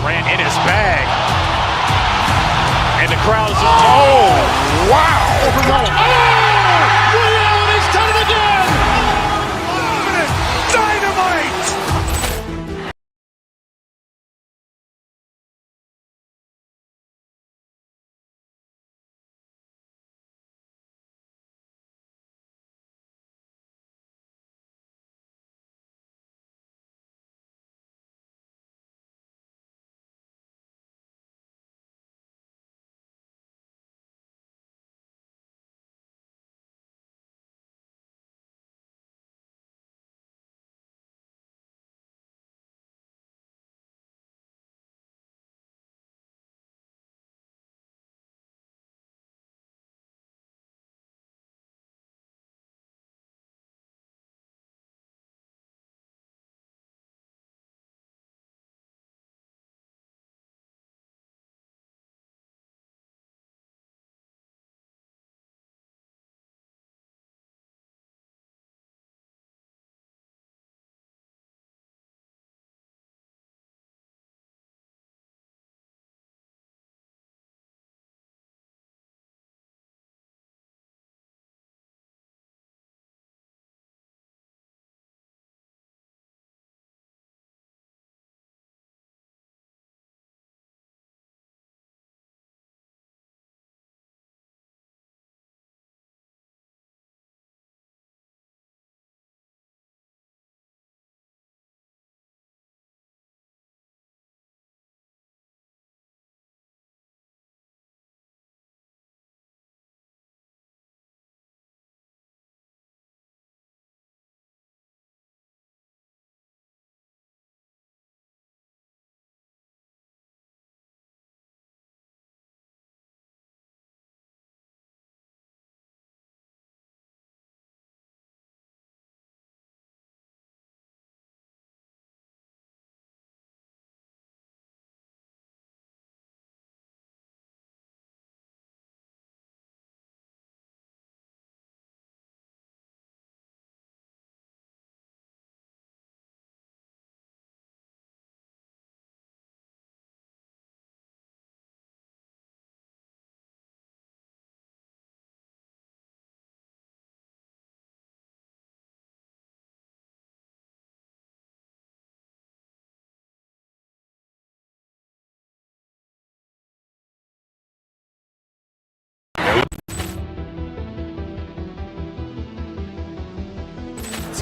Ran in his bag. And the crowd's, oh, wow. Ray Allen has done it again. Dynamite.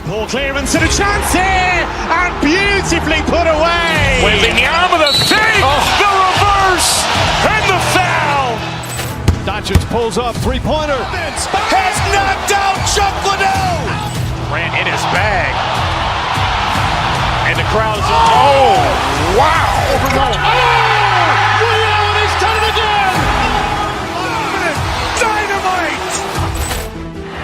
Ball clearance and a chance here, and beautifully put away. With the arm of the fake, the reverse, and the foul. Doncic pulls up, three-pointer. Has knocked out Chuck Liddell. Ran in his bag. And the crowd's, oh, wow. Ray Allen has done it again. Dynamite.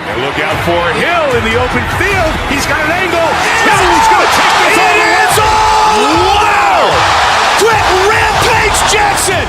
And look out for Hill in the open field. He's got an angle. Hill's going to take this all the way. Wow! Quick Rampage Jackson.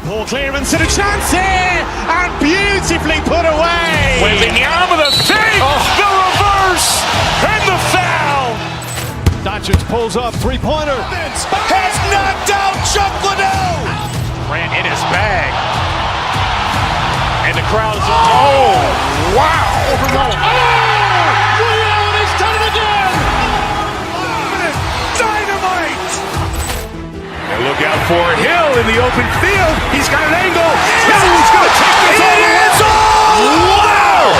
Ball clearance and a chance here, and beautifully put away. With the arm of the fake, the reverse, and the foul. Doncic pulls up, three-pointer. Has knocked out Chuck Liddell. Ran in his bag. And the crowd's, oh, wow. Ray Allen has done it again. Dynamite. And look out for Hill in the open field. He's got an angle. Hill's going to take this all the way. Wow!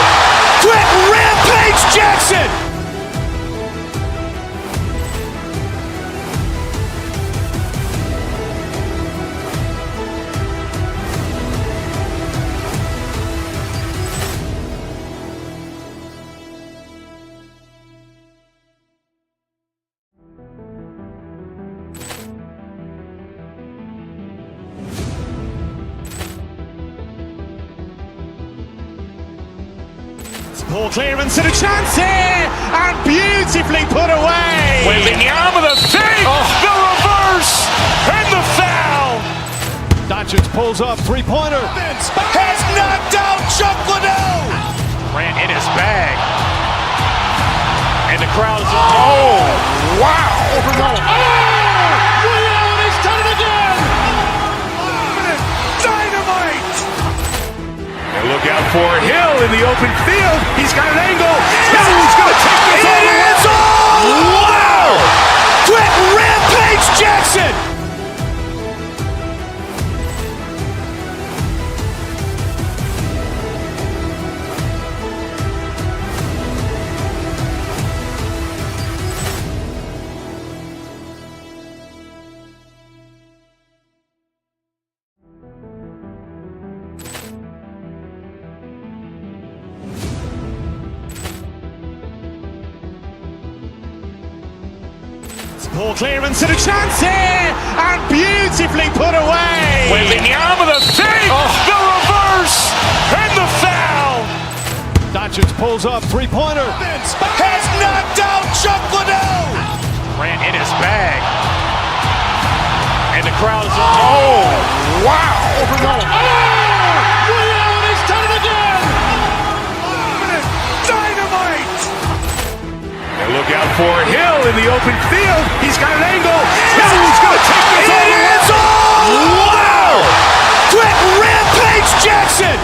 Quick Rampage Jackson. Ball clearance and a chance here, and beautifully put away. Wembanyama with a fake, the reverse, and the foul. Doncic pulls up, three-pointer. Has knocked out Chuck Liddell. Ran in his bag. And the crowd is wow. Rio has done it again. Dynamite. And look out for Hill in the open field. He's got an angle. Hill's going to take this all the way. Wow. Quick Rampage Jackson. Ball clearance and a chance here, and beautifully put away. Wembanyama with a fake, the reverse, and the foul. Doncic pulls up, three-pointer. Has knocked out Chuck Liddell. Ran in his bag. And the crowd is wow. Rio has done it again. Dynamite. And look out for Hill in the open field. He's got an angle. Hill's going to take this all the way. Wow. Quick Rampage Jackson.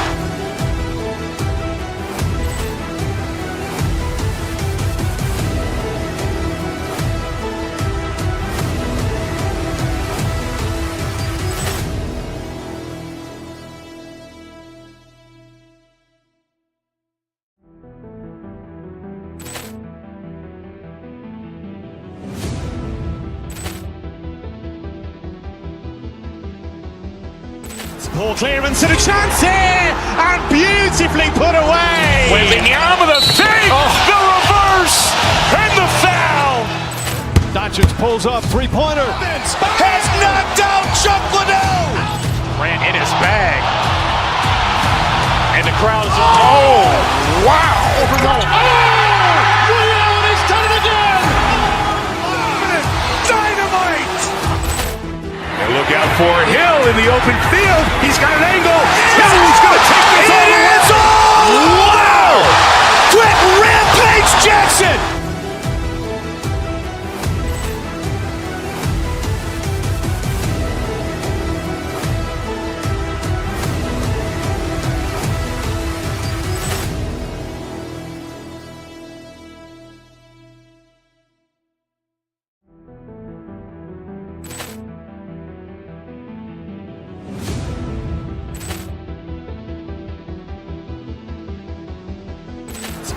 Ball clearance and a chance here, and beautifully put away. Wembanyama with a fake, the reverse, and the foul. Doncic pulls up, three-pointer. Has knocked out Chuck Liddell. Ran in his bag. And the crowd is wow. Rio has done it again. Dynamite. And look out for Hill in the open field. He's got an angle. Hill's going to take this all the way. Wow. Quick Rampage Jackson.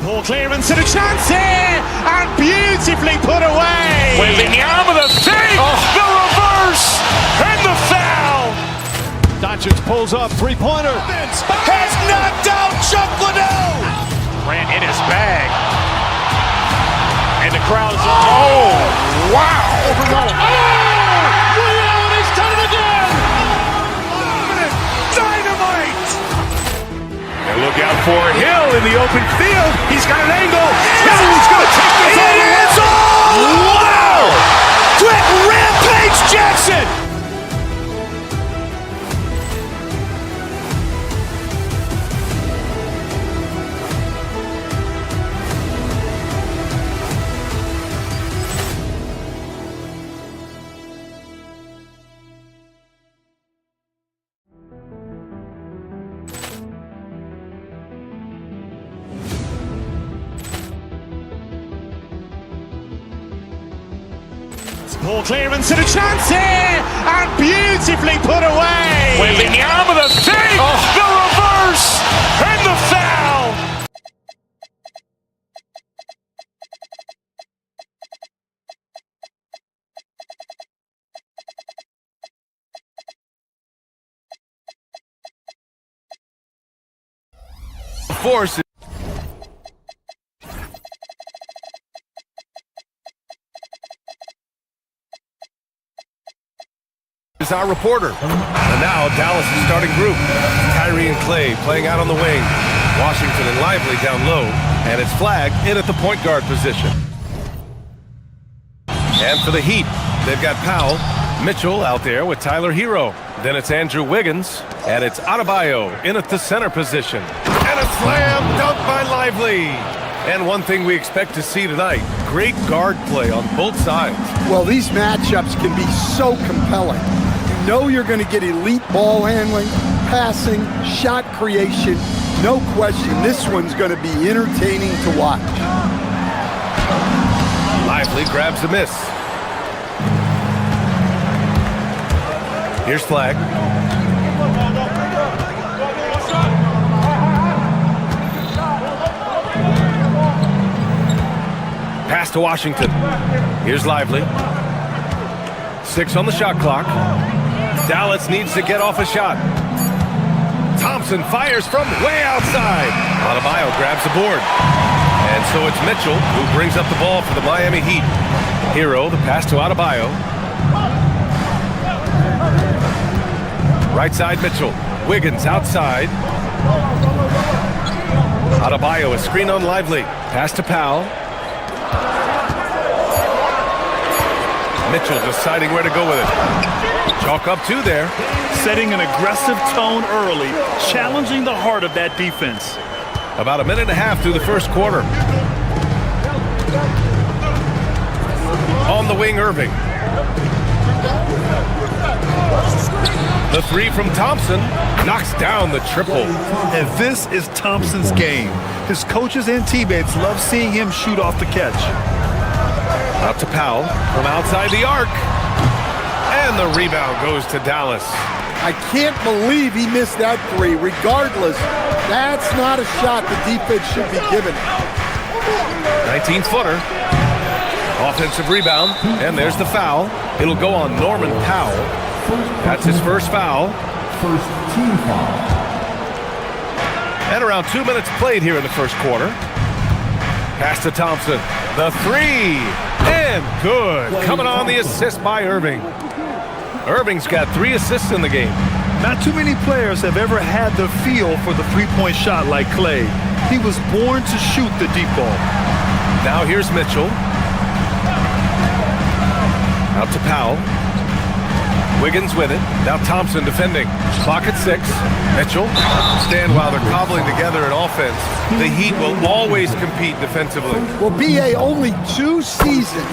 Ball clearance and a chance here, and beautifully put away. Wembanyama with a fake, the reverse, and the foul. Doncic pulls up, three-pointer. Has knocked out Chuck Liddell. Ran in his bag. And the crowd is wow. Rio has done it again. Dynamite. And look out for Hill in the open field. He's got an angle. Hill's going to take this all the way. Wow. Quick Rampage Jackson. Ball clearance and a chance here, and beautifully put away. Wembanyama with a fake, the reverse, and the foul. Force is our reporter. And now Dallas' starting group. Kyrie and Clay playing out on the wing. Washington and Lively down low. And it's flagged in at the point guard position. And for the Heat, they've got Powell, Mitchell out there with Tyler Hero. Then it's Andrew Wiggins, and it's Adebayo in at the center position. And a slam dunk by Lively. And one thing we expect to see tonight, great guard play on both sides. Well, these matchups can be so compelling. You know you're going to get elite ball handling, passing, shot creation. No question, this one's going to be entertaining to watch. Lively grabs the miss. Here's flag. Pass to Washington. Here's Lively. 6 on the shot clock. Dallas needs to get off a shot. Thompson fires from way outside. Adebayo grabs the board. And so it's Mitchell who brings up the ball for the Miami Heat. Hero, the pass to Adebayo. Right side, Mitchell. Wiggins outside. Adebayo, a screen on Lively. Pass to Powell. Mitchell deciding where to go with it. Chalk up 2 there. Setting an aggressive tone early, challenging the heart of that defense. About a minute and a half through the first quarter. On the wing, Irving. The 3 from Thompson knocks down the triple. And this is Thompson's game. His coaches and teammates love seeing him shoot off the catch. Out to Powell from outside the arc. And the rebound goes to Dallas. I can't believe he missed that 3. Regardless, that's not a shot the defense should be given. 19-footer. Offensive rebound. And there's the foul. It'll go on Norman Powell. That's his first foul. First team foul. And around 2 minutes played here in the first quarter. Pass to Thompson. The 3. And good. Coming on the assist by Irving. Irving's got 3 assists in the game. Not too many players have ever had the feel for the three-point shot like Clay. He was born to shoot the deep ball. Now here's Mitchell. Out to Powell. Wiggins with it. Now Thompson defending. Clock at 6. Mitchell. Stand while they're cobbling together in offense. The Heat will always compete defensively. Well, B.A., only 2 seasons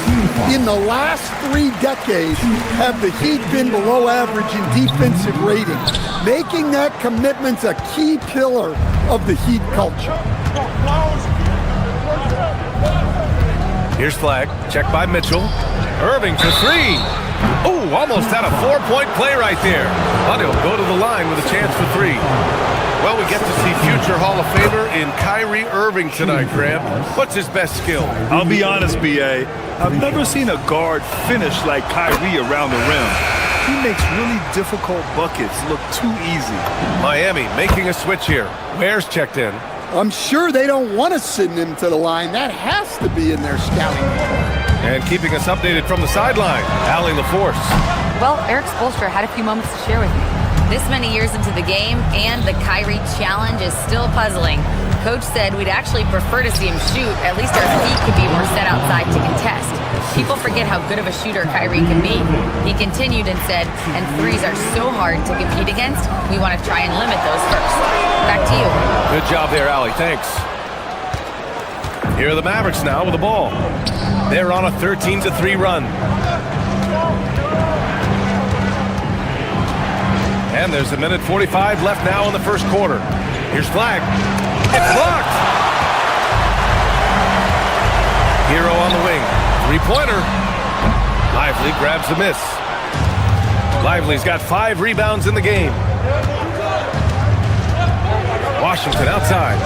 in the last 3 decades have the Heat been below average in defensive rating, making that commitment a key pillar of the Heat culture. Here's flag. Checked by Mitchell. Irving for 3. Oh, almost had a 4-point play right there. But he'll go to the line with a chance for 3. Well, we get to see future Hall of Famer in Kyrie Irving tonight, Graham. What's his best skill? I'll be honest, B.A. I've never seen a guard finish like Kyrie around the rim. He makes really difficult buckets look too easy. Miami making a switch here. Ware's checked in. I'm sure they don't want to send him to the line. That has to be in their scouting report. And keeping us updated from the sideline, Allie LaForce. Well, Eric Spoelstra had a few moments to share with me. This many years into the game, and the Kyrie challenge is still puzzling. Coach said we'd actually prefer to see him shoot. At least our feet could be more set outside to contest. People forget how good of a shooter Kyrie can be. He continued and said, and threes are so hard to compete against, we want to try and limit those first. Back to you. Good job there, Allie. Thanks. Here are the Mavericks now with the ball. They're on a 13-3 run. And there's 1:45 left now in the first quarter. Here's flag. It's blocked. Hero on the wing. 3-pointer. Lively grabs the miss. Lively's got 5 rebounds in the game. Washington outside.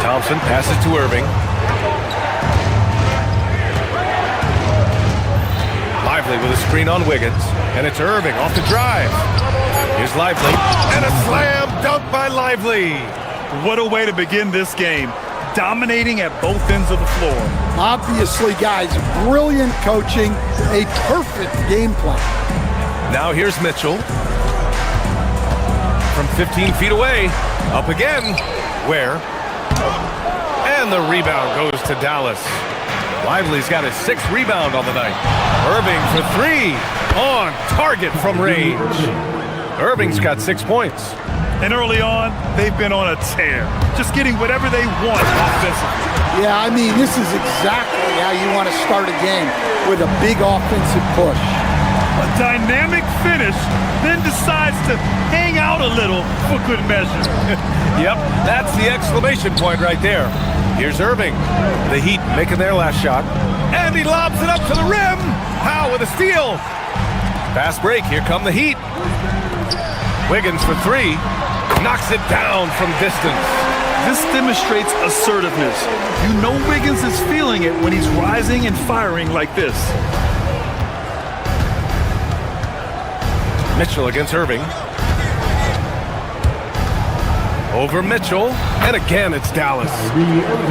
Thompson passes to Irving. Lively with a screen on Wiggins. And it's Irving off the drive. Here's Lively. And a slam dunk by Lively. What a way to begin this game. Dominating at both ends of the floor. Obviously, guys, brilliant coaching, a perfect game plan. Now here's Mitchell. From 15 feet away. Up again. Ware. And the rebound goes to Dallas. Lively's got his 6th rebound on the night. Irving for 3. On target from range. Irving's got 6 points. And early on, they've been on a tear. Just getting whatever they want offensively. Yeah, I mean, this is exactly how you want to start a game, with a big offensive push. A dynamic finish, then decides to hang out a little for good measure. Yep, that's the exclamation point right there. Here's Irving. The Heat making their last shot. And he lobs it up to the rim. Howe with a steal. Fast break. Here come the Heat. Wiggins for 3. Knocks it down from distance. This demonstrates assertiveness. You know Wiggins is feeling it when he's rising and firing like this. Mitchell against Irving. Over Mitchell, and again it's Dallas.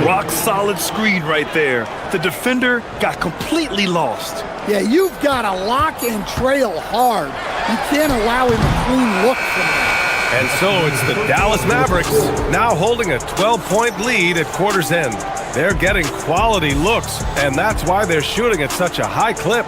Rock solid screen right there. The defender got completely lost. Yeah, you've got to lock and trail hard. You can't allow him a clean look from him. And so it's the Dallas Mavericks now holding a 12-point lead at quarter's end. They're getting quality looks, and that's why they're shooting at such a high clip.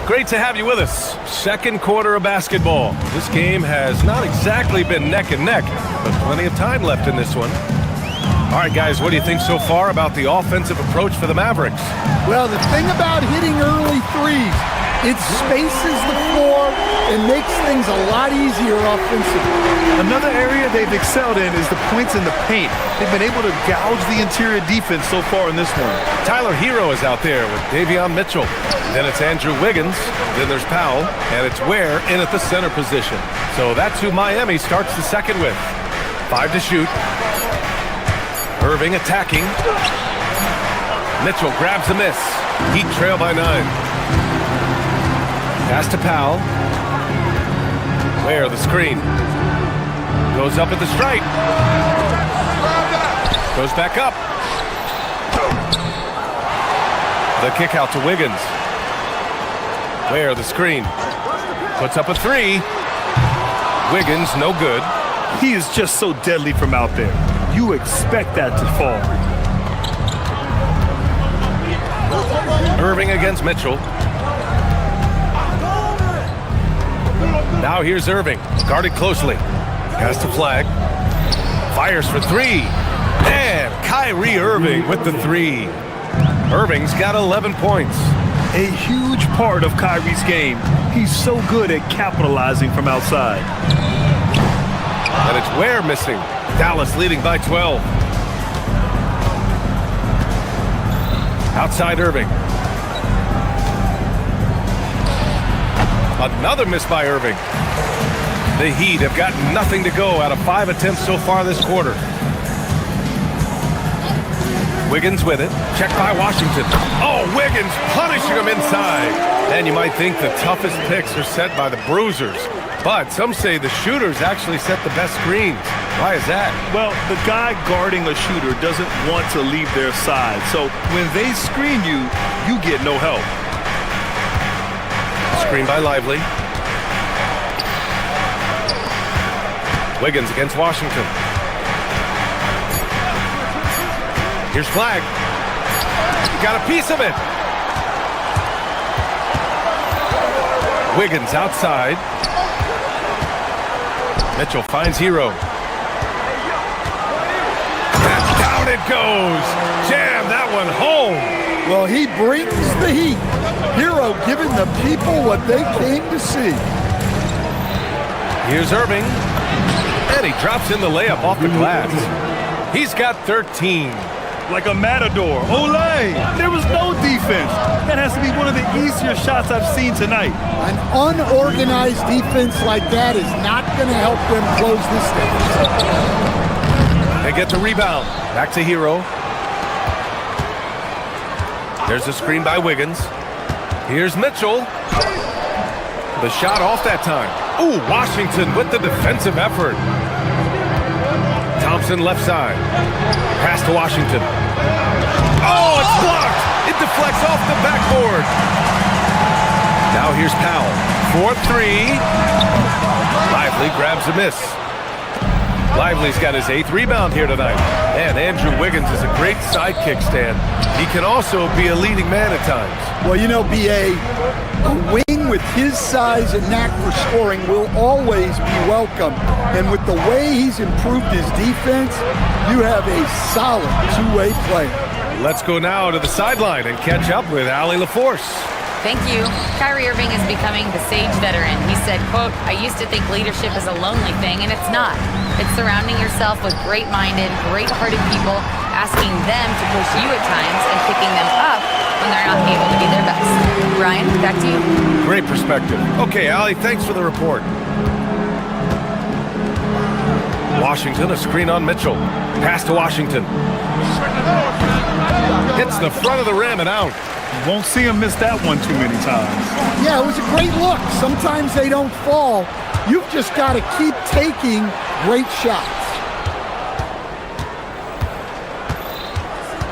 Great to have you with us. Second quarter of basketball. This game has not exactly been neck and neck, but plenty of time left in this one. All right, guys, what do you think so far about the offensive approach for the Mavericks? Well, the thing about hitting early threes, it spaces the floor and makes things a lot easier offensively. Another area they've excelled in is the points in the paint. They've been able to gouge the interior defense so far in this one. Tyler Hero is out there with Davion Mitchell. Then it's Andrew Wiggins. Then there's Powell. And it's Ware in at the center position. So that's who Miami starts the second with. 5 to shoot. Irving attacking. Mitchell grabs a miss. Heat trail by 9. Pass to Powell. Ware the screen. Goes up at the stripe. Goes back up. The kick out to Wiggins. Ware the screen. Puts up a 3. Wiggins no good. He is just so deadly from out there. You expect that to fall. Irving against Mitchell. Now here's Irving, guarded closely. Pass to Flag. Fires for 3. And Kyrie Irving with the 3. Irving's got 11 points. A huge part of Kyrie's game. He's so good at capitalizing from outside. And it's Ware missing. Dallas leading by 12. Outside Irving. Another miss by Irving. The Heat have got nothing to go out of 5 attempts so far this quarter. Wiggins with it. Checked by Washington. Oh, Wiggins punishing him inside. And you might think the toughest picks are set by the bruisers. But some say the shooters actually set the best screens. Why is that? Well, the guy guarding a shooter doesn't want to leave their side. So when they screen you, you get no help. Screen by Lively. Wiggins against Washington. Here's Flag. He got a piece of it. Wiggins outside. Mitchell finds Hero. And down it goes. Jam that one home. Well, he brings the heat. Hero giving the people what they came to see. Here's Irving. And he drops in the layup off the glass. He's got 13. Like a matador. Olay! There was no defense. That has to be one of the easier shots I've seen tonight. An unorganized defense like that is not going to help them close this thing. They get the rebound. Back to Hero. There's a screen by Wiggins. Here's Mitchell. The shot off that time. Ooh, Washington with the defensive effort. Thompson left side. Pass to Washington. Oh, it's blocked. It deflects off the backboard. Now here's Powell. 4-3. Lively grabs a miss. Lively's got his 8th rebound here tonight. And Andrew Wiggins is a great sidekick, Stan. He can also be a leading man at times. Well, you know, B.A., a wing with his size and knack for scoring will always be welcome. And with the way he's improved his defense, you have a solid two-way player. Let's go now to the sideline and catch up with Allie LaForce. Thank you. Kyrie Irving is becoming the sage veteran. He said, quote, "I used to think leadership is a lonely thing, and it's not. It's surrounding yourself with great-minded, great-hearted people, asking them to push you at times and picking them up when they're not able to be their best." Ryan, back to you. Great perspective. Okay, Allie, thanks for the report. Washington, a screen on Mitchell. Pass to Washington. Hits the front of the rim and out. Won't see him miss that one too many times. Yeah, it was a great look. Sometimes they don't fall. You've just got to keep taking great shots.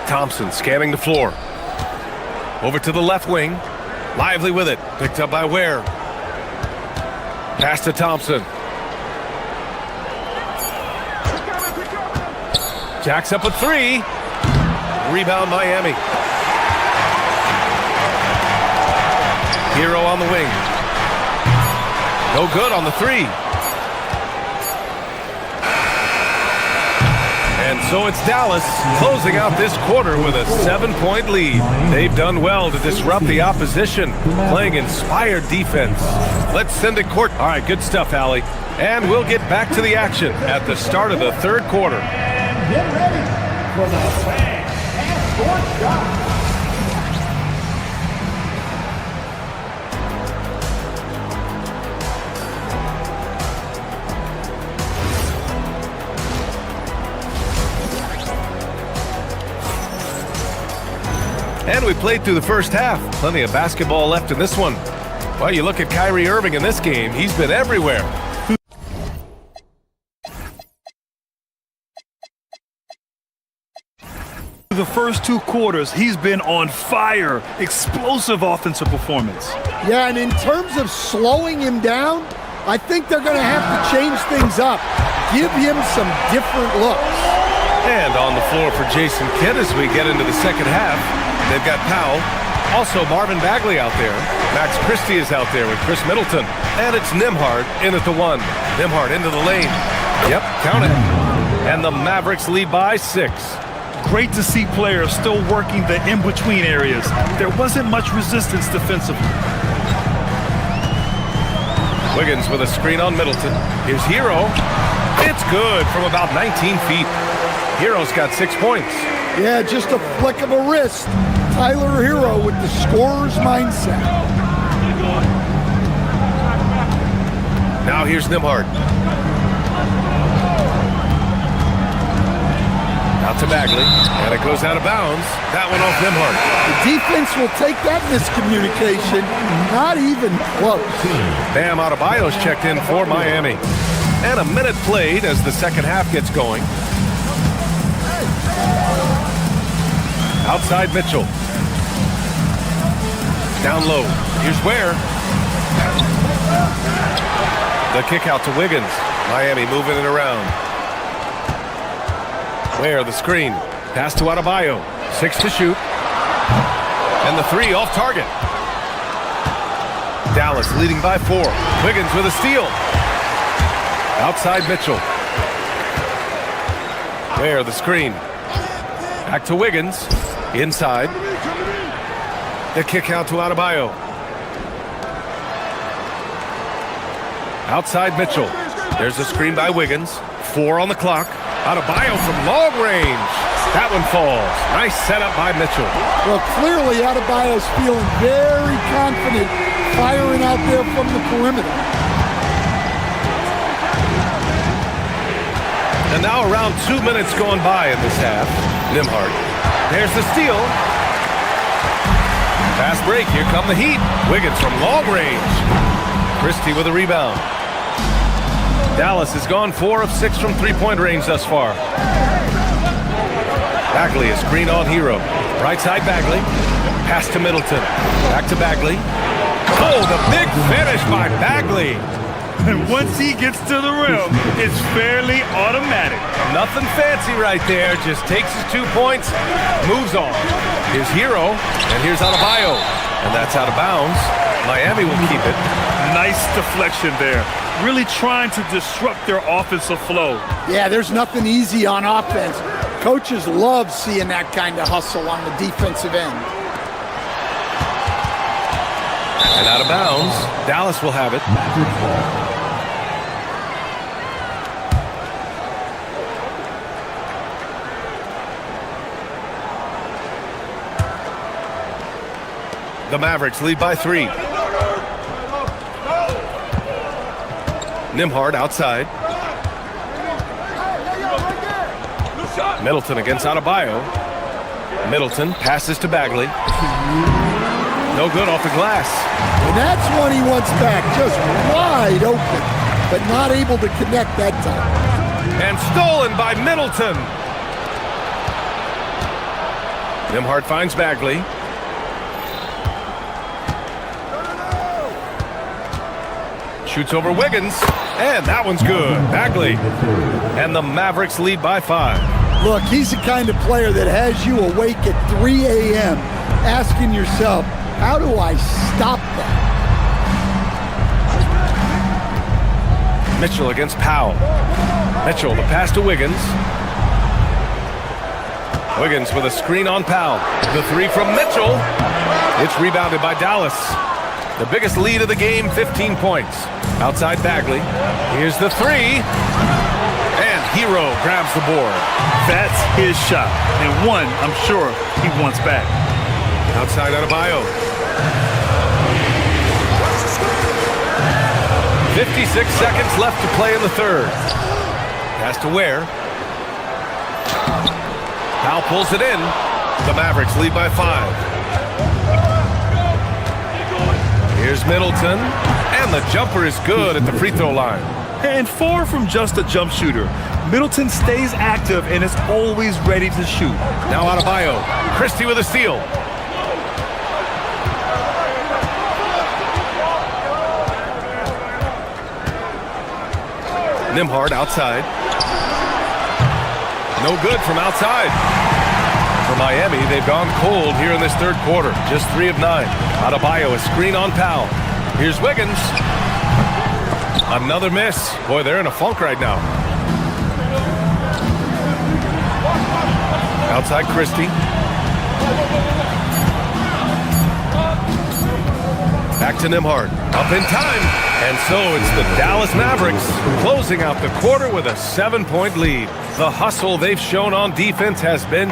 Thompson scanning the floor. Over to the left wing. Lively with it. Picked up by Ware. Pass to Thompson. Jacks up a 3. Rebound Miami. Hero on the wing. No good on the 3. And so it's Dallas closing out this quarter with a 7-point lead. They've done well to disrupt the opposition, playing inspired defense. Let's send it court. All right, good stuff, Allie. And we'll get back to the action at the start of the third quarter. Get ready for the fans and score shot. And we played through the first half. Plenty of basketball left in this one. Well, you look at Kyrie Irving in this game. He's been everywhere. The first 2 quarters, he's been on fire. Explosive offensive performance. Yeah, and in terms of slowing him down, I think they're going to have to change things up. Give him some different looks. And on the floor for Jason Kidd as we get into the second half. They've got Powell. Also Marvin Bagley out there. Max Christie is out there with Chris Middleton. And it's Nembhard in at the 1. Nembhard into the lane. Yep, count it. And the Mavericks lead by 6. Great to see players still working the in-between areas. There wasn't much resistance defensively. Wiggins with a screen on Middleton. Here's Hero. It's good from about 19 feet. Hero's got 6 points. Yeah, just a flick of a wrist. Tyler Hero with the scorer's mindset. Now here's Nembhard. Out to Bagley, and it goes out of bounds. That one off Nembhard. The defense will take that miscommunication. Not even close. Bam Adebayo's checked in for Miami. And a minute played as the second half gets going. Outside Mitchell. Down low. Here's Ware. The kick out to Wiggins. Miami moving it around. Ware, the screen. Pass to Adebayo. 6 to shoot. And the 3 off target. Dallas leading by 4. Wiggins with a steal. Outside Mitchell. Ware, the screen. Back to Wiggins. Inside. The kick out to Adebayo. Outside Mitchell. There's a screen by Wiggins. 4 on the clock. Adebayo from long range. That one falls. Nice setup by Mitchell. Well, clearly Adebayo's feeling very confident firing out there from the perimeter. And now around 2 minutes going by in this half. Nembhard. There's the steal. Fast break. Here come the Heat. Wiggins from long range. Christie with a rebound. Dallas has gone 4 of 6 from three-point range thus far. Bagley, a screen on Hero. Right side Bagley. Pass to Middleton. Back to Bagley. Oh, the big finish by Bagley. And once he gets to the rim, it's fairly automatic. Nothing fancy right there. Just takes his 2 points, moves on. Here's Hero, and here's Adebayo. And that's out of bounds. Miami will keep it. Nice deflection there. Really trying to disrupt their offensive flow. Yeah, there's nothing easy on offense. Coaches love seeing that kind of hustle on the defensive end. And out of bounds, Dallas will have it. The Mavericks lead by 3. Nembhard outside. Middleton against Adebayo. Middleton passes to Bagley. No good off the glass. And that's one he wants back, just wide open, but not able to connect that time. And stolen by Middleton. Nembhard finds Bagley. Shoots over Wiggins, and that one's good. Bagley. And the Mavericks lead by 5. Look, he's the kind of player that has you awake at 3 a.m. asking yourself, how do I stop that? Mitchell against Powell. Mitchell, the pass to Wiggins. Wiggins with a screen on Powell. The 3 from Mitchell. It's rebounded by Dallas. The biggest lead of the game, 15 points. Outside Bagley. Here's the 3. And Hero grabs the board. That's his shot. And one, I'm sure, he wants back. Outside Adebayo. 56 seconds left to play in the third. Pass to Ware. Powell pulls it in. The Mavericks lead by 5. Here's Middleton, and the jumper is good at the free throw line. And far from just a jump shooter, Middleton stays active and is always ready to shoot. Now Adebayo. Christie with a steal. Nembhard outside. No good from outside. For Miami, they've gone cold here in this third quarter. Just 3 of 9. Adebayo, a screen on Powell. Here's Wiggins. Another miss. Boy, they're in a funk right now. Outside Christie. Back to Nembhard. Up in time. And so it's the Dallas Mavericks closing out the quarter with a 7-point lead. The hustle they've shown on defense has been...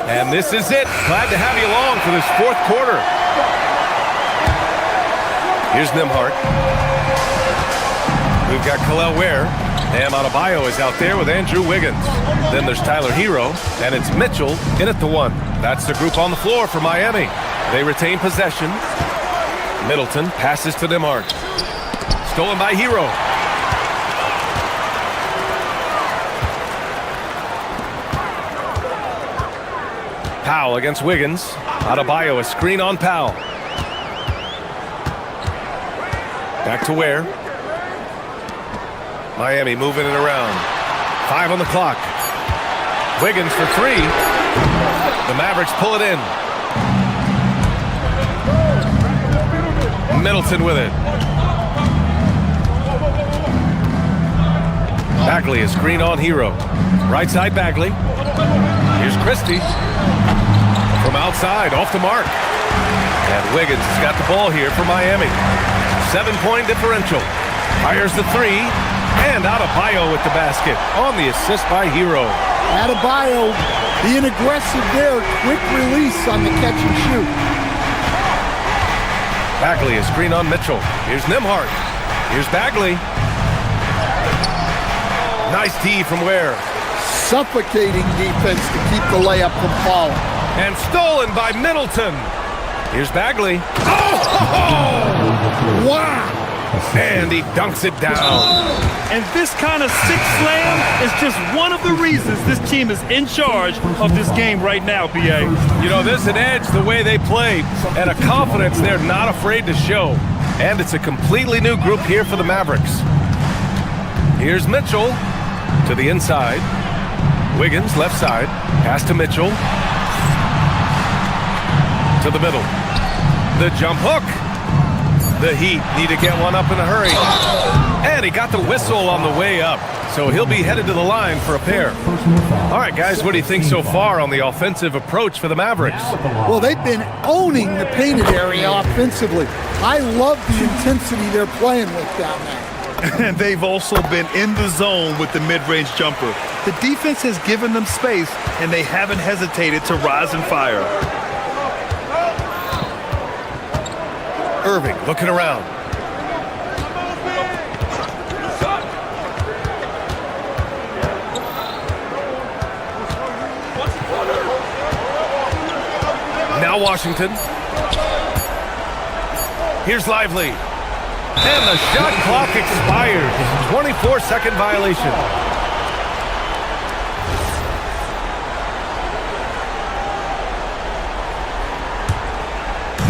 And this is it. Glad to have you along for this fourth quarter. Here's Nembhard. We've got Kel'el Ware. And Adebayo is out there with Andrew Wiggins. Then there's Tyler Hero, and it's Mitchell in at the 1. That's the group on the floor for Miami. They retain possession. Middleton passes to Nembhard. Stolen by Hero. Powell against Wiggins. Adebayo, a screen on Powell. Back to Ware. Miami moving it around. 5 on the clock. Wiggins for 3. The Mavericks pull it in. Middleton with it. Bagley, a screen on Hero. Right side Bagley. Here's Christie. From outside, off the mark. And Wiggins has got the ball here for Miami. 7-point differential. Fires the 3. And Adebayo with the basket on the assist by Hero. Adebayo being aggressive there. Quick release on the catch and shoot. Bagley, a screen on Mitchell. Here's Nembhard. Here's Bagley. Nice D from Ware. Suffocating defense to keep the layup from falling. And stolen by Middleton. Here's Bagley. Oh! Wow! And he dunks it down. And this kind of six slam is just one of the reasons this team is in charge of this game right now, BA. You know, there's an edge the way they play and a confidence they're not afraid to show. And it's a completely new group here for the Mavericks. Here's Mitchell to the inside. Wiggins, left side. Pass to Mitchell. To the middle. The jump hook. The Heat need to get one up in a hurry. And he got the whistle on the way up. So he'll be headed to the line for a pair. All right, guys, what do you think so far on the offensive approach for the Mavericks? Well, they've been owning the painted area offensively. I love the intensity they're playing with down there. And they've also been in the zone with the mid-range jumper. The defense has given them space, and they haven't hesitated to rise and fire. Irving looking around. Now Washington. Here's Lively. And the shot clock expires. 24-second violation.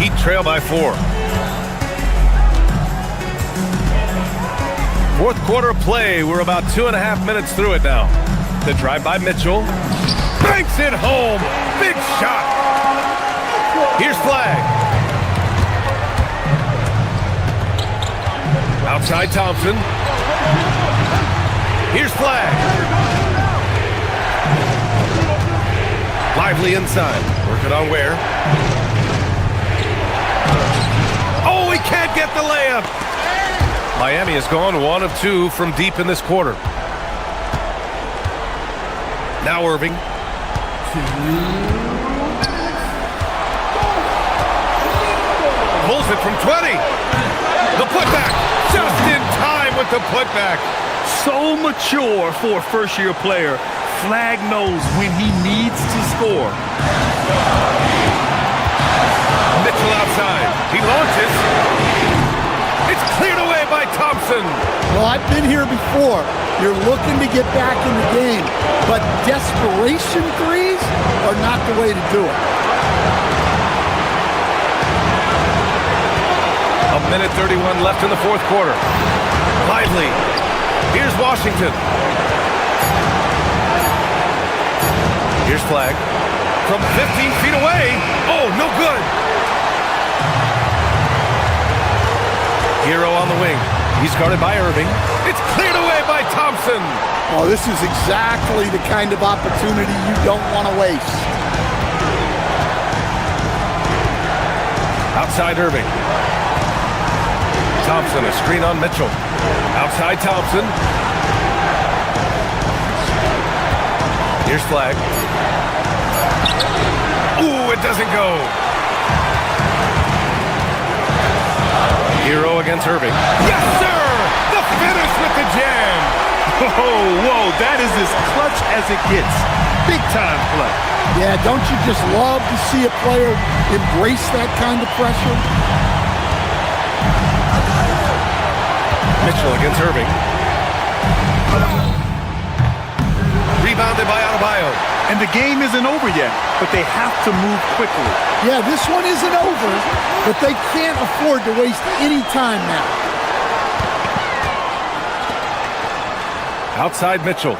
Heat trail by 4. Fourth quarter play. We're about 2.5 minutes through it now. The drive by Mitchell. Banks it home. Big shot. Here's Flag. Outside Thompson. Here's Flag. Lively inside. Working on Ware. Oh, he can't get the layup. Miami has gone 1 of 2 from deep in this quarter. Now Irving. Pulls it from 20. The putback. Just in time with the putback. So mature for a first-year player. Flag knows when he needs to score. Mitchell outside. He launches. It's cleared away by Thompson. Well, I've been here before. You're looking to get back in the game, but desperation threes are not the way to do it. A minute 31 left in the fourth quarter. Lively. Here's Washington. Here's Flag. From 15 feet away. Oh, no good. Hero on the wing. He's guarded by Irving. It's cleared away by Thompson. Oh, this is exactly the kind of opportunity you don't want to waste. Outside Irving. Thompson, a screen on Mitchell. Outside Thompson. Here's Flag. Ooh, it doesn't go. Hero against Irving. Yes, sir! The finish with the jam. Whoa, that is as clutch as it gets. Big time play. Yeah, don't you just love to see a player embrace that kind of pressure? Mitchell against Irving. Rebounded by Adebayo. And the game isn't over yet, but they have to move quickly. Yeah, this one isn't over, but they can't afford to waste any time now. Outside Mitchell.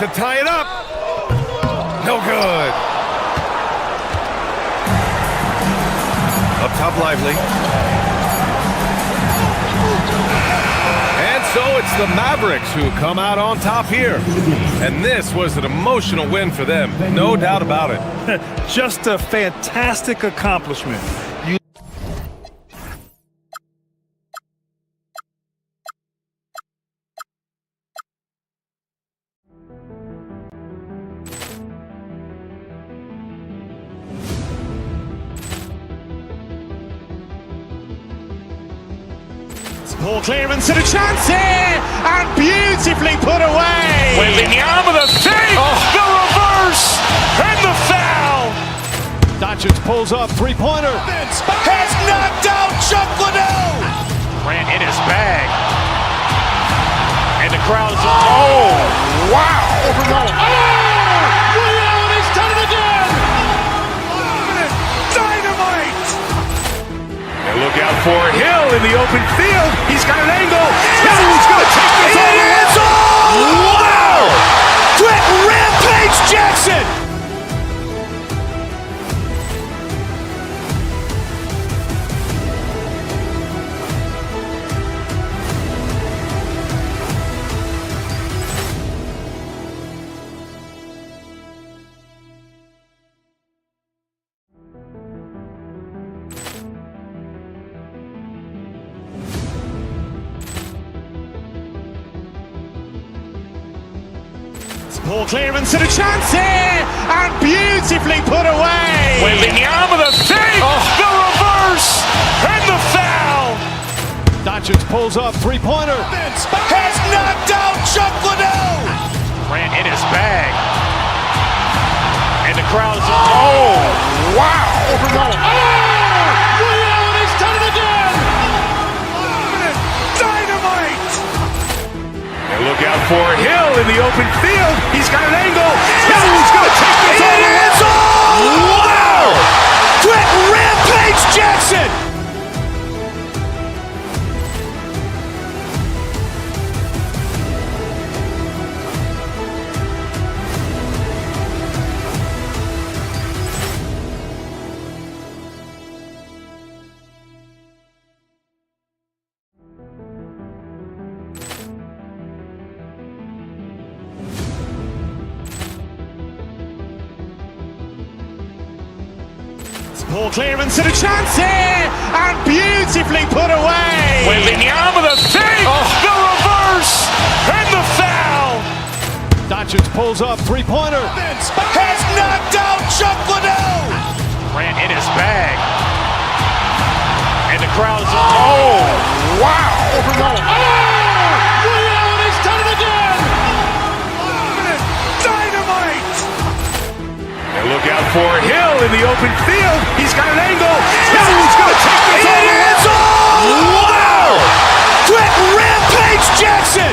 To tie it up. No good. Up top Lively. And so it's the Mavericks who come out on top here. And this was an emotional win for them. No doubt about it. Just a fantastic accomplishment. Poor clearance and a chance here, and beautifully put away. With the arm of the save, the reverse, and the foul. Doncic's pulls up, three-pointer. Has knocked out Chuck Liddell. Grant in his bag. And the crowd is, oh, wow. Overrun. Oh, Liddell has done it again. Dynamite. And look out for Hill in the open field. He's got an angle. Hill's going to take this all the way. Wow. Quick Rampage Jackson. Ball clearance and a chance here, and beautifully put away. Wembanyama the fake, the reverse, and the foul. Doncic pulls up, three-pointer. Has knocked out Chuck Liddell. Grant in his bag. And the crowd is, oh, wow. Overrun. Oh, Liddell has done it again. Dynamite. And look out for Hill in the open field. He's got an angle. Hill's going to take this all the way. Wow. Quick Rampage Jackson. Ball clearance and a chance here, and beautifully put away. Wembanyama the fake, the reverse, and the foul. Doncic pulls up, three-pointer. Has knocked out Chuck Liddell. Grant in his bag. And the crowd is, oh, wow. Overrun. Oh, Liddell has done it again. Dynamite. And look out for Hill in the open field. He's got an angle. Hill's going to take this all the way. Wow. Quick Rampage Jackson.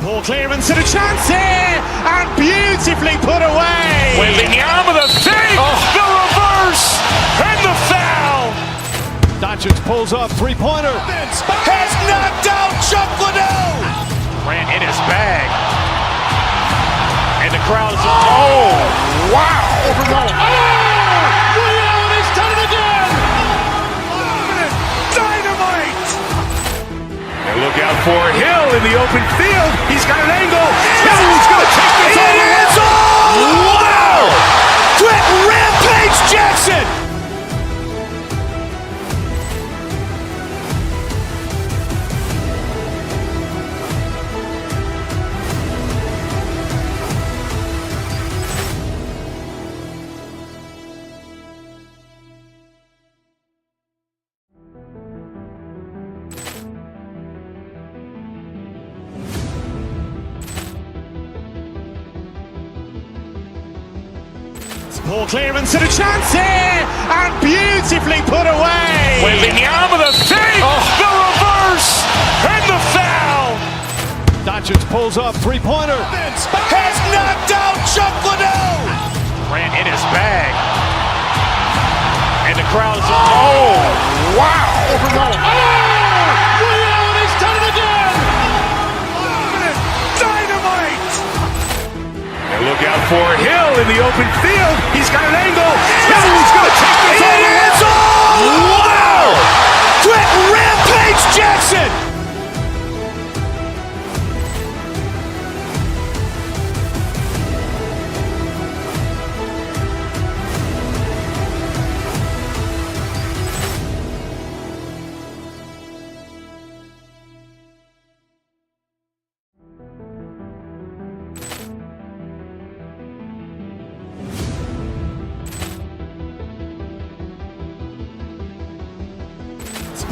Ball clearance and a chance here, and beautifully put away. Wembanyama the fake, the reverse, and the foul. Doncic pulls up, three-pointer. Has knocked out Chuck Liddell. Grant in his bag. And the crowd is, oh, wow. Overrun. Oh, Liddell has done it again. Dynamite. And look out for Hill in the open field. He's got an angle. Hill's going to take this all the way. Wow. Quick Rampage Jackson. Ball clearance and a chance here, and beautifully put away. Wembanyama the fake, the reverse, and the foul. Doncic pulls up, three-pointer. Has knocked out Chuck Liddell. Grant in his bag. And the crowd is, oh, wow. Overrun. Oh, Liddell has done it again. Dynamite. And look out for Hill in the open field. He's got an angle. Hill's going to take this all the way. Wow. Quick Rampage Jackson.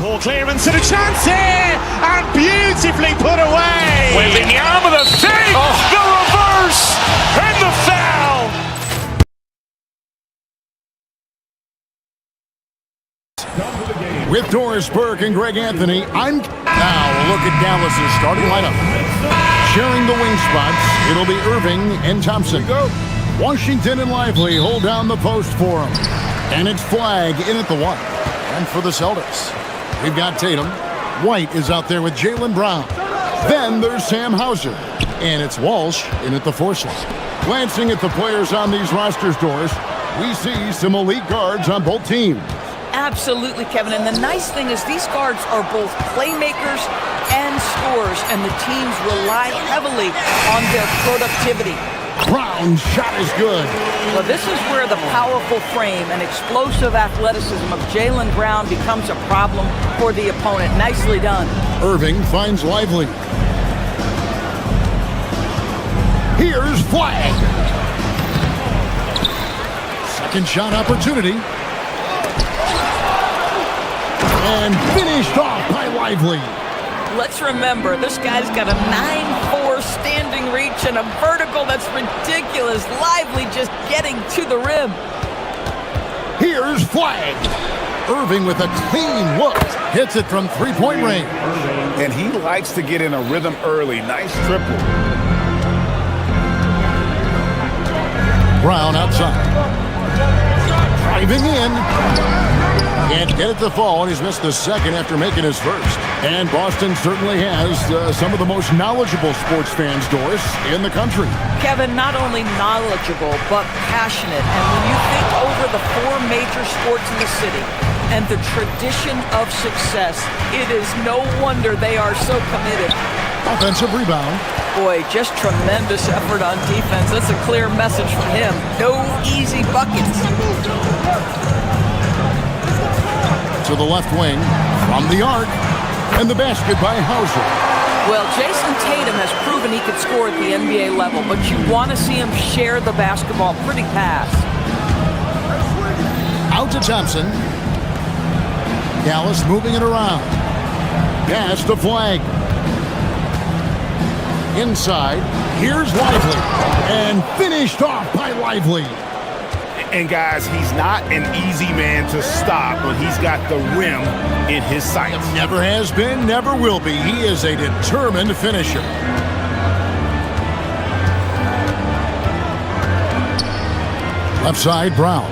Ball clearance and a chance here, and beautifully put away. Wembanyama, the save, the reverse, and the foul. With Doris Burke and Greg Anthony, I'm now a look at Dallas's starting lineup. Sharing the wing spots, it'll be Irving and Thompson. Washington and Lively hold down the post for him. And it's Flagg in at the 1. And for the Celtics, we've got Tatum. White is out there with Jaylen Brown. Then there's Sam Hauser. And it's Walsh in at the 4 slot. Glancing at the players on these rosters, Doris, we see some elite guards on both teams. Absolutely, Kevin. And the nice thing is these guards are both playmakers and scorers, and the teams rely heavily on their productivity. Brown's shot is good. Well, this is where the powerful frame and explosive athleticism of Jaylen Brown becomes a problem for the opponent. Nicely done. Irving finds Lively. Here's Flagg. Second shot opportunity. And finished off by Lively. Let's remember, this guy's got a 9'4" standing reach and a vertical that's ridiculous. Lively just getting to the rim. Here's Flagg. Irving with a clean look. Hits it from three-point range. And he likes to get in a rhythm early. Nice triple. Brown outside. Driving in. Can't get it to fall, and he's missed the second after making his first. And Boston certainly has some of the most knowledgeable sports fans, Doris, in the country. Kevin, not only knowledgeable, but passionate. And when you think over the 4 major sports in the city and the tradition of success, it is no wonder they are so committed. Offensive rebound. Boy, just tremendous effort on defense. That's a clear message from him. No easy buckets. To the left wing, from the arc, and the basket by Hauser. Well, Jason Tatum has proven he could score at the NBA level, but you want to see him share the basketball. Pretty pass. Out to Thompson. Dallas moving it around. Pass to Flagg. Inside, here's Lively. And finished off by Lively. And guys, he's not an easy man to stop when he's got the rim in his sights. Never has been, never will be. He is a determined finisher. Left side, Brown.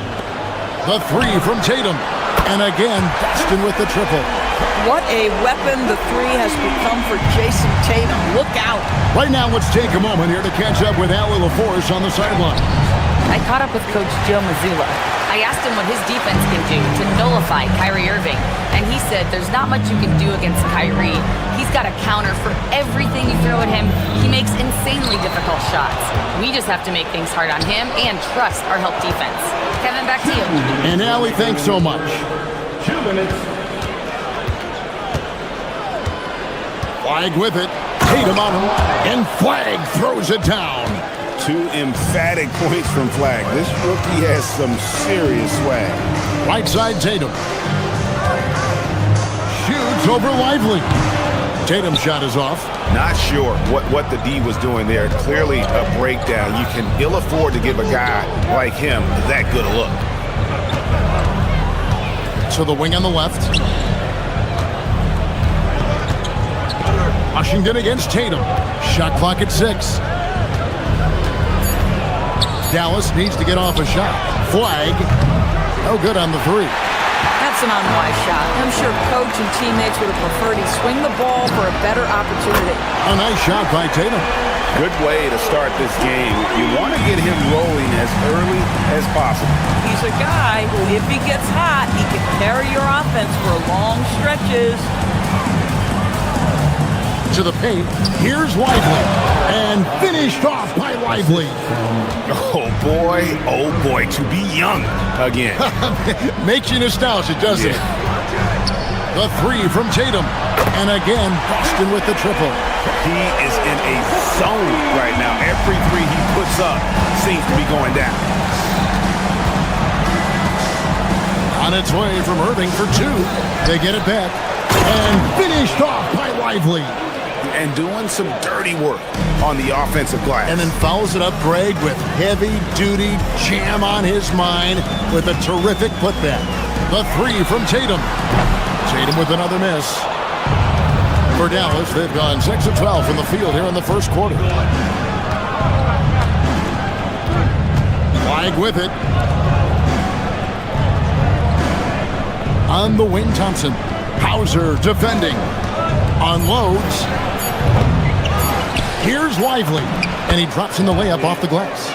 The 3 from Tatum. And again, Boston with the triple. What a weapon the 3 has become for Jason Tatum. Look out. Right now, let's take a moment here to catch up with Allie LaForce on the sideline. I caught up with Coach Joe Mazzulla. I asked him what his defense can do to nullify Kyrie Irving, and he said there's not much you can do against Kyrie. He's got a counter for everything you throw at him. He makes insanely difficult shots. We just have to make things hard on him and trust our help defense. Kevin, back to you. And Allie, thanks so much. 2 minutes. Flagg with it. Tatum on him. And Flagg throws it down. 2 emphatic points from Flagg. This rookie has some serious swag. Right side, Tatum. Shoots over Lively. Tatum's shot is off. Not sure what the D was doing there. Clearly a breakdown. You can ill afford to give a guy like him that good a look. To the wing on the left. Washington against Tatum. Shot clock at 6. Dallas needs to get off a shot. Flagg, no good on the 3. That's an unwise shot. I'm sure coach and teammates would have preferred he swing the ball for a better opportunity. A nice shot by Tatum. Good way to start this game. You want to get him rolling as early as possible. He's a guy who, if he gets hot, he can carry your offense for long stretches. To the paint, here's Lively. And finished off by Lively. Oh boy, to be young again. Makes you nostalgic, doesn't it? The 3 from Tatum. And again, Boston with the triple. He is in a zone right now. Every 3 he puts up seems to be going down. On its way from Irving for 2. They get it back. And finished off by Lively. And doing some dirty work on the offensive glass. And then follows it up, Greg, with heavy-duty jam on his mind with a terrific putback. The three from Tatum. Tatum with another miss. For Dallas, they've gone 6 of 12 from the field here in the first quarter. Flag with it. On the wing, Thompson. Hauser defending. Unloads. Here's Lively. And he drops in the layup off the glass.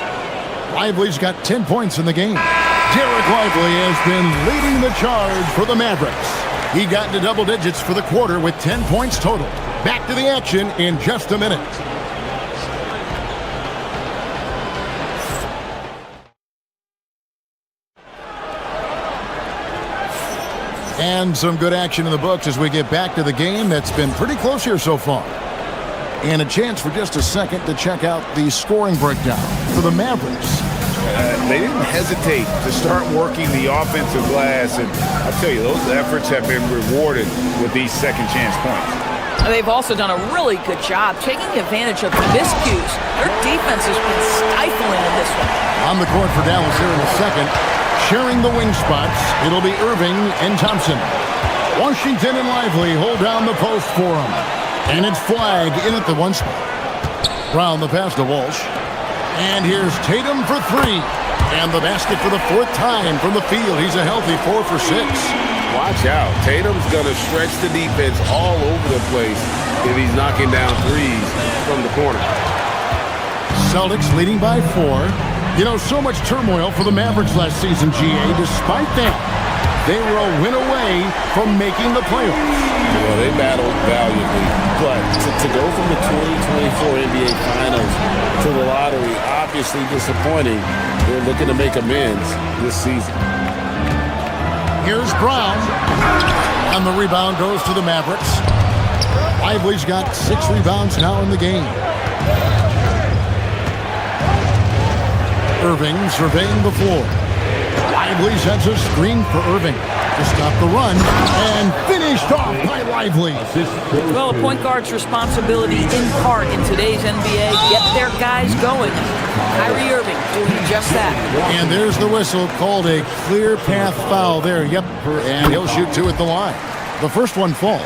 Lively's got 10 points in the game. Derek Lively has been leading the charge for the Mavericks. He got into double digits for the quarter with 10 points total. Back to the action in just a minute. And some good action in the books as we get back to the game that's been pretty close here so far. And a chance for just a second to check out the scoring breakdown for the Mavericks. They didn't hesitate to start working the offensive glass, and I'll tell you, those efforts have been rewarded with these second chance points. They've also done a really good job taking advantage of the miscues. Their defense has been stifling in this one. On the court for Dallas here in a second. Sharing the wing spots, it'll be Irving and Thompson. Washington and Lively hold down the post for him. And it's Flag in at the one spot. Brown the pass to Walsh. And here's Tatum for three. And the basket for the fourth time from the field. He's a healthy 4 for 6. Watch out. Tatum's going to stretch the defense all over the place if he's knocking down threes from the corner. Celtics leading by 4. You know, so much turmoil for the Mavericks last season, GA. Despite that, they were a win away from making the playoffs. Well, they battled valiantly. But to go from the 2024 NBA Finals to the lottery, obviously disappointing. They're looking to make amends this season. Here's Brown. And the rebound goes to the Mavericks. Lively's got 6 rebounds now in the game. Irving surveying the floor. Lively sends a screen for Irving to stop the run, and finished off by Lively. Well, a point guard's responsibility in part in today's NBA, get their guys going. Kyrie Irving doing just that. And there's the whistle, called a clear path foul there. Yep, and he'll shoot 2 at the line. The first one falls.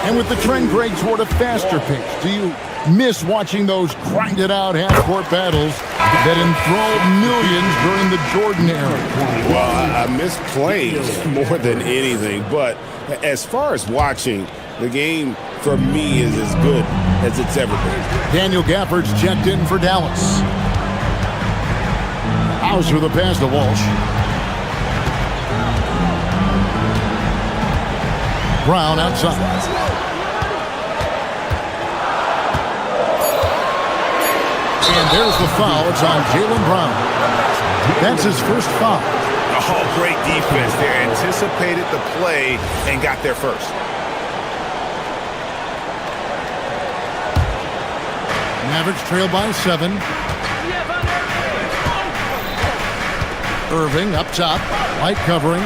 And with the trend, Greg, toward a faster pace, do you miss watching those grinded-out half-court battles that enthralled millions during the Jordan era? Well, I miss playing more than anything, but as far as watching, the game for me is as good as it's ever been. Daniel Gafford's checked in for Dallas. Hauser the pass to Walsh. Brown outside. And there's the foul. It's on Jaylen Brown. That's his first foul. Oh, great defense there. Anticipated the play and got there first. Mavericks trail by 7. Irving up top. Light covering.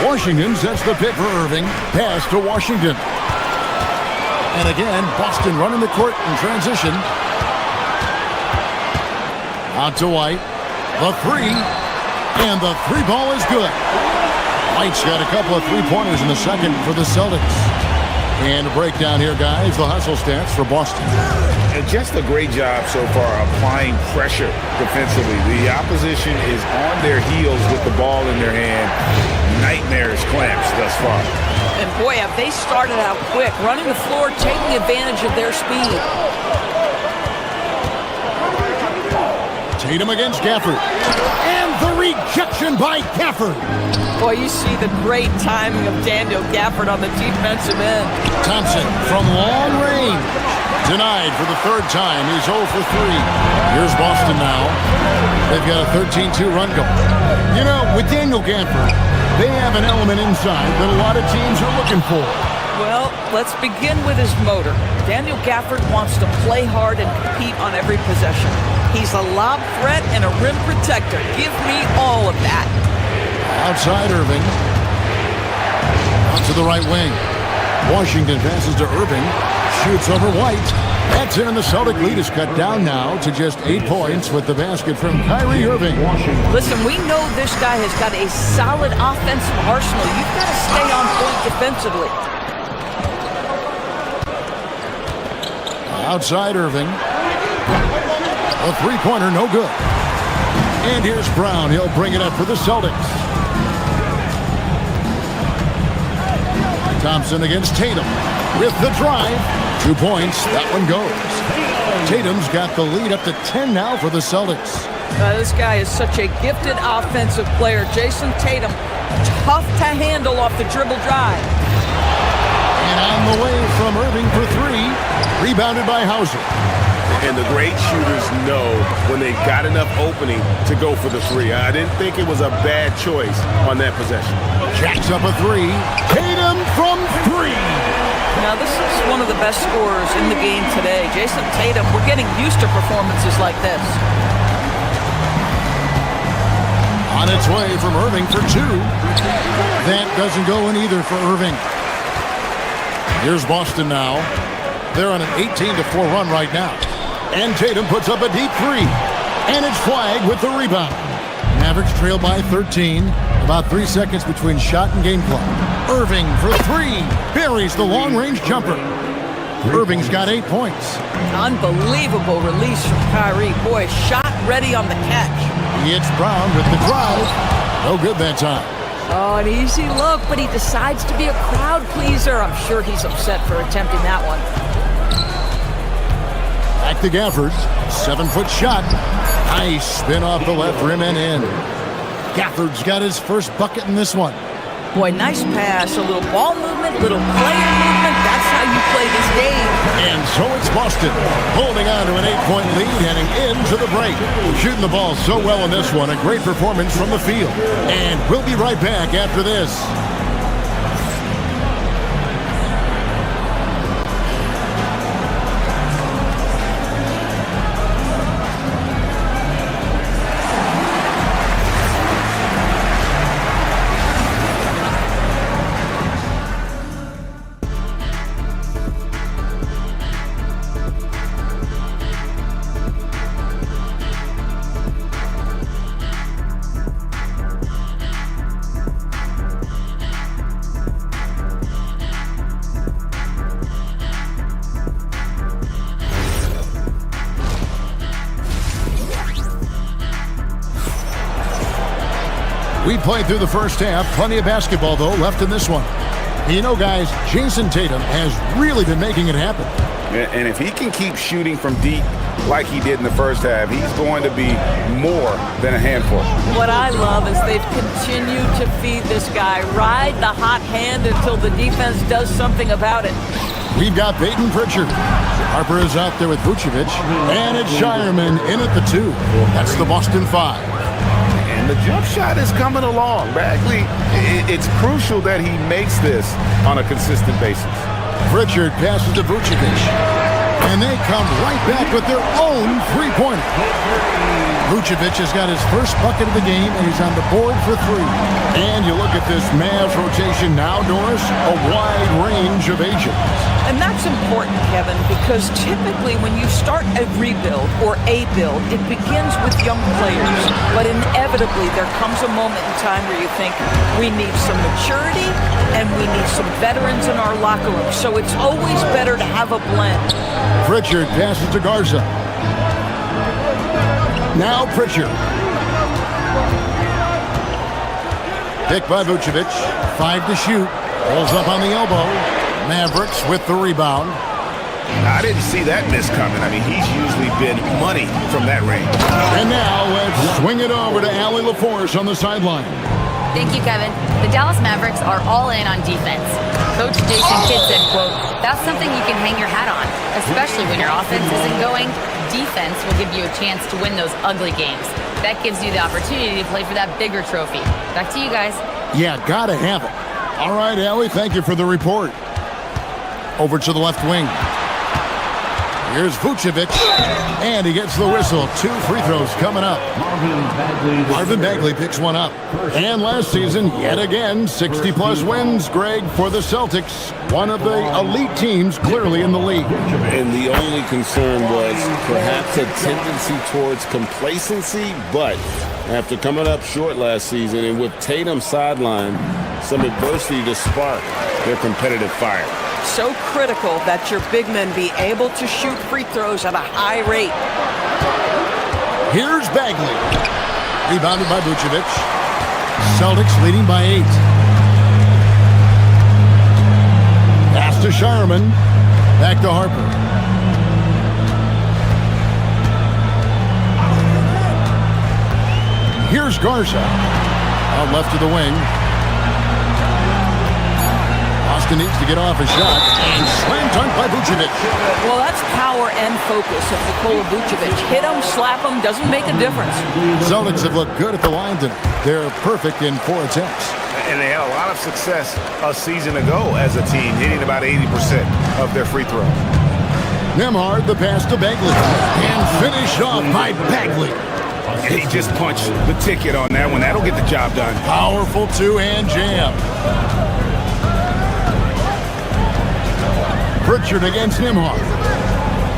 Washington sets the pick for Irving. Pass to Washington. And again, Boston running the court in transition. Out to White. The 3. And the 3 ball is good. White's got a couple of 3-pointers in the second for the Celtics. And a breakdown here, guys. The hustle stats for Boston. And just a great job so far applying pressure defensively. The opposition is on their heels with the ball in their hand. Nightmares clamps thus far. And boy, have they started out quick, running the floor, taking advantage of their speed. Tatum against Gafford. And the rejection by Gafford. Boy, you see the great timing of Daniel Gafford on the defensive end. Thompson from long range. Denied for the 3rd time. He's 0 for 3. Here's Boston now. They've got a 13-2 run going. You know, with Daniel Gafford, they have an element inside that a lot of teams are looking for. Well, let's begin with his motor. Daniel Gafford wants to play hard and compete on every possession. He's a lob threat and a rim protector. Give me all of that. Outside Irving. Out to the right wing. Washington passes to Irving. Shoots over White. That's in, and the Celtic lead is cut down now to just 8 points with the basket from Kyrie Irving. Listen, we know this guy has got a solid offensive arsenal. You've got to stay on point defensively. Outside Irving. A three-pointer, no good. And here's Brown. He'll bring it up for the Celtics. Thompson against Tatum with the drive. 2 points. That one goes. Tatum's got the lead up to 10 now for the Celtics. This guy is such a gifted offensive player. Jason Tatum, tough to handle off the dribble drive. And on the way from Irving for three. Rebounded by Hauser. And the great shooters know when they got enough opening to go for the three. I didn't think it was a bad choice on that possession. Jacks up a three. Tatum from three. Now, this is one of the best scorers in the game today. Jason Tatum, we're getting used to performances like this. On its way from Irving for two. That doesn't go in either for Irving. Here's Boston now. They're on an 18-4 run right now. And Tatum puts up a deep three. And it's flagged with the rebound. Mavericks trail by 13. About 3 seconds between shot and game clock. Irving for three. Buries the long-range jumper. Irving's got 8 points. Unbelievable release from Kyrie. Boy, shot ready on the catch. It's Brown with the drive. No good that time. Oh, an easy look, but he decides to be a crowd pleaser. I'm sure he's upset for attempting that one. Back to Gafford. 7-foot shot. Nice spin off the left rim and in. Gafford's got his first bucket in this one. Boy, nice pass. A little ball movement, little player movement. That's how you play this game. And so it's Boston holding on to an 8-point lead heading into the break. Shooting the ball so well in this one. A great performance from the field. And we'll be right back after this. We played through the first half. Plenty of basketball, though, left in this one. You know, guys, Jason Tatum has really been making it happen. And if he can keep shooting from deep like he did in the first half, he's going to be more than a handful. What I love is they've continued to feed this guy. Ride the hot hand until the defense does something about it. We've got Peyton Pritchard. Harper is out there with Vucevic. And it's Shireman in at the 2. That's the Boston 5. The jump shot is coming along. Bagley, it's crucial that he makes this on a consistent basis. Pritchard passes to Vucevic. And they come right back with their own three-pointer. Vucevic has got his first bucket of the game, and he's on the board for three. And you look at this Mavs rotation now, Doris, a wide range of ages. And that's important, Kevin, because typically when you start a rebuild or a build, it begins with young players. But inevitably, there comes a moment in time where you think, we need some maturity and we need some veterans in our locker room. So it's always better to have a blend. Pritchard passes to Garza. Now Pritchard. Picked by Vucevic. 5 to shoot. Rolls up on the elbow. Mavericks with the rebound. I didn't see that miss coming. I mean, he's usually been money from that range. And now let's swing it over to Allie LaForce on the sideline. Thank you, Kevin. The Dallas Mavericks are all in on defense. Coach Jason Kidd said, quote, "That's something you can hang your hat on, especially when your offense isn't going. Defense will give you a chance to win those ugly games. That gives you the opportunity to play for that bigger trophy." Back to you guys. Yeah, gotta have it. All right, Allie, thank you for the report. Over to the left wing. Here's Vucevic, and he gets the whistle. 2 free throws coming up. Marvin Bagley picks one up. And last season, yet again, 60-plus wins, Greg, for the Celtics. One of the elite teams clearly in the league. And the only concern was perhaps a tendency towards complacency, but after coming up short last season and with Tatum sidelined, some adversity to spark their competitive fire. So critical that your big men be able to shoot free throws at a high rate. Here's Bagley. Rebounded by Vucevic. Celtics leading by 8. Pass to Shireman. Back to Harper. Here's Garza. Out left to the wing. Austin needs to get off a shot. And slam dunk by Vucevic. Well, that's power and focus of Nikola Vucevic. Hit him, slap him, doesn't make a difference. Celtics have looked good at the line tonight. They're perfect in 4 attempts. And they had a lot of success a season ago as a team, hitting about 80% of their free throw. Nembhard, the pass to Bagley. And finished off by Bagley. He just punched the ticket on that one. That'll get the job done. Powerful 2-hand jam. Pritchard against Nembhard.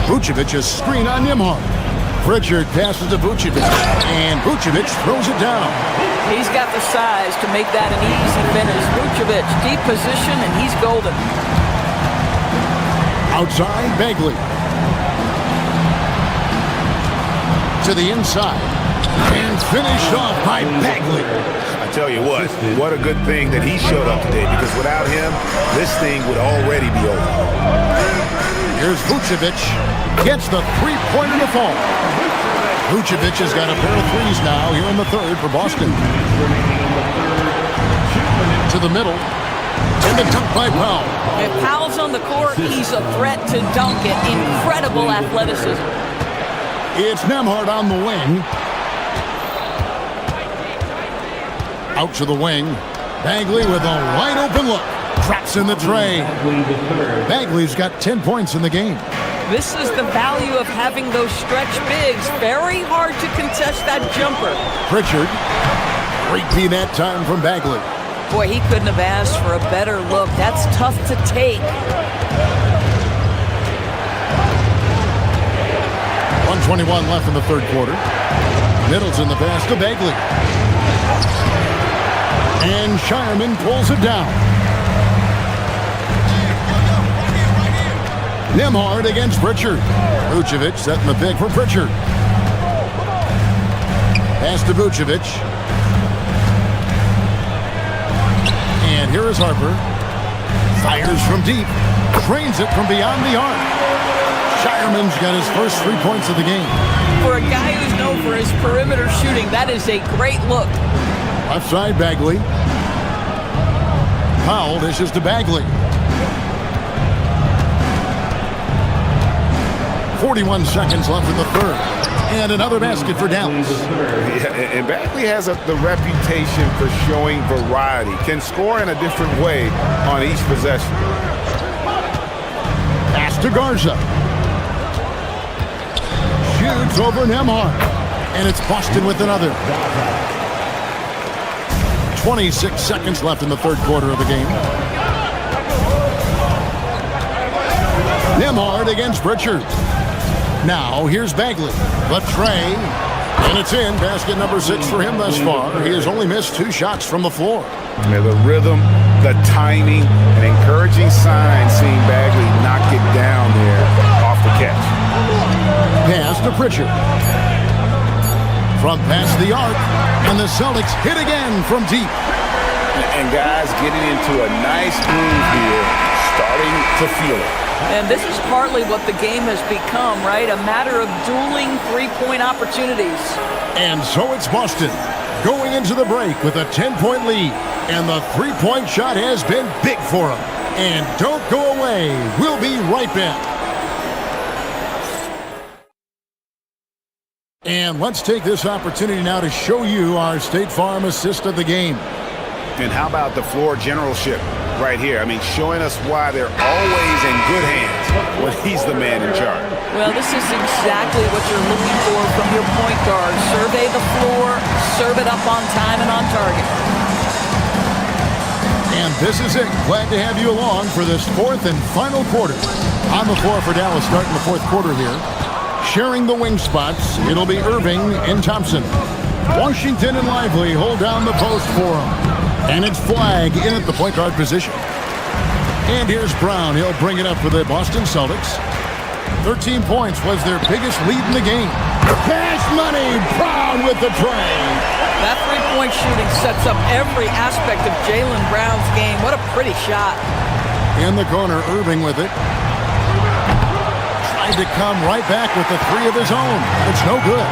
Vucevic a screen on Nembhard. Pritchard passes to Vucevic. And Vucevic throws it down. He's got the size to make that an easy finish. Vucevic, deep position, and he's golden. Outside, Bagley. To the inside. And finished off by Bagley. I tell you what a good thing that he showed up today, because without him, this thing would already be over. Here's Vucevic. Gets the three-pointer to fall. Vucevic has got a pair of threes now here in the third for Boston. To the middle. And the dunk by Powell. If Powell's on the court, he's a threat to dunk it. Incredible athleticism. It's Nembhard on the wing. Out to the wing. Bagley with a wide-open look. Traps in the tray. Bagley's got 10 points in the game. This is the value of having those stretch bigs. Very hard to contest that jumper. Pritchard. Great D that time from Bagley. Boy, he couldn't have asked for a better look. That's tough to take. 1:21 left in the third quarter. Middleton the pass to Bagley. And Shireman pulls it down. Nembhard against Pritchard. Vucevic setting the pick for Pritchard. Pass to Vucevic. And here is Harper. Fires from deep. Trains it from beyond the arc. Shireman's got his first 3 points of the game. For a guy who's known for his perimeter shooting, that is a great look. Left side, Bagley. Powell dishes to Bagley. 41 seconds left in the third. And another basket for Dallas. Yeah, and Bagley has the reputation for showing variety. Can score in a different way on each possession. Pass to Garza. Shoots over Nembhard. And it's Boston with another. 26 seconds left in the third quarter of the game. Nembhard against Pritchard. Now, here's Bagley. Left tray. And it's in. Basket number 6 for him thus far. He has only missed 2 shots from the floor. Yeah, the rhythm, the timing, an encouraging sign seeing Bagley knock it down there off the catch. Pass to Pritchard. From past the arc. And the Celtics hit again from deep. And guys getting into a nice groove here, starting to feel it. And this is partly what the game has become, right? A matter of dueling three-point opportunities. And so it's Boston going into the break with a 10-point lead. And the three-point shot has been big for them. And don't go away. We'll be right back. And let's take this opportunity now to show you our State Farm assist of the game. And how about the floor generalship right here? I mean, showing us why they're always in good hands. when he's the man in charge. Well, this is exactly what you're looking for from your point guard. Survey the floor, serve it up on time and on target. And this is it. Glad to have you along for this fourth and final quarter. On the floor for Dallas starting the fourth quarter here. Sharing the wing spots, it'll be Irving and Thompson. Washington and Lively hold down the post for him. And it's Flag in at the point guard position. And here's Brown. He'll bring it up for the Boston Celtics. 13 points was their biggest lead in the game. Cash money, Brown with the tray. That three-point shooting sets up every aspect of Jaylen Brown's game. What a pretty shot. In the corner, Irving with it. Tried to come right back with the three of his own. It's no good.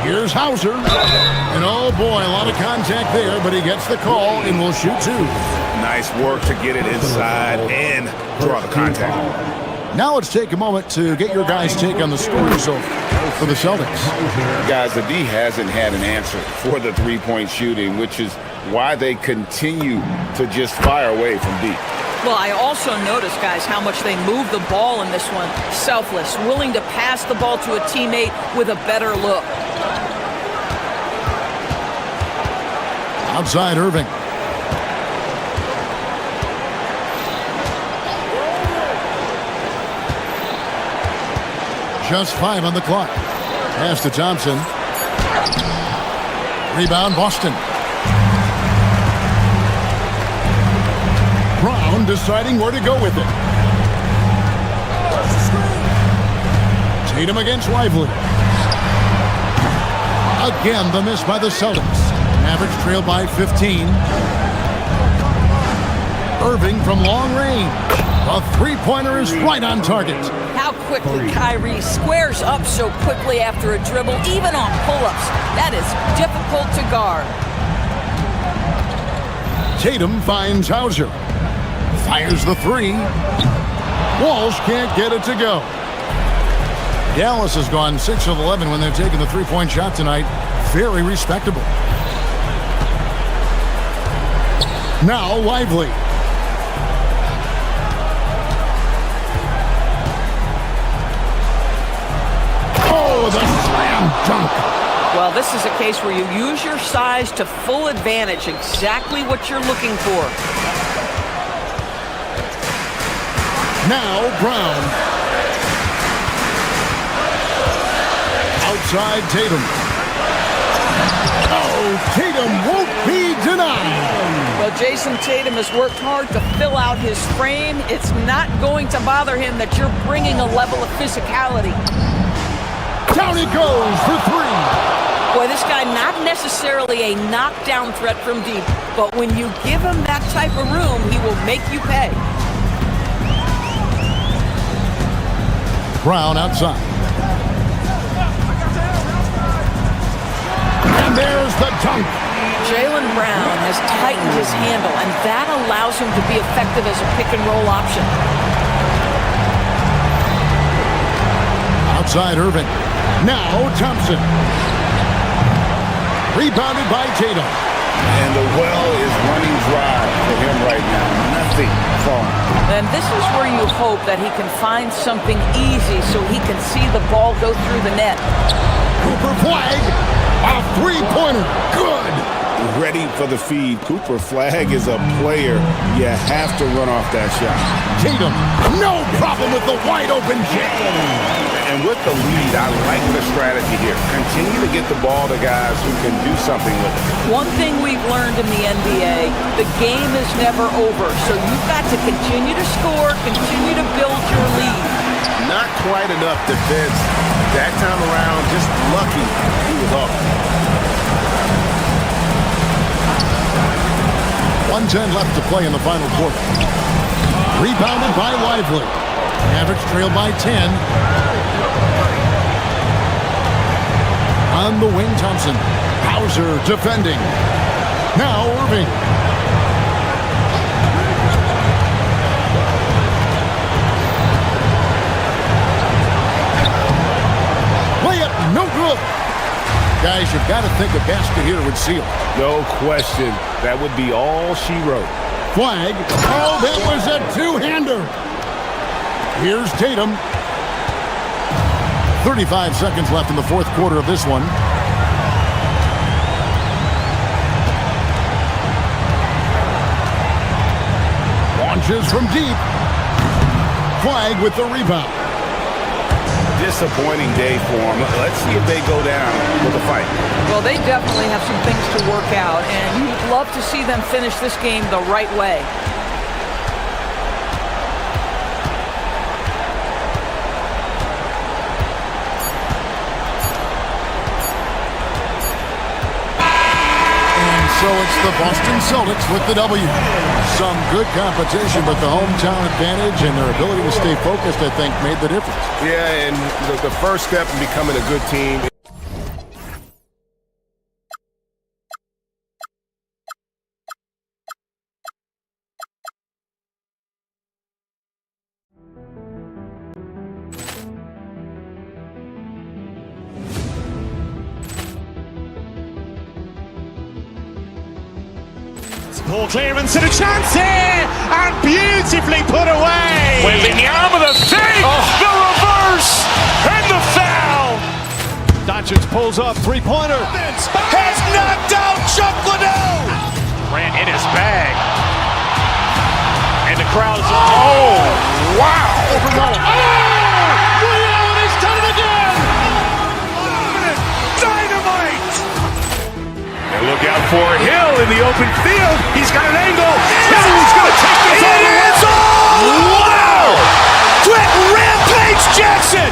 Here's Hauser. And oh boy, a lot of contact there, but he gets the call and will shoot two. Nice work to get it inside and draw the contact. Now let's take a moment to get your guys' take on the score result for the Celtics. Guys, the D hasn't had an answer for the three-point shooting, which is why they continue to just fire away from deep. Well, I also noticed, guys, how much they move the ball in this one. Selfless, willing to pass the ball to a teammate with a better look. Outside Irving. Just 5 on the clock. Pass to Thompson. Rebound Boston. Brown deciding where to go with it. Tatum against Lively. Again, the miss by the Celtics. Mavericks trail by 15. Irving from long range. A three-pointer is right on target. How quickly Kyrie squares up so quickly after a dribble, even on pull-ups. That is difficult to guard. Tatum finds Hauser. Fires the three. Walsh can't get it to go. Dallas has gone 6 of 11 when they're taking the three-point shot tonight. Very respectable. Now Lively. Oh, the slam dunk. Well, this is a case where you use your size to full advantage. Exactly what you're looking for. Now Brown. Outside Tatum. Oh, Tatum won't be denied. Well, Jason Tatum has worked hard to fill out his frame. It's not going to bother him that you're bringing a level of physicality. Down he goes for three. Boy, this guy not necessarily a knockdown threat from deep, but when you give him that type of room, he will make you pay. Brown outside. And there's the dunk. Jaylen Brown has tightened his handle, and that allows him to be effective as a pick-and-roll option. Outside Irving. Now Thompson. Rebounded by Tatum. And the well is running dry for him right now. Nothing falling. And this is where you hope that he can find something easy so he can see the ball go through the net. Cooper Flag. A three-pointer. Good. Ready for the feed. Cooper Flag is a player. You have to run off that shot. Tatum, no problem with the wide-open jam. And with the lead, I like the strategy here. Continue to get the ball to guys who can do something with it. One thing we've learned in the NBA, the game is never over. So you've got to continue to score, continue to build your lead. Not quite enough defense that time around. Just lucky he was off. 1:10 left to play in the final quarter. Rebounded by Lively. Mavericks trail by 10. On the wing, Thompson. Hauser defending. Now Irving. Layup, no good. Guys, you've got to think a basket here would seal. No question. That would be all she wrote. Flag. Oh, that was a two-hander. Here's Tatum. 35 seconds left in the fourth quarter of this one. Launches from deep. Flag with the rebound. Disappointing day for them. Let's see if they go down with a fight. Well, they definitely have some things to work out, and you'd love to see them finish this game the right way. So it's the Boston Celtics with the W. Some good competition, but the hometown advantage and their ability to stay focused, I think, made the difference. Yeah, and the first step in becoming a good team. Ball clearance and a chance here, and beautifully put away. Wembanyama the fake, the reverse, and the foul. Doncic pulls up, three-pointer. Has knocked out Chuck Liddell. Ran in his bag. And the crowd is, oh, wow. Liddell, and he's done it again. Dynamite. And look out for Hill in the open field. He's got an angle. Hill's going to take this all the way. Wow! Quick Rampage Jackson.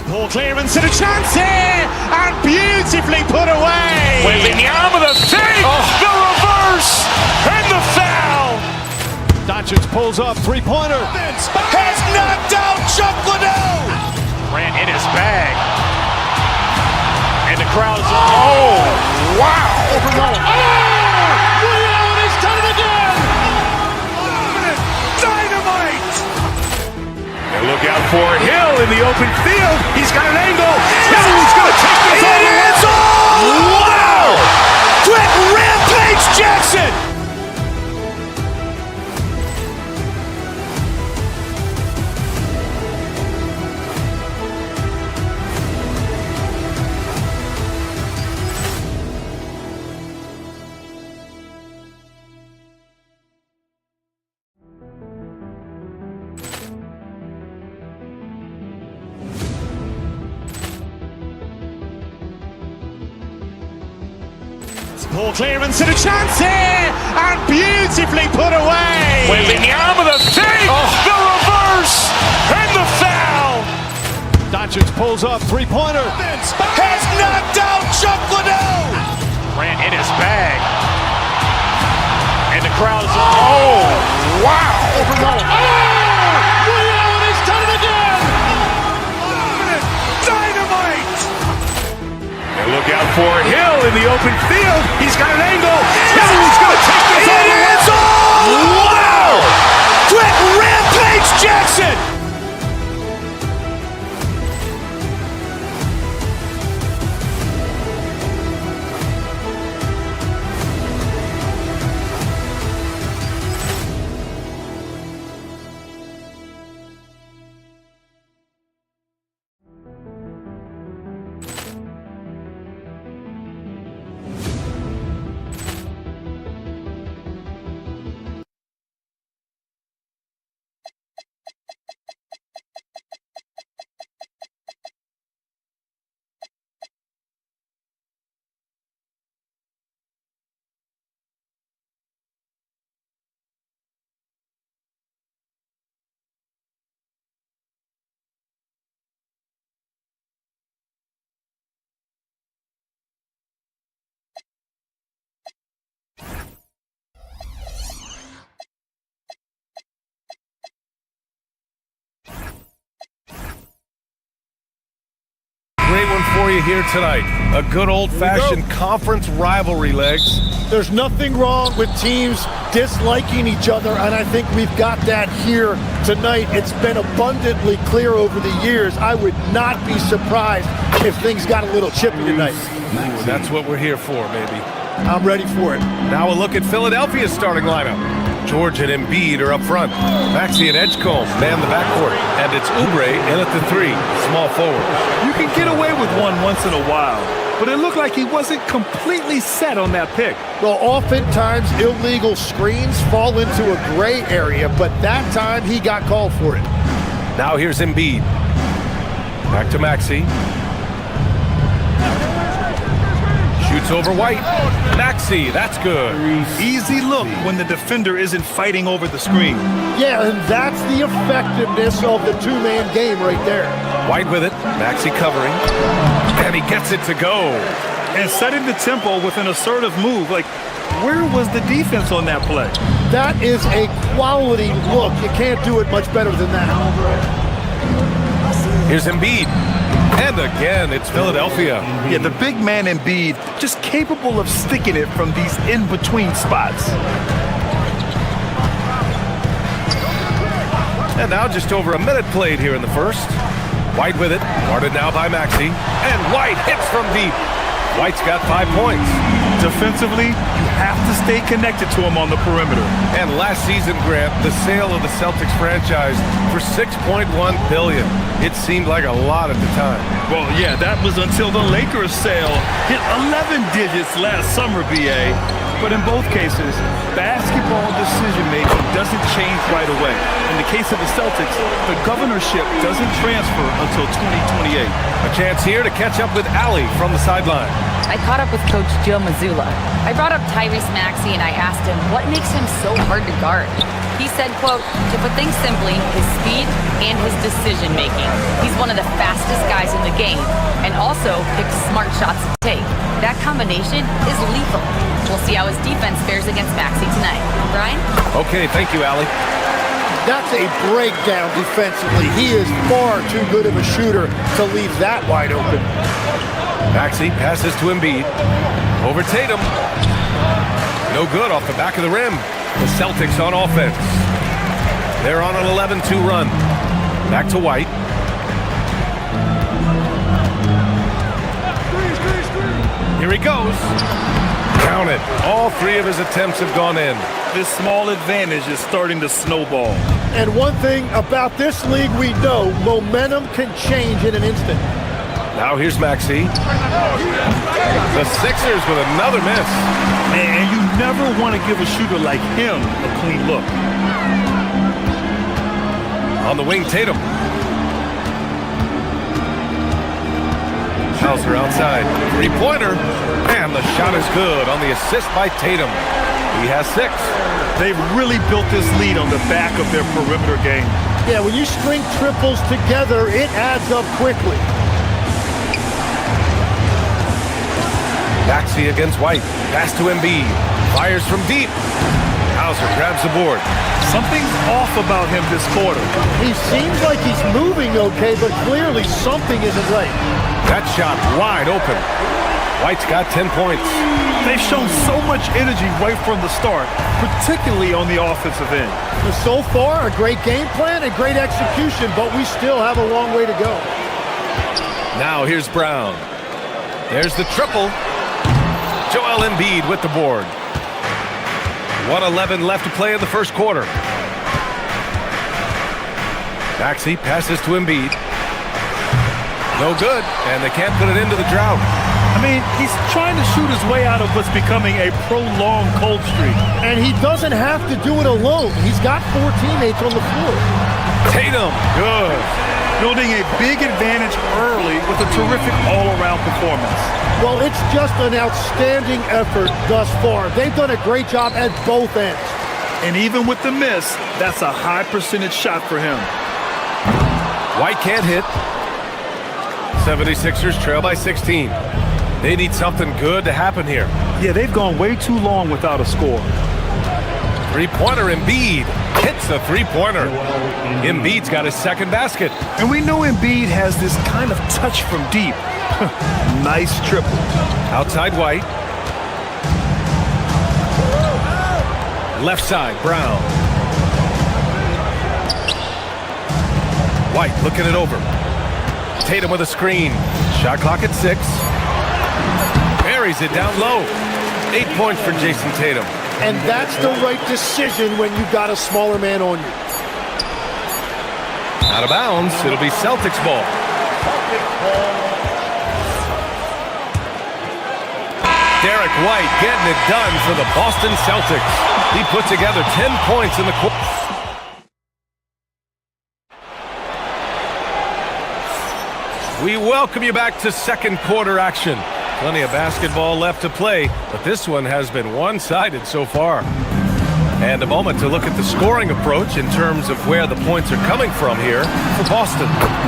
Ball clearance and a chance here, and beautifully put away. Wembanyama the fake, the reverse, and the foul. Doncic pulls up, three-pointer. Has knocked out Chuck Liddell. Ran in his bag. And the crowd is, oh, wow. Liddell, and he's done it again. Dynamite. And look out for Hill in the open field. He's got an angle. Hill's going to take this all the way. Wow! Quick Rampage Jackson. Ball clearance and a chance here, and beautifully put away. Wembanyama the fake, the reverse, and the foul. Doncic pulls up, three-pointer. Has knocked out Chuck Liddell. Ran in his bag. And the crowd is, oh, wow. Liddell, and he's done it again. Dynamite. And look out for Hill in the open field. He's got an angle. Hill's going to take this all the way. Wow! Quick Rampage Jackson. one for you here tonight. A good old-fashioned conference rivalry, Legs. There's nothing wrong with teams disliking each other, and I think we've got that here tonight. It's been abundantly clear over the years. I would not be surprised if things got a little chippy tonight. That's what we're here for, baby. I'm ready for it. Now a look at Philadelphia's starting lineup. George and Embiid are up front. Maxey and Edgecombe man the backcourt. And it's Oubre in at the 3, small forward. You can get away with one once in a while, but it looked like he wasn't completely set on that pick. Well, oftentimes illegal screens fall into a gray area, but that time he got called for it. Now here's Embiid. Back to Maxey. Shoots over White. Maxey, that's good. Easy look when the defender isn't fighting over the screen. Yeah, and that's the effectiveness of the two-man game right there. White with it. Maxey covering. And he gets it to go. And setting the tempo with an assertive move. Like, where was the defense on that play? That is a quality look. You can't do it much better than that. Here's Embiid. And again, it's Philadelphia. Yeah, the big man Embiid just capable of sticking it from these in-between spots. And now just over a minute played here in the first. White with it, guarded now by Maxey. And White hits from deep. White's got 5 points. Defensively, you have to stay connected to him on the perimeter. And last season, Grant, the sale of the Celtics franchise for $6.1 billion. It seemed like a lot at the time. Well, yeah, that was until the Lakers sale hit 11 digits last summer, BA. But in both cases, basketball decision-making doesn't change right away. In the case of the Celtics, the governorship doesn't transfer until 2028. A chance here to catch up with Allie from the sideline. I caught up with Coach Joe Mazzulla. I brought up Tyrese Maxey and I asked him what makes him so hard to guard. He said, quote, to put things simply, his speed and his decision-making. He's one of the fastest guys in the game and also picks smart shots to take. That combination is lethal. We'll see how his defense fares against Maxey tonight. Brian? Okay, thank you, Allie. That's a breakdown defensively. He is far too good of a shooter to leave that wide open. Maxey passes to Embiid. Over Tatum. No good off the back of the rim. The Celtics on offense. They're on an 11-2 run. Back to White. Here he goes. Count it. All 3 of his attempts have gone in. This small advantage is starting to snowball. And one thing about this league we know, momentum can change in an instant. Now here's Maxey. The Sixers with another miss. Man, you never want to give a shooter like him a clean look. On the wing, Tatum. Hauser outside. 3-pointer. And the shot is good on the assist by Tatum. He has 6. They've really built this lead on the back of their perimeter game. Yeah, when you string triples together, it adds up quickly. Maxey against White. Pass to Embiid. Fires from deep. Hauser grabs the board. Something's off about him this quarter. He seems like he's moving okay, but clearly something isn't right. That shot wide open. White's got 10 points. They've shown so much energy right from the start, particularly on the offensive end. So far, a great game plan and great execution, but we still have a long way to go. Now here's Brown. There's the triple. Joel Embiid with the board. 1:11 left to play in the first quarter. Maxey passes to Embiid. No good, and they can't put it into the drought. I mean, he's trying to shoot his way out of what's becoming a prolonged cold streak. And he doesn't have to do it alone. He's got 4 teammates on the floor. Tatum, good. Building a big advantage early with a terrific all-around performance. Well, it's just an outstanding effort thus far. They've done a great job at both ends. And even with the miss, that's a high percentage shot for him. White can't hit. 76ers trail by 16. They need something good to happen here. Yeah, they've gone way too long without a score. 3-pointer Embiid hits the 3-pointer. Embiid's got his second basket. And we know Embiid has this kind of touch from deep. Nice triple. Outside White. Left side, Brown. White looking it over. Tatum with a screen. Shot clock at 6. Buries it down low. 8 points for Jason Tatum. And that's the right decision when you've got a smaller man on you. Out of bounds. It'll be Celtics ball. Derek White getting it done for the Boston Celtics. He put together 10 points in the quarter. We welcome you back to second quarter action. Plenty of basketball left to play, but this one has been one-sided so far. And a moment to look at the scoring approach in terms of where the points are coming from here for Boston.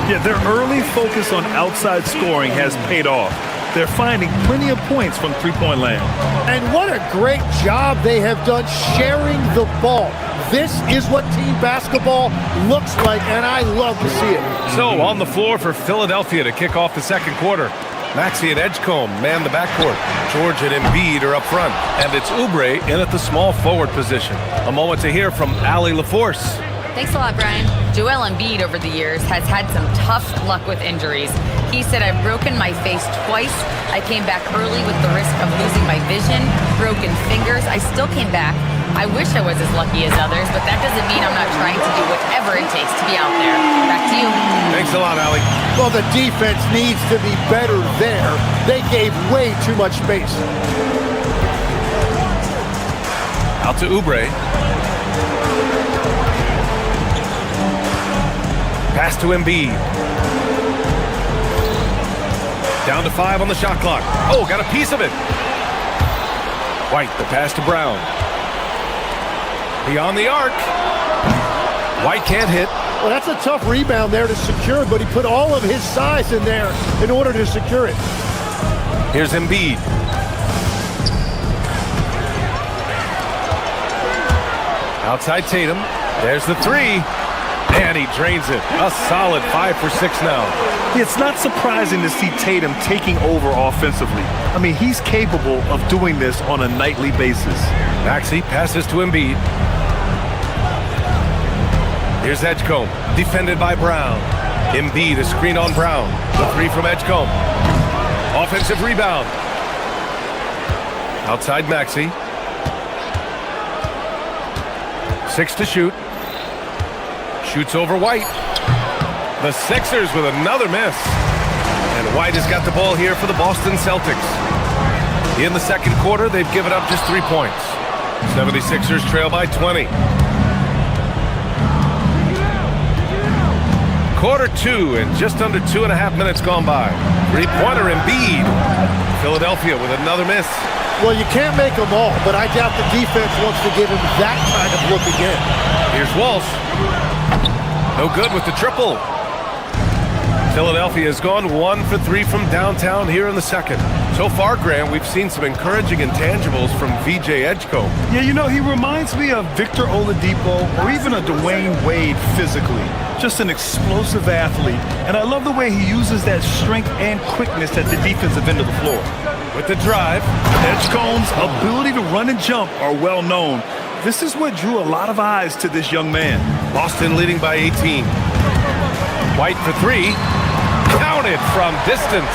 Yeah, their early focus on outside scoring has paid off. They're finding plenty of points from three-point land. And what a great job they have done sharing the ball. This is what team basketball looks like, and I love to see it. So on the floor for Philadelphia to kick off the second quarter. Maxey and Edgecombe man the backcourt. George and Embiid are up front. And it's Oubre in at the small forward position. A moment to hear from Allie LaForce. Thanks a lot, Brian. Joel Embiid over the years has had some tough luck with injuries. He said, "I've broken my face twice. I came back early with the risk of losing my vision, broken fingers. I still came back. I wish I was as lucky as others, but that doesn't mean I'm not trying to do whatever it takes to be out there." Back to you. Thanks a lot, Allie. Well, the defense needs to be better there. They gave way too much space. Out to Oubre. Pass to Embiid. Down to 5 on the shot clock. Oh, got a piece of it. White, the pass to Brown. Beyond the arc. White can't hit. Well, that's a tough rebound there to secure, but he put all of his size in there in order to secure it. Here's Embiid. Outside Tatum. There's the 3. And he drains it. A solid 5 for 6 now. It's not surprising to see Tatum taking over offensively. I mean, he's capable of doing this on a nightly basis. Maxey passes to Embiid. Here's Edgecombe, defended by Brown. Embiid, a screen on Brown. The 3 from Edgecombe. Offensive rebound. Outside Maxey. 6 to shoot. Shoots over White. The Sixers with another miss. And White has got the ball here for the Boston Celtics. In the second quarter, they've given up just 3 points. 76ers trail by 20. Quarter 2 and just under 2.5 minutes gone by. 3-pointer Embiid. Philadelphia with another miss. Well, you can't make them all, but I doubt the defense wants to give him that kind of look again. Here's Walsh. No good with the triple. Philadelphia has gone 1 for 3 from downtown here in the second. So far, Graham, we've seen some encouraging intangibles from VJ Edgecombe. Yeah, you know, he reminds me of Victor Oladipo or even a Dwayne Wade physically. Just an explosive athlete. And I love the way he uses that strength and quickness at the defensive end of the floor. With the drive, Edgecombe's ability to run and jump are well known. This is what drew a lot of eyes to this young man. Boston leading by 18. White for 3. Counted from distance.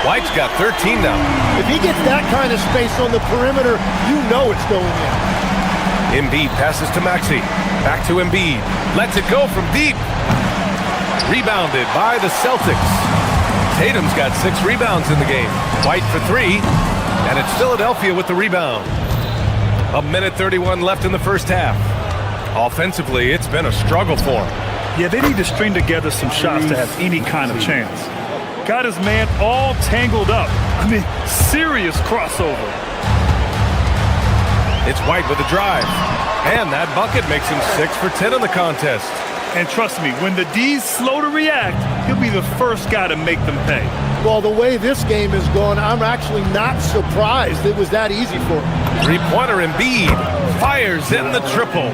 White's got 13 now. If he gets that kind of space on the perimeter, you know it's going in. Embiid passes to Maxey. Back to Embiid. Lets it go from deep. Rebounded by the Celtics. Tatum's got 6 rebounds in the game. White for 3. And it's Philadelphia with the rebound. 1:31 left in the first half. Offensively, it's been a struggle for him. Yeah, they need to string together some shots to have any kind of chance. Got his man all tangled up. I mean, serious crossover. It's White with the drive. And that bucket makes him 6 for 10 in the contest. And trust me, when the D's slow to react, he'll be the first guy to make them pay. Well, the way this game is going, I'm actually not surprised it was that easy for him. Three-pointer Embiid fires in the triple.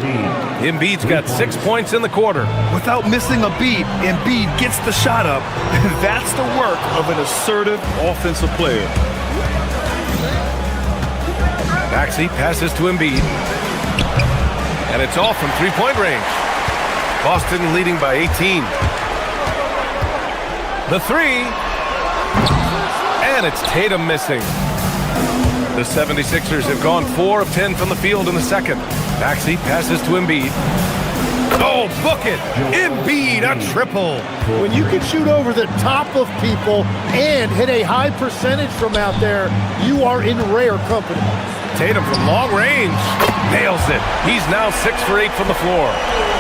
Embiid's got 6 points in the quarter. Without missing a beat, Embiid gets the shot up. That's the work of an assertive offensive player. Maxey passes to Embiid. And it's off from three-point range. Boston leading by 18. The three. And it's Tatum missing. The 76ers have gone 4 of 10 from the field in the second. Maxey passes to Embiid. Oh, book it! Embiid, a triple. When you can shoot over the top of people and hit a high percentage from out there, you are in rare company. Tatum from long range nails it. He's now 6 for 8 from the floor.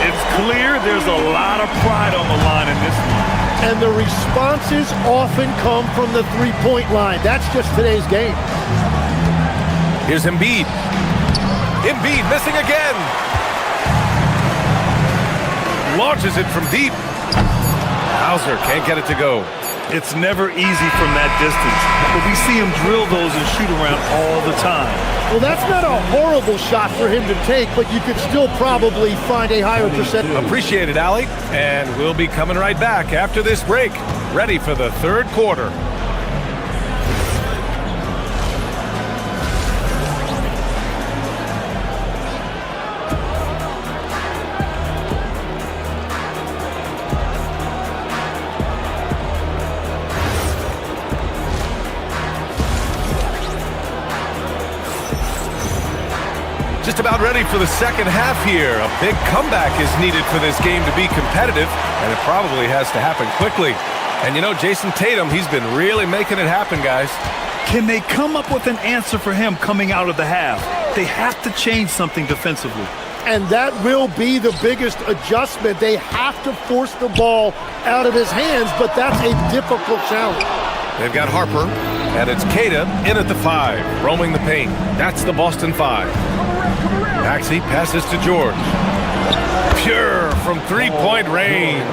It's clear there's a lot of pride on the line in this one. And the responses often come from the three-point line. That's just today's game. Here's Embiid. Embiid missing again. Launches it from deep. Hauser can't get it to go. It's never easy from that distance, but we see him drill those and shoot around all the time. Well, that's not a horrible shot for him to take, but you could still probably find a higher percentage. Appreciate it, Allie. And we'll be coming right back after this break, ready for the third quarter. Just about ready for the second half here. A big comeback is needed for this game to be competitive, and it probably has to happen quickly. And you know, Jason Tatum, he's been really making it happen, guys. Can they come up with an answer for him coming out of the half? They have to change something defensively. And that will be the biggest adjustment. They have to force the ball out of his hands, but that's a difficult challenge. They've got Harper, and it's Queta in at the 5, roaming the paint. That's the Boston 5. Maxey passes to George. Pure from three-point range.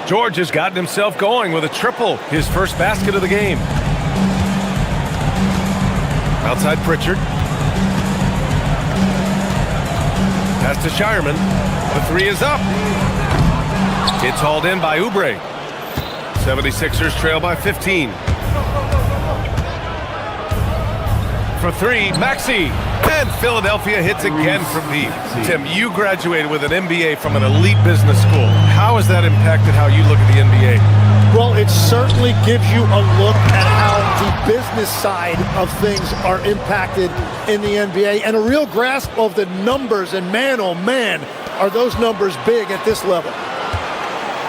George has gotten himself going with a triple, his first basket of the game. Outside Pritchard. Pass to Shireman. The 3 is up. It's hauled in by Oubre. 76ers trail by 15. For 3, Maxey. And Philadelphia hits again from deep. Tim, you graduated with an MBA from an elite business school. How has that impacted how you look at the NBA? Well, it certainly gives you a look at how the business side of things are impacted in the NBA and a real grasp of the numbers. And man, oh man, are those numbers big at this level.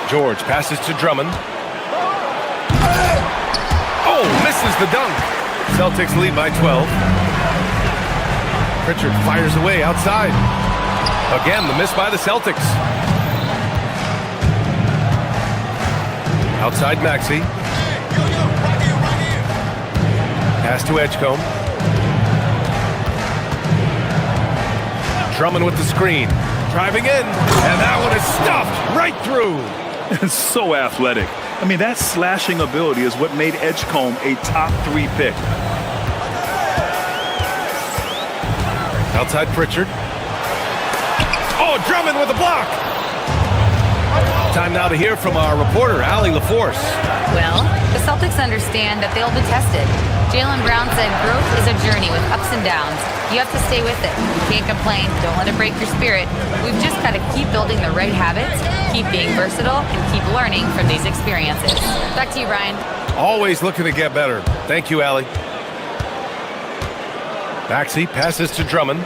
George passes to Drummond. Oh, misses the dunk. Celtics lead by 12. Pritchard fires away outside. Again, the miss by the Celtics. Outside Maxey. Pass to Edgecombe. Drummond with the screen. Driving in. And that one is stuffed right through. It's so athletic. I mean, that slashing ability is what made Edgecombe a top 3 pick. Outside Pritchard. Oh, Drummond with a block. Time now to hear from our reporter, Allie LaForce. Well, the Celtics understand that they'll be tested. Jaylen Brown said growth is a journey with ups and downs. You have to stay with it. You can't complain. Don't let it break your spirit. We've just got to keep building the right habits, keep being versatile, and keep learning from these experiences. Back to you, Brian. Always looking to get better. Thank you, Allie. Maxey passes to Drummond.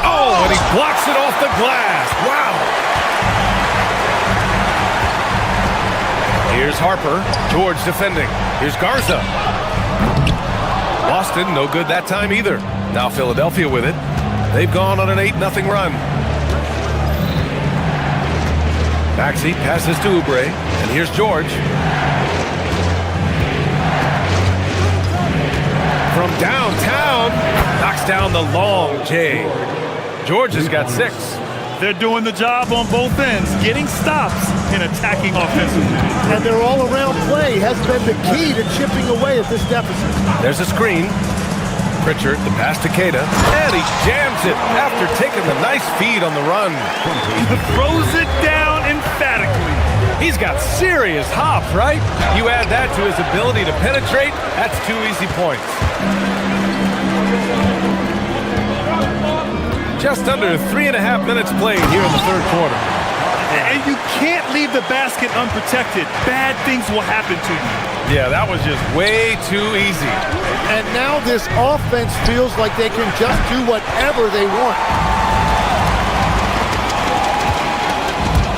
Oh, and he blocks it off the glass. Wow. Here's Harper. George defending. Here's Garza. Boston, no good that time either. Now Philadelphia with it. They've gone on an 8-0 run. Maxey passes to Oubre. And here's George. From downtown, knocks down the long J. George has got 6. They're doing the job on both ends, getting stops and attacking offensively. And their all-around play has been the key to chipping away at this deficit. There's a screen. Pritchard, the pass to Queta, and he jams it after taking the nice feed on the run. Throws it down emphatically. He's got serious hop, right? You add that to his ability to penetrate, that's 2 easy points. Just under 3.5 minutes played here in the third quarter. And you can't leave the basket unprotected. Bad things will happen to you. Yeah, that was just way too easy. And now this offense feels like they can just do whatever they want.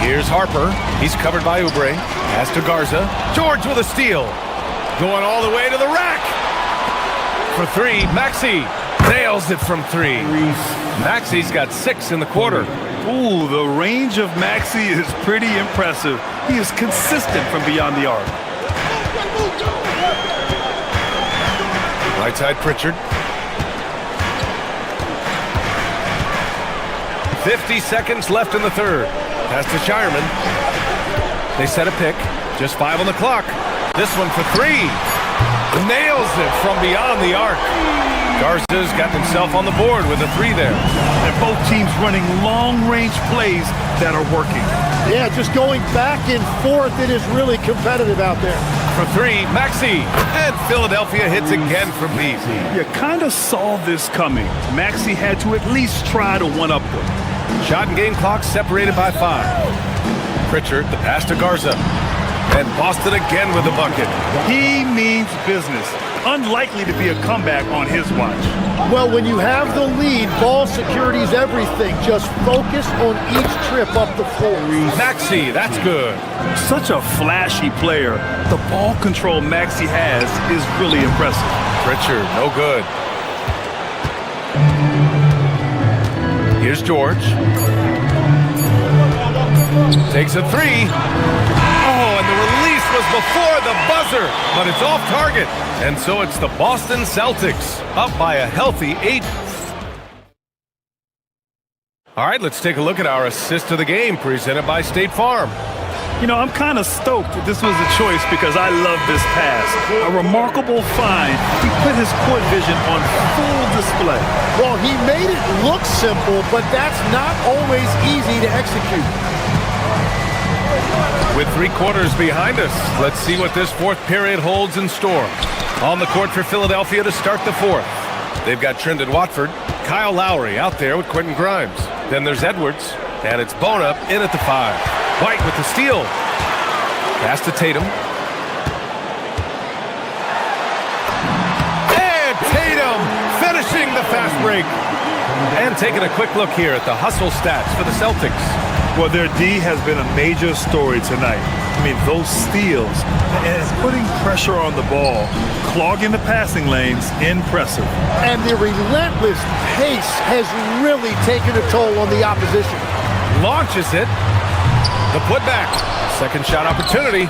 Here's Harper. He's covered by Oubre. Pass to Garza. George with a steal. Going all the way to the rack. For 3, Maxey nails it from 3. Maxey's got 6 in the quarter. Ooh, the range of Maxey is pretty impressive. He is consistent from beyond the arc. Right side Pritchard. 50 seconds left in the third. Pass to Shireman. They set a pick. Just 5 on the clock. This one for 3. Nails it from beyond the arc. Garza's got himself on the board with a 3 there. And both teams running long-range plays that are working. Yeah, just going back and forth. It is really competitive out there. For 3, Maxey. And Philadelphia hits again from deep. You kind of saw this coming. Maxey had to at least try to one-up them. Shot and game clock separated by 5. Pritchard, the pass to Garza. And Boston again with the bucket. He means business. Unlikely to be a comeback on his watch. Well, when you have the lead, ball security is everything. Just focus on each trip up the floor. Maxey, that's good. Such a flashy player. The ball control Maxey has is really impressive. Pritchard, no good. Here's George. Takes a 3. Oh, and the release was before the buzzer, but it's off target. And so it's the Boston Celtics, up by a healthy 8. All right, let's take a look at our assist of the game, presented by State Farm. You know, I'm kind of stoked that this was a choice because I love this pass. A remarkable find. He put his court vision on full display. Well, he made it look simple, but that's not always easy to execute. With 3 quarters behind us, let's see what this fourth period holds in store. On the court for Philadelphia to start the fourth. They've got Trendon Watford, Kyle Lowry out there with Quentin Grimes. Then there's Edwards, and it's Bona in at the 5. White with the steal. Pass to Tatum. And Tatum finishing the fast break. And taking a quick look here at the hustle stats for the Celtics. Well, their D has been a major story tonight. I mean, those steals and putting pressure on the ball, clogging the passing lanes, impressive. And the relentless pace has really taken a toll on the opposition. Launches it. The putback. Second shot opportunity.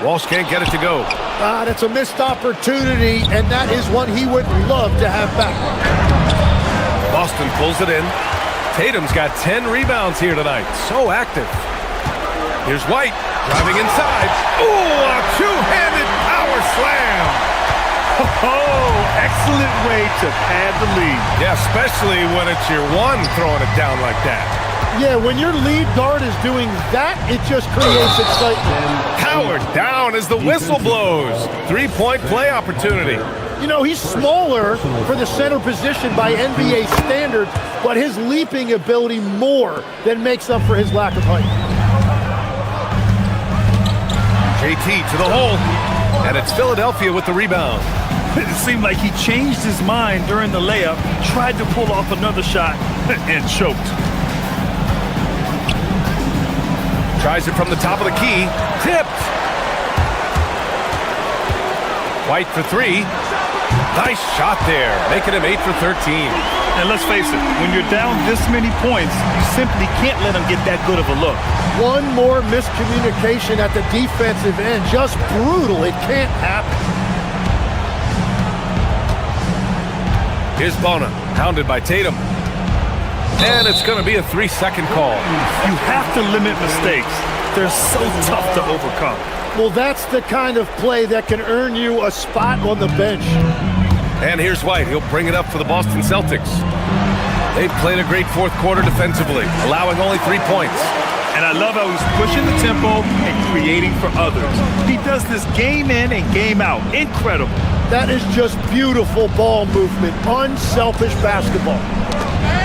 Walsh can't get it to go. That's a missed opportunity, and that is one he would love to have back. Boston pulls it in. Tatum's got 10 rebounds here tonight. So active. Here's White driving inside. Ooh, a two-handed power slam. Oh, excellent way to pad the lead. Yeah, especially when it's your one throwing it down like that. Yeah, when your lead guard is doing that, it just creates excitement. Howard down as the whistle blows. 3-point play opportunity. You know, he's smaller for the center position by NBA standards, but his leaping ability more than makes up for his lack of height. JT to the hole, and it's Philadelphia with the rebound. It seemed like he changed his mind during the layup, tried to pull off another shot, and choked. Tries it from the top of the key. Tipped. White for 3. Nice shot there, making him 8 for 13. And let's face it, when you're down this many points, you simply can't let them get that good of a look. One more miscommunication at the defensive end. Just brutal. It can't happen. Here's Bona, hounded by Tatum. And it's going to be a 3-second call. You have to limit mistakes. They're so tough to overcome. Well, that's the kind of play that can earn you a spot on the bench. And here's White. He'll bring it up for the Boston Celtics. They've played a great fourth quarter defensively, allowing only 3 points. And I love how he's pushing the tempo and creating for others. He does this game in and game out. Incredible. That is just beautiful ball movement. Unselfish basketball.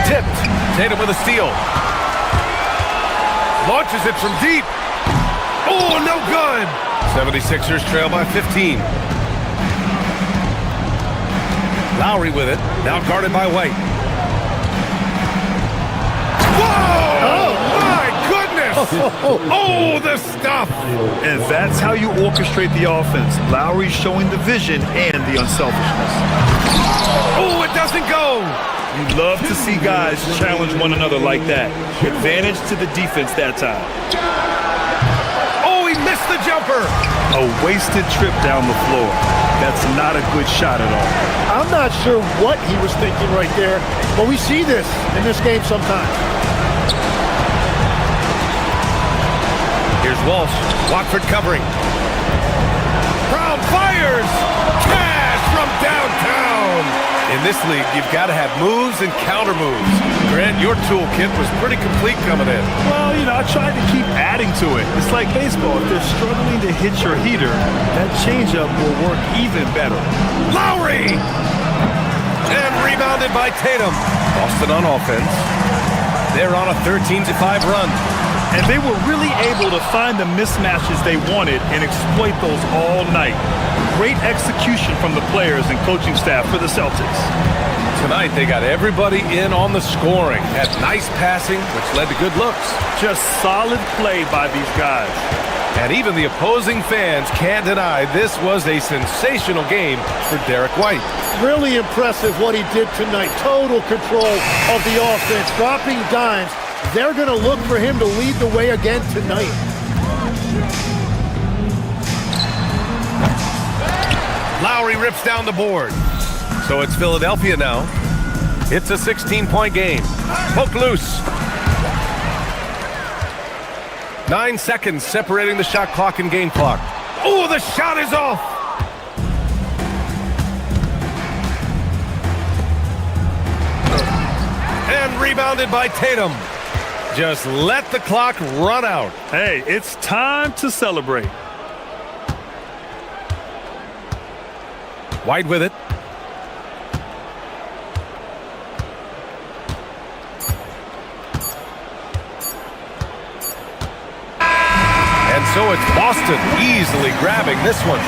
Tipped. Tatum with a steal. Launches it from deep. Oh, no good. 76ers trail by 15. Lowry with it. Now guarded by White. Whoa! Oh, my goodness! Oh, the stuff! And that's how you orchestrate the offense. Lowry showing the vision and the unselfishness. Oh, it doesn't go! You love to see guys challenge one another like that. Advantage to the defense that time. Oh, he missed the jumper! A wasted trip down the floor. That's not a good shot at all. I'm not sure what he was thinking right there, but we see this in this game sometimes. Here's Walsh. Watford covering. Brown fires! Cash from downtown! In this league, you've got to have moves and counter moves. Grant, your toolkit was pretty complete coming in. Well, I tried to keep adding to it. It's like baseball. If they're struggling to hit your heater, that changeup will work even better. Lowry! And rebounded by Tatum. Boston on offense. They're on a 13-5 run. And they were really able to find the mismatches they wanted and exploit those all night. Great execution from the players and coaching staff for the Celtics. Tonight, they got everybody in on the scoring. Had nice passing, which led to good looks. Just solid play by these guys. And even the opposing fans can't deny this was a sensational game for Derek White. Really impressive what he did tonight. Total control of the offense, dropping dimes. They're going to look for him to lead the way again tonight. Lowry rips down the board. So it's Philadelphia now. It's a 16-point game. Poke loose. 9 seconds separating the shot clock and game clock. Oh, the shot is off. And rebounded by Tatum. Just let the clock run out. Hey, it's time to celebrate. White with it. And so it's Boston easily grabbing this one,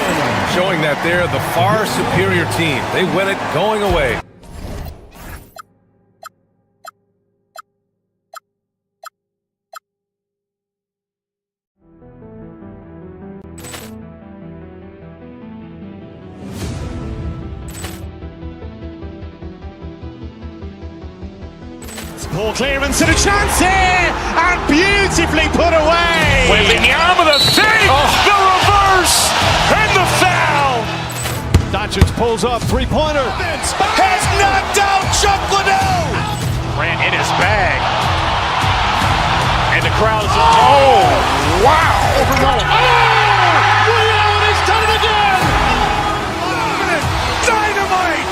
showing that they're the far superior team. They win it going away. Ball clearance and a chance here, and beautifully put away. Wembanyama the save, the reverse, and the foul. Doncic pulls up, three-pointer. Has knocked out Chuck Liddell. Ran in his bag. And the crowd is... Oh, wow. Williams has done it again. Dynamite.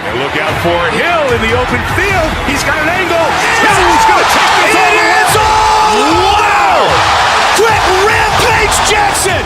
And look out for Hill in the open field. He's got an angle. Hill's going to take this all the way. Wow. Quick Rampage Jackson.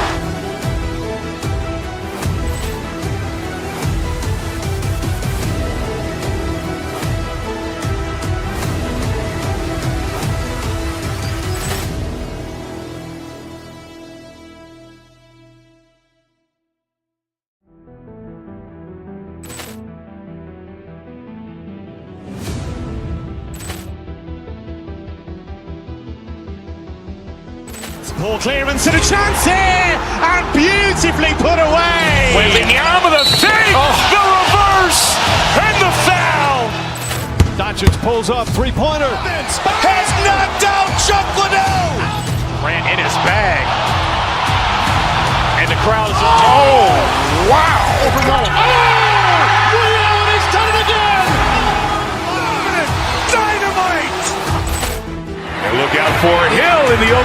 Ball clearance and a chance here, and beautifully put away. Wembanyama the save, the reverse, and the foul. Doncic pulls up, three-pointer. Has knocked out Chuck Liddell. Ran in his bag. And the crowd is... Oh, wow. Williams has done it again.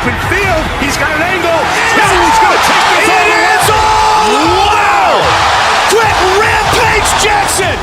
open field. He's got an angle. He's going to take this all the way. Wow! Quick Rampage Jackson!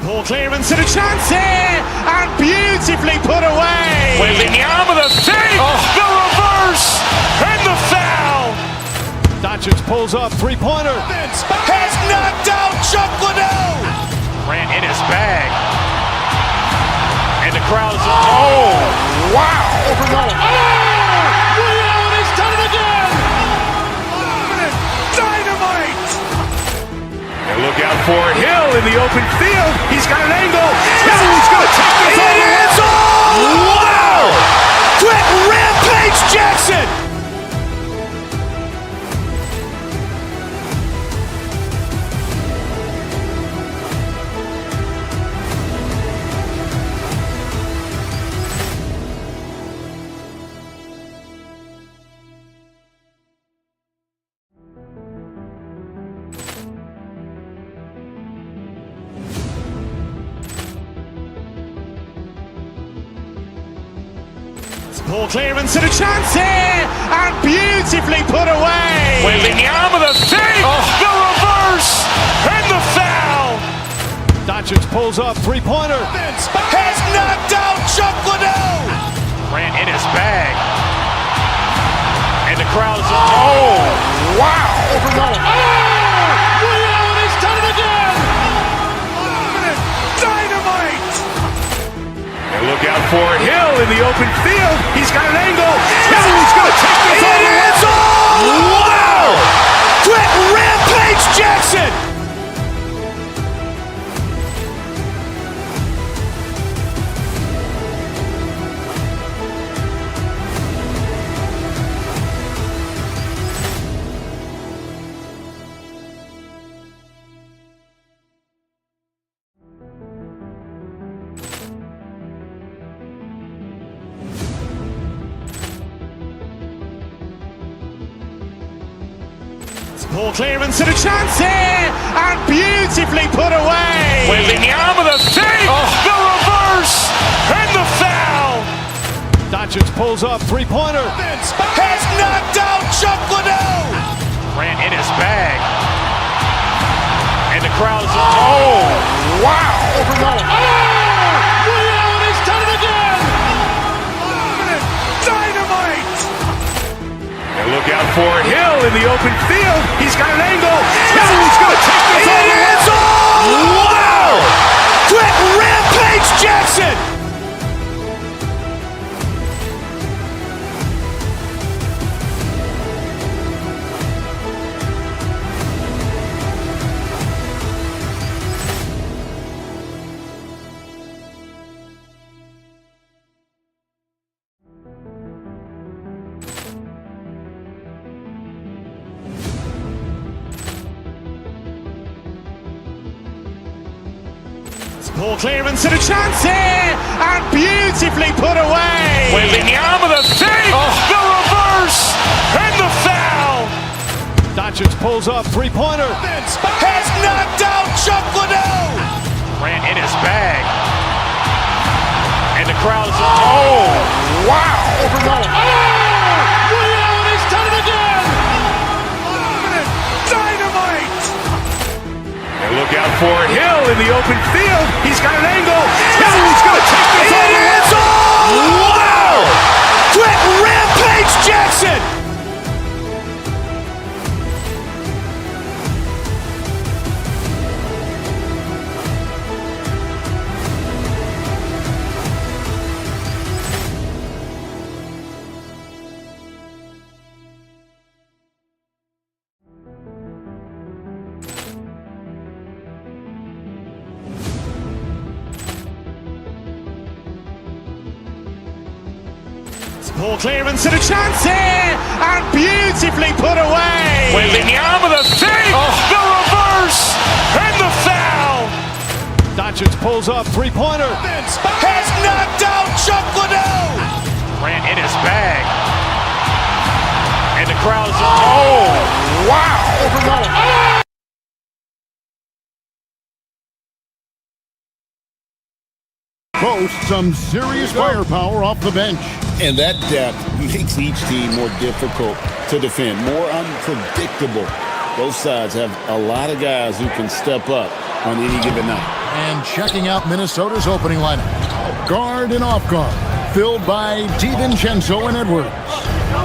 Poor clearance and a chance here, and beautifully put away. Wembanyama the save, the reverse, and the foul. Doncic pulls up, three-pointer. Has knocked out Chuck Liddell. Grant in his bag. And the crowd is, oh, wow. Overrun. Leon has done it again. Dynamite. And look out for Hill in the open field. He's got an angle. He's going to take this all the way. Wow. Quick Rampage Jackson. Poor clearance and a chance here, and beautifully put away. Wembanyama the save, the reverse, and the foul. Doncic pulls up, three-pointer. Has knocked out Chuck Liddell. Grant in his bag. And the crowd is, oh, wow. Overrun. Leon has done it again. Dynamite. And look out for Hill in the open field. He's got an angle. He's going to take this all the way. Wow. Quick Rampage Jackson. Poor clearance and a chance here, and beautifully put away. Wembanyama the save, the reverse, and the foul. Doncic pulls up, three-pointer. Has knocked out Chuck Liddell. Grant in his bag. And the crowd is, oh, wow. Overrun. Leon has done it again. Dynamite. And look out for Hill in the open field. He's got an angle. He's going to take this all the way. Wow. Quick Rampage Jackson. Poor clearance and a chance here, and beautifully put away. Wembanyama the save, the reverse, and the foul. Doncic pulls up, three-pointer. Has knocked out Chuck Liddell. Grant in his bag. And the crowd is, oh, wow. Overrun. Leon has done it again. Dynamite. And look out for Hill in the open field. He's got an angle. He's going to take this all the way. Wow. Quick Rampage Jackson. Ball clearance and a chance here, and beautifully put away. Wembanyama with a save, the reverse, and the foul. Doncic pulls up, three-pointer. Has knocked out Chuck Liddell. Ran in his bag. And the crowd's... Oh, wow. Boasts some serious firepower off the bench. And that depth makes each team more difficult to defend, more unpredictable. Both sides have a lot of guys who can step up on any given night. And checking out Minnesota's opening lineup. Guard and off guard, filled by DiVincenzo and Edwards.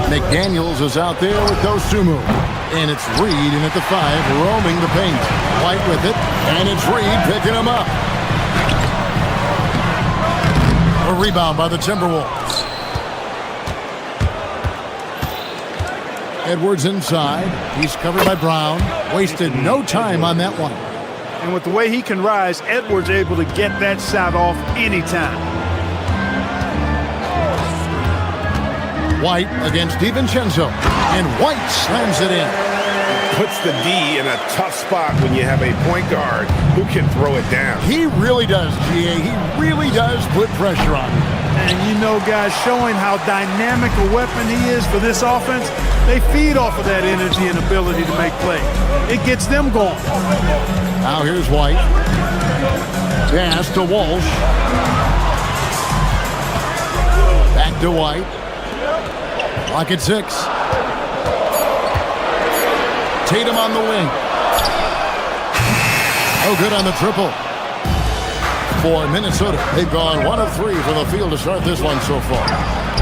McDaniels is out there with Dosunmu. And it's Reed in at the 5, roaming the paint. White with it, and it's Reed picking him up. A rebound by the Timberwolves. Edwards inside. He's covered by Brown. Wasted no time on that one. And with the way he can rise, Edwards able to get that shot off anytime. White against DiVincenzo. And White slams it in. Puts the D in a tough spot when you have a point guard who can throw it down. He really does, GA. He really does put pressure on him. And you know, guys, showing how dynamic a weapon he is for this offense, they feed off of that energy and ability to make plays. It gets them going. Now here's White. Pass to Walsh. Back to White. Clock at 6. Tatum on the wing. Oh, good on the triple. For Minnesota, they've gone 1 of 3 from the field to start this one so far.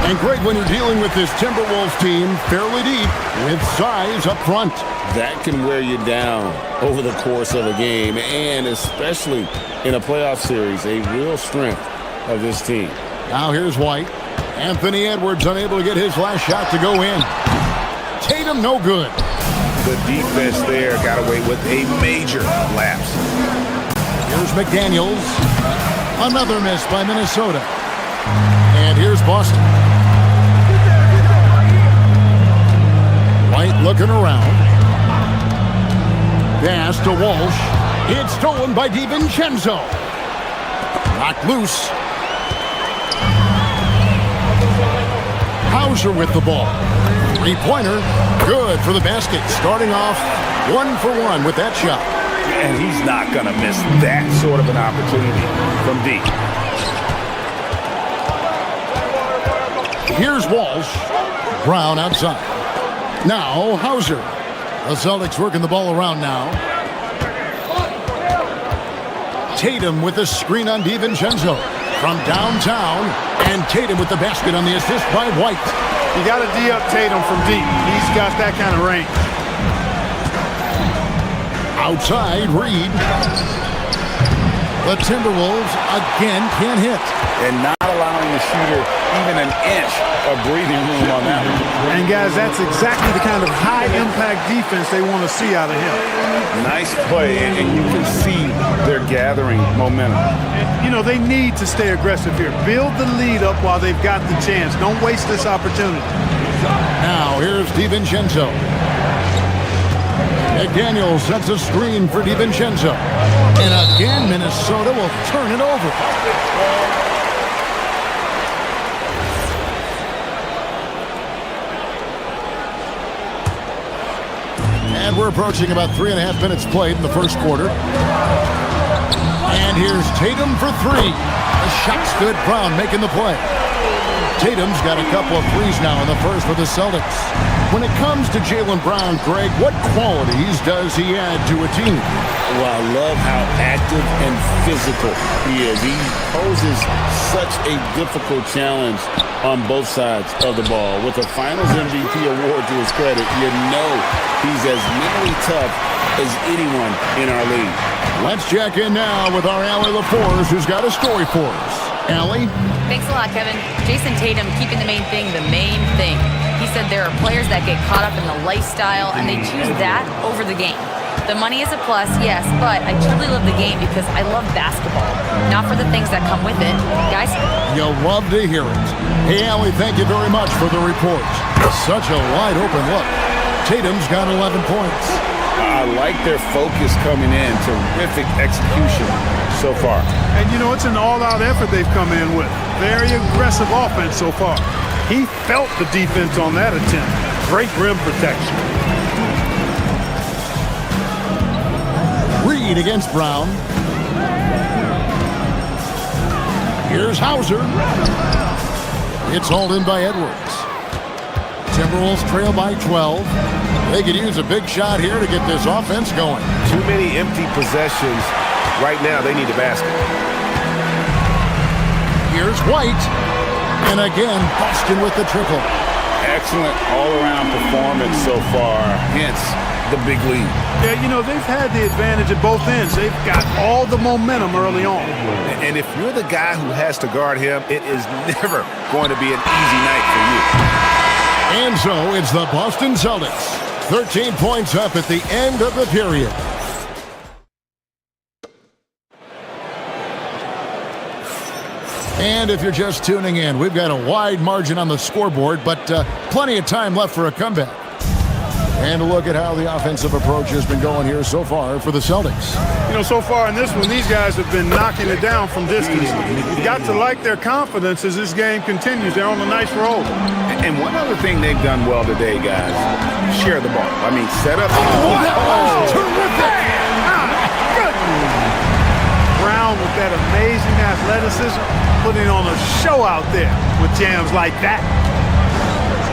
And Greg, when you're dealing with this Timberwolves team fairly deep with size up front, that can wear you down over the course of a game, and especially in a playoff series, a real strength of this team. Now here's White. Anthony Edwards unable to get his last shot to go in. Tatum no good. The defense there got away with a major lapse. Here's McDaniels. Another miss by Minnesota. And here's Boston. White looking around. Pass to Walsh. It's stolen by DiVincenzo. Knocked loose. Hauser with the ball. Three-pointer. Good for the basket. Starting off 1 for 1 with that shot. And he's not going to miss that sort of an opportunity from deep. Here's Walsh. Brown outside. Now Hauser. The Celtics working the ball around now. Tatum with the screen on DiVincenzo. From downtown. And Tatum with the basket on the assist by White. You got to D-up Tatum from deep. He's got that kind of range. Outside, Reed. The Timberwolves again can't hit. And not allowing the shooter even an inch of breathing room on that one. And guys, that's exactly the kind of high-impact defense they want to see out of him. Nice play, and you can see they're gathering momentum. And, you know, they need to stay aggressive here. Build the lead up while they've got the chance. Don't waste this opportunity. Now, here's DiVincenzo. McDaniel sets a screen for DiVincenzo. And again, Minnesota will turn it over. And we're approaching about 3.5 minutes played in the first quarter. And here's Tatum for 3. The shot's good. Brown making the play. Tatum's got a couple of threes now in the first for the Celtics. When it comes to Jaylen Brown, Greg, what qualities does he add to a team? Well, I love how active and physical he is. He poses such a difficult challenge on both sides of the ball. With a Finals MVP award to his credit, you know he's as mentally tough as anyone in our league. Let's check in now with our Allie LaForce, who's got a story for us. Allie? Thanks a lot, Kevin. Jason Tatum keeping the main thing the main thing. He said there are players that get caught up in the lifestyle and they choose that over the game. The money is a plus, yes, but I truly love the game because I love basketball, not for the things that come with it. Guys? You'll love to hear it. Hey, Allie, thank you very much for the report. Such a wide-open look. Tatum's got 11 points. I like their focus coming in. Terrific execution so far. And, you know, it's an all-out effort they've come in with. Very aggressive offense so far. He felt the defense on that attempt. Great rim protection. Reed against Brown. Here's Hauser. It's hauled in by Edwards. Timberwolves trail by 12. They could use a big shot here to get this offense going. Too many empty possessions. Right now, they need a basket. Here's White. And again, Boston with the triple. Excellent all-around performance so far, hence the big lead. Yeah, you know, they've had the advantage at both ends. They've got all the momentum early on. And if you're the guy who has to guard him, it is never going to be an easy night for you. And so it's the Boston Celtics. 13 points up at the end of the period. And if you're just tuning in, we've got a wide margin on the scoreboard, but plenty of time left for a comeback. And a look at how the offensive approach has been going here so far for the Celtics. You know, so far in this one, these guys have been knocking it down from distance. You've got to like their confidence as this game continues. They're on a nice roll. And one other thing they've done well today, guys, share the ball. I mean, set up. Terrific! Good. Brown with that amazing athleticism, putting on a show out there with jams like that.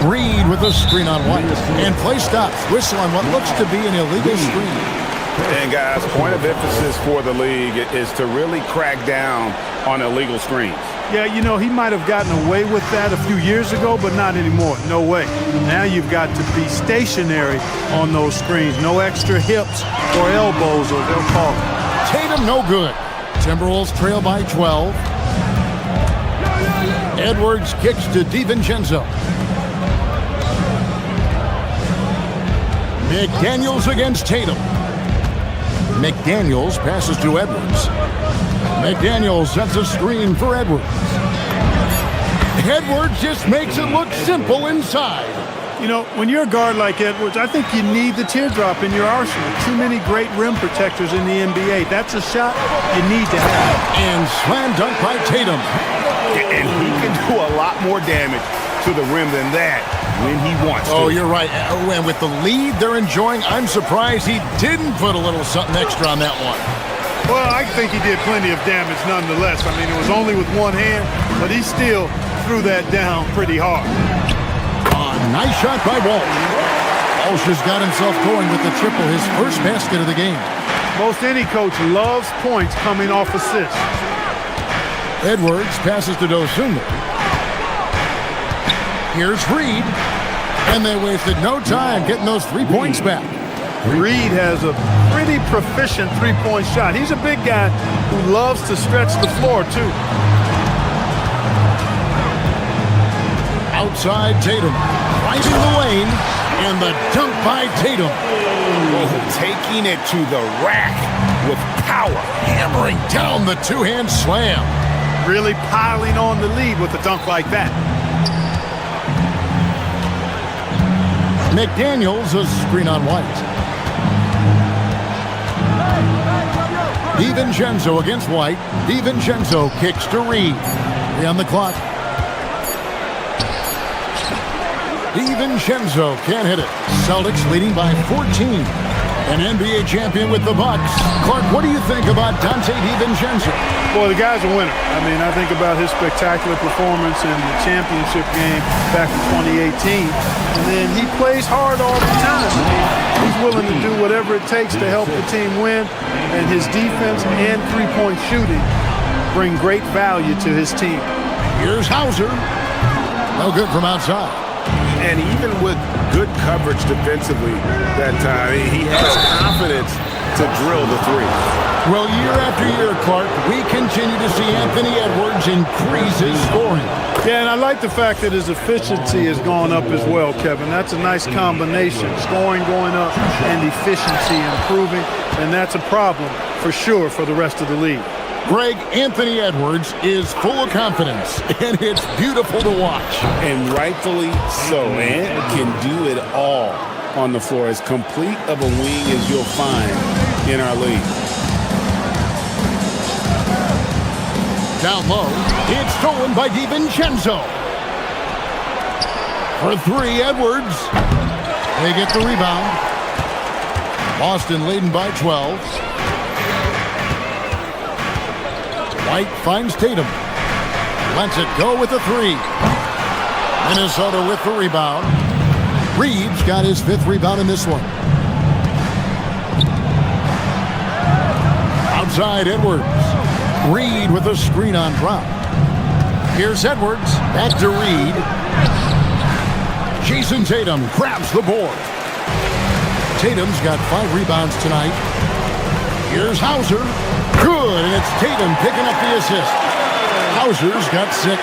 Reed with a screen on White. And play stops. Whistle on what looks to be an illegal screen. And guys, point of emphasis for the league is to really crack down on illegal screens. Yeah, you know, he might have gotten away with that a few years ago, but not anymore. No way. Now you've got to be stationary on those screens. No extra hips or elbows, or they'll call it. Tatum no good. Timberwolves trail by 12. Edwards kicks to DiVincenzo. McDaniels against Tatum. McDaniels passes to Edwards. McDaniels sets a screen for Edwards. Edwards just makes it look simple inside. You know, when you're a guard like Edwards, I think you need the teardrop in your arsenal. Too many great rim protectors in the NBA. That's a shot you need to have. And slam dunk by Tatum. And he can do a lot more damage to the rim than that when he wants to. Oh, you're right. And with the lead they're enjoying, I'm surprised he didn't put a little something extra on that one. Well, I think he did plenty of damage nonetheless. I mean, it was only with one hand, but he still threw that down pretty hard. Nice shot by Walsh. Walsh has got himself going with the triple, his first basket of the game. Most any coach loves points coming off assists. Edwards passes to Dosunmu. Here's Reed. And they wasted no time getting those 3 points back. Reed has a pretty proficient three-point shot. He's a big guy who loves to stretch the floor, too. Outside Tatum, driving the lane, and the dunk by Tatum. Taking it to the rack with power. Hammering down the two-hand slam. Really piling on the lead with a dunk like that. McDaniels, a screen on White. DiVincenzo against White. DiVincenzo kicks to Reed. 3 on the clock. DiVincenzo can't hit it. Celtics leading by 14. An NBA champion with the Bucks. Clark, what do you think about Dante DiVincenzo? Boy, the guy's a winner. I mean, I think about his spectacular performance in the championship game back in 2018. And then he plays hard all the time. I mean, he's willing to do whatever it takes to help the team win. And his defense and three-point shooting bring great value to his team. Here's Hauser. No good from outside. And even with good coverage defensively that time, he has confidence to drill the three. Well, year after year, Clark, we continue to see Anthony Edwards increase his scoring. Yeah, and I like the fact that his efficiency has gone up as well, Kevin. That's a nice combination. Scoring going up and efficiency improving, and that's a problem for sure for the rest of the league. Greg, Anthony Edwards is full of confidence, and it's beautiful to watch. And rightfully so. Ant can do it all on the floor. As complete of a wing as you'll find in our league. Down low, it's stolen by DiVincenzo. For three, Edwards. They get the rebound. Boston leading by 12. White finds Tatum. Lets it go with the three. Minnesota with the rebound. Reeves got his 5th rebound in this one. Outside, Edwards. Reed with a screen on drop. Here's Edwards. Back to Reed. Jason Tatum grabs the board. Tatum's got 5 rebounds tonight. Here's Hauser. Good, and it's Tatum picking up the assist. Hauser's got 6.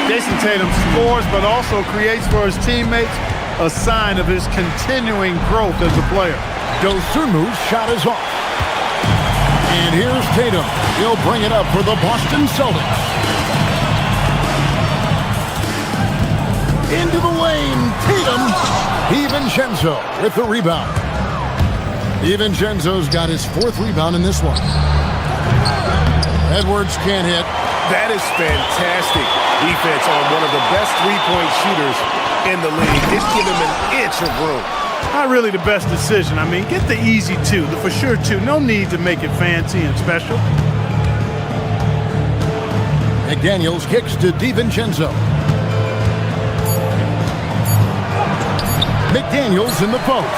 Jason Tatum scores, but also creates for his teammates a sign of his continuing growth as a player. Dosunmu's shot is off. And here's Tatum. He'll bring it up for the Boston Celtics. Into the lane, Tatum. DiVincenzo with the rebound. DiVincenzo's got his 4th rebound in this one. Edwards can't hit. That is fantastic defense on one of the best three-point shooters in the league. Just give him an inch of room. Not really the best decision. I mean, get the easy 2, the for sure 2. No need to make it fancy and special. McDaniels kicks to DiVincenzo. McDaniels in the post.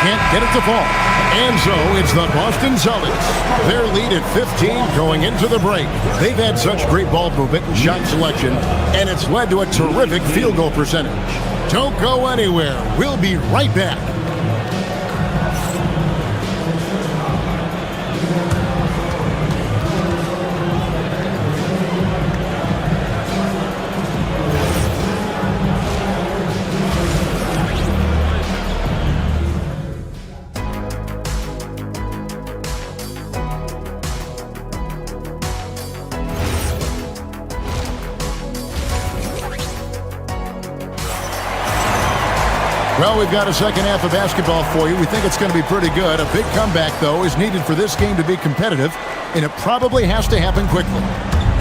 Can't get it to fall. And so it's the Boston Celtics. Their lead at 15 going into the break. They've had such great ball movement and shot selection, and it's led to a terrific field goal percentage. Don't go anywhere. We'll be right back. Well, we've got a second half of basketball for you. We think it's going to be pretty good. A big comeback, though, is needed for this game to be competitive, and it probably has to happen quickly.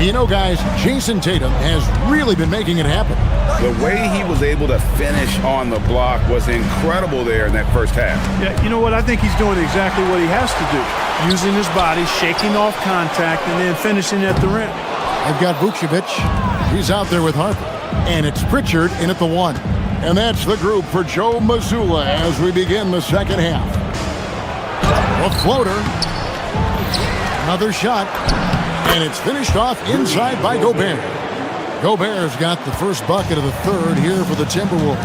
You know, guys, Jason Tatum has really been making it happen. The way he was able to finish on the block was incredible there in that first half. Yeah, you know what? I think he's doing exactly what he has to do. Using his body, shaking off contact, and then finishing at the rim. They've got Vucevic. He's out there with Harper. And it's Pritchard in at the 1. And that's the group for Joe Mazzulla as we begin the second half. A floater. Another shot. And it's finished off inside by Gobert. Gobert's got the first bucket of the third here for the Timberwolves.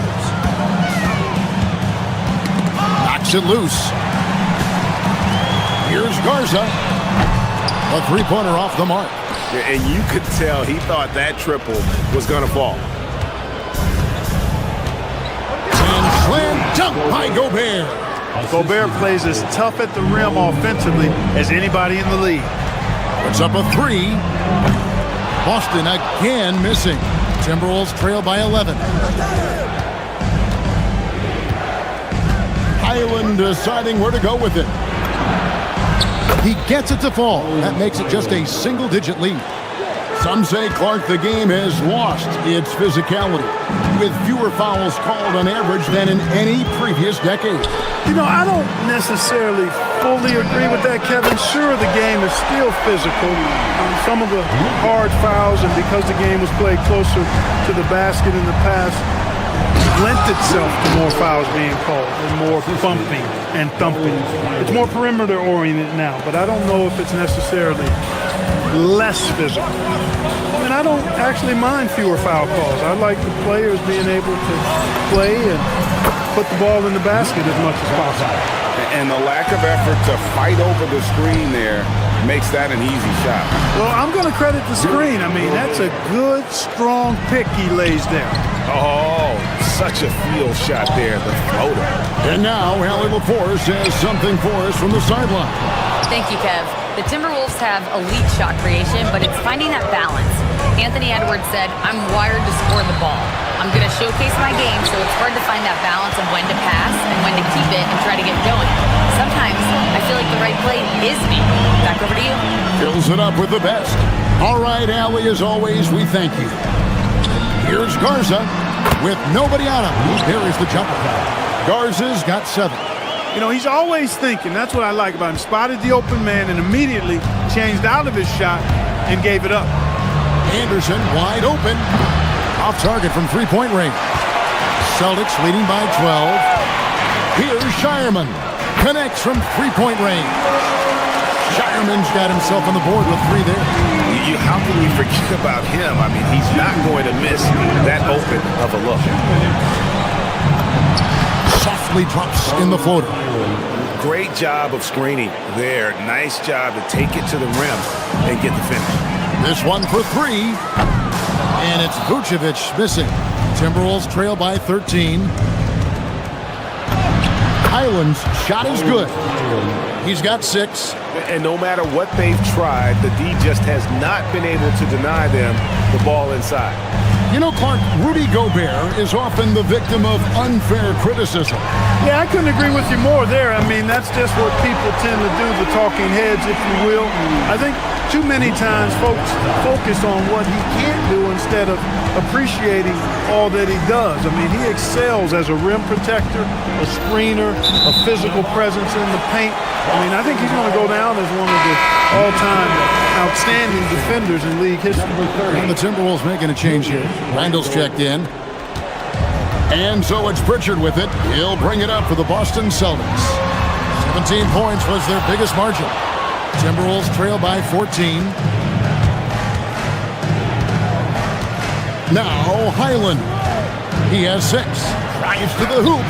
Knocks it loose. Here's Garza. A three-pointer off the mark. And you could tell he thought that triple was going to fall. Slam dunk by Gobert. Gobert plays as tough at the rim offensively as anybody in the league. Puts up a 3. Boston again missing. Timberwolves trail by 11. Highland deciding where to go with it. He gets it to fall. That makes it just a single-digit lead. Some say, Clark, the game has lost its physicality, with fewer fouls called on average than in any previous decade. You know, I don't necessarily fully agree with that, Kevin. Sure, the game is still physical. Some of the hard fouls, and because the game was played closer to the basket in the past, lent itself to more fouls being called and more bumping and thumping. It's more perimeter-oriented now, but I don't know if it's necessarily less physical. I mean, I don't actually mind fewer foul calls. I like the players being able to play and put the ball in the basket as much as possible. And the lack of effort to fight over the screen there makes that an easy shot. Well, I'm going to credit the screen. I mean, that's a good, strong pick he lays there. Oh, such a field shot there, the floater. And now, Allie LaForce has something for us from the sideline. Thank you, Kev. The Timberwolves have elite shot creation, but it's finding that balance. Anthony Edwards said, I'm wired to score the ball. I'm going to showcase my game, so it's hard to find that balance of when to pass and when to keep it and try to get going. Sometimes I feel like the right play is me. Back over to you. Fills it up with the best. All right, Allie, as always, we thank you. Here's Garza with nobody on him. There is the jumper. Garza's got 7. You know, he's always thinking. That's what I like about him. Spotted the open man and immediately changed out of his shot and gave it up. Anderson wide open. Off target from three-point range. Celtics leading by 12. Here's Shireman. Connects from three-point range. Shireman's got himself on the board with 3 there. How can you forget about him? I mean, he's not going to miss that open of a look. Softly drops in the floater. Great job of screening there. Nice job to take it to the rim and get the finish. This one for 3. And it's Vucevic missing. Timberwolves trail by 13. Highland's shot is good. He's got 6. And no matter what they've tried, the D just has not been able to deny them the ball inside. You know, Clark, Rudy Gobert is often the victim of unfair criticism. Yeah, I couldn't agree with you more there. I mean, that's just what people tend to do, the talking heads, if you will. I think too many times folks focus on what he can't do instead of appreciating all that he does. I mean, he excels as a rim protector, a screener, a physical presence in the paint. I mean, I think he's going to go down as one of the all-time outstanding defenders in league history. And the Timberwolves making a change here. Randall's checked in. And so it's Pritchard with it. He'll bring it up for the Boston Celtics. 17 points was their biggest margin. Timberwolves trail by 14. Now Highland. He has 6. Drives to the hoop.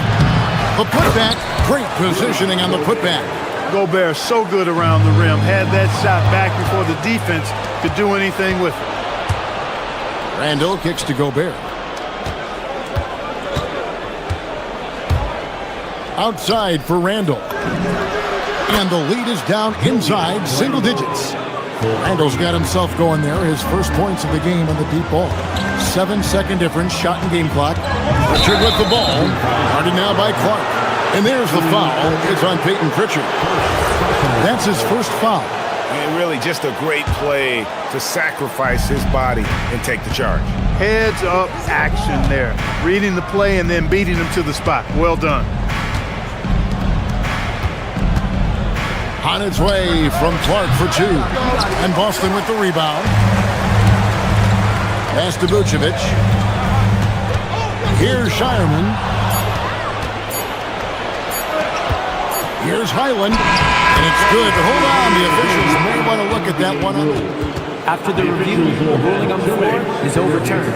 The putback. Great positioning on the putback. Gobert so good around the rim. Had that shot back before the defense could do anything with it. Randall kicks to Gobert. Outside for Randall. And the lead is down inside single digits. Randall's got himself going there. His first points of the game on the deep ball. 7-second difference, shot and game clock. Pritchard with the ball. Guarded now by Clark. And there's the foul. It's on Peyton Pritchard. That's his first foul. And really just a great play to sacrifice his body and take the charge. Heads up action there. Reading the play and then beating him to the spot. Well done. On its way from Clark for 2. And Boston with the rebound. Pass to Vucevic. Here's Shireman. Here's Highland. And it's good. Hold on. The officials may want to look at that one. After the review, the ruling on the floor is overturned.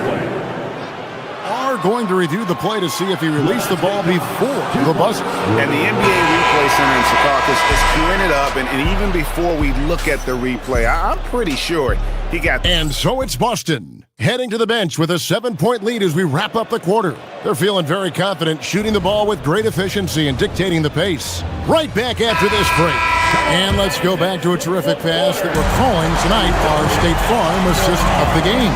Are going to review the play to see if he released the ball before the buzzer. And the NBA Replay Center in Secaucus is queuing it up, and even before we look at the replay, I'm pretty sure he got... And so it's Boston, heading to the bench with a 7-point lead as we wrap up the quarter. They're feeling very confident, shooting the ball with great efficiency and dictating the pace. Right back after this break. And let's go back to a terrific pass that we're calling tonight our State Farm assist of the game.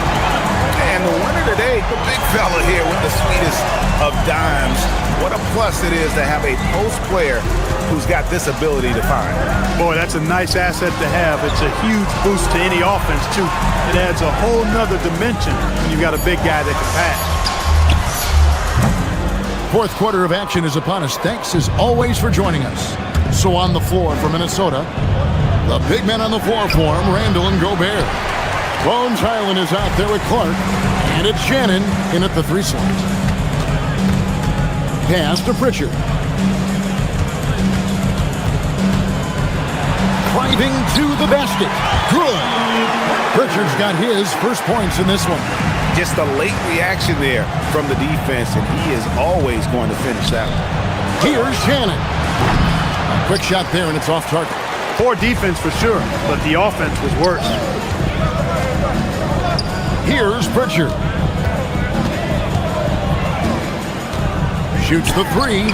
And the winner today, the big fella here with the sweetest of dimes. What a plus it is to have a post player who's got this ability to find. Boy, that's a nice asset to have. It's a huge boost to any offense, too. It adds a whole nother dimension when you've got a big guy that can pass. Fourth quarter of action is upon us. Thanks, as always, for joining us. So on the floor for Minnesota, the big men on the floor for him, Randall and Gobert. Bones Highland is out there with Clark, and it's Shannon in at the 3 slot. Pass to Pritchard. Driving to the basket. Good. Pritchard's got his first points in this one. Just a late reaction there from the defense, and he is always going to finish that one. Here's Shannon. A quick shot there, and it's off target. Poor defense for sure, but the offense was worse. Here's Pritchard. Shoots the three.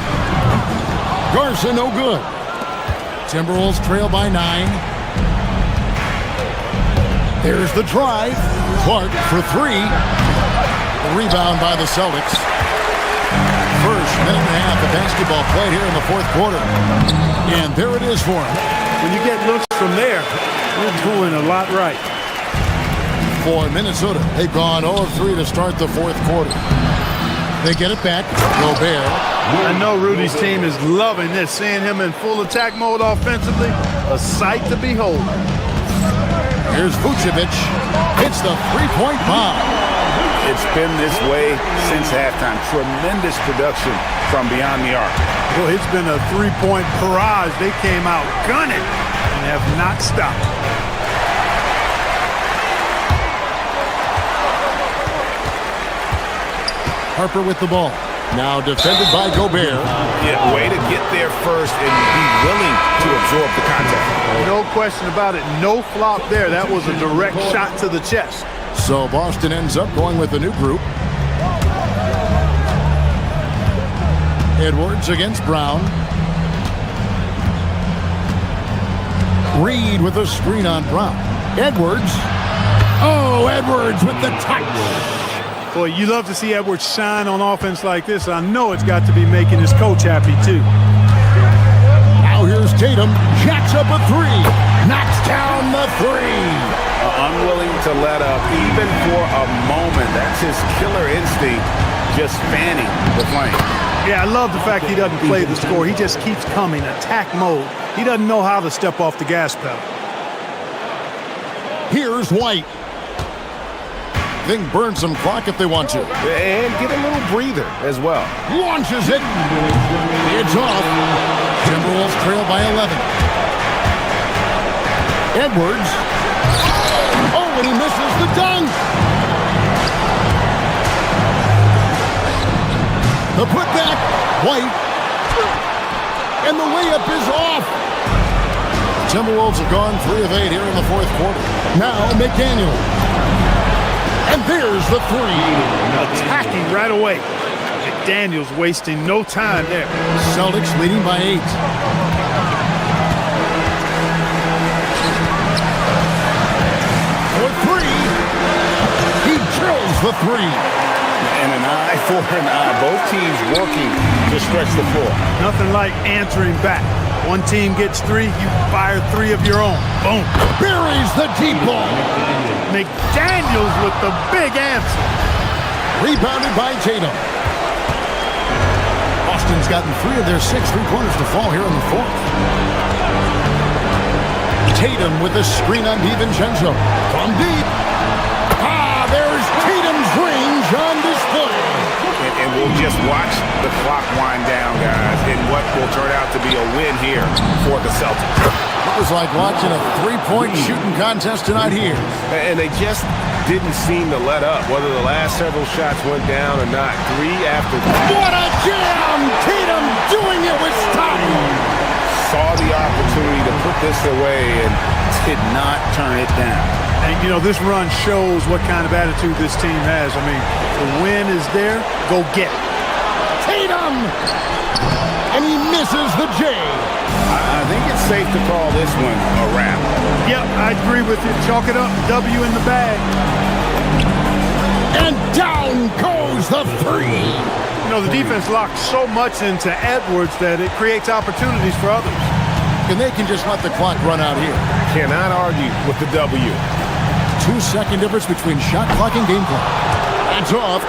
Garza, no good. Timberwolves trail by 9. There's the drive. Clark for 3. The rebound by the Celtics. First minute and a half of basketball played here in the fourth quarter. And there it is for him. When you get looks from there, you're doing a lot right. For Minnesota, they've gone 0 of 3 to start the fourth quarter. They get it back. Gobert. I know Rudy's team is loving this, seeing him in full attack mode offensively. A sight to behold. Here's Vucevic. Hits the three-point bomb. It's been this way since halftime. Tremendous production from beyond the arc. Well, it's been a three-point barrage. They came out gunning and have not stopped. Harper with the ball. Now defended by Gobert. Yeah, way to get there first and be willing to absorb the contact. No question about it. No flop there. That was a direct shot to the chest. So Boston ends up going with a new group. Edwards against Brown. Reed with a screen on Brown. Edwards. Oh, Edwards with the touch. Boy, you love to see Edwards shine on offense like this. I know it's got to be making his coach happy, too. Now here's Tatum. Jacks up a 3. Knocks down the 3. Unwilling to let up, even for a moment. That's his killer instinct, just fanning the flame. Yeah, I love the fact he doesn't play the score. He just keeps coming, attack mode. He doesn't know how to step off the gas pedal. Here's White. They can burn some clock if they want to. And get a little breather as well. Launches it. It's off. Timberwolves trail by 11. Edwards. Oh, and he misses the dunk. The putback. White. And the layup is off. Timberwolves have gone 3 of 8 here in the fourth quarter. Now McDaniel. And there's the 3. Attacking right away. McDaniel's wasting no time there. Celtics leading by 8. For 3. He drills the 3. And an eye for an eye. Both teams working to stretch the floor. Nothing like answering back. One team gets 3, you fire 3 of your own. Boom. Buries the deep ball. McDaniels with the big answer. Rebounded by Tatum. Boston's gotten 3 of their 6 3-pointers to fall here in the fourth. Tatum with a screen on DiVincenzo. From deep. There's Tatum's range on display. And we'll just watch the clock wind down, guys, in what will turn out to be a win here for the Celtics. It was like watching a 3-point shooting contest tonight here. And they just didn't seem to let up, whether the last several shots went down or not. 3 after 3. What a jam! Tatum doing it with style. Saw the opportunity to put this away and did not turn it down. And, you know, this run shows what kind of attitude this team has. I mean, the win is there, go get it. Tatum! And he misses the J. I think it's safe to call this one a wrap. Yep, I agree with you. Chalk it up, W in the bag. And down goes the 3. You know, the defense locked so much into Edwards that it creates opportunities for others. And they can just let the clock run out here. Cannot argue with the W. 2-second difference between shot clock and game clock. That's off.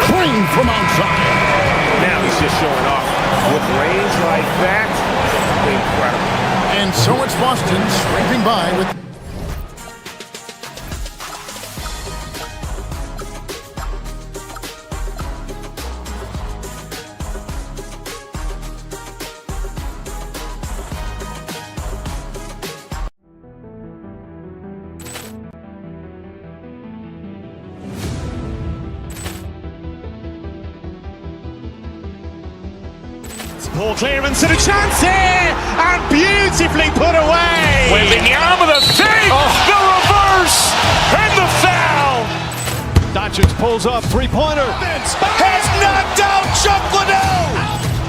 Clean from outside. Now he's just showing off. With range like that, incredible. And so it's Boston scraping by with... Ball clearance and a chance here, and beautifully put away. Wembanyama the save, the reverse, and the foul. Doncic pulls up, three-pointer. Has knocked out Chuck Liddell.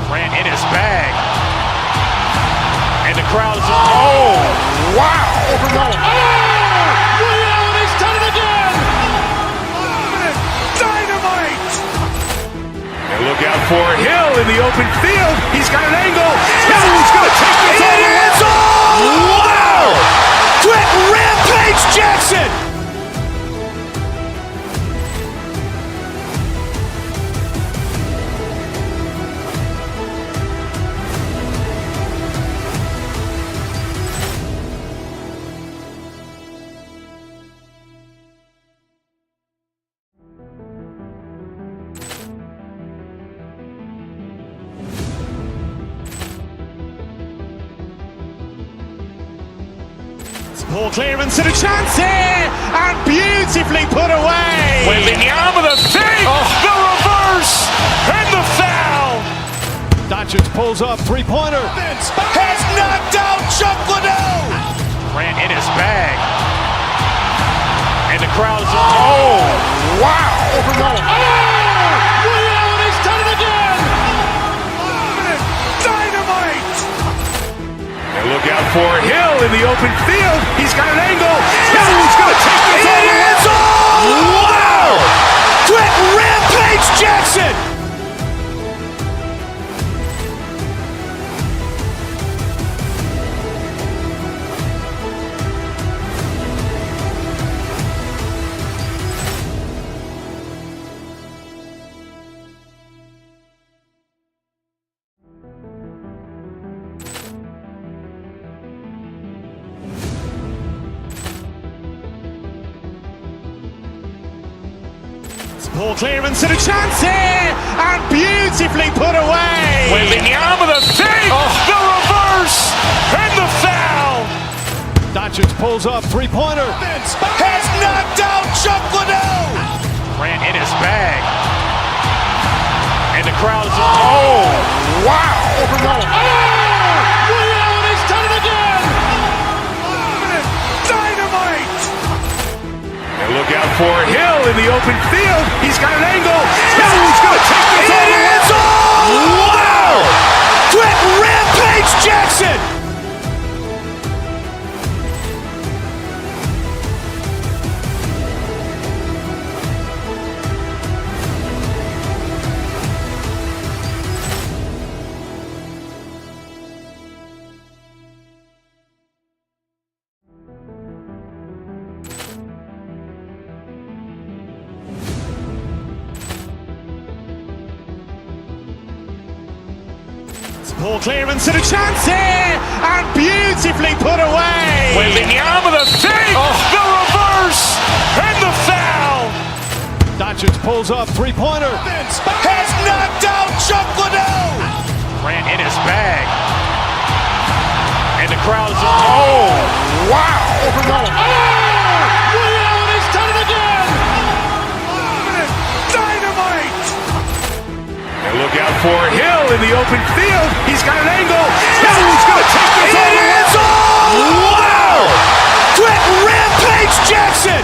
Grant in his bag. And the crowd is, oh, wow. Ray Allen has done it again. Dynamite. And look out for Hill in the open field. He's got an angle. Hill's going to take this all the way. Wow. Quick Rampage Jackson. Ball clearance and a chance here, and beautifully put away. Wembanyama the save, the reverse, and the foul. Doncic pulls up, three-pointer. Has knocked out Chuck Liddell. Grant in his bag. And the crowd is, oh, wow. Ray Allen has done it again. Dynamite. And look out for Hill in the open field. He's got an angle. Hill's going to take this all the way. Wow. Quick Rampage Jackson. Ball clearance and a chance here, and beautifully put away. Wembanyama the save, the reverse, and the foul. Doncic pulls up, three-pointer. Has knocked out Chuck Liddell. Grant in his bag. And the crowd is, oh, wow. Ray Allen has done it again. Dynamite. And look out for Hill in the open field. He's got an angle. Hill's going to take this all the way. Wow. Quick Rampage Jackson. Ball clearance and a chance here, and beautifully put away. Wembanyama the save, the reverse, and the foul. Doncic pulls up, three-pointer. Has knocked out Chuck Liddell. Grant in his bag. And the crowd is, oh, wow. Ray Allen has done it again. Dynamite. And look out for Hill in the open field. He's got an angle. Hill's going to take this all the way. Wow. Quick Rampage Jackson.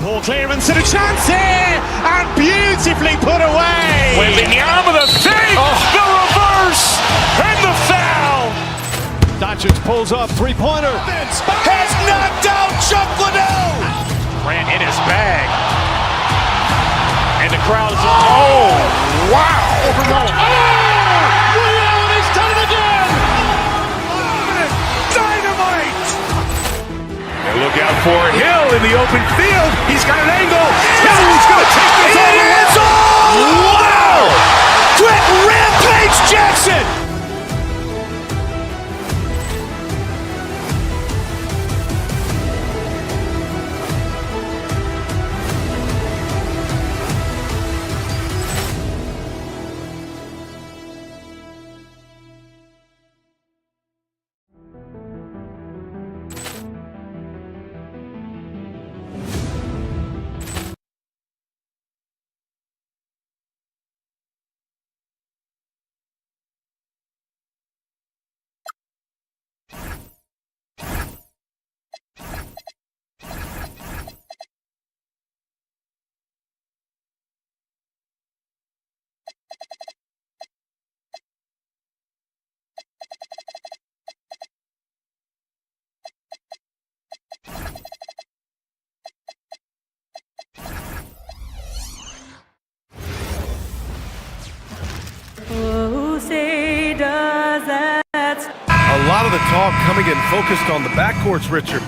Ball clearance and a chance here, and beautifully put away. Wembanyama the save, the reverse, and the foul. Doncic pulls up, three-pointer. Has knocked out Chuck Liddell. Grant in his bag. And the crowd is, oh, wow. Ray Allen has done it again. Dynamite. And look out for Hill in the open field. He's got an angle. Hill's going to take this all the way. Wow. Quick Rampage Jackson. lot of the talk coming in focused on the backcourts, Richard.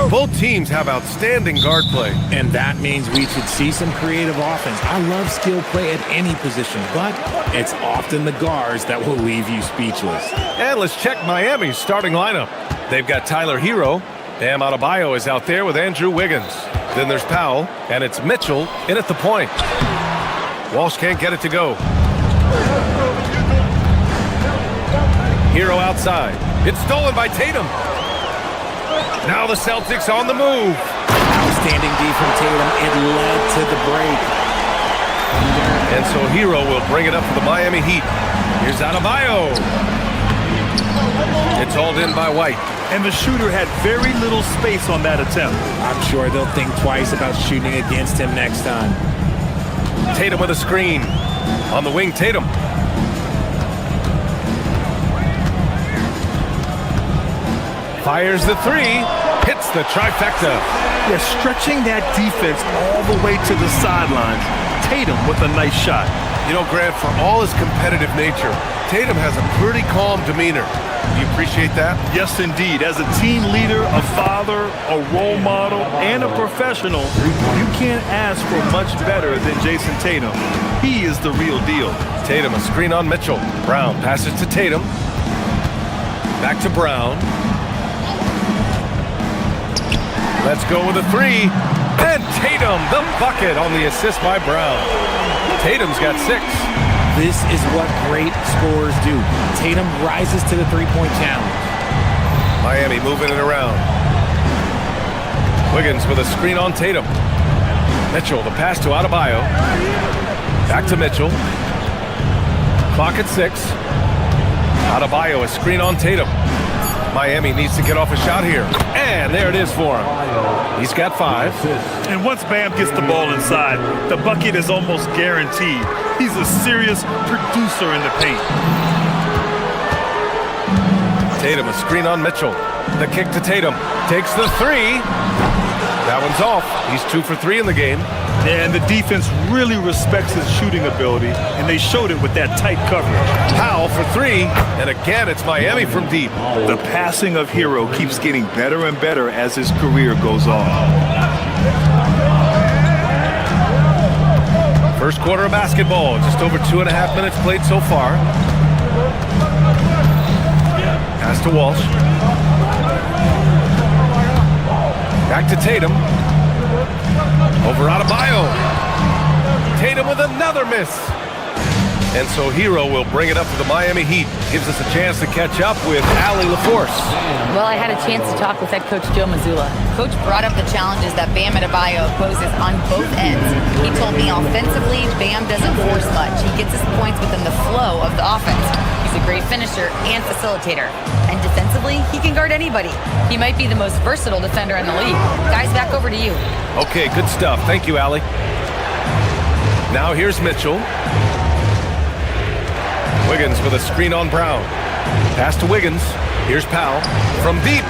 Both teams have outstanding guard play. And that means we should see some creative offense. I love skill play at any position, but it's often the guards that will leave you speechless. And let's check Miami's starting lineup. They've got Tyler Hero. Bam Adebayo is out there with Andrew Wiggins. Then there's Powell, and it's Mitchell in at the point. Walsh can't get it to go. Hero outside. It's stolen by Tatum. Now the Celtics on the move. Outstanding D from Tatum. It led to the break. And so Hero will bring it up for the Miami Heat. Here's Adebayo. It's hauled in by White. And the shooter had very little space on that attempt. I'm sure they'll think twice about shooting against him next time. Tatum with a screen. On the wing, Tatum. Fires the three. Hits the trifecta. Yeah, stretching that defense all the way to the sidelines. Tatum with a nice shot. You know, Grant, for all his competitive nature, Tatum has a pretty calm demeanor. Do you appreciate that? Yes, indeed. As a team leader, a father, a role model, and a professional, you can't ask for much better than Jason Tatum. He is the real deal. Tatum, a screen on Mitchell. Brown passes to Tatum. Back to Brown. Let's go with a three. And Tatum, the bucket on the assist by Brown. Tatum's got 6. This is what great scorers do. Tatum rises to the three-point challenge. Miami moving it around. Wiggins with a screen on Tatum. Mitchell, the pass to Adebayo. Back to Mitchell. Clock at 6. Adebayo, a screen on Tatum. Miami needs to get off a shot here. And there it is for him. He's got 5. And once Bam gets the ball inside, the bucket is almost guaranteed. He's a serious producer in the paint. Tatum, a screen on Mitchell. The kick to Tatum. Takes the 3. That one's off. He's 2 for 3 in the game. And the defense really respects his shooting ability, and they showed it with that tight coverage. Powell for 3, and again it's Miami from deep. The passing of Hero keeps getting better and better as his career goes on. First quarter of basketball, just over 2.5 minutes played so far. Pass to Walsh. Back to Tatum. Over Adebayo. Tatum with another miss. And so Hero will bring it up to the Miami Heat. Gives us a chance to catch up with Allie LaForce. Well, I had a chance to talk with head coach Joe Mazzulla. Coach brought up the challenges that Bam Adebayo poses on both ends. He told me offensively, Bam doesn't force much. He gets his points within the flow of the offense. He's a great finisher and facilitator. And defensively, he can guard anybody. He might be the most versatile defender in the league. Guys, back over to you. Okay, good stuff. Thank you, Allie. Now here's Mitchell. Wiggins with a screen on Brown. Pass to Wiggins. Here's Powell from deep.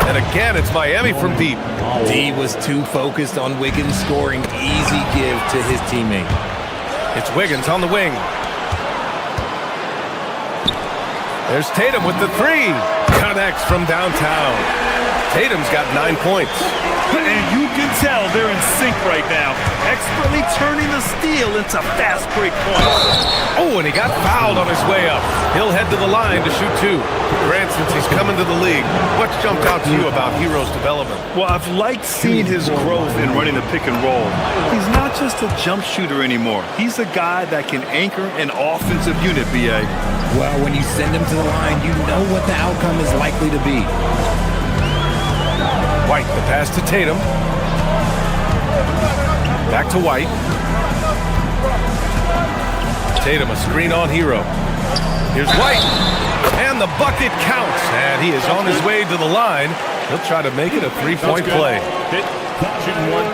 And again, it's Miami from deep. D was too focused on Wiggins scoring. Easy give to his teammate. It's Wiggins on the wing. There's Tatum with the 3. Connects from downtown. Tatum's got 9 points. And you can tell they're in sync right now, expertly turning the steal into fast break points. Oh, and he got fouled on his way up. He'll head to the line to shoot 2. Grant, since he's coming to the league, what's jumped out to you about Hero's development? Well, I've liked seeing his growth in running the pick and roll. He's not just a jump shooter anymore. He's a guy that can anchor an offensive unit, B.A. Well, when you send him to the line, you know what the outcome is likely to be. White, the pass to Tatum. Back to White. Tatum, a screen on Hero. Here's White. And the bucket counts. And he is on his way to the line. He'll try to make it a 3-point play. Hit. Shooting 1.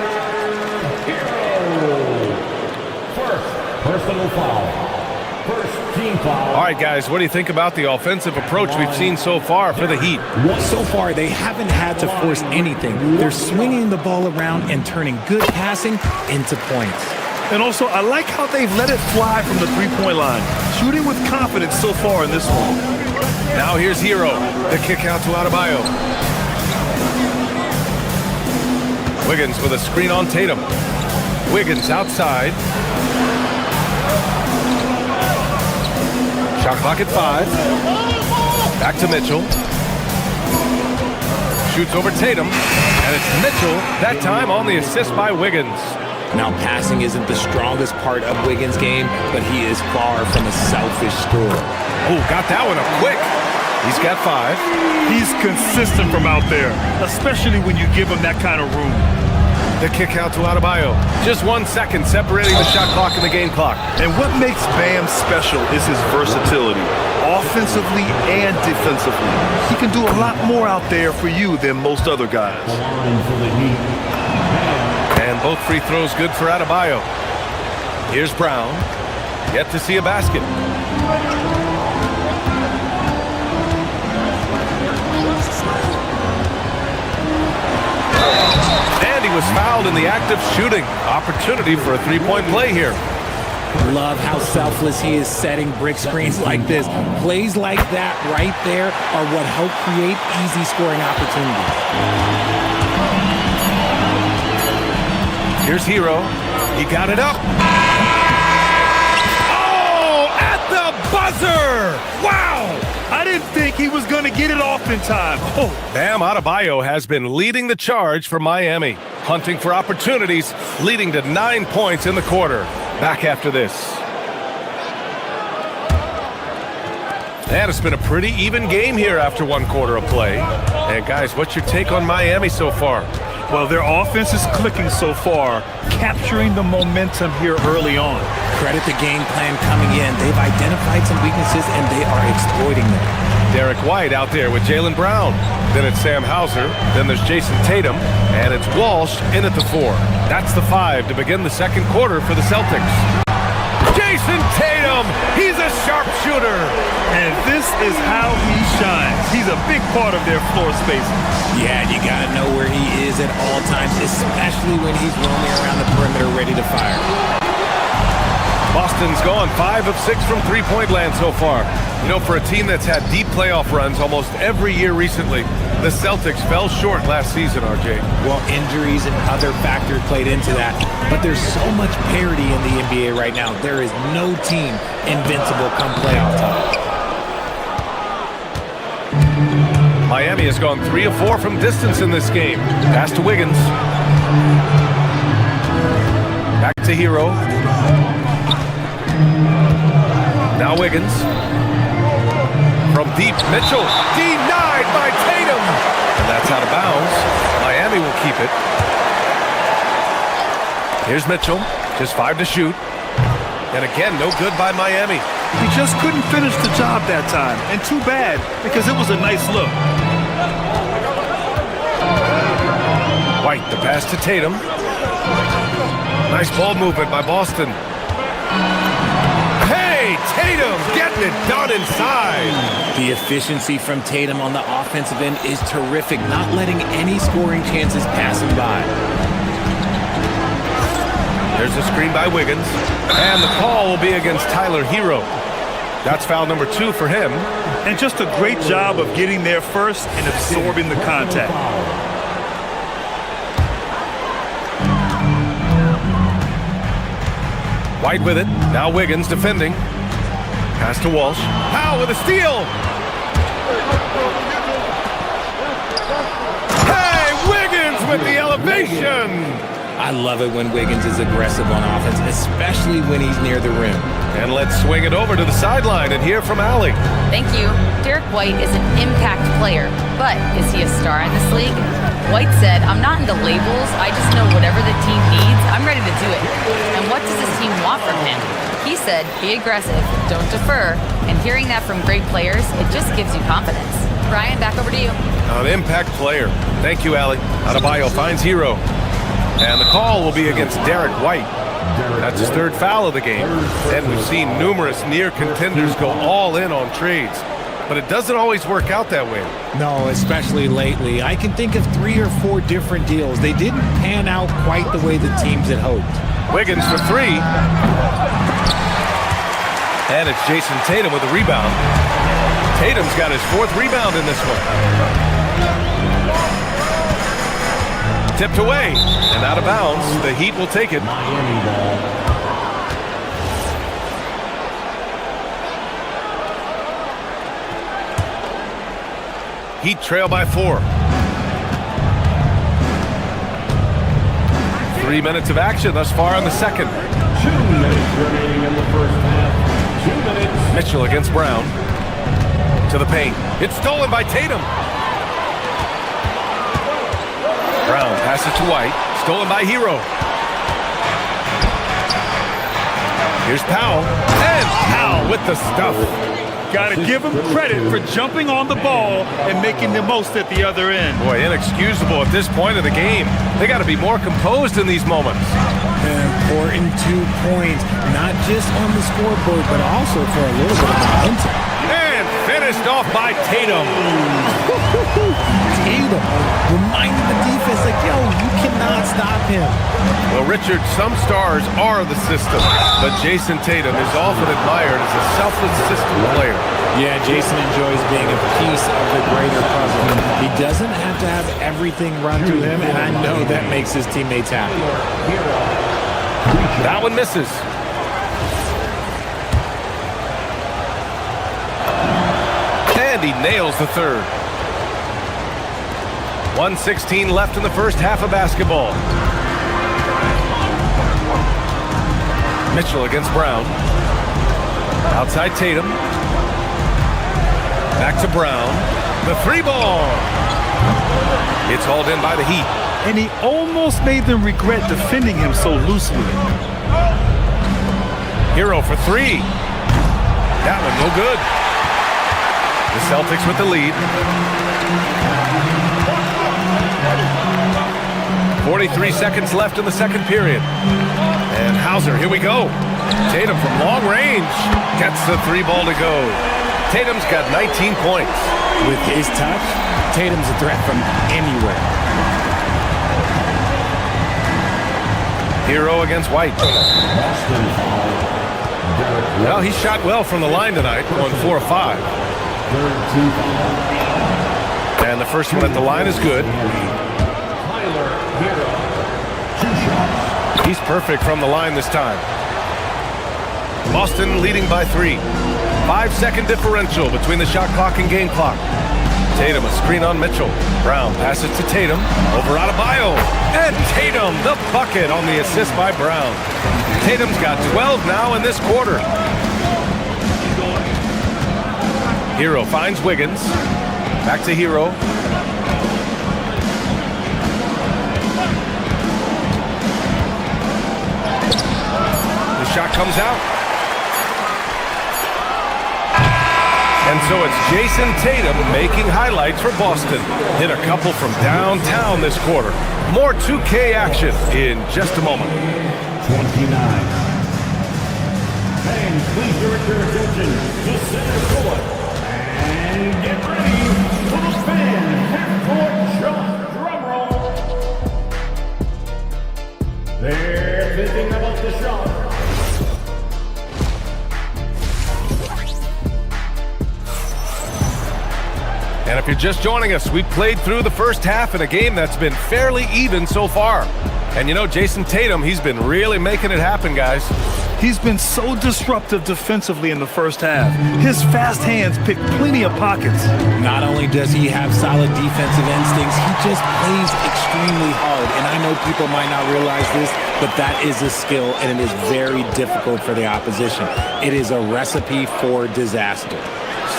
Hero. First personal foul. All right, guys, what do you think about the offensive approach we've seen so far for the Heat? So far, they haven't had to force anything. They're swinging the ball around and turning good passing into points. And also, I like how they've let it fly from the three-point line, shooting with confidence so far in this one. Now here's Hero. The kick out to Adebayo. Wiggins with a screen on Tatum. Wiggins outside. Shot clock at 5. Back to Mitchell. Shoots over Tatum. And it's Mitchell, that time on the assist by Wiggins. Now, passing isn't the strongest part of Wiggins' game, but he is far from a selfish scorer. Oh, got that one up quick. He's got 5. He's consistent from out there, especially when you give him that kind of room. The kick out to Adebayo. Just 1 second separating the shot clock and the game clock. And what makes Bam special is his versatility, offensively and defensively. He can do a lot more out there for you than most other guys. And both free throws good for Adebayo. Here's Brown. Yet to see a basket. And he was fouled in the act of shooting. Opportunity for a three-point play here. Love how selfless he is setting brick screens like this. Plays like that right there are what help create easy scoring opportunities. Here's Hero. He got it up. Oh, at the buzzer! Wow! I didn't think he was going to get it off in time. Oh. Bam Adebayo has been leading the charge for Miami. Hunting for opportunities, leading to 9 points in the quarter. Back after this. And it's been a pretty even game here after 1 quarter of play. And guys, what's your take on Miami so far? Well, their offense is clicking so far, capturing the momentum here early on. Credit the game plan coming in. They've identified some weaknesses, and they are exploiting them. Derek White out there with Jaylen Brown. Then it's Sam Hauser. Then there's Jason Tatum. And it's Walsh in at the 4. That's the 5 to begin the second quarter for the Celtics. Jason Tatum! He's a sharpshooter! And this is how he shines. He's a big part of their floor spacing. Yeah, you got to know where he is at all times, especially when he's roaming around the perimeter ready to fire. Boston's gone 5 of 6 from three-point land so far. You know, for a team that's had deep playoff runs almost every year recently, the Celtics fell short last season, RJ. Well, injuries and other factors played into that. But there's so much parity in the NBA right now. There is no team invincible come playoff time. Miami has gone 3 of 4 from distance in this game. Pass to Wiggins. Back to Hero. Now Wiggins. From deep, Mitchell. Denied by Tatum. And that's out of bounds. Miami will keep it. Here's Mitchell. Just 5 to shoot. And again, no good by Miami. He just couldn't finish the job that time. And too bad, because it was a nice look. White, the pass to Tatum. Nice ball movement by Boston. Hey, Tatum getting it done inside. The efficiency from Tatum on the offensive end is terrific, not letting any scoring chances pass him by. There's a screen by Wiggins. And the call will be against Tyler Hero. That's foul number 2 for him. And just a great job of getting there first and absorbing the contact. White with it. Now Wiggins defending. Pass to Walsh. Powell with a steal. Hey, Wiggins with the elevation. I love it when Wiggins is aggressive on offense, especially when he's near the rim. And let's swing it over to the sideline and hear from Allie. Thank you. Derek White is an impact player, but is he a star in this league? White said, "I'm not into labels. I just know whatever the team needs, I'm ready to do it. And what does this team want from him?" He said, "Be aggressive, don't defer." And hearing that from great players, it just gives you confidence. Brian, back over to you. An impact player. Thank you, Allie. Adebayo finds Hero. And the call will be against Derek White. That's his third foul of the game. And we've seen numerous near contenders go all in on trades. But it doesn't always work out that way. No, especially lately. I can think of 3 or 4 different deals. They didn't pan out quite the way the teams had hoped. Wiggins for 3. And it's Jason Tatum with a rebound. Tatum's got his 4th rebound in this one. Tipped away and out of bounds. The Heat will take it. Miami ball. Heat trail by 4. 3 minutes of action thus far in the second. 2 minutes remaining in the first half. 2 minutes. Mitchell against Brown. To the paint. It's stolen by Tatum. Brown passes to White. Stolen by Hero. Here's Powell. And Powell with the stuff. Got to give him credit for jumping on the ball and making the most at the other end. Boy, inexcusable at this point of the game. They got to be more composed in these moments. An important 2 points, not just on the scoreboard, but also for a little bit of momentum. And finished off by Tatum. Tatum reminding the defense, like, yo, you cannot stop him. Well, Richard, some stars are the system, but Jason Tatum is often admired as a selfless system player. Yeah, Jason enjoys being a piece of the greater puzzle. He doesn't have to have everything run through him, and I know that makes his teammates happy. That one misses. And he nails the third. 1:16 left in the first half of basketball. Mitchell against Brown. Outside Tatum. Back to Brown. The 3 ball. It's hauled in by the Heat. And he almost made them regret defending him so loosely. Hero for 3. That one no good. The Celtics with the lead. 43 seconds left in the second period. And Hauser, here we go. Tatum from long range gets the 3 ball to go. Tatum's got 19 points. With his touch, Tatum's a threat from anywhere. Hero against White. Well, he shot well from the line tonight, going 4 of 5. And the first one at the line is good. He's perfect from the line this time. Boston leading by 3. 5-second differential between the shot clock and game clock. Tatum a screen on Mitchell. Brown passes to Tatum. Over Adebayo. And Tatum the bucket on the assist by Brown. Tatum's got 12 now in this quarter. Hero finds Wiggins. Back to Hero. The shot comes out. And so it's Jason Tatum making highlights for Boston. Hit a couple from downtown this quarter. More 2K action in just a moment. 29. Fans, please direct your attention to center court. And get ready for the fan half-court shot. Drum roll. They're thinking about the shot. And if you're just joining us, we played through the first half in a game that's been fairly even so far. And you know, Jason Tatum, he's been really making it happen, guys. He's been so disruptive defensively in the first half. His fast hands pick plenty of pockets. Not only does he have solid defensive instincts, he just plays extremely hard. And I know people might not realize this, but that is a skill, and it is very difficult for the opposition. It is a recipe for disaster.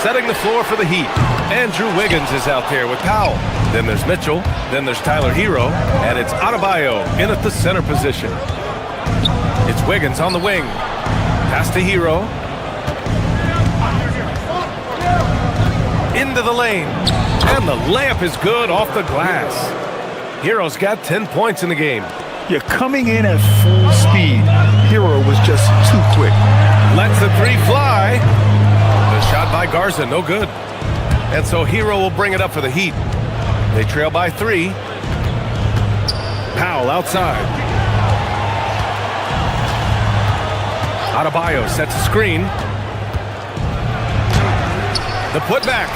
Setting the floor for the Heat. Andrew Wiggins is out there with Powell. Then there's Mitchell. Then there's Tyler Hero. And it's Adebayo in at the center position. It's Wiggins on the wing. Pass to Hero. Into the lane. And the layup is good off the glass. Hero's got 10 points in the game. You're coming in at full speed. Hero was just too quick. Lets the three fly. The shot by Garza, no good. And so Hero will bring it up for the Heat. They trail by 3. Powell outside. Adebayo sets a screen. The putback.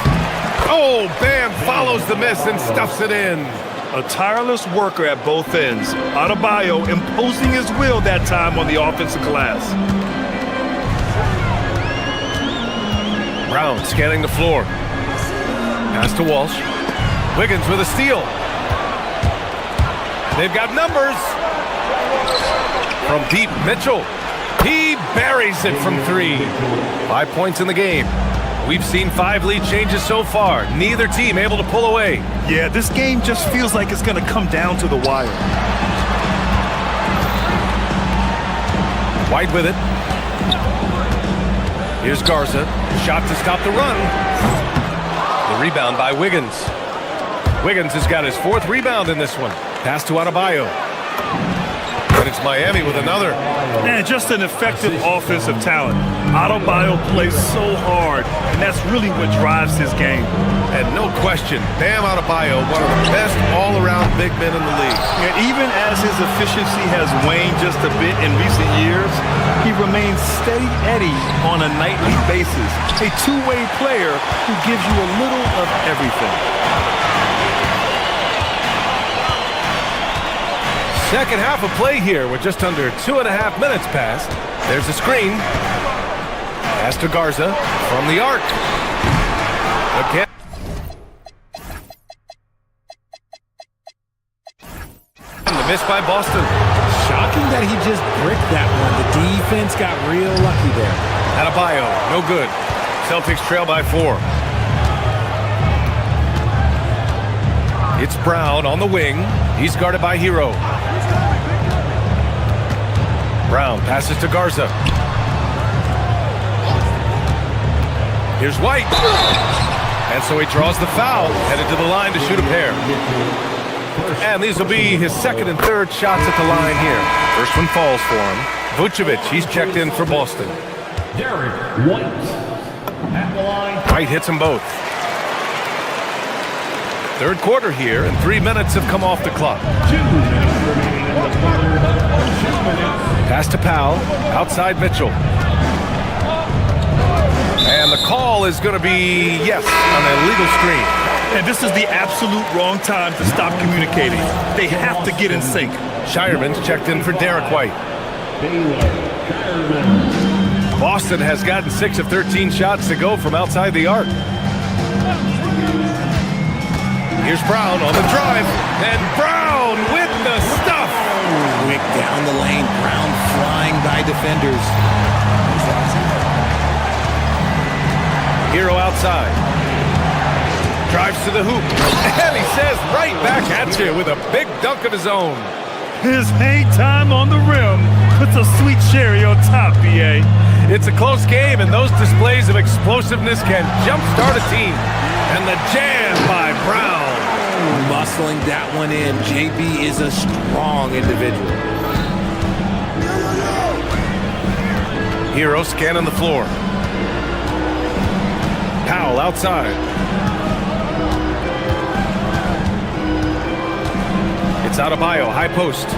Oh, Bam follows the miss and stuffs it in. A tireless worker at both ends. Adebayo imposing his will that time on the offensive glass. Brown scanning the floor. Pass to Walsh. Wiggins with a steal. They've got numbers. From deep, Mitchell. He buries it from 3. 5 points in the game. We've seen 5 lead changes so far. Neither team able to pull away. Yeah, this game just feels like it's going to come down to the wire. White with it. Here's Garza. Shot to stop the run. The rebound by Wiggins. Wiggins has got his 4th rebound in this one. Pass to Adebayo. And it's Miami with another. Man, just an effective offensive talent. Adebayo plays so hard, and that's really what drives his game. And no question, Bam Adebayo, one of the best all-around big men in the league. And even as his efficiency has waned just a bit in recent years, he remains steady Eddie on a nightly basis. A two-way player who gives you a little of everything. Second half of play here with just under 2.5 minutes passed. There's a screen. Pass to Garza from the arc. Again. The miss by Boston. Shocking that he just bricked that one. The defense got real lucky there. Adebayo, no good. Celtics trail by 4. It's Brown on the wing. He's guarded by Hero. Brown passes to Garza. Here's White. And so he draws the foul, headed to the line to shoot a pair. And these will be his 2nd and 3rd shots at the line here. First one falls for him. Vucevic, he's checked in for Boston. Derek White at the line. White hits them both. 3rd quarter here, and 3 minutes have come off the clock. 2 minutes remaining in the third. 2 minutes. Pass to Powell, outside Mitchell. And the call is going to be, yes, on an illegal screen. And this is the absolute wrong time to stop communicating. They have to get in sync. Shireman's checked in for Derek White. Boston has gotten 6 of 13 shots to go from outside the arc. Here's Brown on the drive, and Brown with the stuff. Quick down the lane, Brown flying by defenders. Hero outside. Drives to the hoop, and he says right back at you with a big dunk of his own. His hang time on the rim puts a sweet cherry on top, BA. It's a close game, and those displays of explosiveness can jumpstart a team. And the jam by Brown. Muscling that one in. JB is a strong individual. Hero scanning the floor. Powell outside. It's Adebayo, high post.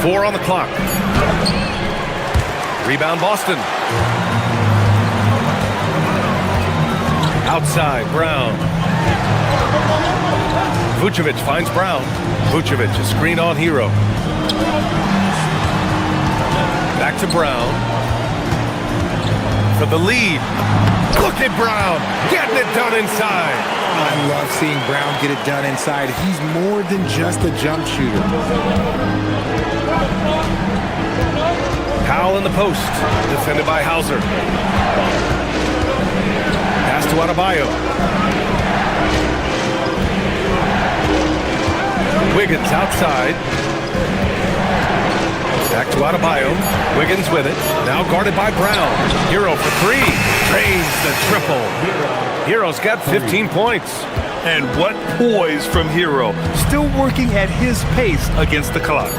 4 on the clock. Rebound Boston. Outside, Brown. Vucevic finds Brown. Vucevic, a screen on Hero. Back to Brown. For the lead. Look at Brown, getting it done inside. I love seeing Brown get it done inside. He's more than just a jump shooter. Powell in the post, defended by Hauser. Pass to Adebayo. Wiggins outside. Back to Adebayo. Wiggins with it. Now guarded by Brown. Hero for 3. Drains the triple. Hero's got 15 points. And what poise from Hero. Still working at his pace against the clock.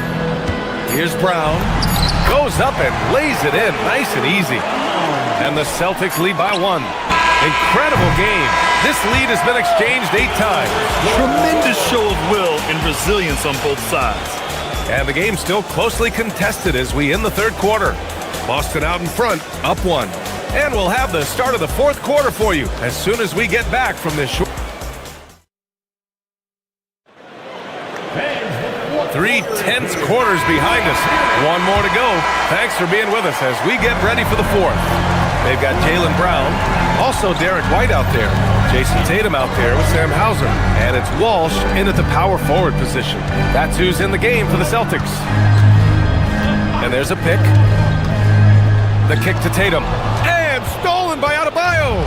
Here's Brown. goes up and lays it in nice and easy. And the Celtics lead by 1. Incredible game. This lead has been exchanged 8 times. Tremendous show of will and resilience on both sides. And the game's still closely contested as we end the third quarter. Boston out in front, up 1. And we'll have the start of the fourth quarter for you as soon as we get back from this short. 3 tense quarters behind us. 1 more to go. Thanks for being with us as we get ready for the fourth. They've got Jaylen Brown, also Derek White out there, Jason Tatum out there with Sam Hauser, and it's Walsh in at the power forward position. That's who's in the game for the Celtics. And there's a pick. The kick to Tatum. And stolen by Adebayo.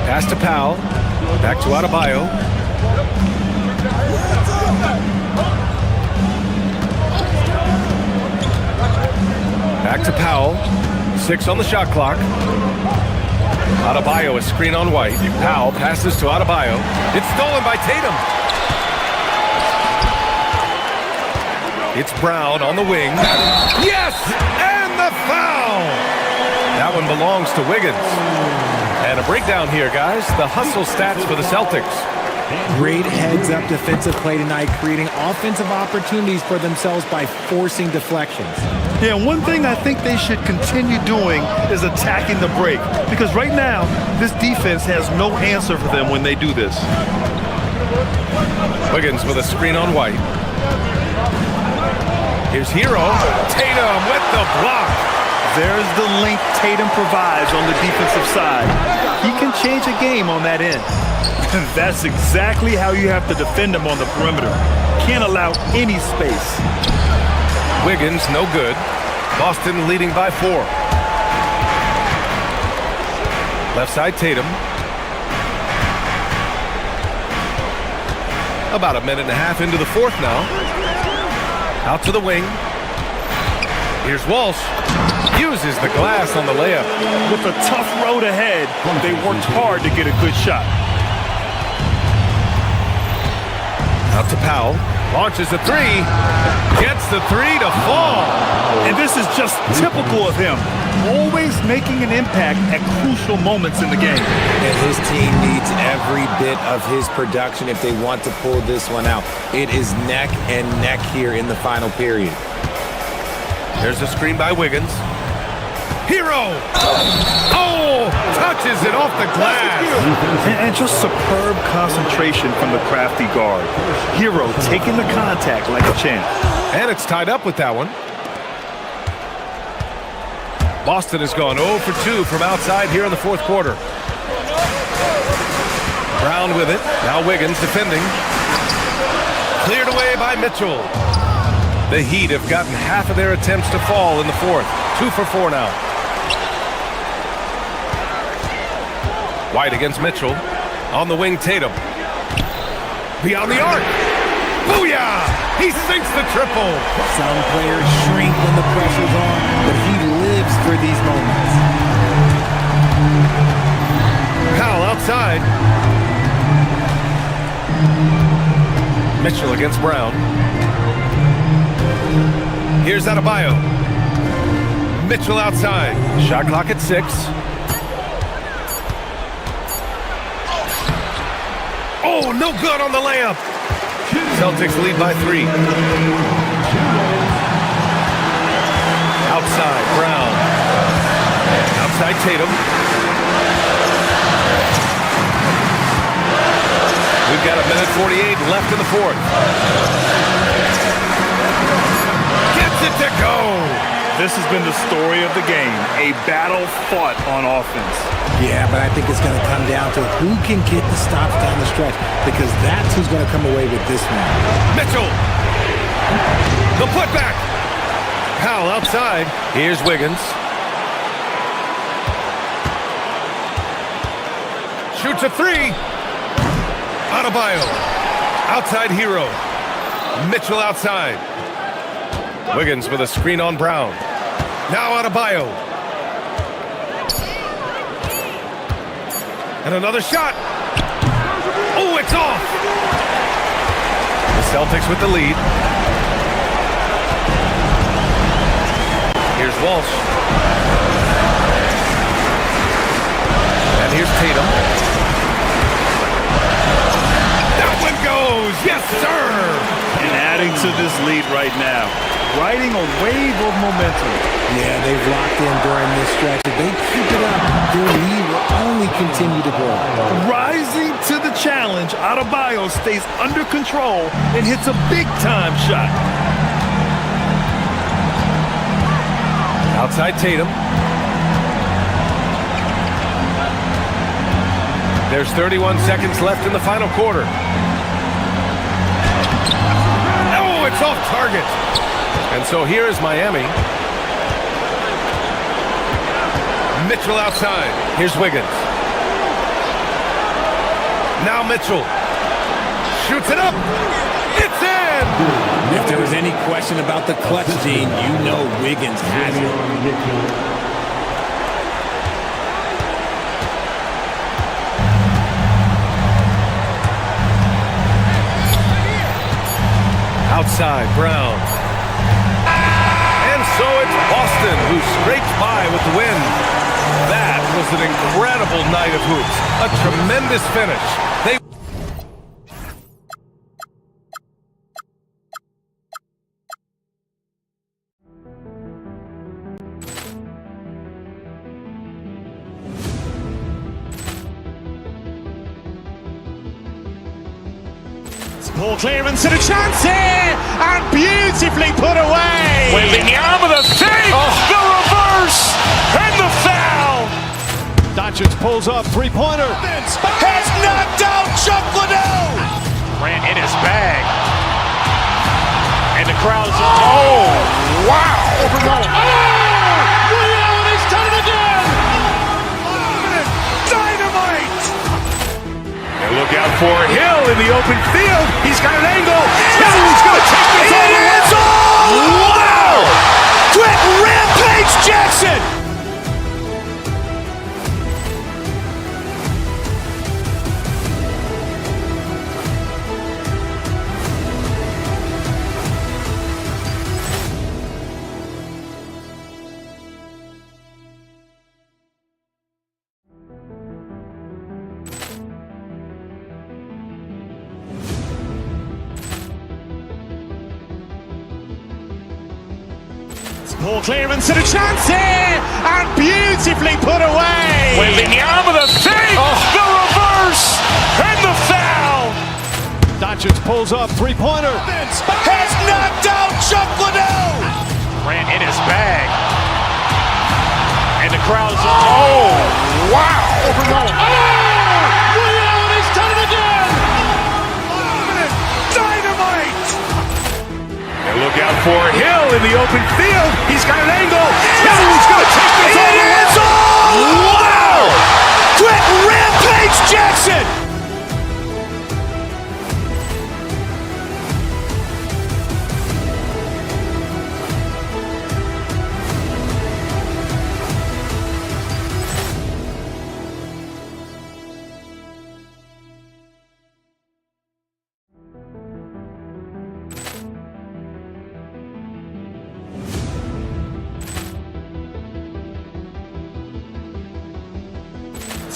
Pass to Powell. Back to Adebayo. Back to Powell. 6 on the shot clock. Adebayo, a screen on White. Powell passes to Adebayo. It's stolen by Tatum. It's Brown on the wing. Yes! And the foul! That one belongs to Wiggins. And a breakdown here, guys. The hustle stats for the Celtics. Great heads-up defensive play tonight, creating offensive opportunities for themselves by forcing deflections. Yeah, one thing I think they should continue doing is attacking the break. Because right now, this defense has no answer for them when they do this. Wiggins with a screen on White. Here's Hero. Tatum with the block. There's the link Tatum provides on the defensive side. He can change a game on that end. And that's exactly how you have to defend him on the perimeter. Can't allow any space. Wiggins, no good. Boston leading by 4. Left side, Tatum. About a minute and a half into the fourth now. Out to the wing. Here's Walsh. Uses the glass on the layup. With a tough road ahead, they worked hard to get a good shot. Out to Powell. Launches a 3. Gets the 3 to fall. And this is just typical of him. Always making an impact at crucial moments in the game. And his team needs every bit of his production if they want to pull this one out. It is neck and neck here in the final period. There's a screen by Wiggins. Hero! Oh! Touches it off the glass. And just superb concentration from the crafty guard. Hero taking the contact like a champ. And it's tied up with that one. Boston has gone 0 for 2 from outside here in the fourth quarter. Brown with it. Now Wiggins defending. Cleared away by Mitchell. The Heat have gotten half of their attempts to fall in the fourth. 2 for 4 now. White against Mitchell. On the wing, Tatum. Beyond the arc. Booyah! He sinks the triple. Some players shrink when the pressure's on, but he lives for these moments. Powell outside. Mitchell against Brown. Here's Adebayo. Mitchell outside. Shot clock at 6. Oh, no good on the layup. Celtics lead by 3. Outside, Brown. Outside, Tatum. We've got a minute 48 left in the fourth. Gets it to go. This has been the story of the game. A battle fought on offense. Yeah, but I think it's going to come down to who can get the stops down the stretch, because that's who's going to come away with this one. Mitchell. The putback. Powell outside. Here's Wiggins. Shoots a 3. Adebayo. Outside Hero. Mitchell outside. Wiggins with a screen on Brown. Now Adebayo. And another shot. Oh, it's off. The Celtics with the lead. Here's Walsh. And here's Tatum. That one goes! Yes, sir! And adding to this lead right now, riding a wave of momentum. Yeah, they've locked in during this stretch. If they keep it up, their lead will only continue to grow. Rising to the challenge, Adebayo stays under control and hits a big-time shot. Outside Tatum. There's 31 seconds left in the final quarter. Oh, it's off target. And so here is Miami. Mitchell outside. Here's Wiggins. Now Mitchell. Shoots it up. It's in! If there was any question about the clutch gene, you know Wiggins has it. Outside, Brown. And so it's Boston who scrapes by with the win. That was an incredible night of hoops. A tremendous finish. They Ball clearance and a chance here, and beautifully put away. Wembanyama the save, the reverse, and the foul. Doncic pulls up, three-pointer. Has knocked out Chuck Liddell. Ran in his bag. And the crowd is, oh, wow. Overrun. Oh, Ray Allen has done it again. Dynamite. And look out for Hill in the open field. He's got an angle. He's going to take this all the way. Wow. Quick Rampage Jackson. Ball clearance and a chance here, and beautifully put away. Wembanyama the save, the reverse, and the foul. Doncic pulls up, three-pointer. Has knocked out Chuck Liddell. Ran in his bag. And the crowd is, oh, wow. Overrun. Oh, Ray Allen has done it again. Dynamite. And look out for Hill in the open field. He's got an angle. He's going to take this all the way. Wow. Quick Rampage Jackson.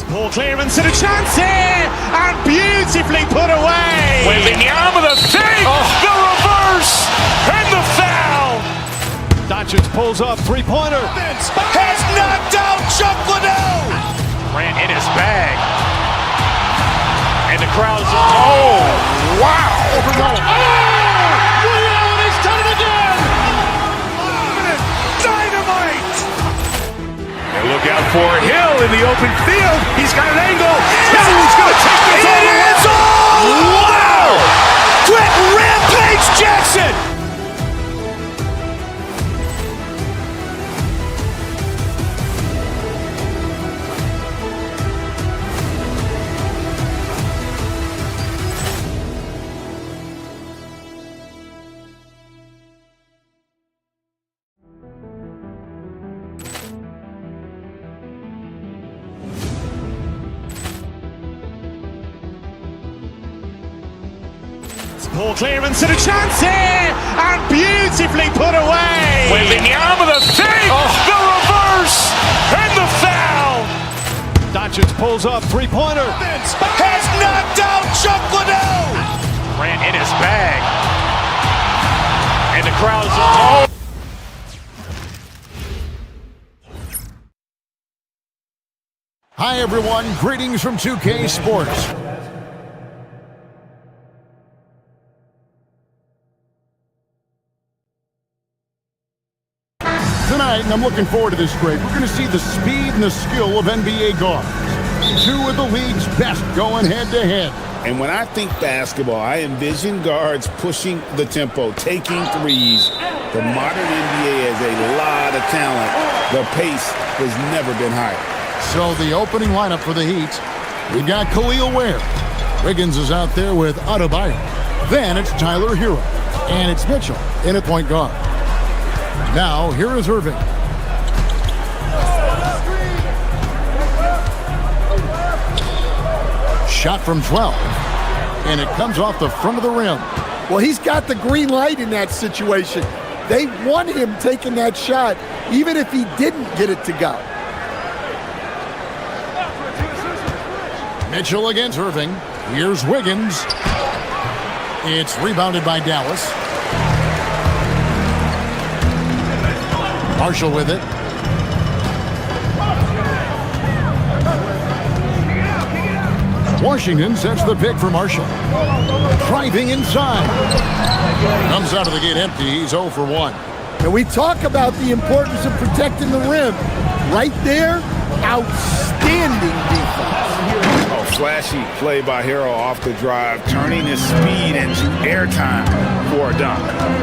Ball clearance and a chance here, and beautifully put away. Wembanyama the save, the reverse, and the foul. Doncic pulls up, three-pointer. Has knocked out Chuck Liddell. Ran in his bag. And the crowd is, oh, wow. Overrun. Oh, Ray Allen has done it again. Dynamite. And look out for Hill in the open field. He's got an angle. He's going to take this all the way. Wow. Quick Rampage Jackson. Poor clearance and a chance here, and beautifully put away. Wembanyama the save, the reverse, and the foul. Doncic pulls up, three-pointer. Has knocked out Chuck Liddell. Ran in his bag. And the crowd's Hi, everyone. Greetings from 2K Sports. Tonight, and I'm looking forward to this break, we're going to see the speed and the skill of NBA guards. Two of the league's best going head-to-head. And when I think basketball, I envision guards pushing the tempo, taking threes. The modern NBA has a lot of talent. The pace has never been higher. So the opening lineup for the Heat, we've got Khalil Ware. Wiggins is out there with Adebayo. Then it's Tyler Hero. And it's Mitchell in at point guard. Now, here is Irving. Shot from 12. And it comes off the front of the rim. Well, he's got the green light in that situation. They want him taking that shot, even if he didn't get it to go. Mitchell against Irving. Here's Wiggins. It's rebounded by Dallas. Marshall with it. Washington sets the pick for Marshall. Driving inside. Comes out of the gate empty. He's 0 for 1. And we talk about the importance of protecting the rim. Right there, outstanding defense. Oh, flashy play by Hero off the drive, turning his speed into airtime for a dunk.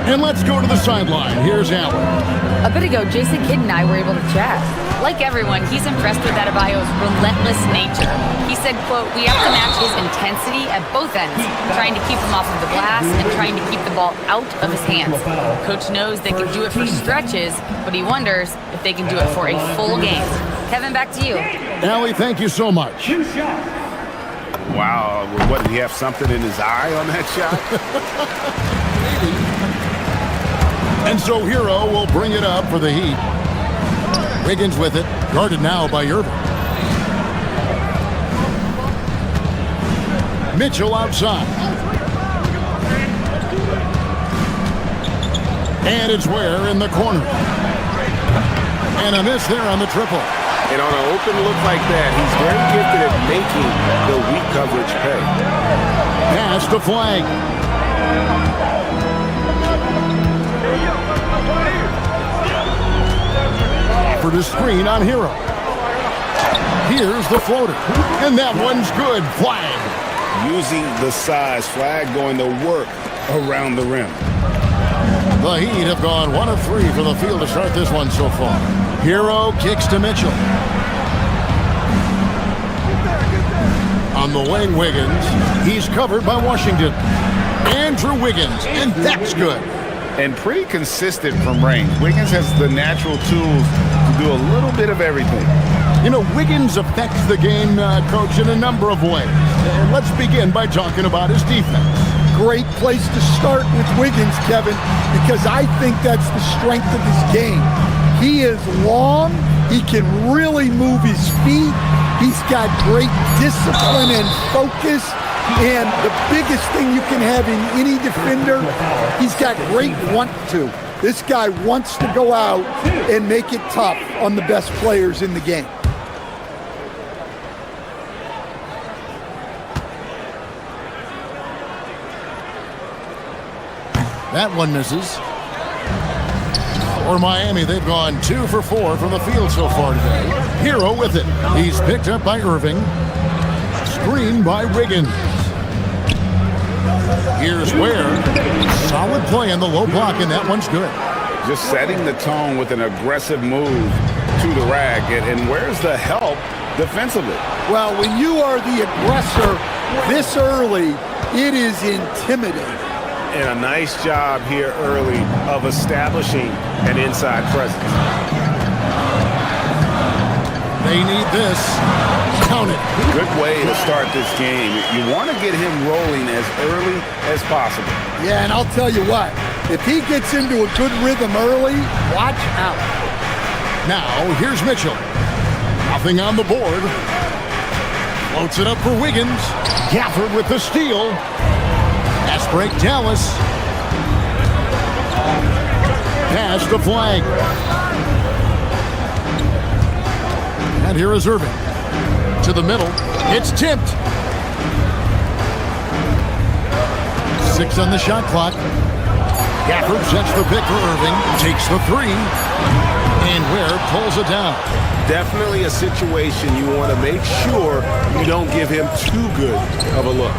And let's go to the sideline. Here's Allen. A bit ago, Jason Kidd and I were able to chat. Like everyone, he's impressed with Adebayo's relentless nature. He said, quote, "We have to match his intensity at both ends, trying to keep him off of the glass and trying to keep the ball out of his hands. Coach knows they can do it for stretches, but he wonders if they can do it for a full game." Kevin, back to you. Allie, thank you so much. Wow, what, did he have something in his eye on that shot? And so Hero will bring it up for the Heat. Wiggins with it, guarded now by Irving. Mitchell outside. And it's Ware in the corner. And a miss there on the triple. And on an open look like that, he's very gifted at making the weak coverage pay. Pass to Flag. For the screen on Hero. Here's the floater. And that one's good. Flag. Using the size, Flag going to work around the rim. The Heat have gone 1 of 3 from the field to start this one so far. Hero kicks to Mitchell. On the wing, Wiggins. He's covered by Washington. Andrew Wiggins, and that's good. And pretty consistent from range. Wiggins has the natural tools to do a little bit of everything. You know, Wiggins affects the game, Coach, in a number of ways. And let's begin by talking about his defense. Great place to start with Wiggins, Kevin, because I think that's the strength of his game. He is long. He can really move his feet. He's got great discipline and focus. And the biggest thing you can have in any defender, he's got great want to. This guy wants to go out and make it tough on the best players in the game. That one misses. For Miami, they've gone 2 for 4 from the field so far today. Hero with it. He's picked up by Irving. Screen by Wiggins. Here's Ware. Solid play in the low block, and that one's good. Just setting the tone with an aggressive move to the rack. And where's the help defensively? Well, when you are the aggressor this early, it is intimidating. And a nice job here early of establishing an inside presence. They need this. Count it. Good way to start this game. You want to get him rolling as early as possible. Yeah, and I'll tell you what, if he gets into a good rhythm early, watch out. Now, here's Mitchell. Nothing on the board. Floats it up for Wiggins. Gafford with the steal. Pass break, Dallas. Pass to Flag. And here is Irving. To the middle. It's tipped. 6 on the shot clock. Gafford sets the pick for Irving. Takes the 3. And Ware pulls it down. Definitely a situation you want to make sure you don't give him too good of a look.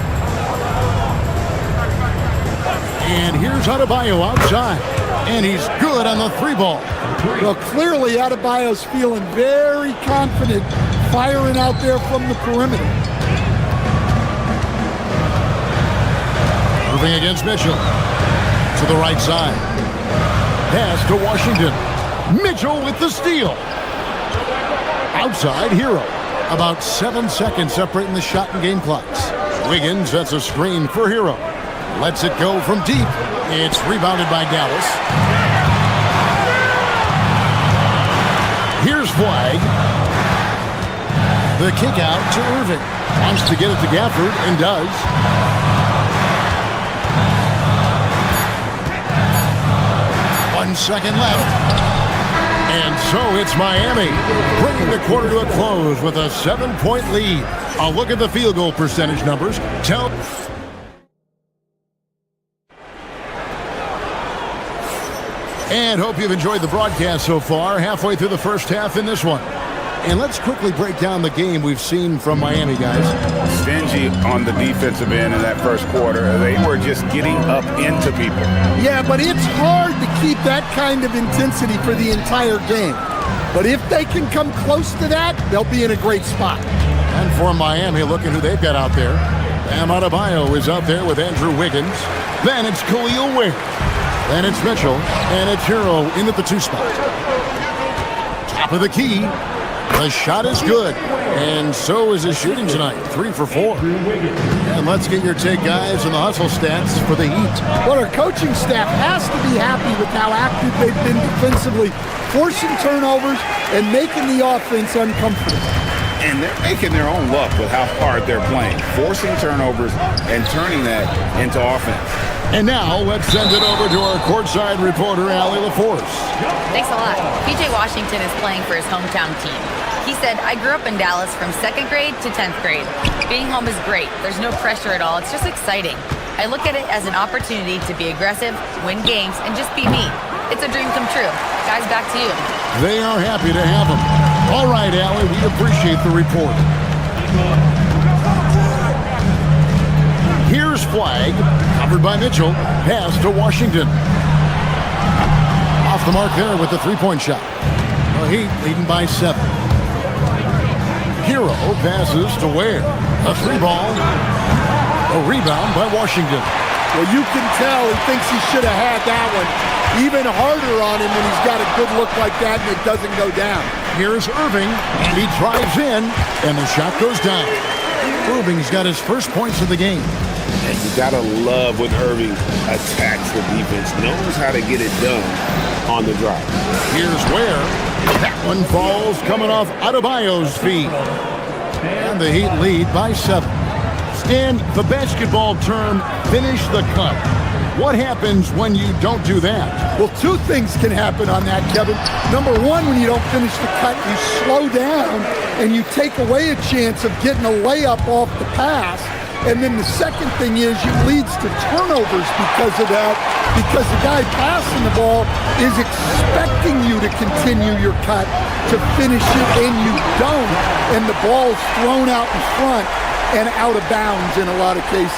And here's Adebayo outside. And he's good on the 3-ball. Well, clearly Adebayo's feeling very confident firing out there from the perimeter. Moving against Mitchell. To the right side. Pass to Washington. Mitchell with the steal. Outside, Hero. About 7 seconds separating the shot and game clocks. Wiggins sets a screen for Hero. Lets it go from deep. It's rebounded by Dallas. Here's Flag. The kick out to Irving. Wants to get it to Gafford and does. One second left. And so it's Miami, bringing the quarter to a close with a 7-point lead. A look at the field goal percentage numbers. And hope you've enjoyed the broadcast so far, halfway through the first half in this one. And let's quickly break down the game we've seen from Miami, guys. Stingy on the defensive end in that first quarter. They were just getting up into people. Yeah, but it's hard to keep that kind of intensity for the entire game. But if they can come close to that, they'll be in a great spot. And for Miami, look at who they've got out there. Bam Adebayo is out there with Andrew Wiggins. Then it's Khalil Ware. Then it's Mitchell. And it's Hero in at the 2 spot. Top of the key. The shot is good, and so is his shooting tonight, 3 for 4. And let's get your take, guys, on the hustle stats for the Heat. Well, our coaching staff has to be happy with how active they've been defensively, forcing turnovers and making the offense uncomfortable. And they're making their own luck with how hard they're playing, forcing turnovers and turning that into offense. And now, let's send it over to our courtside reporter, Allie LaForce. Thanks a lot. PJ Washington is playing for his hometown team. He said, I grew up in Dallas from 2nd grade to 10th grade. Being home is great. There's no pressure at all. It's just exciting. I look at it as an opportunity to be aggressive, win games, and just be me. It's a dream come true. Guys, back to you. They are happy to have him. All right, Allie, we appreciate the report. Here's Flag, covered by Mitchell. Pass to Washington. Off the mark there with the 3-point shot. The Heat leading by 7. Hero passes to Ware. A 3-ball. A rebound by Washington. Well, you can tell he thinks he should have had that one. Even harder on him when he's got a good look like that and it doesn't go down. Here's Irving, and he drives in, and the shot goes down. Irving's got his first points of the game. And you gotta love when Irving attacks the defense, knows how to get it done on the drive. Here's Ware. That one falls coming off Adebayo's feet. And the Heat lead by 7. And the basketball term, finish the cut. What happens when you don't do that? Well, 2 things can happen on that, Kevin. Number 1, when you don't finish the cut, you slow down and you take away a chance of getting a layup off the pass. And then the second thing is it leads to turnovers because of that, because the guy passing the ball is expecting you to continue your cut, to finish it, and you don't. And the ball is thrown out in front and out of bounds in a lot of cases.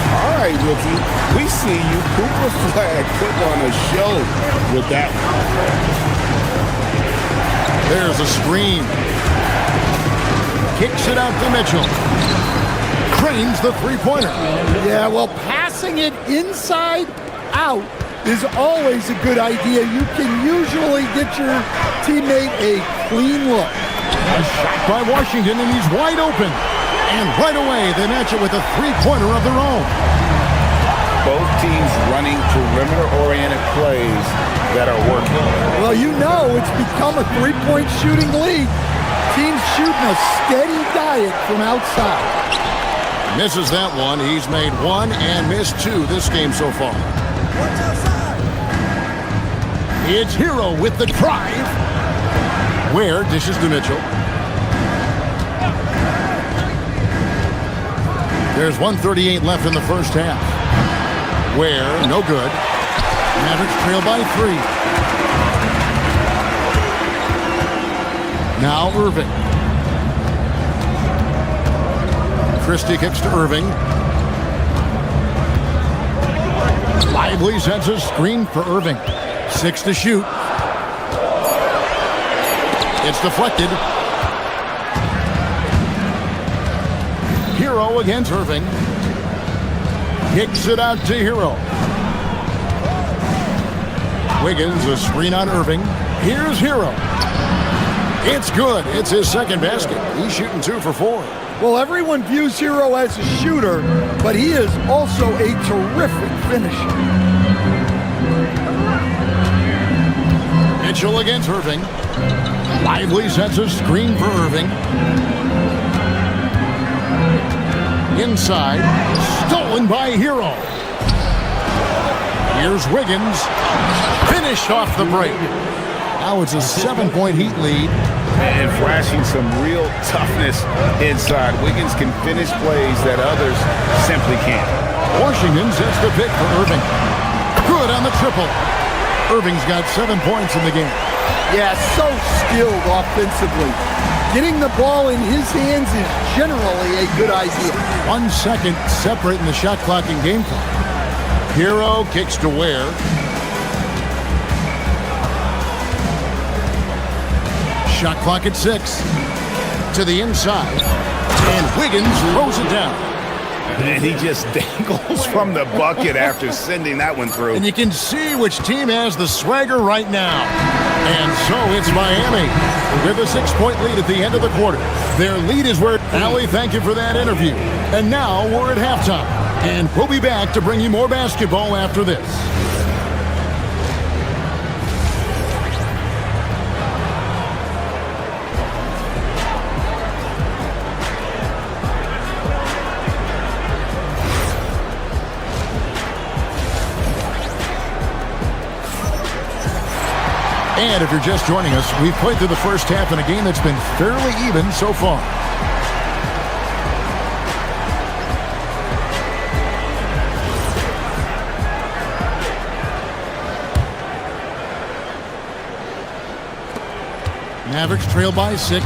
All right, rookie. We see you. Cooper Flag put on a show with that one. There's a screen. Kicks it out to Mitchell. Cranes the 3-pointer. Yeah, well, passing it inside out is always a good idea. You can usually get your teammate a clean look. A shot by Washington, and he's wide open. And right away, they match it with a three-pointer of their own. Both teams running perimeter-oriented plays that are working. Well, you know it's become a three-point shooting league. Teams shooting a steady diet from outside. Misses that one. He's made one and missed two this game so far. It's Hero with the drive. Ware dishes to Mitchell. There's 1:38 left in the first half. Ware, no good. Mavericks trail by 3. Now Irving. Christie kicks to Irving. Lively sends a screen for Irving. 6 to shoot. It's deflected. Hero against Irving. Kicks it out to Hero. Wiggins, a screen on Irving. Here's Hero. It's good. It's his second basket. He's shooting 2 for 4. Well, everyone views Hero as a shooter, but he is also a terrific finisher. Mitchell against Irving. Lively sets a screen for Irving. Inside. Stolen by Hero. Here's Wiggins. Finished off the break. Now it's a 7-point Heat lead. And flashing some real toughness inside. Wiggins can finish plays that others simply can't. Washington sets the pick for Irving. Good on the triple. Irving's got 7 points in the game. Yeah, so skilled offensively. Getting the ball in his hands is generally a good idea. 1 second separating the shot clock and game clock. Hero kicks to Ware. Shot clock at 6. To the inside. And Wiggins throws it down. And he just dangles from the bucket after sending that one through. And you can see which team has the swagger right now. And so it's Miami with a 6-point lead at the end of the quarter. Their lead is where... Allie, thank you for that interview. And now we're at halftime. And we'll be back to bring you more basketball after this. And if you're just joining us, we've played through the first half in a game that's been fairly even so far. Mavericks trail by 6.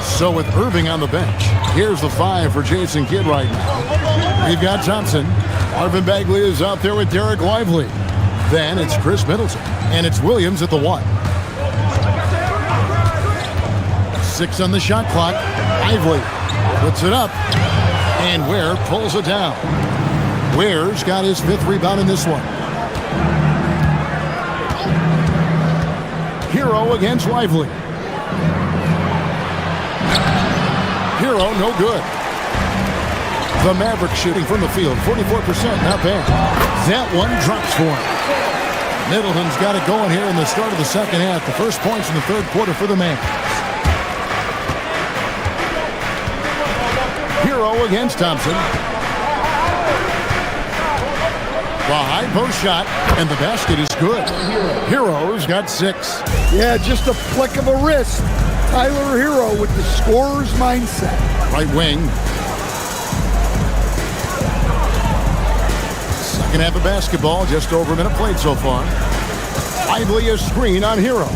So with Irving on the bench, here's the 5 for Jason Kidd right now. We've got Thompson. Marvin Bagley is out there with Derek Lively. Then it's Chris Middleton. And it's Williams at the 1. 6 on the shot clock. Lively puts it up. And Ware pulls it down. Ware's got his 5th rebound in this one. Hero against Lively. Hero, no good. The Mavericks shooting from the field, 44%, not bad. That one drops for him. Middleton's got it going here in the start of the second half. The first points in the third quarter for the Mavericks. Hero against Thompson. The high post shot, and the basket is good. Hero's got 6. Yeah, just a flick of a wrist. Tyler Hero with the scorer's mindset. Right wing. Second half of basketball, just over a minute played so far. Lively a screen on Hero.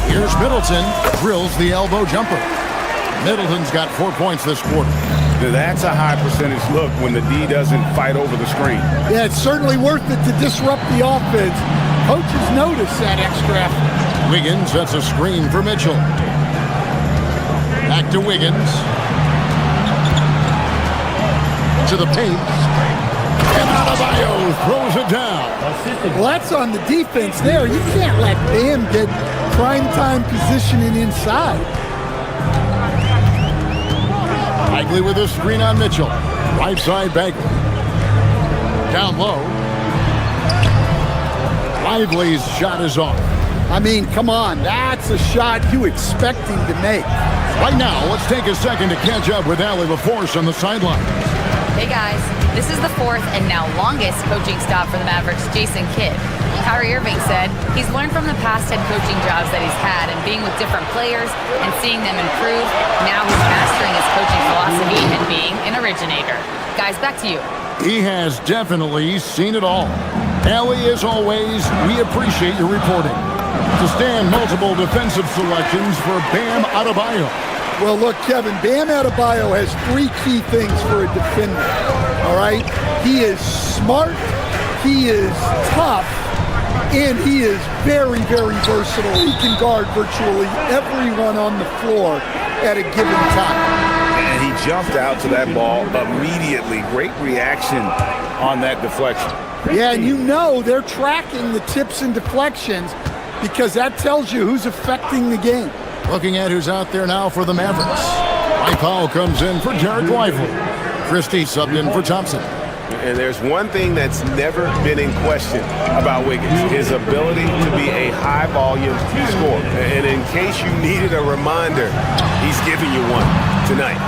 Here's Middleton, drills the elbow jumper. Middleton's got 4 points this quarter. That's a high percentage look when the D doesn't fight over the screen. Yeah, it's certainly worth it to disrupt the offense. Coaches notice that extra effort. Wiggins, that's a screen for Mitchell. Back to Wiggins. To the paint. And Adebayo throws it down. Well, that's on the defense there. You can't let Bam get primetime positioning inside. Bagley with a screen on Mitchell. Right side Bagley. Down low. Lively's shot is off. I mean, come on. That's a shot you expect him to make. Right now, let's take a second to catch up with Allie LaForce on the sideline. Hey guys, this is the fourth and now longest coaching stop for the Mavericks' Jason Kidd. Kyrie Irving said he's learned from the past head coaching jobs that he's had and being with different players and seeing them improve. Now he's mastering his coaching philosophy and being an originator. Guys, back to you. He has definitely seen it all. Allie, as always, we appreciate your reporting. To stand multiple defensive selections for Bam Adebayo. Well, look, Kevin, Bam Adebayo has three key things for a defender, all right? He is smart, he is tough, and he is very, very versatile. He can guard virtually everyone on the floor at a given time. And he jumped out to that ball immediately. Great reaction on that deflection. Yeah, and you know they're tracking the tips and deflections because that tells you who's affecting the game. Looking at who's out there now for the Mavericks. Mike Powell comes in for Jared Lively. Christie subbed in for Thompson. And there's one thing that's never been in question about Wiggins, his ability to be a high-volume scorer. And in case you needed a reminder, he's giving you one tonight.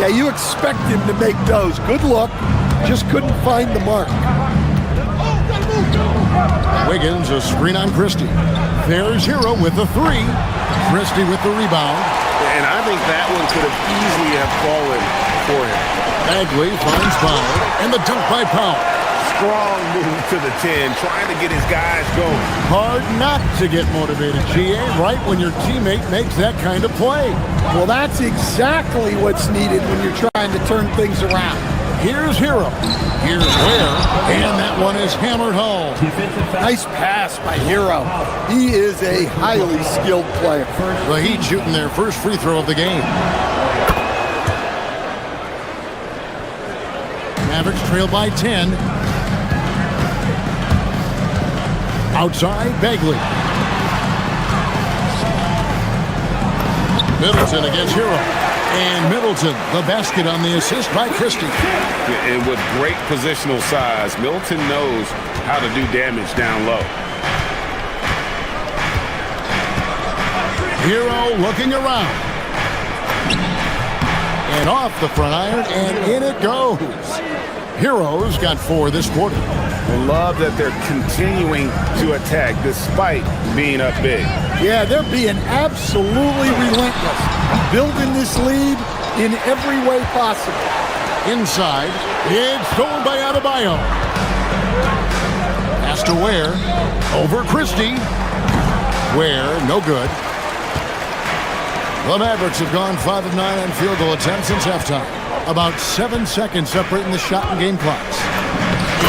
Yeah, you expect him to make those. Good luck. Just couldn't find the mark. Wiggins, a screen on Christie. There's Hero with the three. Christie with the rebound. And I think that one could have easily have fallen for him. Bagley finds Powell, and the dunk by Powell. Strong move to the 10, trying to get his guys going. Hard not to get motivated, GA, right when your teammate makes that kind of play. Well, that's exactly what's needed when you're trying to turn things around. Here's Hero. Here's Ware. And that one is hammered home. Nice pass by Hero. He is a highly skilled player. The Heat shooting their first free throw of the game. Mavericks trail by 10. Outside, Bagley. Middleton against Hero. And Middleton, the basket on the assist by Christie. And with great positional size, Middleton knows how to do damage down low. Hero looking around. And off the front iron, and in it goes. Hero's got 4 this quarter. I love that they're continuing to attack despite being up big. Yeah, they're being absolutely relentless. Building this lead in every way possible. Inside, it's stolen by Adebayo. Pass to Ware. Over Christie. Ware, no good. The Mavericks have gone 5 of 9 on field goal attempts since halftime. About 7 seconds separating the shot and game clocks.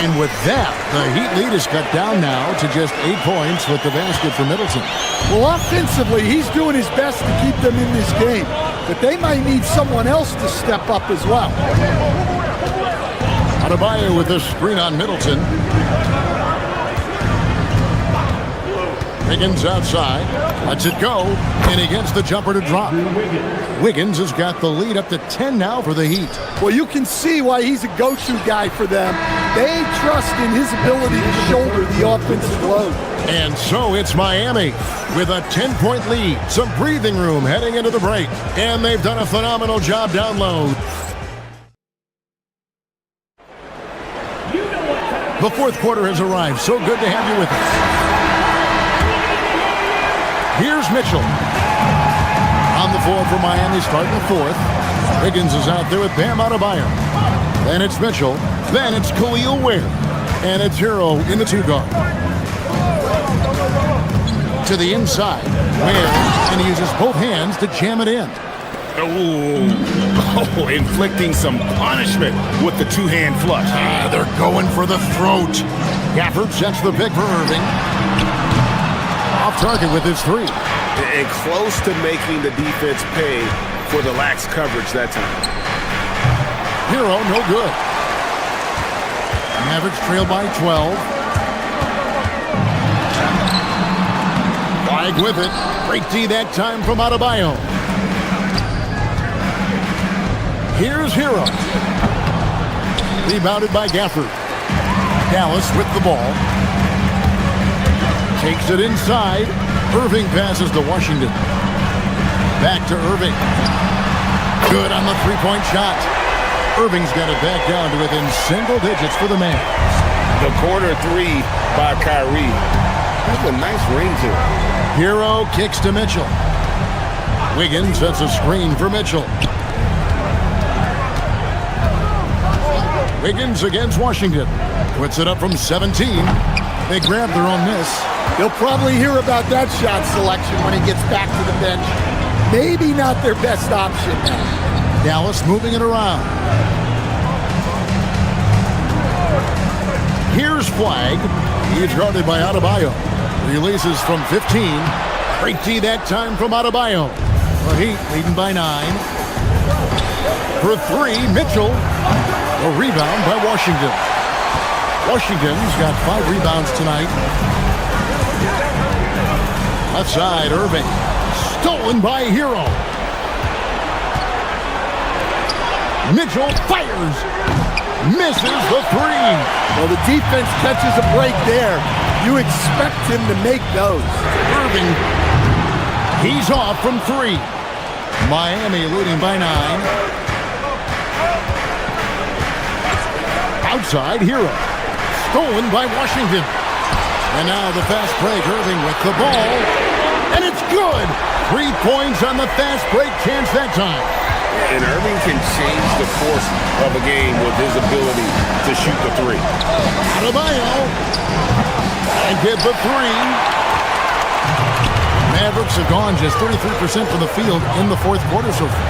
And with that, the Heat lead is cut down now to just 8 points with the basket for Middleton. Well, offensively, he's doing his best to keep them in this game. But they might need someone else to step up as well. Adebayo with the screen on Middleton. Wiggins outside, lets it go, and he gets the jumper to drop. Wiggins has got the lead up to 10 now for the Heat. Well, you can see why he's a go-to guy for them. They trust in his ability to shoulder the offensive load. And so it's Miami with a 10-point lead, some breathing room heading into the break, and they've done a phenomenal job down low. The fourth quarter has arrived. So good to have you with us. Here's Mitchell. On the floor for Miami, starting the fourth. Wiggins is out there with Bam Adebayo. Then it's Mitchell. Then it's Khalil Ware. And it's Hero in the 2-guard. To the inside. Ware. And he uses both hands to jam it in. Oh, inflicting some punishment with the 2-hand flush. They're going for the throat. Gafford sets the pick for Irving. Off target with his 3. And close to making the defense pay for the lax coverage that time. Hero, no good. Mavericks trail by 12. Flag with it. Great D that time from Adebayo. Here's Hero. Rebounded by Gafford. Dallas with the ball. Takes it inside. Irving passes to Washington. Back to Irving. Good on the three-point shot. Irving's got it back down to within single digits for the man. The corner three by Kyrie. That's a nice ring to it. Hero kicks to Mitchell. Wiggins sets a screen for Mitchell. Wiggins against Washington. Puts it up from 17. They grab their own miss. You'll probably hear about that shot selection when he gets back to the bench. Maybe not their best option now. Dallas moving it around. Here's Flag. He's guarded by Adebayo. Releases from 15. Great D that time from Adebayo. The Heat leading by 9. For 3, Mitchell. A rebound by Washington. Washington's got 5 rebounds tonight. Left side, Irving. Stolen by Hero. Mitchell fires. Misses the 3. Well, the defense catches a break there. You expect him to make those. Irving. He's off from 3. Miami leading by 9. Outside, Hero. Stolen by Washington. And now the fast break, Irving with the ball. And it's good. 3 points on the fast break chance that time. And Irving can change the course of a game with his ability to shoot the 3. Adebayo. And get the 3. Mavericks have gone just 33% from the field in the fourth quarter so far.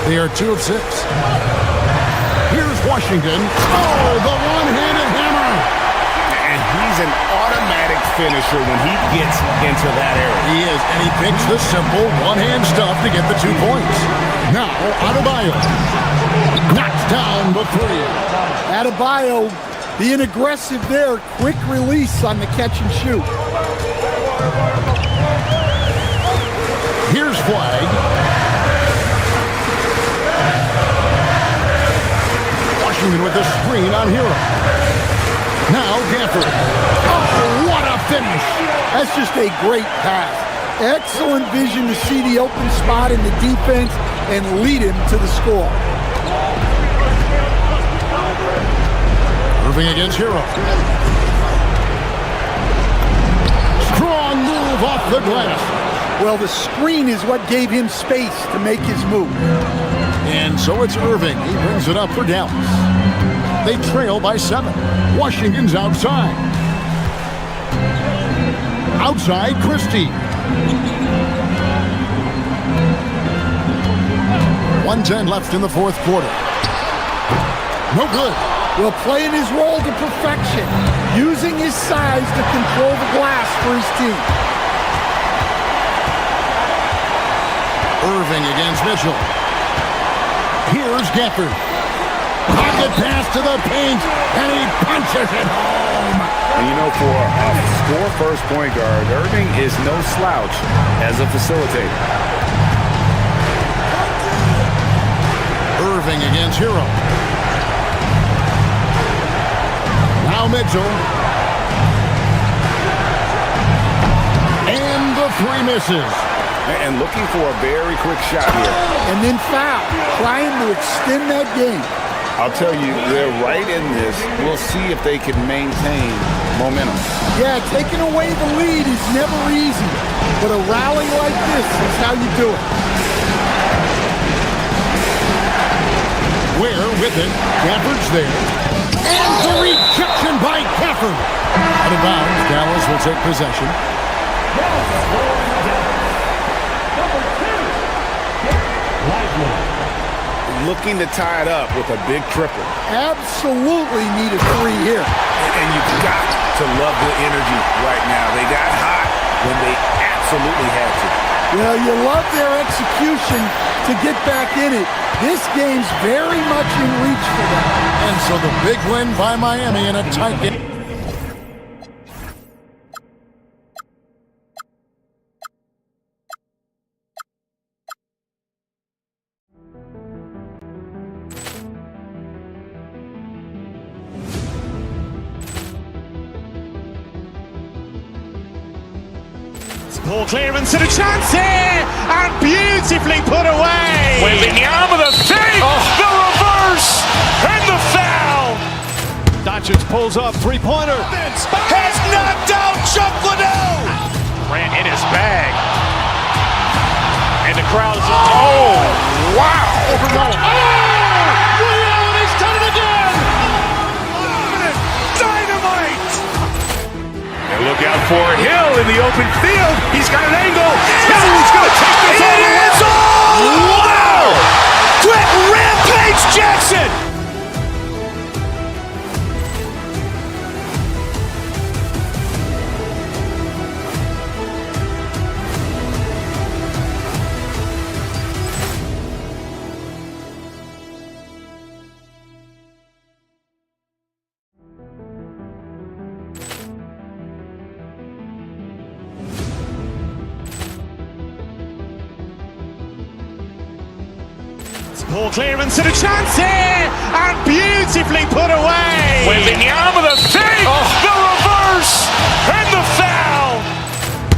They are 2 of 6. Here's Washington. Oh, the one-handed hammer. And he's an automatic finisher when he gets into that area. He is, and he picks the simple one-hand stuff to get the 2 points. Now, Adebayo knocks down the 3. Adebayo being aggressive there. Quick release on the catch and shoot. Here's Flag. Washington with the screen on Hero. Now Gafford. Oh, what a finish. That's just a great pass. Excellent vision to see the open spot in the defense and lead him to the score. Irving against Hero. Strong move off the glass. Well, the screen is what gave him space to make his move. And so it's Irving. He brings it up for Dallas. They trail by 7. Washington's outside. Outside, Christie. 1:10 left in the fourth quarter. No good. Well, playing his role to perfection, using his size to control the glass for his team. Irving against Mitchell. Here's Gafford. Pocket pass to the paint, and he punches it home. And you know, for a score-first point guard, Irving is no slouch as a facilitator. Irving against Hero. Now Mitchell. And the 3 misses. And looking for a very quick shot here. And then foul, trying to extend that game. I'll tell you, they're right in this. We'll see if they can maintain momentum. Yeah, taking away the lead is never easy, but a rally like this is how you do it. Ware with it. Gafford's there. And the rejection by Gafford. Out of bounds, Dallas will take possession. Looking to tie it up with a big triple. Absolutely need a 3 here. And you've got to love the energy right now. They got hot when they absolutely had to. Well, you love their execution to get back in it. This game's very much in reach for them. And so the big win by Miami in a tight game. Ball clearance and a chance here, and beautifully put away. Wembanyama the save, the reverse, and the foul. Doncic pulls up, three-pointer. Has knocked out Chuck Liddell. Grant in his bag. And the crowd is, oh, wow. He's done it again. Dynamite. And look out for Hill in the open field. He's got an angle. Hill's going to take this all the way. Wow. Quick Rampage Jackson. Ball clearance and a chance here, and beautifully put away. Wembanyama the save, the reverse, and the foul.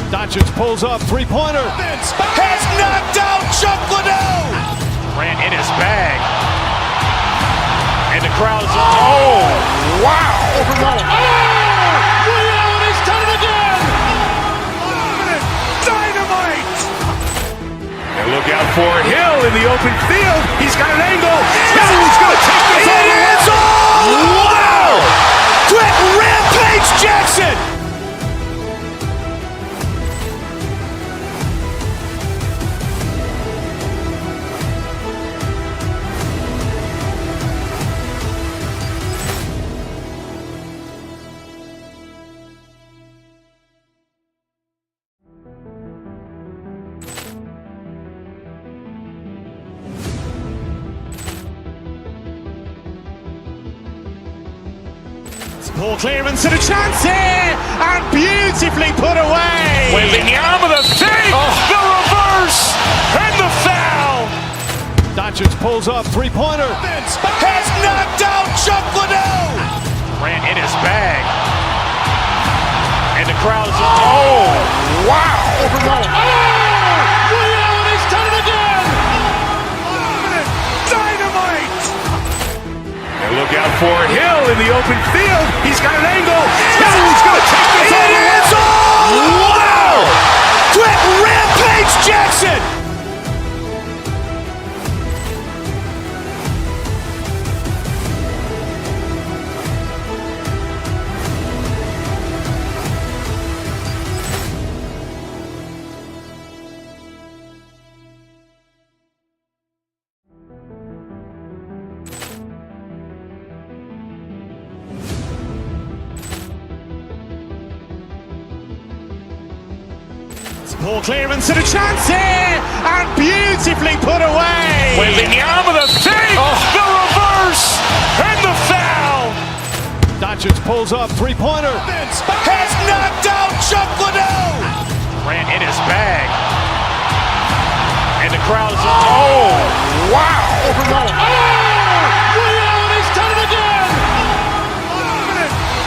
Doncic pulls up, three-pointer. Has knocked out Chuck Liddell. Grant in his bag. And the crowd is, oh, wow. He's done it again. Dynamite. And look out for Hill in the open field. He's got an angle. Hill's going to take this all the way. Wow. Quick Rampage Jackson. Ball clearance and a chance here, and beautifully put away. Wembanyama the save, the reverse, and the foul. Doncic pulls up, three-pointer. Has knocked out Chuck Liddell. Grant in his bag. And the crowd is, oh, wow. He's done it again. Dynamite. And look out for Hill in the open field. He's got an angle. Hill's going to take this all the way. Wow. Quick Rampage Jackson. Ball clearance and a chance here, and beautifully put away. Wembanyama the save, the reverse, and the foul. Doncic pulls up, three-pointer. Has knocked out Chuck Liddell. Grant in his bag. And the crowd is, oh, wow. He's done it again.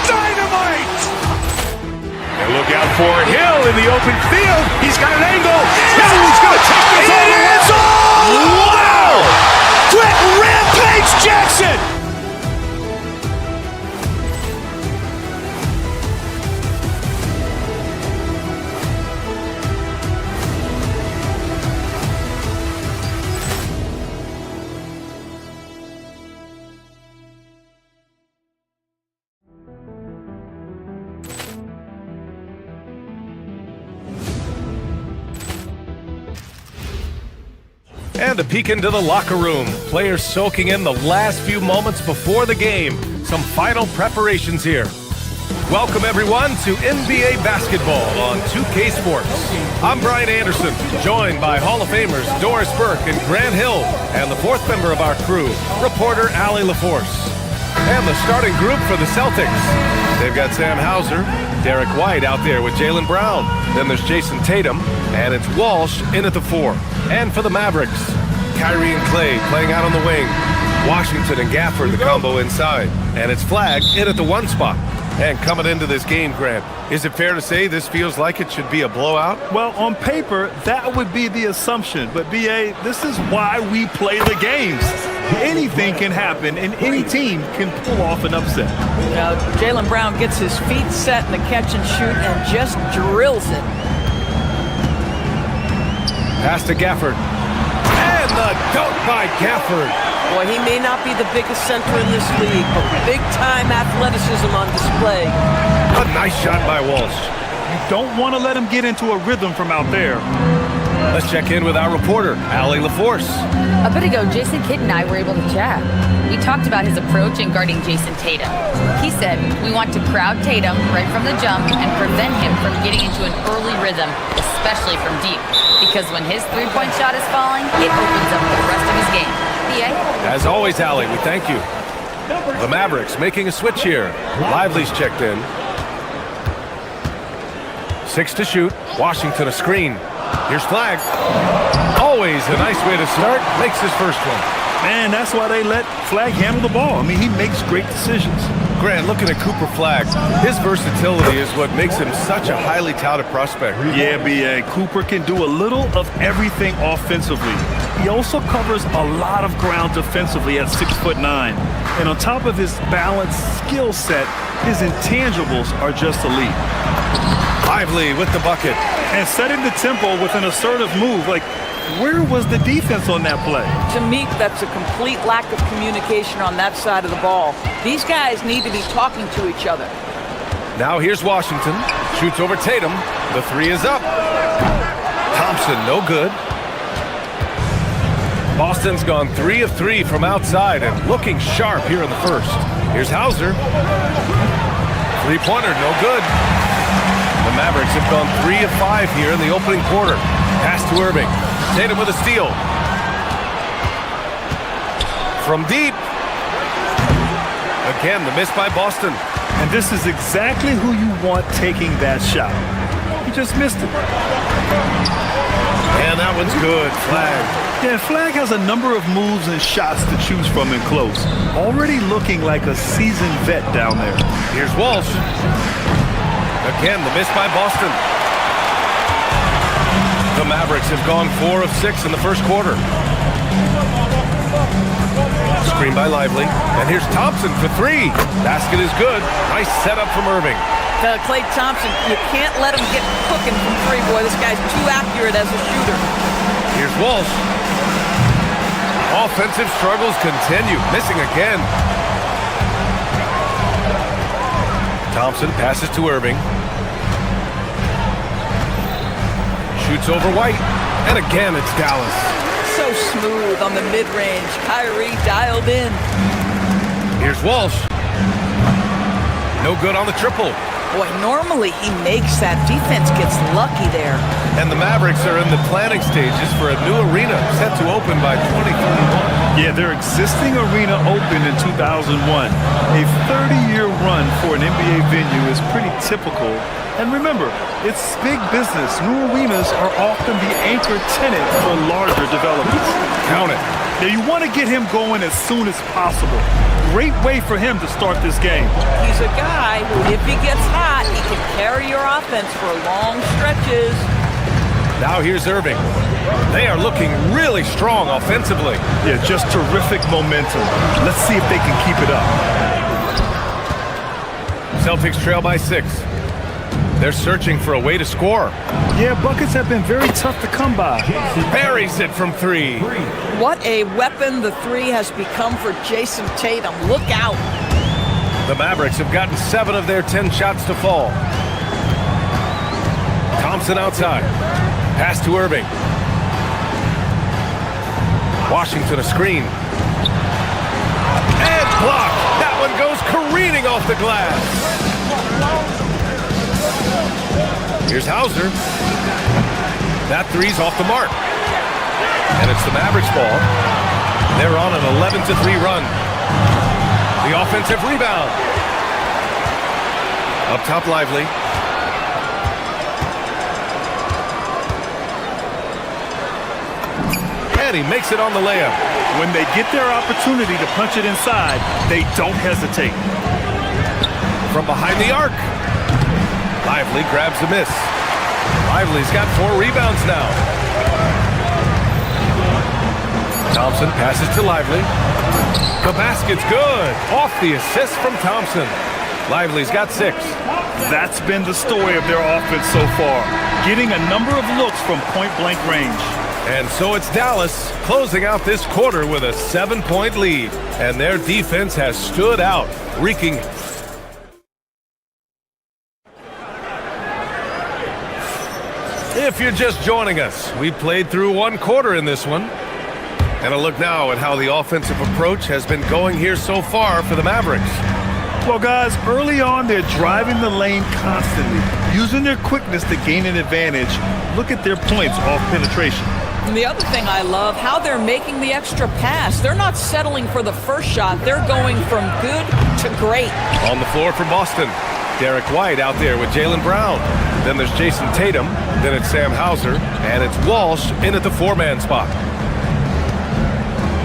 Dynamite. And look out for Hill in the open field. He's got an angle. Hill's going to take this all the way. Wow. Quick Rampage Jackson. And a peek into the locker room. Players soaking in the last few moments before the game. Some final preparations here. Welcome everyone to NBA Basketball on 2K Sports. I'm Brian Anderson, joined by Hall of Famers Doris Burke and Grant Hill, and the fourth member of our crew, reporter Allie LaForce. And the starting group for the Celtics. They've got Sam Hauser, Derek White out there with Jaylen Brown. Then there's Jason Tatum, and it's Walsh in at the 4. And for the Mavericks, Kyrie and Clay playing out on the wing. Washington and Gafford, the combo inside. And it's Flagg in at the 1 spot. And coming into this game, Grant, is it fair to say this feels like it should be a blowout? Well, on paper, that would be the assumption. But, B.A., this is why we play the games. Anything can happen, and any team can pull off an upset. You know, Jaylen Brown gets his feet set in the catch and shoot and just drills it. Pass to Gafford. And the dunk by Gafford. Boy, he may not be the biggest center in this league, but big-time athleticism on display. A nice shot by Walsh. You don't want to let him get into a rhythm from out there. Let's check in with our reporter, Allie LaForce. A bit ago, Jason Kidd and I were able to chat. We talked about his approach in guarding Jason Tatum. He said, we want to crowd Tatum right from the jump and prevent him from getting into an early rhythm, especially from deep. Because when his three-point shot is falling, it opens up the rest of his game. As always, Allie, we thank you. The Mavericks making a switch here. Lively's checked in. 6 to shoot. Washington a screen. Here's Flag. Always a nice way to start. Makes his first one. Man, that's why they let Flag handle the ball. I mean, he makes great decisions. Grant, looking at Cooper Flag, his versatility is what makes him such a highly touted prospect. Yeah, B.A. Cooper can do a little of everything offensively. He also covers a lot of ground defensively at 6'9". And on top of his balanced skill set, his intangibles are just elite. Lively with the bucket. And setting the tempo with an assertive move. Like, where was the defense on that play? To me, that's a complete lack of communication on that side of the ball. These guys need to be talking to each other. Now here's Washington. Shoots over Tatum. The three is up. Thompson, no good. Boston's gone 3 of 3 from outside and looking sharp here in the first. Here's Hauser. Three-pointer, no good. The Mavericks have gone 3 of 5 here in the opening quarter. Pass to Irving. Tatum with a steal. From deep. Again, the miss by Boston. And this is exactly who you want taking that shot. He just missed it. And that one's good. Flag. Yeah, Flag has a number of moves and shots to choose from in close. Already looking like a seasoned vet down there. Here's Walsh. Again, the miss by Boston. The Mavericks have gone 4 of 6 in the first quarter. Screen by Lively. And here's Thompson for 3. Basket is good. Nice setup from Irving. Klay Thompson, you can't let him get cooking from 3, boy. This guy's too accurate as a shooter. Here's Walsh. Offensive struggles continue. Missing again. Thompson passes to Irving. Shoots over White. And again, it's Dallas. So smooth on the mid-range. Kyrie dialed in. Here's Walsh. No good on the triple. Boy, normally he makes that. Defense gets lucky there. And the Mavericks are in the planning stages for a new arena set to open by 2021. Yeah, their existing arena opened in 2001. A 30-year run for an NBA venue is pretty typical. And remember, it's big business. New arenas are often the anchor tenant for larger developments. Count it. Now, you want to get him going as soon as possible. Great way for him to start this game. He's a guy who, if he gets hot, he can carry your offense for long stretches. Now here's Irving. They are looking really strong offensively. Yeah, just terrific momentum. Let's see if they can keep it up. Celtics trail by 6. They're searching for a way to score. Yeah, buckets have been very tough to come by. Buries it from 3. What a weapon the 3 has become for Jason Tatum. Look out. The Mavericks have gotten 7 of their 10 shots to fall. Thompson outside. Pass to Irving. Washington a screen. And blocked. That one goes careening off the glass. Here's Hauser. That three's off the mark. And it's the Mavericks ball. They're on an 11-3 run. The offensive rebound. Up top, Lively. And he makes it on the layup. When they get their opportunity to punch it inside, they don't hesitate. from behind the arc. Lively grabs the miss. Lively's got 4 rebounds now. Thompson passes to Lively. The basket's good. Off the assist from Thompson. Lively's got 6. That's been the story of their offense so far, getting a number of looks from point-blank range. And so it's Dallas closing out this quarter with a 7-point lead. And their defense has stood out, wreaking. If you're just joining us, we played through 1 quarter in this one. And a look now at how the offensive approach has been going here so far for the Mavericks. Well, guys, early on, they're driving the lane constantly, using their quickness to gain an advantage. Look at their points off penetration. And the other thing I love, how they're making the extra pass. They're not settling for the first shot. They're going from good to great. On the floor for Boston, Derek White out there with Jaylen Brown. Then there's Jason Tatum. Then it's Sam Hauser. And it's Walsh in at the 4-man spot.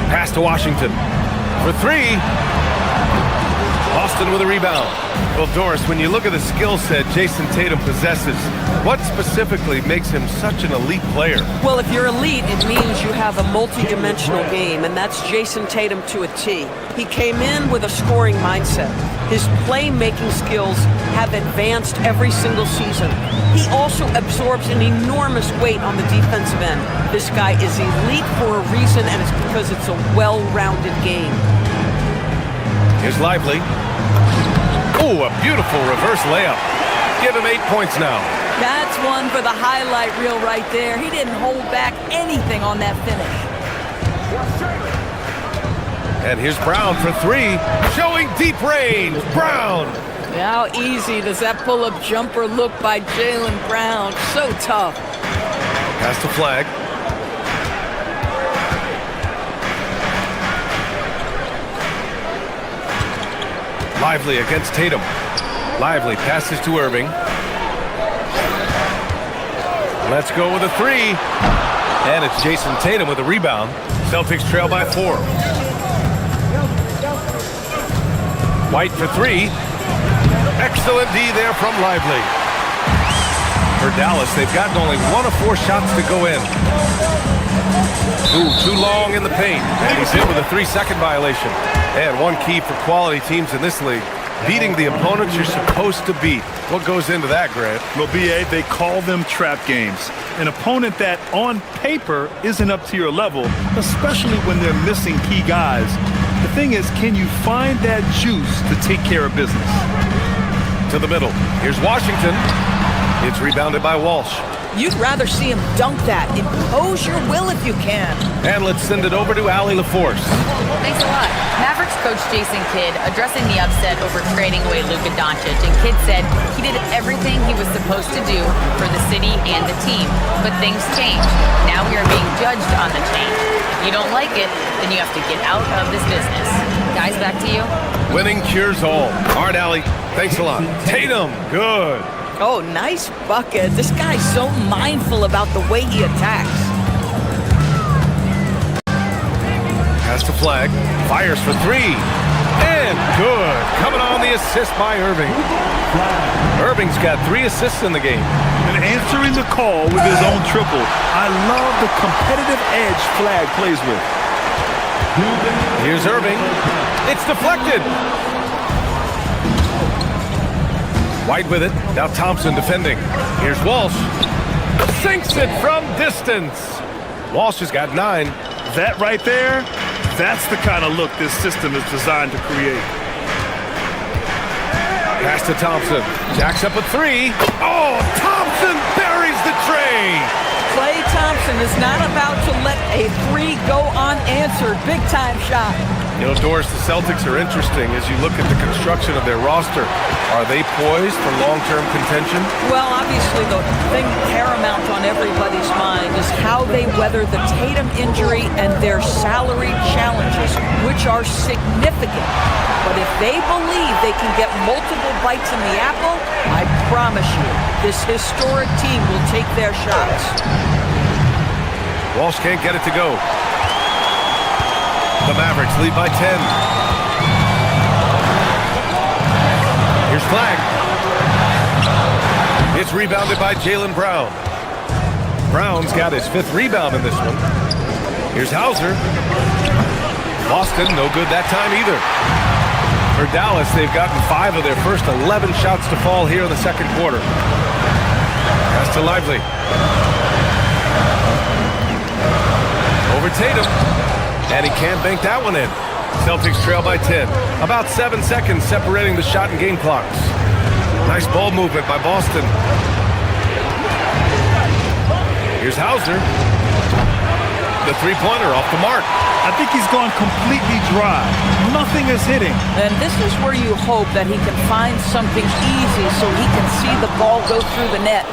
Pass to Washington for 3. Boston with a rebound. Well, Doris, when you look at the skill set Jason Tatum possesses, what specifically makes him such an elite player? Well, if you're elite, it means you have a multi-dimensional game, and that's Jason Tatum to a T. He came in with a scoring mindset. His playmaking skills have advanced every single season. He also absorbs an enormous weight on the defensive end. This guy is elite for a reason, and it's because it's a well-rounded game. Here's Lively. Oh, a beautiful reverse layup. Give him 8 points now. That's one for the highlight reel right there. He didn't hold back anything on that finish. And here's Brown for 3. Showing deep range. Brown. How easy does that pull-up jumper look by Jaylen Brown? So tough. Pass to Flag. Lively against Tatum. Lively passes to Irving. Let's go with a 3. And it's Jason Tatum with a rebound. Celtics trail by 4. White for 3. Excellent D there from Lively. For Dallas, they've gotten only 1 of 4 shots to go in. Ooh, too long in the paint. And he's in with a 3-second violation. And one key for quality teams in this league, beating the opponents you're supposed to beat. What goes into that, Grant? Well, B.A., they call them trap games. An opponent that, on paper, isn't up to your level, especially when they're missing key guys. The thing is, can you find that juice to take care of business? To the middle. Here's Washington. It's rebounded by Walsh. You'd rather see him dunk that. Impose your will if you can. And let's send it over to Allie LaForce. Thanks a lot. Mavericks coach Jason Kidd addressing the upset over trading away Luka Doncic, and Kidd said he did everything he was supposed to do for the city and the team. But things changed. Now we are being judged on the change. If you don't like it, then you have to get out of this business. Guys, back to you. Winning cures all. All right, Allie. Thanks a lot. Tatum, good. Oh, nice bucket. This guy's so mindful about the way he attacks. Pass to Flag. Fires for 3. And good. Coming on the assist by Irving. Irving's got 3 assists in the game. And answering the call with his own triple. I love the competitive edge Flag plays with. Here's Irving. It's deflected. White with it. Now Thompson defending. Here's Walsh. Sinks it from distance. Walsh has got 9. That right there, that's the kind of look this system is designed to create. Pass to Thompson. Jacks up a 3. Oh, Thompson buries the tray. Klay Thompson is not about to let a 3 go unanswered. Big-time shot. You know, Doris, the Celtics are interesting as you look at the construction of their roster. Are they poised for long-term contention? Well, obviously, the thing paramount on everybody's mind is how they weather the Tatum injury and their salary challenges, which are significant. But if they believe they can get multiple bites in the apple, I promise you, this historic team will take their shots. Walsh can't get it to go. The Mavericks lead by 10. Here's Flag. It's rebounded by Jaylen Brown. Brown's got his 5th rebound in this one. Here's Hauser. Boston, no good that time either. For Dallas, they've gotten 5 of their first 11 shots to fall here in the second quarter. Pass to Lively. Over Tatum. And he can't bank that one in. Celtics trail by 10. About 7 seconds separating the shot and game clocks. Nice ball movement by Boston. Here's Hauser. The three-pointer off the mark. I think he's gone completely dry. Nothing is hitting. And this is where you hope that he can find something easy so he can see the ball go through the net.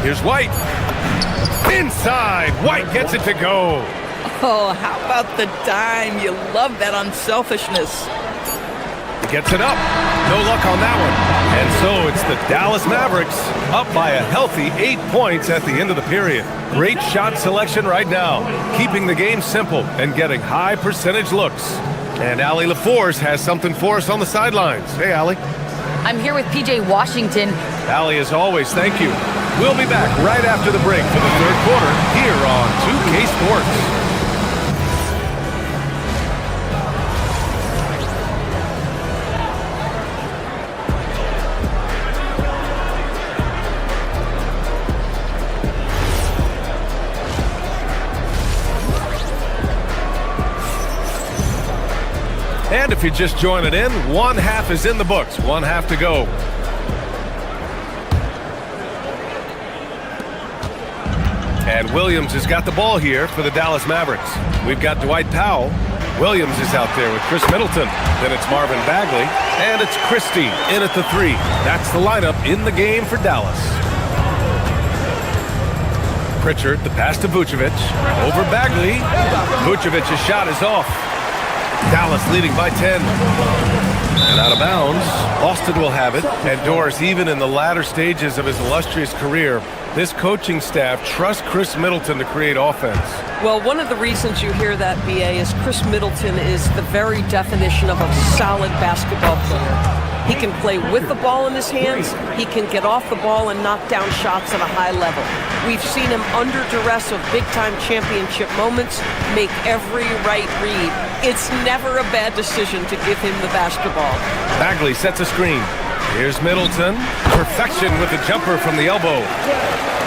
Here's White. Inside. White gets it to go. Oh, how about the dime? You love that unselfishness. He gets it up. No luck on that one. And so it's the Dallas Mavericks up by a healthy 8 points at the end of the period. Great shot selection right now, keeping the game simple and getting high percentage looks. And Allie LaForce has something for us on the sidelines. Hey, Allie. I'm here with PJ Washington. Allie, as always, thank you. We'll be back right after the break for the third quarter here on 2K Sports. And if you're just joining in, 1/2 is in the books, 1/2 to go. And Williams has got the ball here for the Dallas Mavericks. We've got Dwight Powell. Williams is out there with Chris Middleton. Then it's Marvin Bagley. And it's Christie in at the 3. That's the lineup in the game for Dallas. Pritchard, the pass to Vucevic. Over Bagley. Vucevic's shot is off. Dallas leading by 10. And out of bounds, Boston will have it. And Doris, even in the latter stages of his illustrious career, this coaching staff trusts Chris Middleton to create offense. Well, one of the reasons you hear that, BA, is Chris Middleton is the very definition of a solid basketball player. He can play with the ball in his hands. He can get off the ball and knock down shots at a high level. We've seen him under duress of big-time championship moments make every right read. It's never a bad decision to give him the basketball. Bagley sets a screen. Here's Middleton. Perfection with the jumper from the elbow.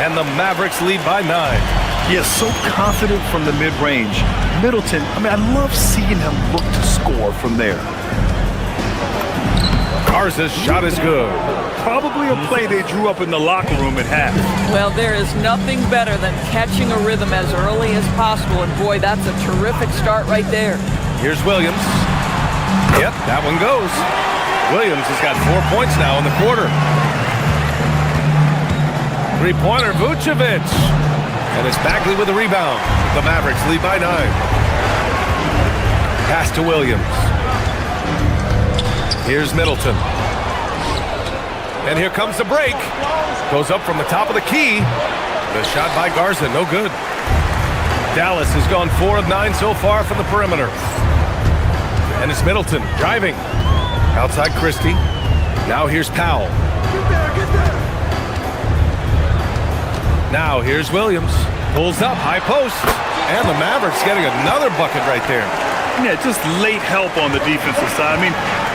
And the Mavericks lead by 9. He is so confident from the mid-range. Middleton, I love seeing him look to score from there. Garza's shot is good. Probably a play they drew up in the locker room at half. Well, there is nothing better than catching a rhythm as early as possible. And boy, that's a terrific start right there. Here's Williams. Yep, that one goes. Williams has got 4 points now in the quarter. Three-pointer, Vucevic. And it's Bagley with a rebound. The Mavericks lead by 9. Pass to Williams. Here's Middleton. And here comes the break. Goes up from the top of the key. The shot by Garza, no good. Dallas has gone 4 of 9 so far from the perimeter. And it's Middleton driving. Outside Christie. Now here's Powell. Now here's Williams. Pulls up, high post. And the Mavericks getting another bucket right there. Yeah, just late help on the defensive side.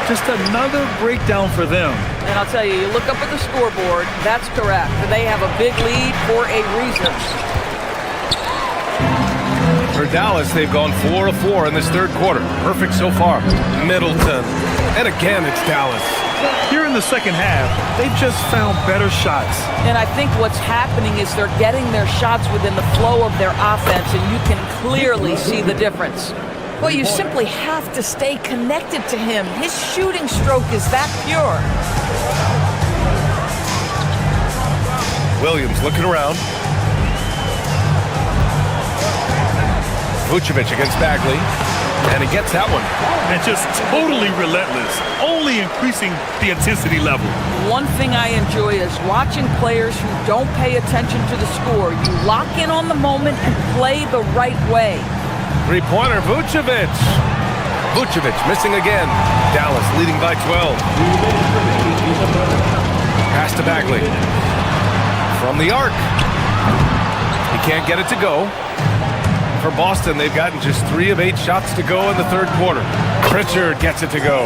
Just another breakdown for them. And I'll tell you, you look up at the scoreboard, that's correct. They have a big lead for a reason. For Dallas, they've gone 4 of 4 in this third quarter. Perfect so far. Middleton. And again, it's Dallas. Here in the second half, they've just found better shots. And I think what's happening is they're getting their shots within the flow of their offense, and you can clearly see the difference. Well, you simply have to stay connected to him. His shooting stroke is that pure. Williams looking around. Vucevic against Bagley. And he gets that one. And just totally relentless, only increasing the intensity level. One thing I enjoy is watching players who don't pay attention to the score. You lock in on the moment and play the right way. Three-pointer, Vucevic. Vucevic missing again. Dallas leading by 12. Pass to Bagley. From the arc. He can't get it to go. For Boston, they've gotten just 3 of 8 shots to go in the third quarter. Pritchard gets it to go.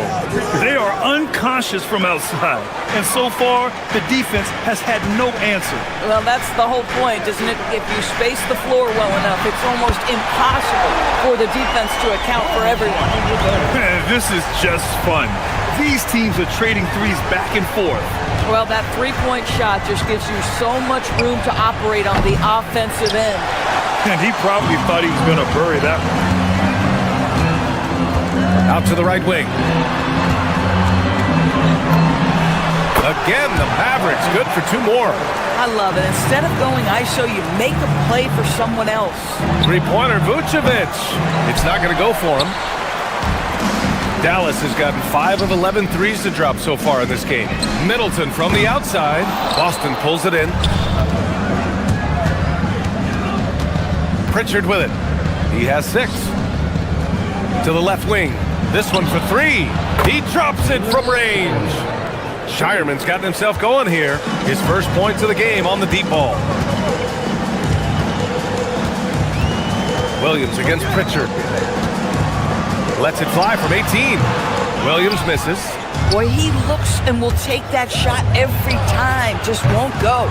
They are unconscious from outside, and so far, the defense has had no answer. Well, that's the whole point, isn't it? If you space the floor well enough, it's almost impossible for the defense to account for everyone. This is just fun. These teams are trading threes back and forth. Well, that three-point shot just gives you so much room to operate on the offensive end. And he probably thought he was going to bury that one. Out to the right wing. Again, the Mavericks good for 2 more. I love it. Instead of going ISO, you make a play for someone else. Three-pointer, Vucevic. It's not going to go for him. Dallas has gotten 5 of 11 threes to drop so far in this game. Middleton from the outside. Boston pulls it in. Pritchard with it. He has 6. To the left wing. This one for 3. He drops it from range. Shireman's gotten himself going here. His first points of the game on the deep ball. Williams against Pritchard. Lets it fly from 18. Williams misses. Boy, he looks and will take that shot every time. Just won't go.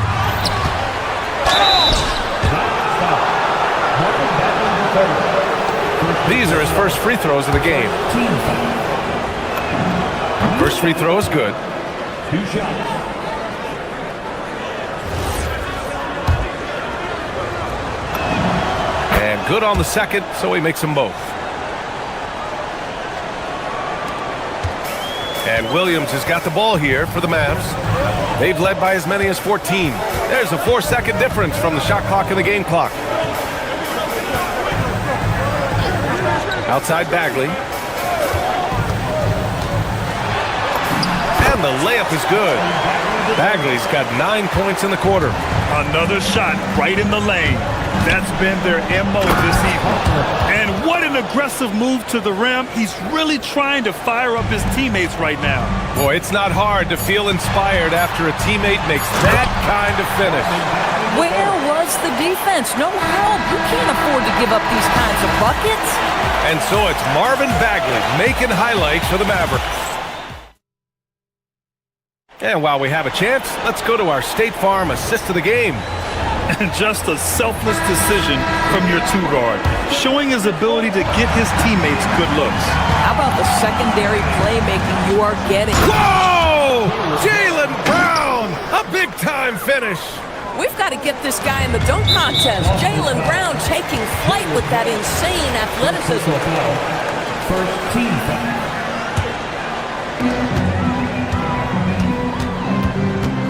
These are his first free throws of the game. First free throw is good. 2 shots. And good on the second, so he makes them both. And Williams has got the ball here for the Mavs. They've led by as many as 14. There's a 4-second difference from the shot clock and the game clock. Outside Bagley. And the layup is good. Bagley's got 9 points in the quarter. Another shot right in the lane. That's been their MO this evening. And what an aggressive move to the rim. He's really trying to fire up his teammates right now. Boy, it's not hard to feel inspired after a teammate makes that kind of finish. Where was the defense? No help. You can't afford to give up these kinds of buckets. And so it's Marvin Bagley making highlights for the Mavericks. And while we have a chance, let's go to our State Farm assist of the game. And just a selfless decision from your 2-guard, showing his ability to get his teammates good looks. How about the secondary playmaking you are getting? Whoa! Jaylen Brown! A big-time finish. We've got to get this guy in the dunk contest. Jaylen Brown taking flight with that insane athleticism. First team foul.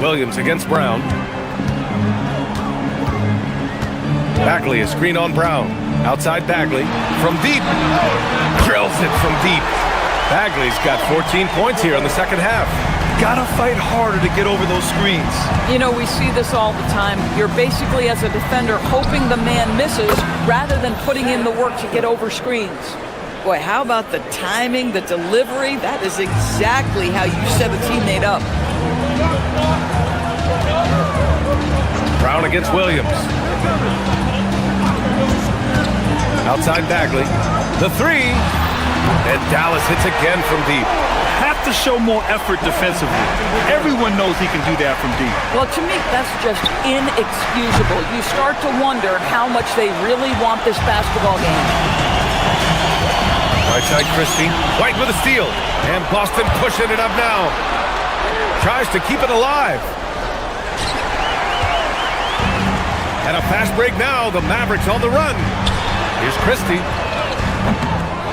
Williams against Brown. Bagley is screen on Brown. Outside Bagley. From deep. Drills it from deep. Bagley's got 14 points here in the second half. Gotta fight harder to get over those screens. You know, we see this all the time. You're basically, as a defender, hoping the man misses rather than putting in the work to get over screens. Boy, how about the timing, the delivery? That is exactly how you set a teammate up. Brown against Williams. Outside Bagley. The 3. And Dallas hits again from deep. Have to show more effort defensively. Everyone knows he can do that from deep. Well, to me, that's just inexcusable. You start to wonder how much they really want this basketball game. Right side Christie. White with a steal. And Boston pushing it up now. Tries to keep it alive. And a fast break now. The Mavericks on the run. Here's Christie.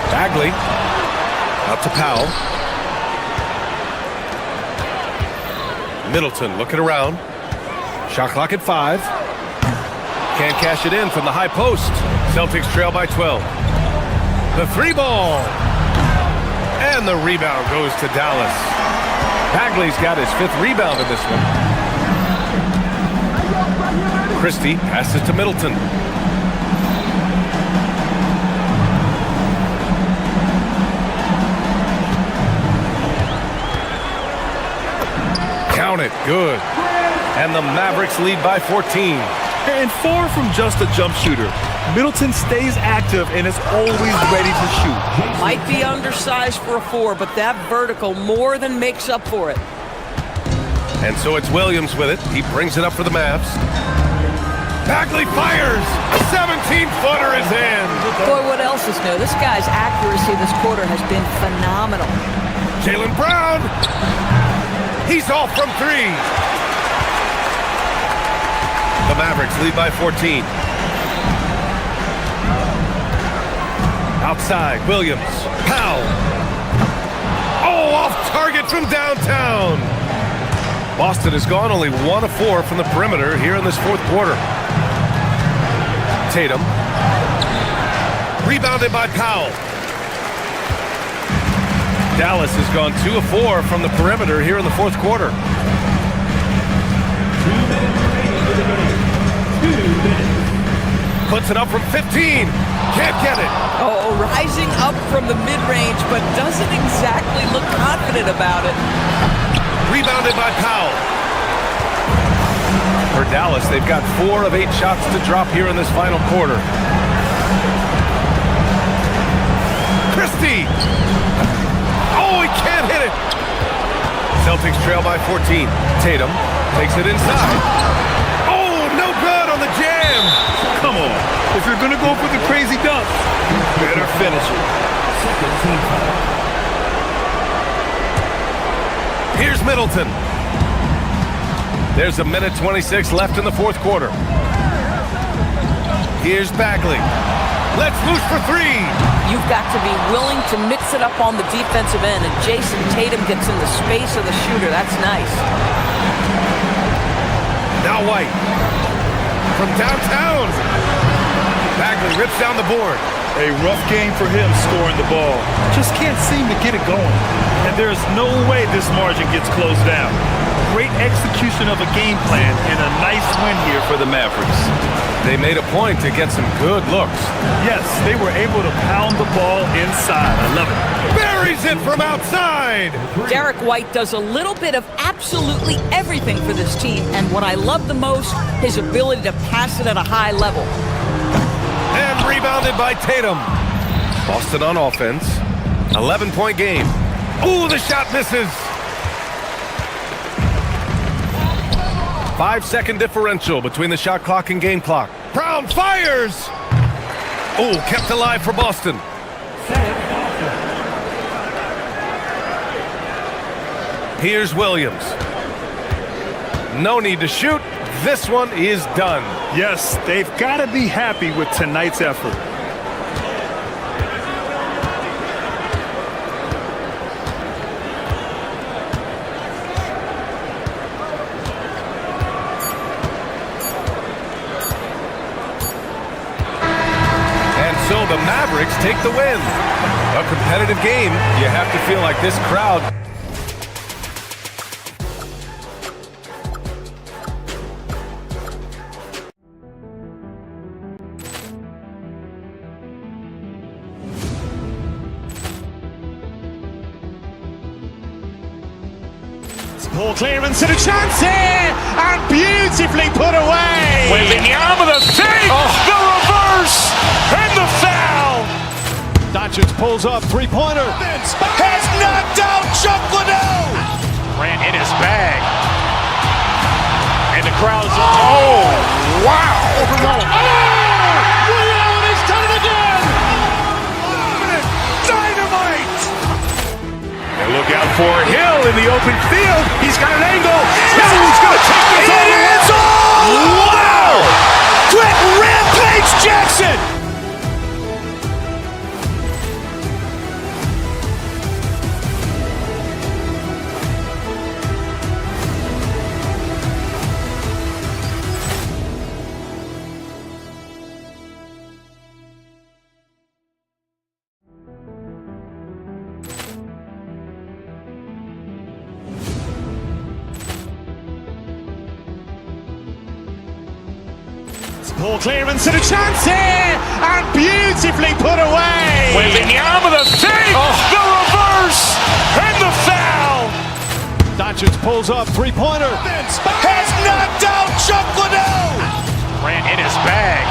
Bagley. Out to Powell. Middleton looking around. Shot clock at 5. Can't cash it in from the high post. Celtics trail by 12. The 3-ball. And the rebound goes to Dallas. Bagley's got his 5th rebound in this one. Christie passes to Middleton. it. Good. And the Mavericks lead by 14. And far from just a jump shooter, Middleton stays active and is always ready to shoot. Might be undersized for a 4, but that vertical more than makes up for it. And so it's Williams with it. He brings it up for the Mavs. Bagley fires. A 17-footer is in. Boy, what else is new? This guy's accuracy this quarter has been phenomenal. Jaylen Brown. He's off from 3. The Mavericks lead by 14. Outside, Williams. Powell. Oh, off target from downtown. Boston has gone only 1 of 4 from the perimeter here in this fourth quarter. Tatum. Rebounded by Powell. Dallas has gone 2 of 4 from the perimeter here in the fourth quarter. Puts it up from 15. Can't get it. Oh, rising up from the mid-range, but doesn't exactly look confident about it. Rebounded by Powell. For Dallas, they've got 4 of 8 shots to drop here in this final quarter. Christie. Oh, he can't hit it. Celtics trail by 14. Tatum takes it inside. Oh, no good on the jam. Come on. If you're going to go for the crazy dunk, better finish it. Here's Middleton. There's a minute 26 left in the fourth quarter. Here's Bagley. Let's loose for 3. You've got to be willing to mix it up on the defensive end, and Jason Tatum gets in the space of the shooter. That's nice. Now White. From downtown. Bagley rips down the board. A rough game for him scoring the ball. Just can't seem to get it going. And there's no way this margin gets closed down. Great execution of a game plan and a nice win here for the Mavericks. They made a point to get some good looks. Yes, they were able to pound the ball inside. I love it. Buries it from outside. Derek White does a little bit of absolutely everything for this team, and what I love the most, his ability to pass it at a high level. And rebounded by Tatum. Boston on offense. 11-point game. Ooh, the shot misses. 5-second differential between the shot clock and game clock. Brown fires. Oh, kept alive for Boston. Here's Williams. No need to shoot. This one is done. Yes, they've got to be happy with tonight's effort. And so the Mavericks take the win. A competitive game. You have to feel like this crowd. Ball clearance and a chance here, and beautifully put away. Wembanyama with a save, the reverse, and the foul. Doncic pulls up, three-pointer. Has knocked out Chuck Liddell. Ran in his bag. And the crowd's oh, wow. He's done it again. Dynamite. And look out for Hill in the open field. He's got an angle. Hill's going to take this all the way. Wow! Quick rampage Jackson. Ball clearance and a chance here, and beautifully put away. Wembanyama with a save, the reverse, and the foul. Doncic pulls up, three-pointer. Has knocked out Chuck Liddell. Ran in his bag.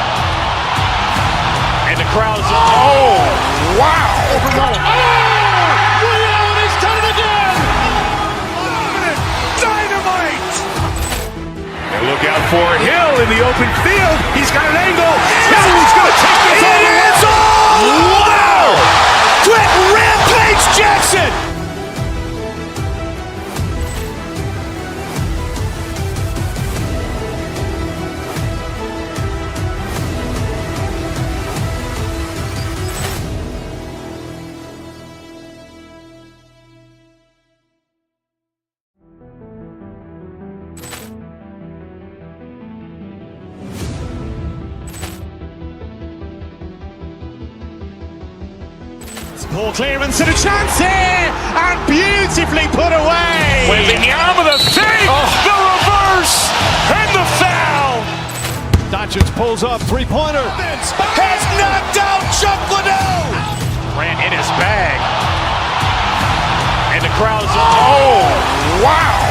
And the crowd is... Oh, wow. Ray Allen has done it again. Dynamite. And look out for Hill in the open field. He's got an angle. Hill's going to take this all the way. Wow. Quick rampage Jackson. Poor clearance and a chance here, and beautifully put away. Wembanyama the save, the reverse, and the foul. Doncic pulls up, three-pointer. Has knocked out Chuck Liddell. Ran in his bag. And the crowd is... Oh, wow.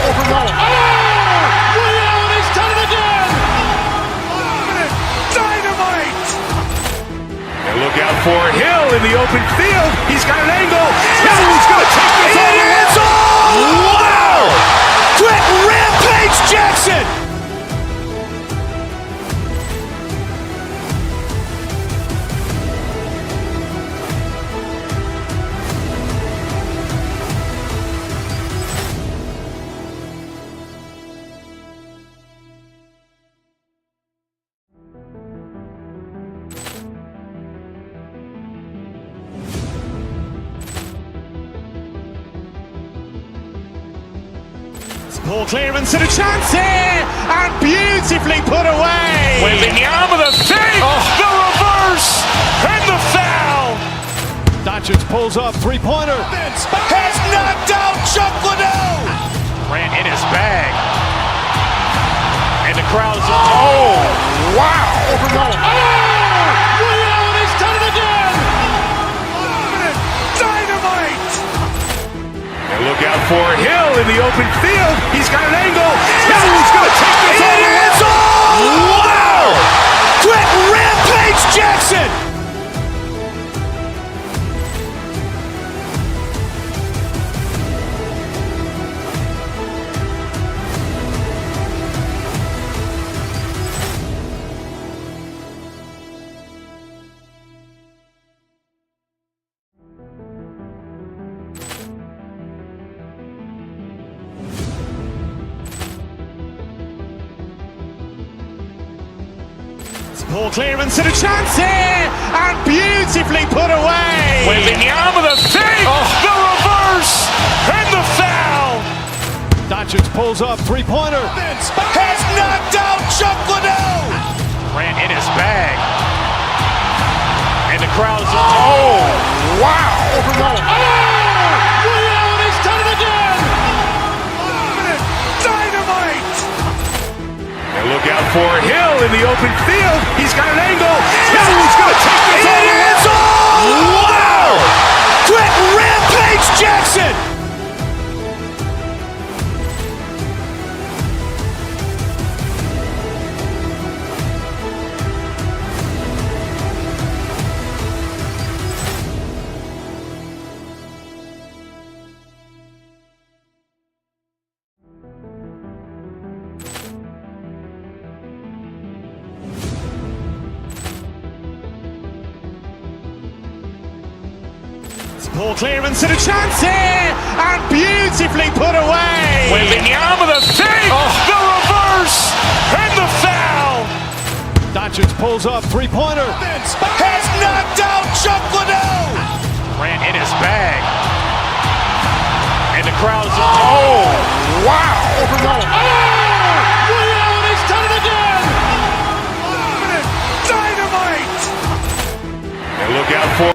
Ray Allen has done it again. Dynamite. And look out for Hill in the open field. He's got an angle. Hill's going to take this all the way. Wow. Quick rampage Jackson. Poor clearance and a chance here, and beautifully put away. Wembanyama the save, the reverse, and the foul. Doncic pulls up, three-pointer. Has knocked out Chuck Liddell. Ran in his bag. And the crowd is... Oh, wow. Ray Allen has done it again. Dynamite. And look out for Hill in the open field. He's got an angle. Hill's going to take this all the way. Wow. Quick rampage Jackson. Poor clearance and a chance here, and beautifully put away. Wembanyama the save, the reverse, and the foul. Doncic pulls up, three-pointer. Has knocked out Chuck Liddell. Ran in his bag. And the crowd is... Oh, wow. Ray Allen has done it again. Dynamite. And look out for Hill in the open field. He's got an angle. Hill's going to take this all the way. Wow. Quick rampage Jackson. Poor clearance and a chance here, and beautifully put away. Wembanyama the save, the reverse, and the foul. Doncic pulls up, three-pointer. Has knocked out Chuck Liddell. Ran in his bag. And the crowd is... Oh, wow. Ray Allen has done it again. Dynamite. And look out for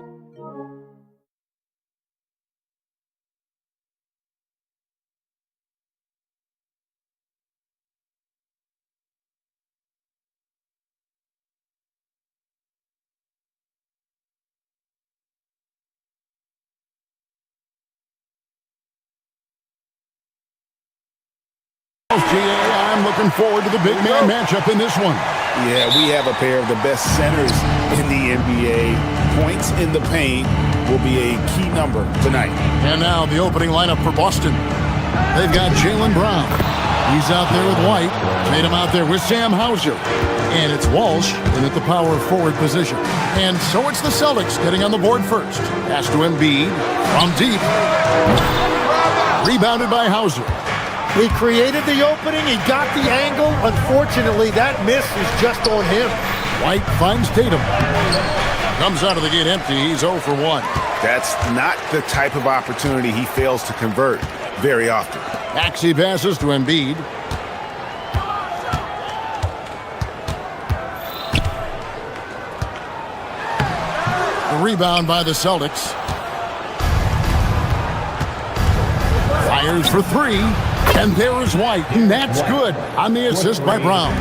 fouls, GA. I'm looking forward to the big man matchup in this one. Yeah, we have a pair of the best centers in the NBA. Points in the paint will be a key number tonight. And now the opening lineup for Boston. They've got Jaylen Brown. He's out there with White. Tatum out there with Sam Hauser. And it's Walsh in at the power forward position. And so it's the Celtics getting on the board first. Pass to Embiid from deep. Rebounded by Hauser. He created the opening. He got the angle. Unfortunately, that miss is just on him. White finds Tatum. Comes out of the gate empty. He's 0 for 1. That's not the type of opportunity he fails to convert very often. Maxey passes to Embiid. The rebound by the Celtics. Fires for 3. And there is White. And that's good on the assist by Brown.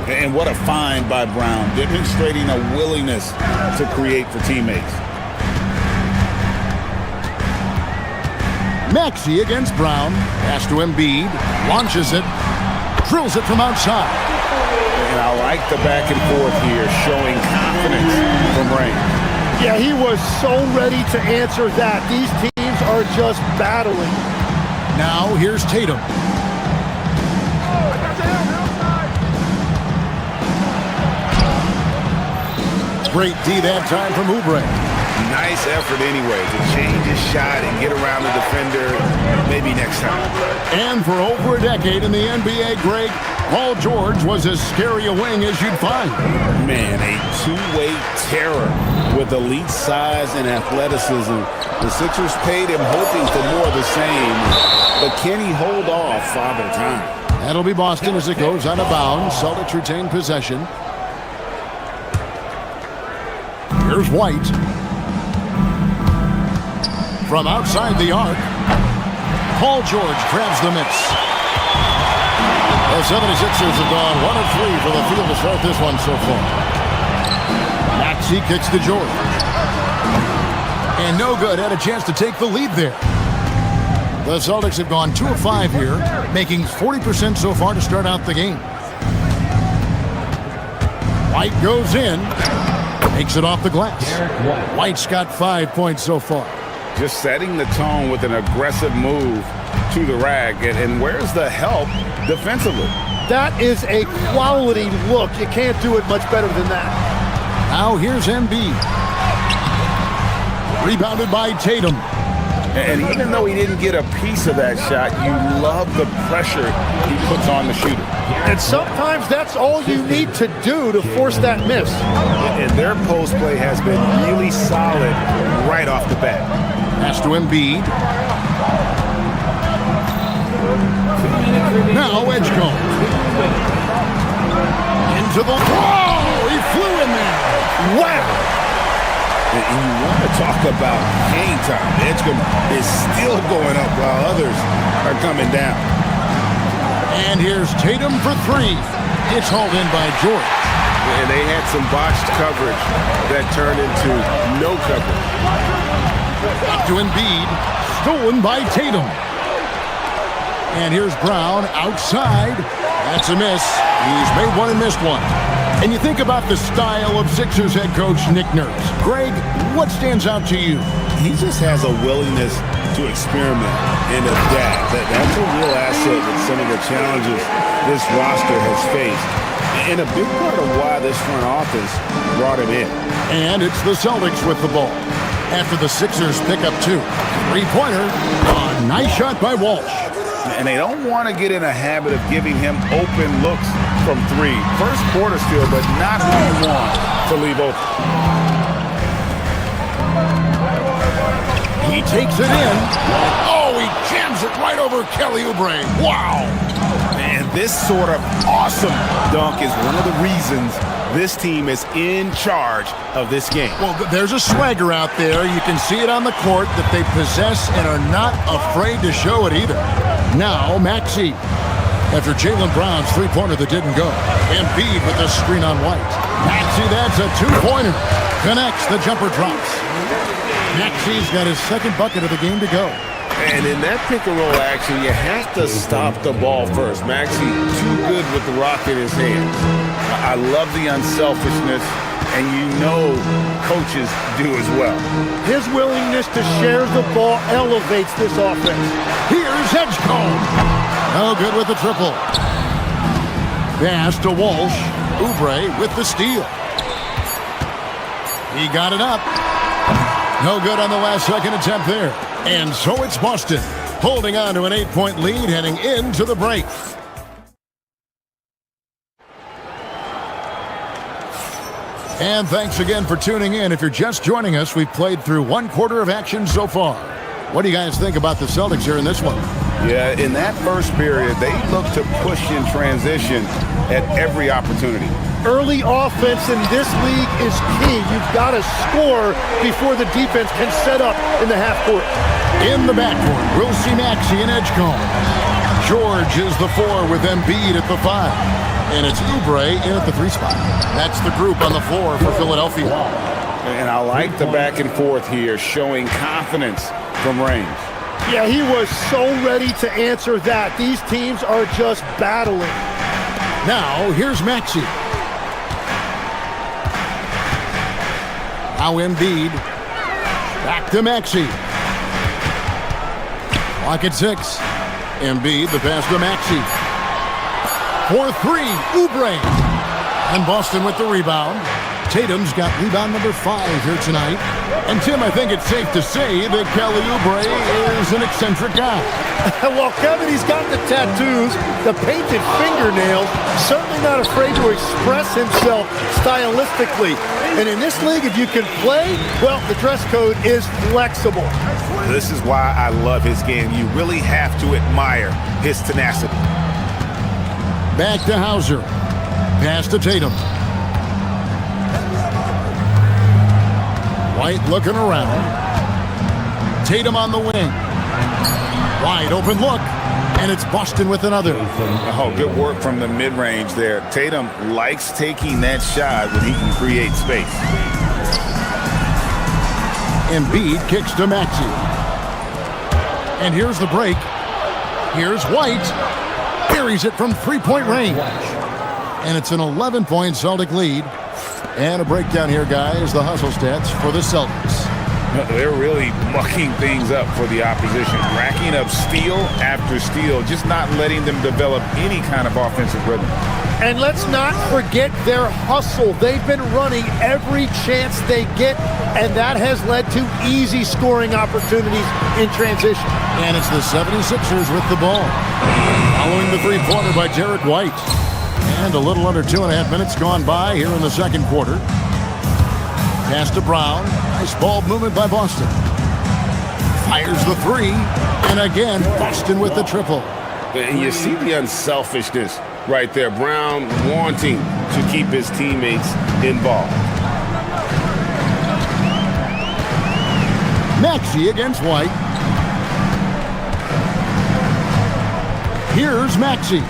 And what a find by Brown, demonstrating a willingness to create for teammates. Maxey against Brown. Pass to Embiid. Launches it. Drills it from outside. And I like the back and forth here, showing confidence from Rain. Yeah, he was so ready to answer that. These teams are just battling. Now here's Tatum. Great D that time from Oubre. Nice effort anyway to change his shot and get around the defender maybe next time. And for over a decade in the NBA, Greg, Paul George was as scary a wing as you'd find. Man, a two-way terror with elite size and athleticism. The Sixers paid him hoping for more of the same, but can he hold off Father Time? That'll be Boston as it goes out of bounds. Celtics retain possession. Here's White. From outside the arc, Paul George grabs the miss. The 76ers have gone 1 of 3 for the field to start this one so far. Maxey kicks to George. And no good, had a chance to take the lead there. The Celtics have gone 2 of 5 here, making 40% so far to start out the game. White goes in. Makes it off the glass. White's got 5 points so far. Just setting the tone with an aggressive move to the rack. And where's the help defensively? That is a quality look. You can't do it much better than that. Now here's Embiid. Rebounded by Tatum. And even though he didn't get a piece of that shot, you love the pressure he puts on the shooter. And sometimes that's all you need to do to force that miss. And their post play has been really solid right off the bat. Pass to Embiid. Now Edgecombe. Into the... Whoa! He flew in there. Wow! And you want to talk about hang time. Edgecombe is still going up while others are coming down. And here's Tatum for 3. It's hauled in by George. And they had some botched coverage that turned into no coverage. Back to Embiid. Stolen by Tatum. And here's Brown outside. That's a miss. He's made one and missed one. And you think about the style of Sixers head coach Nick Nurse. Greg, what stands out to you? He just has a willingness to experiment and adapt. That's a real asset with some of the challenges this roster has faced. And a big part of why this front office brought him in. And it's the Celtics with the ball. After the Sixers pick up 2. 3-pointer. A nice shot by Walsh. And they don't want to get in a habit of giving him open looks from 3. First quarter still, but not who you want to leave open. He takes it in. Oh, he jams it right over Kelly Oubre. Wow. And this sort of awesome dunk is one of the reasons this team is in charge of this game. Well, there's a swagger out there. You can see it on the court that they possess and are not afraid to show it either. Now, Maxey. After Jaylen Brown's 3-pointer that didn't go. Embiid with the screen on White. Maxey, that's a 2-pointer. Connects, the jumper drops. Maxey's got his second bucket of the game to go. And in that pick-and-roll action, you have to stop the ball first. Maxey too good with the rock in his hand. I love the unselfishness, and you know coaches do as well. His willingness to share the ball elevates this offense. Here's Edgecombe. No good with the triple. Pass to Walsh. Oubre with the steal. He got it up. No good on the last second attempt there. And so it's Boston, holding on to an 8-point lead heading into the break. And thanks again for tuning in. If you're just joining us, we've played through one quarter of action so far. What do you guys think about the Celtics here in this one? Yeah, in that first period, they looked to push in transition at every opportunity. Early offense in this league is key. You've got to score before the defense can set up in the half court. In the backcourt, we'll see Maxey and Edgecombe. George is the 4 with Embiid at the 5. And it's Oubre in at the 3 spot. That's the group on the floor for Philadelphia. And I like the back and forth here, showing confidence from range. Yeah, he was so ready to answer that. These teams are just battling. Now, here's Maxey. Now Embiid. Back to Maxey. Clock at 6. Embiid, the pass to Maxey. For 3, Oubre. And Boston with the rebound. Tatum's got rebound number 5 here tonight. And Tim, I think it's safe to say that Kelly Oubre is an eccentric guy. Well, Kevin, he's got the tattoos, the painted fingernails, certainly not afraid to express himself stylistically. And in this league, if you can play, well, the dress code is flexible. This is why I love his game. You really have to admire his tenacity. Back to Hauser. Pass to Tatum. White looking around. Tatum on the wing. Wide open look. And it's Boston with another. Oh, good work from the mid-range there. Tatum likes taking that shot when he can create space. Embiid kicks to Maxey. And here's the break. Here's White. Buries it from 3-point range. And it's an 11-point Celtic lead. And a breakdown here, guys, the hustle stats for the Celtics. They're really mucking things up for the opposition, racking up steal after steal, just not letting them develop any kind of offensive rhythm. And let's not forget their hustle. They've been running every chance they get, and that has led to easy scoring opportunities in transition. And it's the 76ers with the ball. Following the three-pointer by Jared White. And a little under 2.5 minutes gone by here in the second quarter. Pass to Brown. Nice ball movement by Boston. Fires the 3. And again, Boston with the triple. And you see the unselfishness right there. Brown wanting to keep his teammates involved. Maxey against White. Here's Maxey.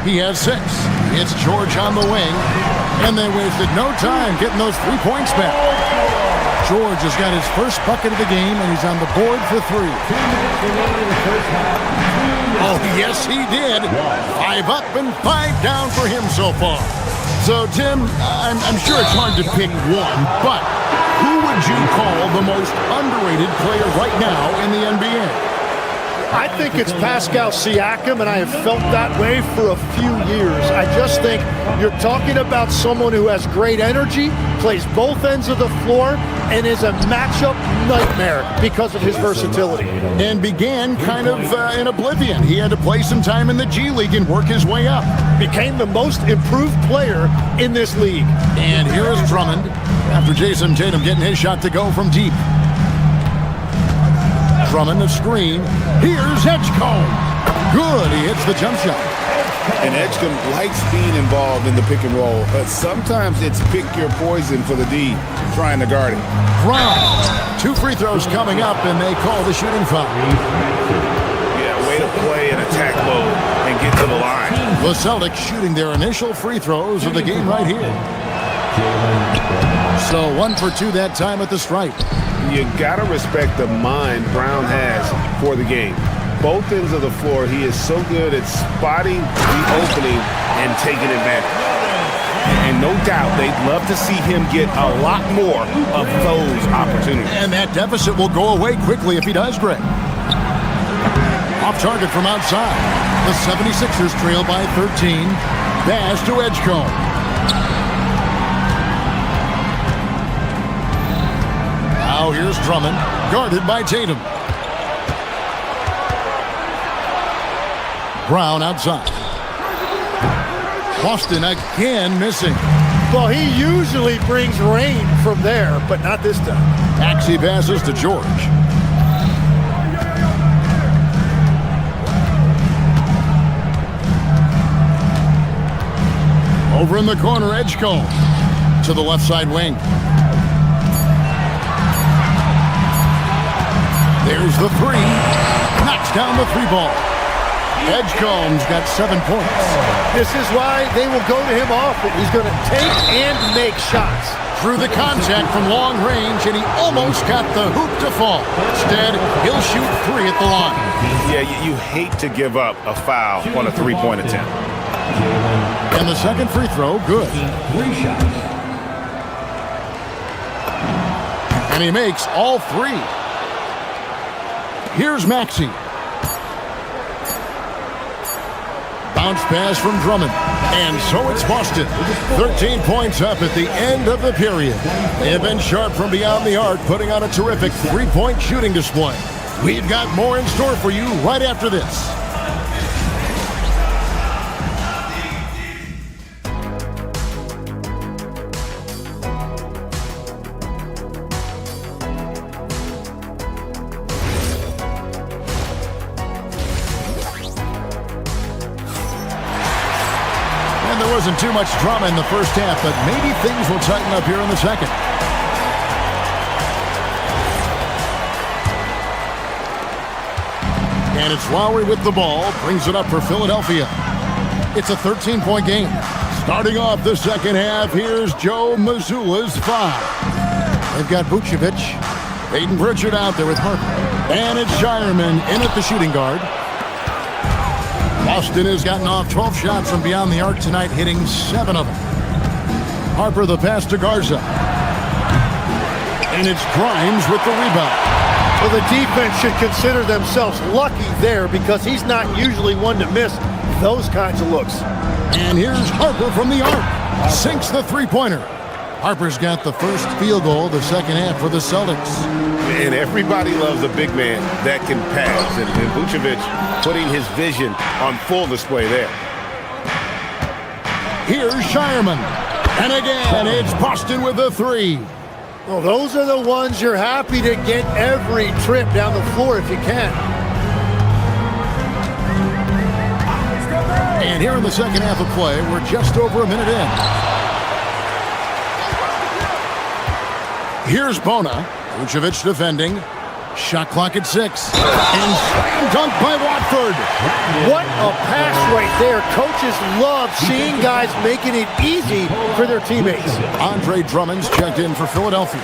He has 6. It's George on the wing. And they wasted no time getting those 3 points back. George has got his first bucket of the game, and he's on the board for 3. Oh, yes, he did. 5 up and 5 down for him so far. So, Tim, I'm sure it's hard to pick one, but who would you call the most underrated player right now in the NBA? I think it's Pascal Siakam, and I have felt that way for a few years. I just think you're talking about someone who has great energy, plays both ends of the floor, and is a matchup nightmare because of his versatility. And began kind of in oblivion. He had to play some time in the G League and work his way up. Became the most improved player in this league. And here is Drummond after Jason Tatum getting his shot to go from deep. Drummond the screen. Here's Edgecombe. Good. He hits the jump shot. And Edgecombe likes being involved in the pick and roll, but sometimes it's pick your poison for the D trying to guard it. Brown. 2 free throws coming up, and they call the shooting foul. Yeah, way to play an attack mode and get to the line. The Celtics shooting their initial free throws of the game right here. So 1 for 2 that time at the stripe. You got to respect the mind Brown has for the game. Both ends of the floor, he is so good at spotting the opening and taking advantage. And no doubt they'd love to see him get a lot more of those opportunities. And that deficit will go away quickly if he does, Greg. Off target from outside. The 76ers trail by 13. Pass to Edgecombe. Now here's Drummond, guarded by Tatum. Brown outside. Boston again missing. Well, he usually brings rain from there, but not this time. Maxey passes to George. Over in the corner, Edgecombe to the left side wing. There's the three. Knocks down the three ball. Edgecombe's got 7 points. This is why they will go to him often. He's going to take and make shots. Through the contact from long range, and he almost got the hoop to fall. Instead, he'll shoot 3 at the line. Yeah, you hate to give up a foul on a three-point attempt. And the second free throw, good. 3 shots. And he makes all 3. Here's Maxey. Bounce pass from Drummond. And so it's Boston. 13 points up at the end of the period. They have been sharp from beyond the arc, putting on a terrific three-point shooting display. We've got more in store for you right after this. Wasn't too much drama in the first half, but maybe things will tighten up here in the second. And it's Lowry with the ball, brings it up for Philadelphia. It's a 13-point game. Starting off the second half, here's Joe Mazzulla's 5. They've got Vucevic, Peyton Pritchard out there with Harper, and it's Shireman in at the shooting guard. Boston has gotten off 12 shots from beyond the arc tonight, hitting 7 of them. Harper the pass to Garza. And it's Grimes with the rebound. Well, the defense should consider themselves lucky there because he's not usually one to miss those kinds of looks. And here's Harper from the arc. Sinks the three-pointer. Harper's got the first field goal of the second half for the Celtics. And everybody loves a big man that can pass. And Vucevic putting his vision on full display there. Here's Shireman. And again, it's Boston with the 3. Well, those are the ones you're happy to get every trip down the floor if you can. And here in the second half of play, we're just over a minute in. Here's Bona. Vucevic defending. Shot clock at 6. And slam dunk by Watford. What a pass right there. Coaches love seeing guys making it easy for their teammates. Andre Drummond's checked in for Philadelphia.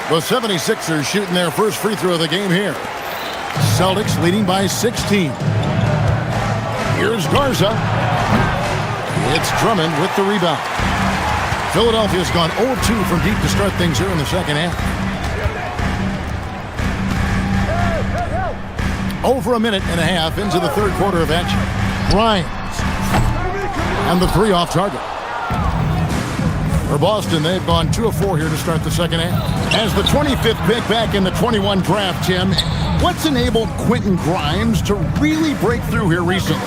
The 76ers shooting their first free throw of the game here. Celtics leading by 16. Here's Garza. It's Drummond with the rebound. Philadelphia's gone 0-2 from deep to start things here in the second half. Over a minute and a half into the third quarter of action. Grimes. And the 3 off target. For Boston, they've gone 2 of 4 here to start the second half. As the 25th pick back in the 21 draft, Tim, what's enabled Quentin Grimes to really break through here recently?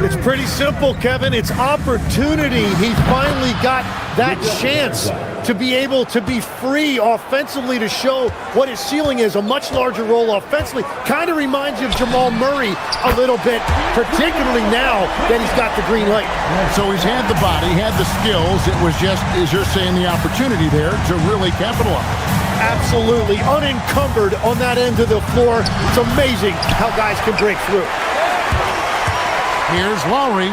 It's pretty simple, Kevin. It's opportunity. He finally got that chance to be able to be free offensively to show what his ceiling is, a much larger role offensively. Kind of reminds you of Jamal Murray a little bit, particularly now that he's got the green light. So he's had the body, had the skills. It was just, as you're saying, the opportunity there to really capitalize. Absolutely unencumbered on that end of the floor. It's amazing how guys can break through. Here's Lowry.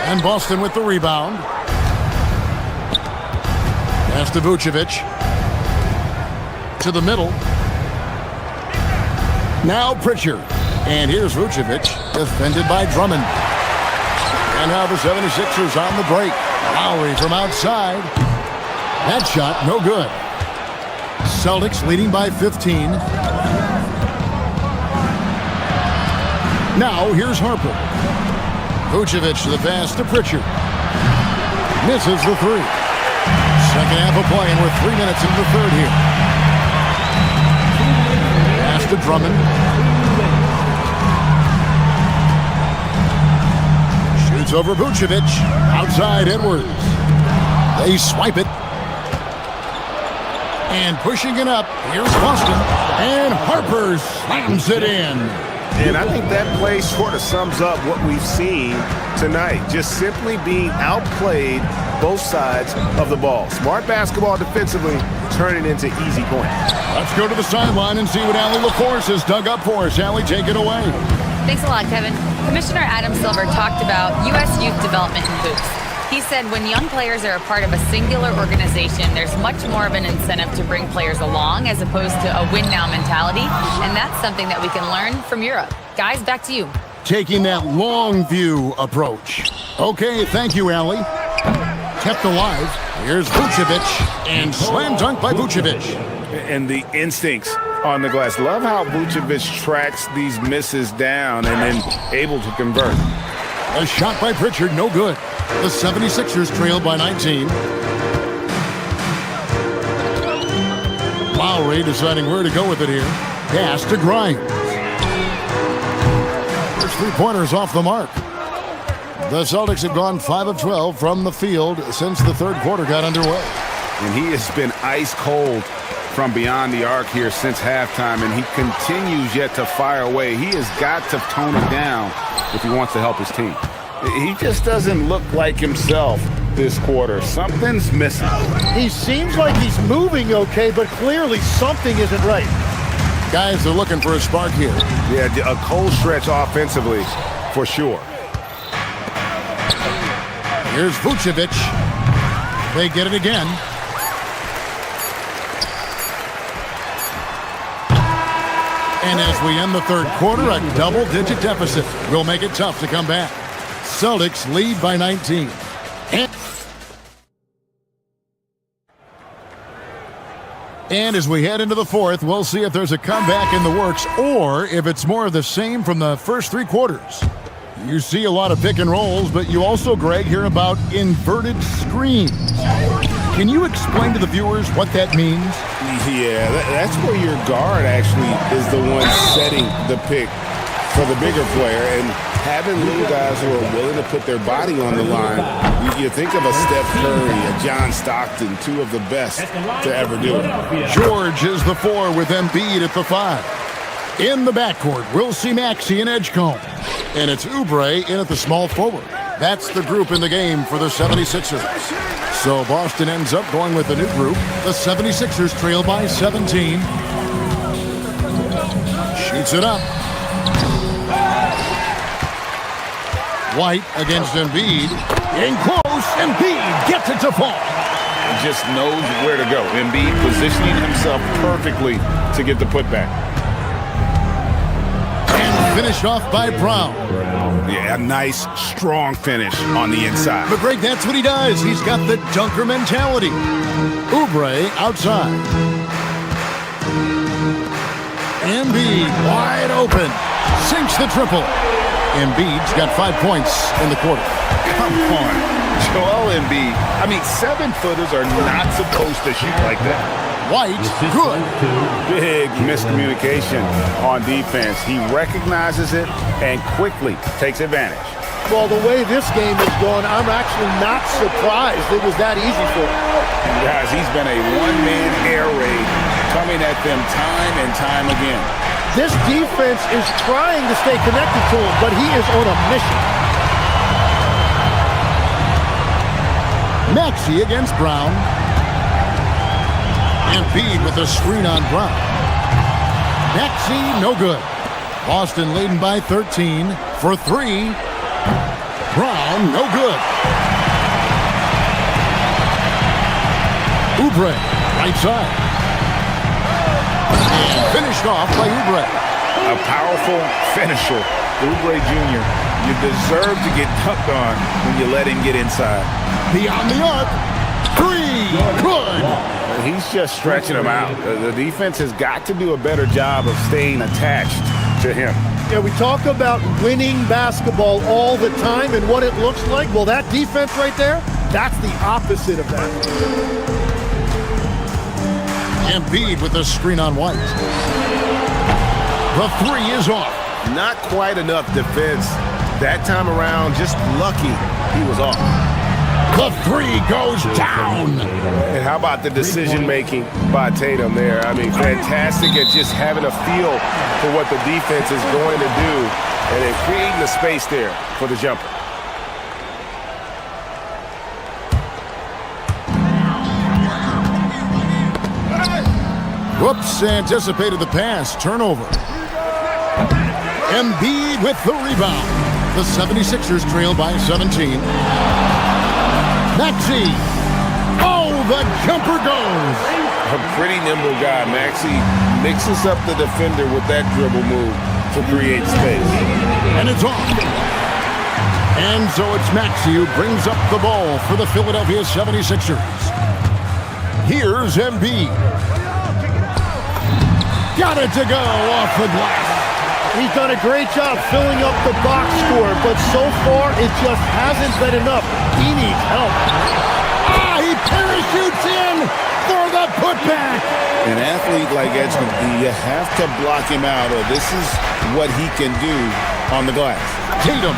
And Boston with the rebound. Pass to Vucevic. to the middle. Now Pritchard. And here's Vucevic, defended by Drummond. And now the 76ers on the break. Lowry from outside. That shot, no good. Celtics leading by 15. Now here's Harper. Vucevic to the pass to Pritchard. Misses the three. Second half of play, and we're 3 minutes into the third here. Pass to Drummond. Shoots over Vucevic. Outside Edwards. They swipe it. And pushing it up, here's Boston. And Harper slams it in. And I think that play sort of sums up what we've seen tonight. Just simply being outplayed both sides of the ball. Smart basketball defensively, turning into easy points. Let's go to the sideline and see what Allie LaForce has dug up for us. Allie, take it away. Thanks a lot, Kevin. Commissioner Adam Silver talked about U.S. youth development in hoops. He said when young players are a part of a singular organization, there's much more of an incentive to bring players along as opposed to a win-now mentality, and that's something that we can learn from Europe. Guys, back to you. Taking that long view approach. Okay, thank you, Allie. Kept alive. Here's Vucevic, and slam dunk by Vucevic. And the instincts on the glass. Love how Vucevic tracks these misses down and then able to convert. A shot by Pritchard, no good. The 76ers trail by 19. Lowry deciding where to go with it here. Pass to Grimes. First three-pointers off the mark. The Celtics have gone 5 of 12 from the field since the third quarter got underway. And he has been ice cold from beyond the arc here since halftime, and he continues yet to fire away. He has got to tone it down if he wants to help his team. He just doesn't look like himself this quarter. Something's missing. He seems like he's moving okay, but clearly something isn't right. Guys are looking for a spark here. Yeah, a cold stretch offensively for sure. Here's Vucevic. They get it again. And as we end the third quarter, a double-digit deficit will make it tough to come back. Celtics lead by 19. And as we head into the fourth, we'll see if there's a comeback in the works or if it's more of the same from the first three quarters. You see a lot of pick and rolls, but you also, Greg, hear about inverted screens. Can you explain to the viewers what that means? Yeah, that's where your guard actually is the one setting the pick for the bigger player, and having little guys who are willing to put their body on the line. You think of a Steph Curry, a John Stockton, two of the best to ever do it. George is the 4 with Embiid at the 5. In the backcourt, we'll see Maxey and Edgecombe. And it's Oubre in at the small forward. That's the group in the game for the 76ers. So Boston ends up going with the new group. The 76ers trail by 17. Shoots it up. White against Embiid. In close, Embiid gets it to fall. He just knows where to go. Embiid positioning himself perfectly to get the putback. And finished off by Brown. Yeah, a nice, strong finish on the inside. But Greg, that's what he does. He's got the dunker mentality. Oubre outside. Embiid wide open. Sinks the triple. Embiid's got 5 points in the quarter. Come on, Joel Embiid. I mean, 7-footers are not supposed to shoot like that. White, good. Big miscommunication on defense. He recognizes it and quickly takes advantage. Well, the way this game is going, I'm actually not surprised it was that easy for him. Guys, he's been a one-man air raid coming at them time and time again. This defense is trying to stay connected to him, but he is on a mission. Maxey against Brown. Embiid with a screen on Brown. Maxey, no good. Boston leading by 13 for 3. Brown, no good. Oubre, right side. And finished off by Oubre. A powerful finisher. Oubre Jr., you deserve to get dunked on when you let him get inside. Beyond the arc. Three. Good. He's just stretching him out. The defense has got to do a better job of staying attached to him. Yeah, we talk about winning basketball all the time and what it looks like. Well, that defense right there, that's the opposite of that. Embiid with a screen on White. The three is off. Not quite enough defense that time around. Just lucky he was off. The three goes down. And how about the decision-making by Tatum there? I mean, fantastic at just having a feel for what the defense is going to do and then creating the space there for the jumper. Whoops, anticipated the pass. Turnover. Embiid with the rebound. The 76ers trail by 17. Maxey. Oh, the jumper goes. A pretty nimble guy. Maxey mixes up the defender with that dribble move to create space. And it's off. And so it's Maxey who brings up the ball for the Philadelphia 76ers. Here's Embiid. Got it to go off the glass. He's done a great job filling up the box score, but so far it just hasn't been enough. He needs help. He parachutes in for the putback. An athlete like Edgman, you have to block him out, or this is what he can do on the glass. Tatum.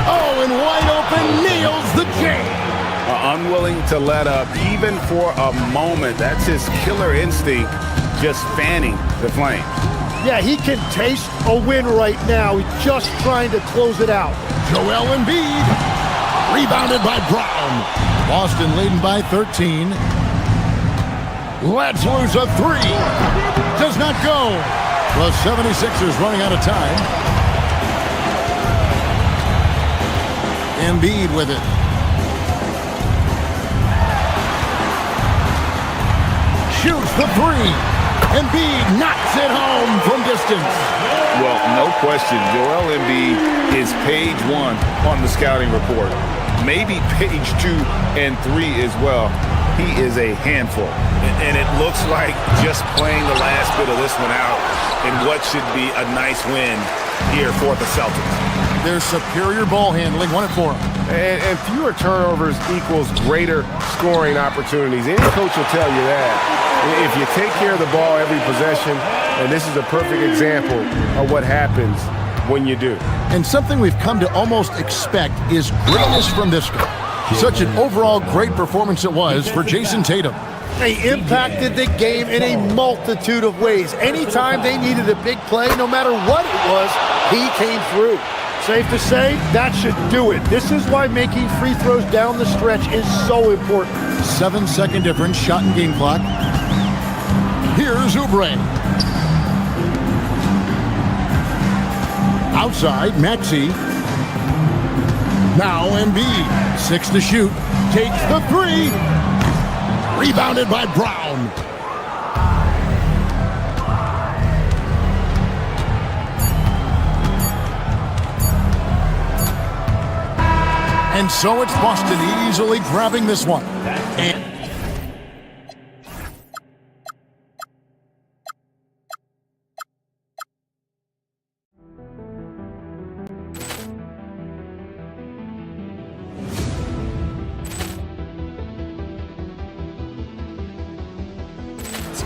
Oh, and wide open, nails the J. Unwilling to let up even for a moment. That's his killer instinct, just fanning the flame. Yeah, he can taste a win right now. He's just trying to close it out. Joel Embiid. Rebounded by Brown. Boston leading by 13. Let's lose a three. Does not go. The 76ers running out of time. Embiid with it. Shoots the three. Embiid knocks it home from distance. Well, no question, Joel Embiid is page 1 on the scouting report. Maybe page 2 and 3 as well. He is a handful. And it looks like just playing the last bit of this one out in what should be a nice win here for the Celtics. Their superior ball handling won it for them. And fewer turnovers equals greater scoring opportunities. Any coach will tell you that. If you take care of the ball every possession, and this is a perfect example of what happens when you do. And something we've come to almost expect is greatness from this guy. Such an overall great performance it was for Jason Tatum. He impacted the game in a multitude of ways. Anytime they needed a big play, no matter what it was, he came through. Safe to say, that should do it. This is why making free throws down the stretch is so important. 7-second difference, shot and game clock. Here's Oubre. Outside, Maxey. Now Embiid. 6 to shoot. Takes the three. Rebounded by Brown. And so it's Boston easily grabbing this one. And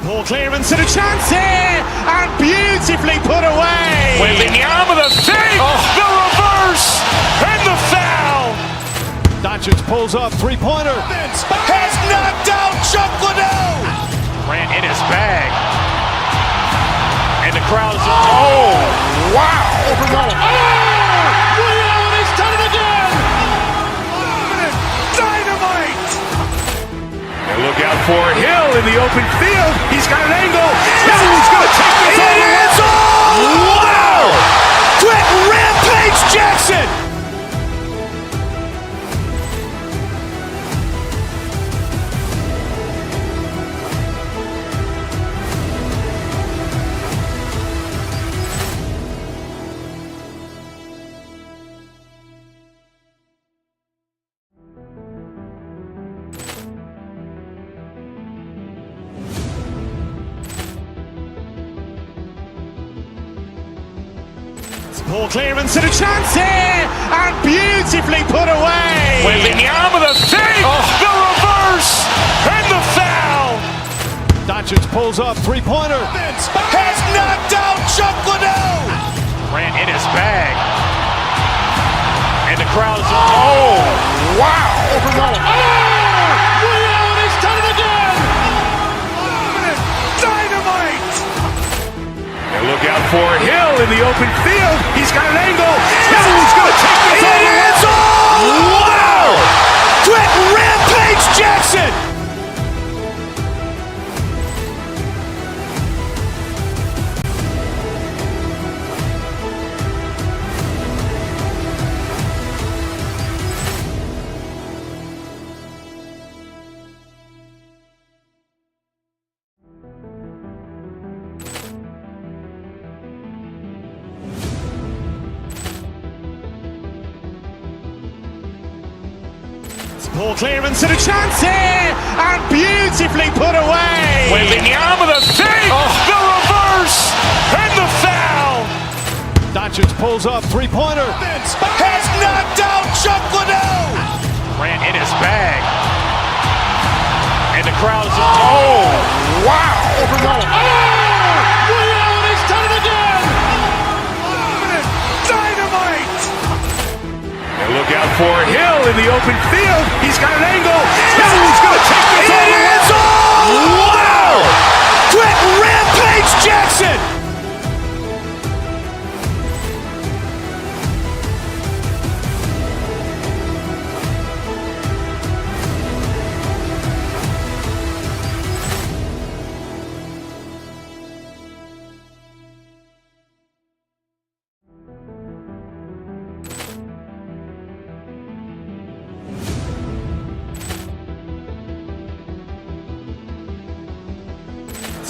Ball clearance and a chance here, and beautifully put away. Wembanyama with a save, the reverse, and the foul. Doncic pulls up, three-pointer. Has knocked out Chuck Liddell. Grant in his bag, and the crowd is wow! overwhelmed. He's done it again. Dynamite! And look out for Hill in the open field. He's got an angle. Hill's going to take this all the way. Wow! Quick rampage Jackson! Ball clearance and a chance here, and beautifully put away. Wembanyama with a save, the reverse, and the foul. Doncic pulls up, three-pointer. Has knocked out Chocolate. Ran in his bag. And the crowd is, oh, wow. He's done it again. Dynamite. And look out for Hill in the open field. He's got an angle. Hill's going to take this all the way. Wow! Quick Rampage Jackson. Ball clearance and a chance here, and beautifully put away. Wembanyama with a save, the reverse, and the foul. Doncic pulls up, three-pointer. Has knocked out Chocolate. Ran in his bag. And the crowd is, oh, wow. He's done it again. Dynamite. And look out for Hill in the open field. He's got an angle. Hill's going to take this all the way. Wow! Quick Rampage Jackson.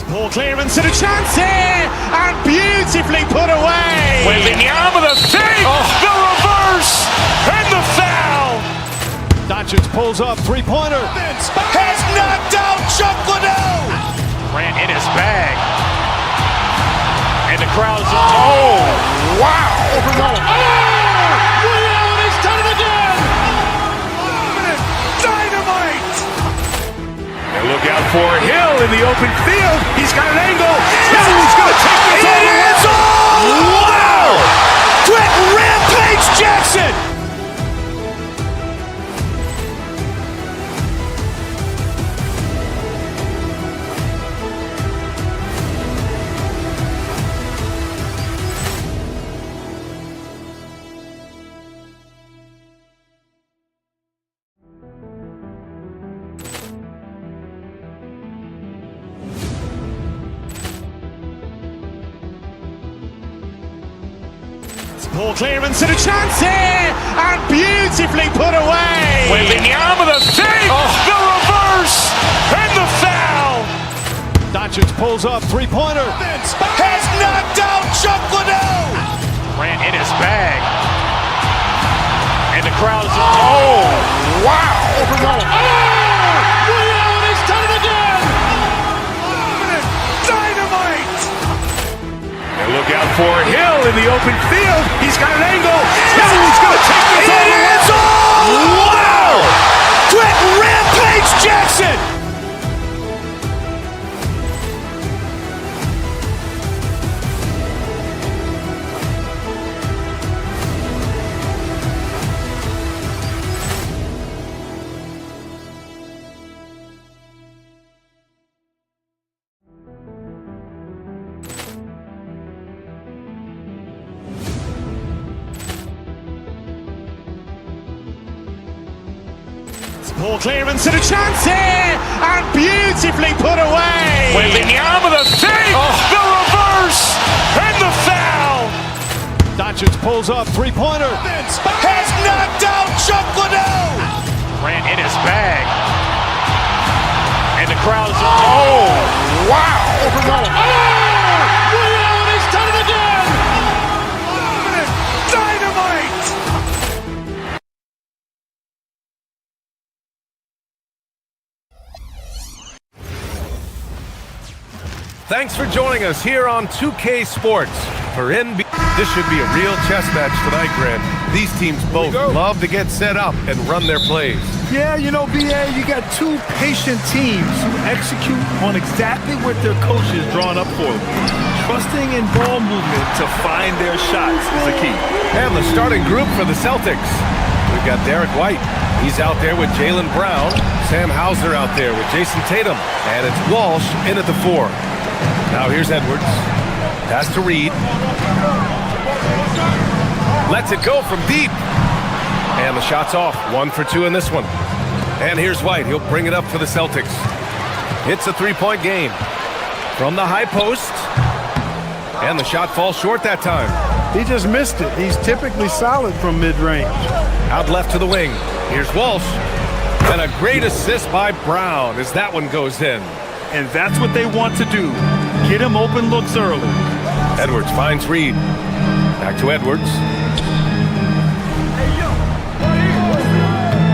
Ball clearance and a chance here, and beautifully put away. Wembanyama with a save, the reverse, and the foul. Doncic pulls up, three-pointer. Has knocked out Chocolate. Ran in his bag. And the crowd is, oh, wow. He's done it again. Dynamite. And look out for Hill in the open field. He's got an angle. Hill's going to take this all the way. Wow! Quick Rampage Jackson. Ball clearance and a chance here, and beautifully put away. Wembanyama with a save, the reverse, and the foul. Doncic pulls up, three-pointer. Has knocked out Chocolate. Ran in his bag. And the crowd is, oh, wow. He's done it again. Dynamite. And look out for Hill in the open field. He's got an angle. Hill's going to take this all the way. Wow! Quick Rampage Jackson. Ball clearance and a chance here, and beautifully put away. Wembanyama with a save, the reverse, and the foul. Doncic pulls up, three-pointer. Has knocked out Chocolate. Ran in his bag. And the crowd is, oh, wow. He's done it again. Dynamite. Thanks for joining us here on 2K Sports for NBA. This should be a real chess match tonight, Grant. These teams both love to get set up and run their plays. Yeah, you know, BA, you got two patient teams who execute on exactly what their coach has drawn up for them. Trusting in ball movement to find their shots is the key. And the starting group for the Celtics. We've got Derek White. He's out there with Jaylen Brown. Sam Hauser out there with Jason Tatum. And it's Walsh in at the 4. Now here's Edwards. Pass to Reed. Lets it go from deep. And the shot's off. 1 for 2 in this one. And here's White. He'll bring it up for the Celtics. It's a 3-point game. From the high post. And the shot falls short that time. He just missed it. He's typically solid from mid-range. Out left to the wing. Here's Walsh. And a great assist by Brown as that one goes in. And that's what they want to do. Get him open looks early. Edwards finds Reed. Back to Edwards.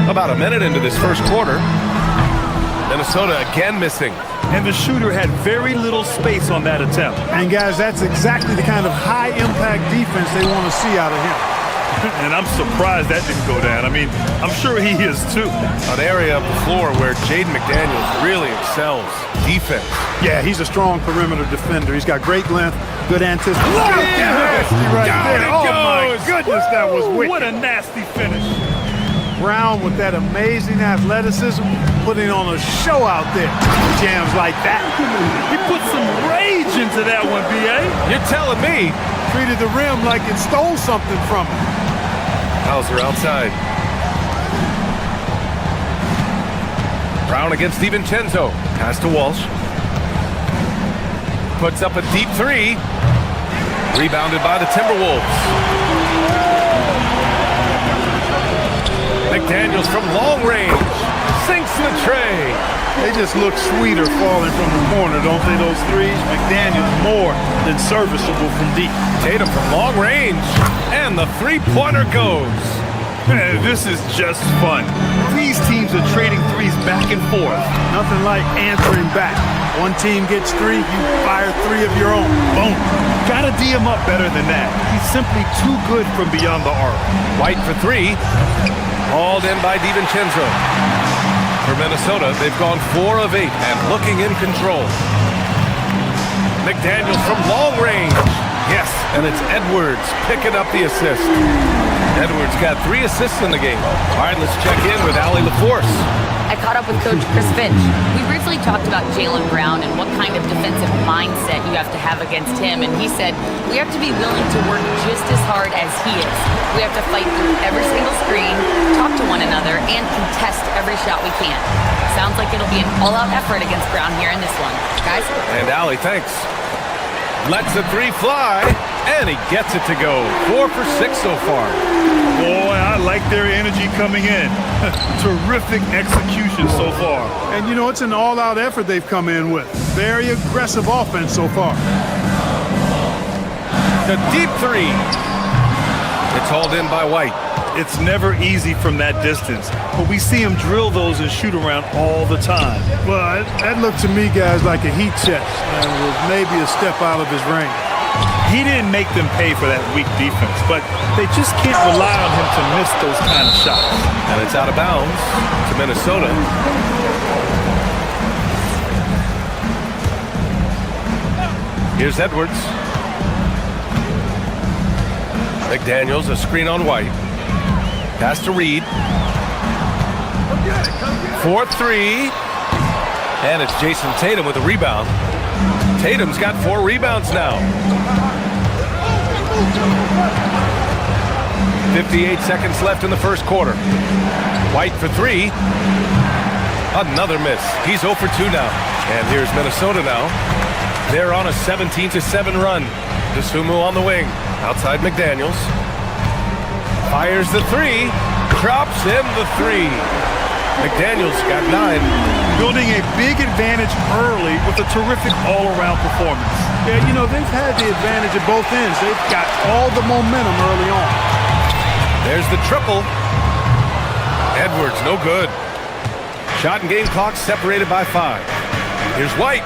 About a minute into this first quarter. Minnesota again missing. And the shooter had very little space on that attempt. And guys, that's exactly the kind of high-impact defense they want to see out of him. And I'm surprised that didn't go down. I mean, I'm sure he is too. An area of the floor where Jaden McDaniels really excels. Defense. Yeah, he's a strong perimeter defender. He's got great length, good anticipation. Right there. Oh, my goodness, that was wicked. What a nasty finish. Brown with that amazing athleticism, putting on a show out there. Jams like that. He put some rage into that one, B.A. You're telling me. Treated the rim like it stole something from him. Hauser outside. Brown against DiVincenzo. Pass to Walsh. Puts up a deep 3. Rebounded by the Timberwolves. McDaniels from long range. Sinks the tray. They just look sweeter falling from the corner, don't they, those threes? McDaniels more than serviceable from deep. Tatum from long range. And the three-pointer goes. Man, this is just fun. These teams are trading threes back and forth. Nothing like answering back. One team gets 3, you fire 3 of your own. Boom. Gotta D him up better than that. He's simply too good from beyond the arc. White for 3. Hauled in by DiVincenzo. For Minnesota, they've gone 4 of 8 and looking in control. McDaniels from long range. Yes, and it's Edwards picking up the assist. Edwards got 3 assists in the game. All right, let's check in with Allie LaForce. I caught up with Coach Chris Finch. We briefly talked about Jaylen Brown and what kind of defensive mindset you have to have against him, and he said we have to be willing to work just as hard as he is. We have to fight through every single screen, talk to one another, and contest every shot we can. Sounds like it'll be an all-out effort against Brown here in this one. Guys? And Allie, thanks. Lets the 3 fly, and he gets it to go. 4 for 6 so far. Boy, I like their energy coming in. Terrific execution so far. And, you know, it's an all-out effort they've come in with. Very aggressive offense so far. The deep 3. It's hauled in by White. It's never easy from that distance, but we see him drill those and shoot around all the time. Well, that looked to me, guys, like a heat check and was maybe a step out of his range. He didn't make them pay for that weak defense, but they just can't rely on him to miss those kind of shots. And it's out of bounds to Minnesota. Here's Edwards. McDaniels, a screen on White. Pass to Reed. 4-3. And it's Jason Tatum with a rebound. Tatum's got 4 rebounds now. 58 seconds left in the first quarter. White for 3. Another miss. He's 0 for 2 now. And here's Minnesota now. They're on a 17-7 run. DeSumo on the wing. Outside McDaniels. Fires the 3. Drops in the 3. McDaniels got 9. Building a big advantage early with a terrific all-around performance. Yeah, you know, they've had the advantage at both ends. They've got all the momentum early on. There's the triple. Edwards, no good. Shot and game clock separated by 5. Here's White.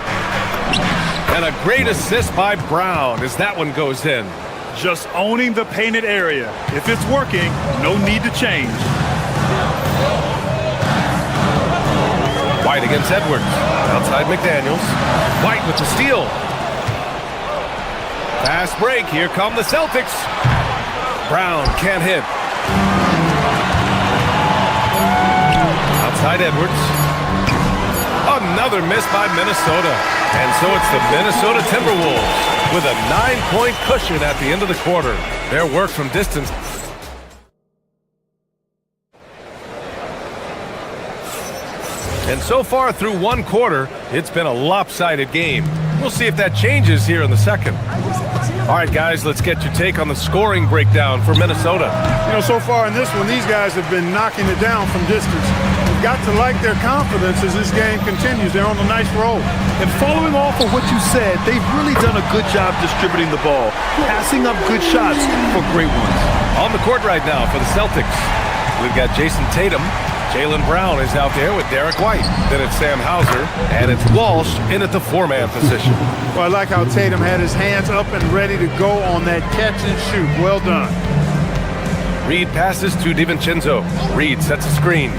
And a great assist by Brown as that one goes in. Just owning the painted area. If it's working, no need to change. White against Edwards. Outside McDaniels. White with the steal. Fast break. Here come the Celtics. Brown can't hit. Outside Edwards. Another miss by Minnesota. And so it's the Minnesota Timberwolves with a 9-point cushion at the end of the quarter. Their work from distance. And so far through one quarter, it's been a lopsided game. We'll see if that changes here in the second. All right, guys, let's get your take on the scoring breakdown for Minnesota. You know, so far in this one, these guys have been knocking it down from distance. You've got to like their confidence as this game continues. They're on a nice roll. And following off of what you said, they've really done a good job distributing the ball, passing up good shots for great ones. On the court right now for the Celtics, we've got Jason Tatum. Jaylen Brown is out there with Derek White. Then it's Sam Hauser, and it's Walsh in at the four-man position. Well, I like how Tatum had his hands up and ready to go on that catch and shoot. Well done. Reed passes to DiVincenzo. Reed sets a screen.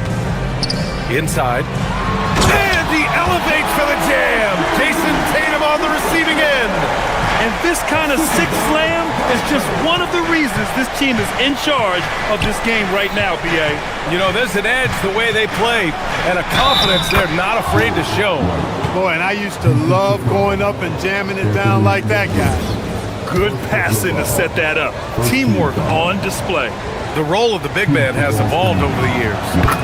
Inside. And he elevates for the jam. Jason Tatum on the receiving end. And this kind of six slam is just one of the reasons this team is in charge of this game right now, B.A. You know, there's an edge the way they play and a confidence they're not afraid to show. Boy, and I used to love going up and jamming it down like that guy. Good passing to set that up. Teamwork on display. The role of the big man has evolved over the years.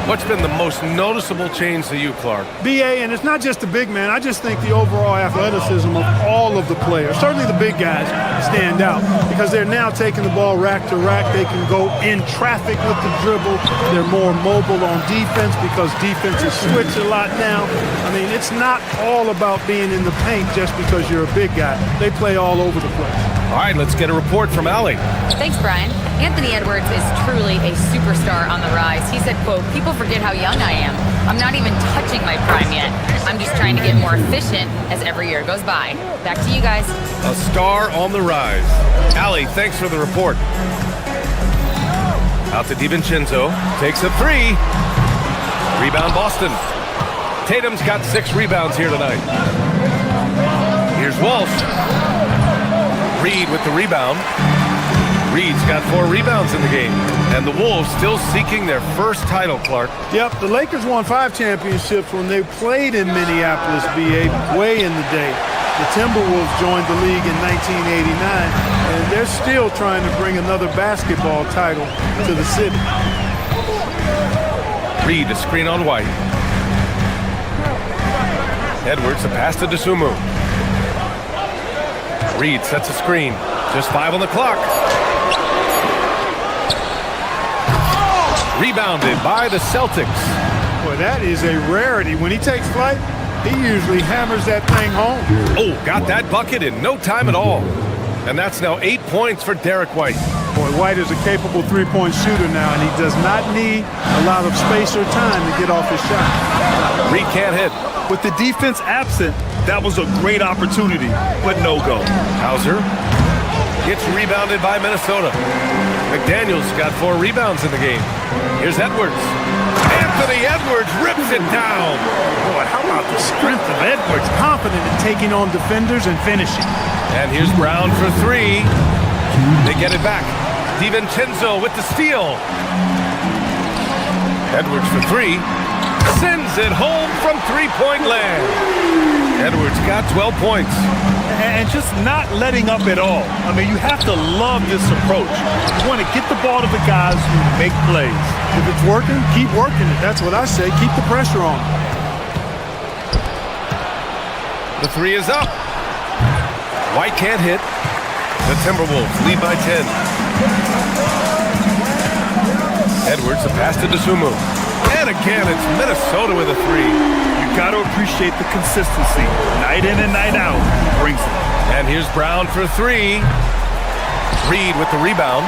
What's been the most noticeable change to you, Clark? B.A., and it's not just the big man. I just think the overall athleticism of all of the players, certainly the big guys, stand out because they're now taking the ball rack to rack. They can go in traffic with the dribble. They're more mobile on defense because defenses switch a lot now. I mean, it's not all about being in the paint just because you're a big guy. They play all over the place. All right, let's get a report from Allie. Thanks, Brian. Anthony Edwards is truly a superstar on the rise. He said, quote, "People forget how young I am. I'm not even touching my prime yet. I'm just trying to get more efficient as every year goes by." Back to you guys. A star on the rise. Allie, thanks for the report. Out to DiVincenzo. Takes a three. Rebound Boston. Tatum's got 6 rebounds here tonight. Here's Walsh. Reed with the rebound. Reed's got 4 rebounds in the game. And the Wolves still seeking their first title, Clark. Yep, the Lakers won 5 championships when they played in Minneapolis, B.A., way in the day. The Timberwolves joined the league in 1989, and they're still trying to bring another basketball title to the city. Reed, a screen on White. Edwards, a pass to Dosunmu. Reed sets a screen. Just 5 on the clock. Rebounded by the Celtics. Boy, that is a rarity. When he takes flight, he usually hammers that thing home. Oh, got that bucket in no time at all. And that's now 8 points for Derek White. Boy, White is a capable three-point shooter now, and he does not need a lot of space or time to get off his shot. Reed can't hit. With the defense absent, that was a great opportunity, but no go. Hauser gets rebounded by Minnesota. McDaniels got 4 rebounds in the game. Here's Edwards. Anthony Edwards rips it down. Boy, how about the strength of Edwards? Confident in taking on defenders and finishing. And here's Brown for 3. They get it back. DiVincenzo with the steal. Edwards for 3. Sends it home from three-point land. Edwards got 12 points. And just not letting up at all. I mean, you have to love this approach. You want to get the ball to the guys who make plays. If it's working, keep working it. That's what I say. Keep the pressure on. The 3 is up. White can't hit. The Timberwolves lead by 10. Edwards, a pass to Dosunmu. And again, it's Minnesota with a 3. You got to appreciate the consistency. Night in and night out. Brings it. And here's Brown for 3. Reed with the rebound.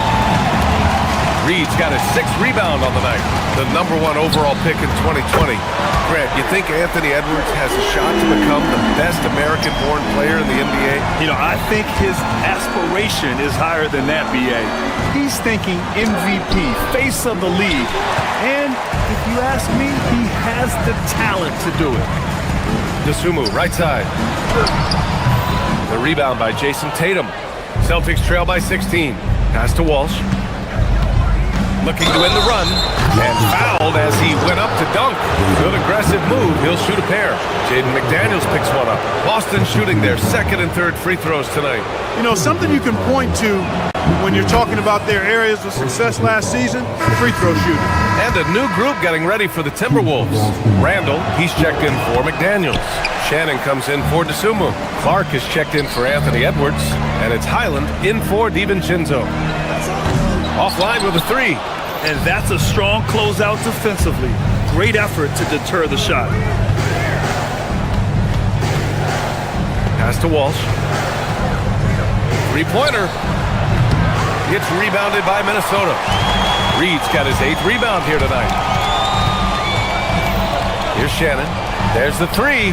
Reed's got his 6th rebound on the night. The #1 overall pick in 2020. Grant, you think Anthony Edwards has a shot to become the best American-born player in the NBA? You know, I think his aspiration is higher than that, B.A. He's thinking MVP, face of the league. And if you ask me, he has the talent to do it. Dosunmu, right side. The rebound by Jason Tatum. Celtics trail by 16. Pass to Walsh. Looking to end the run. And fouled as he went up to dunk. Good aggressive move. He'll shoot a pair. Jaden McDaniels picks one up. Boston shooting their 2nd and 3rd free throws tonight. You know, something you can point to when you're talking about their areas of success last season, free throw shooting. And a new group getting ready for the Timberwolves. Randall, he's checked in for McDaniels. Shannon comes in for Dosunmu. Clark is checked in for Anthony Edwards. And it's Highland in for DiVincenzo. Offline with a 3. And that's a strong closeout defensively. Great effort to deter the shot. Pass to Walsh. 3-pointer. It's rebounded by Minnesota. Reed's got his 8th rebound here tonight. Here's Shannon. There's the 3.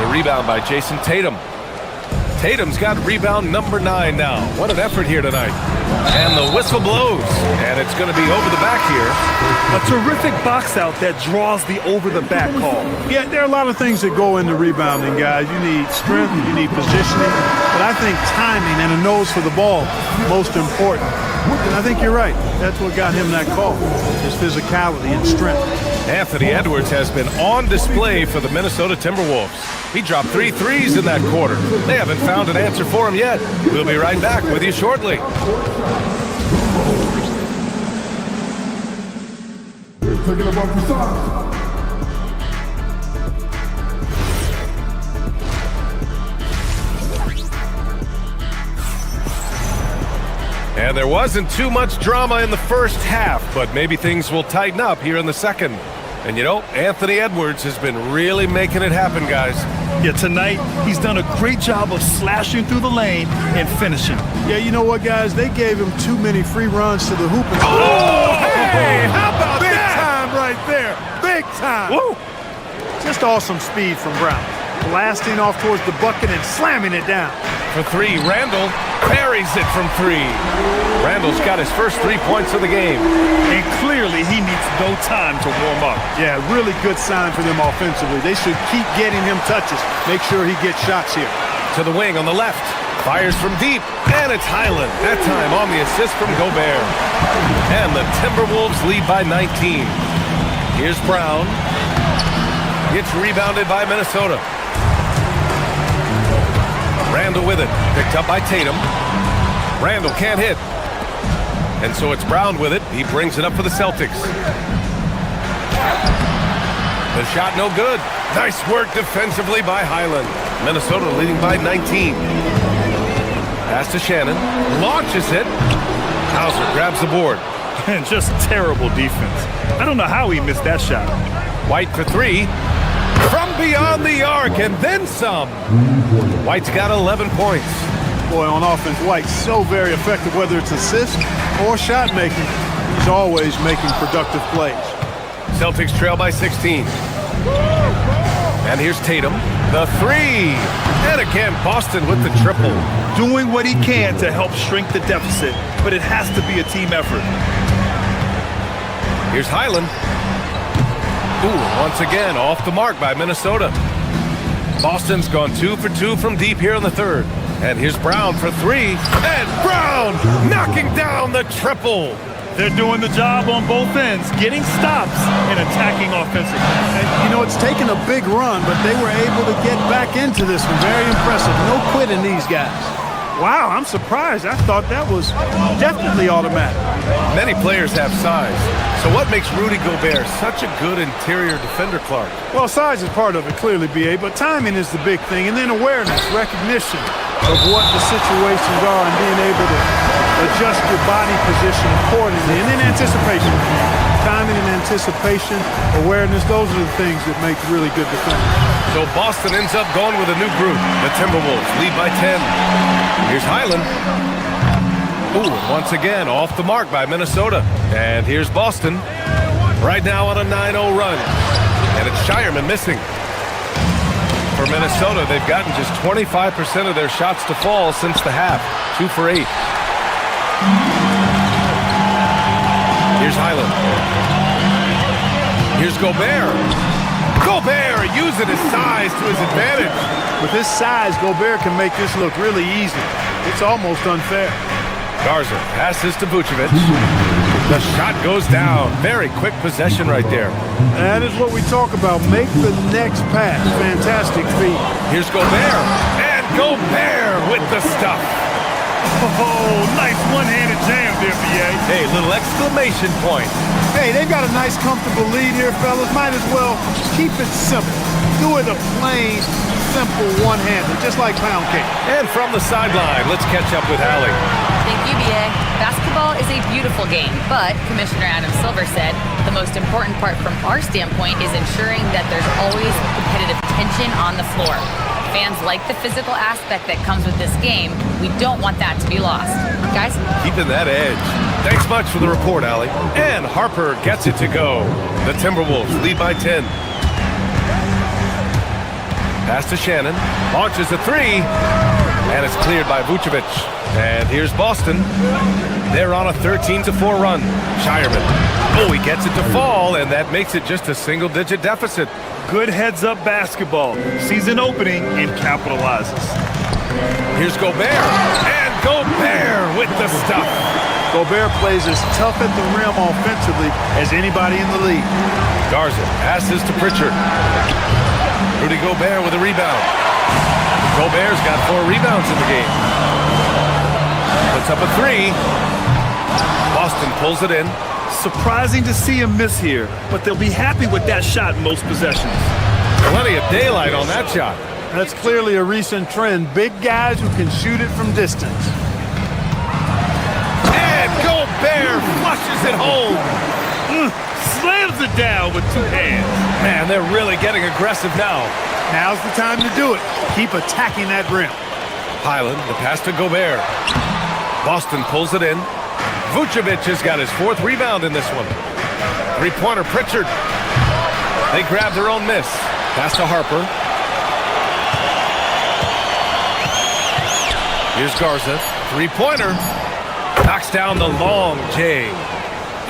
The rebound by Jason Tatum. Tatum's got rebound #9 now. What an effort here tonight. And the whistle blows. And it's going to be over the back here. A terrific box out that draws the over-the-back call. Yeah, there are a lot of things that go into rebounding, guys. You need strength, you need positioning, but I think timing and a nose for the ball, most important. And I think you're right. That's what got him that call, his physicality and strength. Anthony Edwards has been on display for the Minnesota Timberwolves. He dropped 3 threes in that quarter. They haven't found an answer for him yet. We'll be right back with you shortly. And there wasn't too much drama in the first half, but maybe things will tighten up here in the second. And you know, Anthony Edwards has been really making it happen, guys. Yeah, tonight he's done a great job of slashing through the lane and finishing. Yeah, you know what, guys? They gave him too many free runs to the hoop. Oh, hey, how about Big that? time right there. Big time. Woo! Just awesome speed from Brown. Blasting off towards the bucket and slamming it down. For 3, Randall parries it from 3. Randall's got his first 3 points of the game. And clearly he needs no time to warm up. Yeah, really good sign for them offensively. They should keep getting him touches. Make sure he gets shots here. To the wing on the left. Fires from deep. And it's Highland. That time on the assist from Gobert. And the Timberwolves lead by 19. Here's Brown. It's rebounded by Minnesota. Randall with it. Picked up by Tatum. Randall can't hit. And so it's Brown with it. He brings it up for the Celtics. The shot no good. Nice work defensively by Highland. Minnesota leading by 19. Pass to Shannon. Launches it. Hauser grabs the board. And just terrible defense. I don't know how he missed that shot. White for 3. From beyond the arc and then some. White's got 11 points. Boy, on offense, White's so very effective, whether it's assist or shot making. He's always making productive plays. Celtics trail by 16. And here's Tatum. The 3. And again, Boston with the triple. Doing what he can to help shrink the deficit, but it has to be a team effort. Here's Highland. Ooh, once again, off the mark by Minnesota. Boston's gone 2 for 2 from deep here in the 3rd. And here's Brown for 3. And Brown knocking down the triple. They're doing the job on both ends, getting stops and attacking offensively. And, you know, it's taken a big run, but they were able to get back into this one. Very impressive. No quitting these guys. Wow, I'm surprised. I thought that was definitely automatic. Many players have size. So what makes Rudy Gobert such a good interior defender, Clark? Well, size is part of it, clearly, B.A., but timing is the big thing. And then awareness, recognition of what the situations are and being able to adjust your body position accordingly. And then anticipation. Timing and anticipation, awareness, those are the things that make really good defenders. So Boston ends up going with a new group. The Timberwolves lead by 10. Here's Highland. Ooh, and once again, off the mark by Minnesota. And here's Boston, right now on a 9-0 run. And it's Shireman missing. For Minnesota, they've gotten just 25% of their shots to fall since the half. 2 for 8. Here's Highland. Here's Gobert. Gobert using his size to his advantage. With his size, Gobert can make this look really easy. It's almost unfair. Garza passes to Vucevic. The shot goes down. Very quick possession right there. That is what we talk about. Make the next pass. Fantastic feat. Here's Gobert. And Gobert with the stuff. Oh, nice one-handed jam there, B.A. Hey, little exclamation point. Hey, they've got a nice, comfortable lead here, fellas. Might as well keep it simple. Do it a plain, simple one-hander, just like pound cake. And from the sideline, let's catch up with Allie. Thank you, B.A. Basketball is a beautiful game, but Commissioner Adam Silver said the most important part from our standpoint is ensuring that there's always competitive tension on the floor. Fans like the physical aspect that comes with this game. We don't want that to be lost. Guys? Keeping that edge. Thanks much for the report, Allie. And Harper gets it to go. The Timberwolves lead by 10. Pass to Shannon. Launches a 3. And it's cleared by Vucevic. And here's Boston. They're on a 13-4 run. Shireman. Oh, he gets it to fall, and that makes it just a single-digit deficit. Good heads-up basketball. Sees an opening and capitalizes. Here's Gobert. And Gobert with the stuff. Gobert plays as tough at the rim offensively as anybody in the league. Garza passes to Pritchard. Rudy Gobert with a rebound. Gobert's got 4 rebounds in the game. Puts up a 3. Boston pulls it in. Surprising to see him miss here, but they'll be happy with that shot most possessions. Plenty of daylight on that shot. That's clearly a recent trend. Big guys who can shoot it from distance. And Gobert flushes it home. Slams it down with 2 hands. Man, they're really getting aggressive now. Now's the time to do it. Keep attacking that rim. Highland, the pass to Gobert. Boston pulls it in. Vucevic has got his 4th rebound in this one. 3-pointer Pritchard. They grab their own miss. Pass to Harper. Here's Garza. 3-pointer. Knocks down the long J.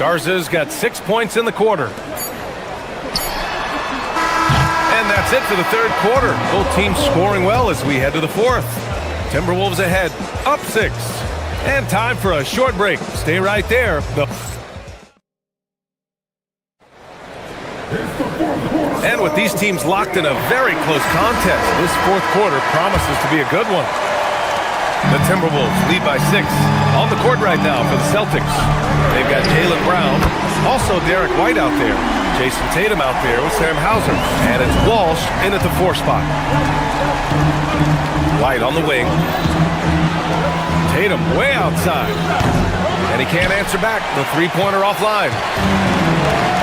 Garza's got 6 points in the quarter. And that's it for the 3rd quarter. Both teams scoring well as we head to the 4th. Timberwolves ahead, up 6. And time for a short break. Stay right there. And with these teams locked in a very close contest, this 4th quarter promises to be a good one. The Timberwolves lead by 6. On the court right now for the Celtics. They've got Jaylen Brown, also Derek White out there. Jason Tatum out there with Sam Hauser. And it's Walsh in at the 4 spot. White on the wing. Tatum way outside. And he can't answer back. The 3-pointer offline.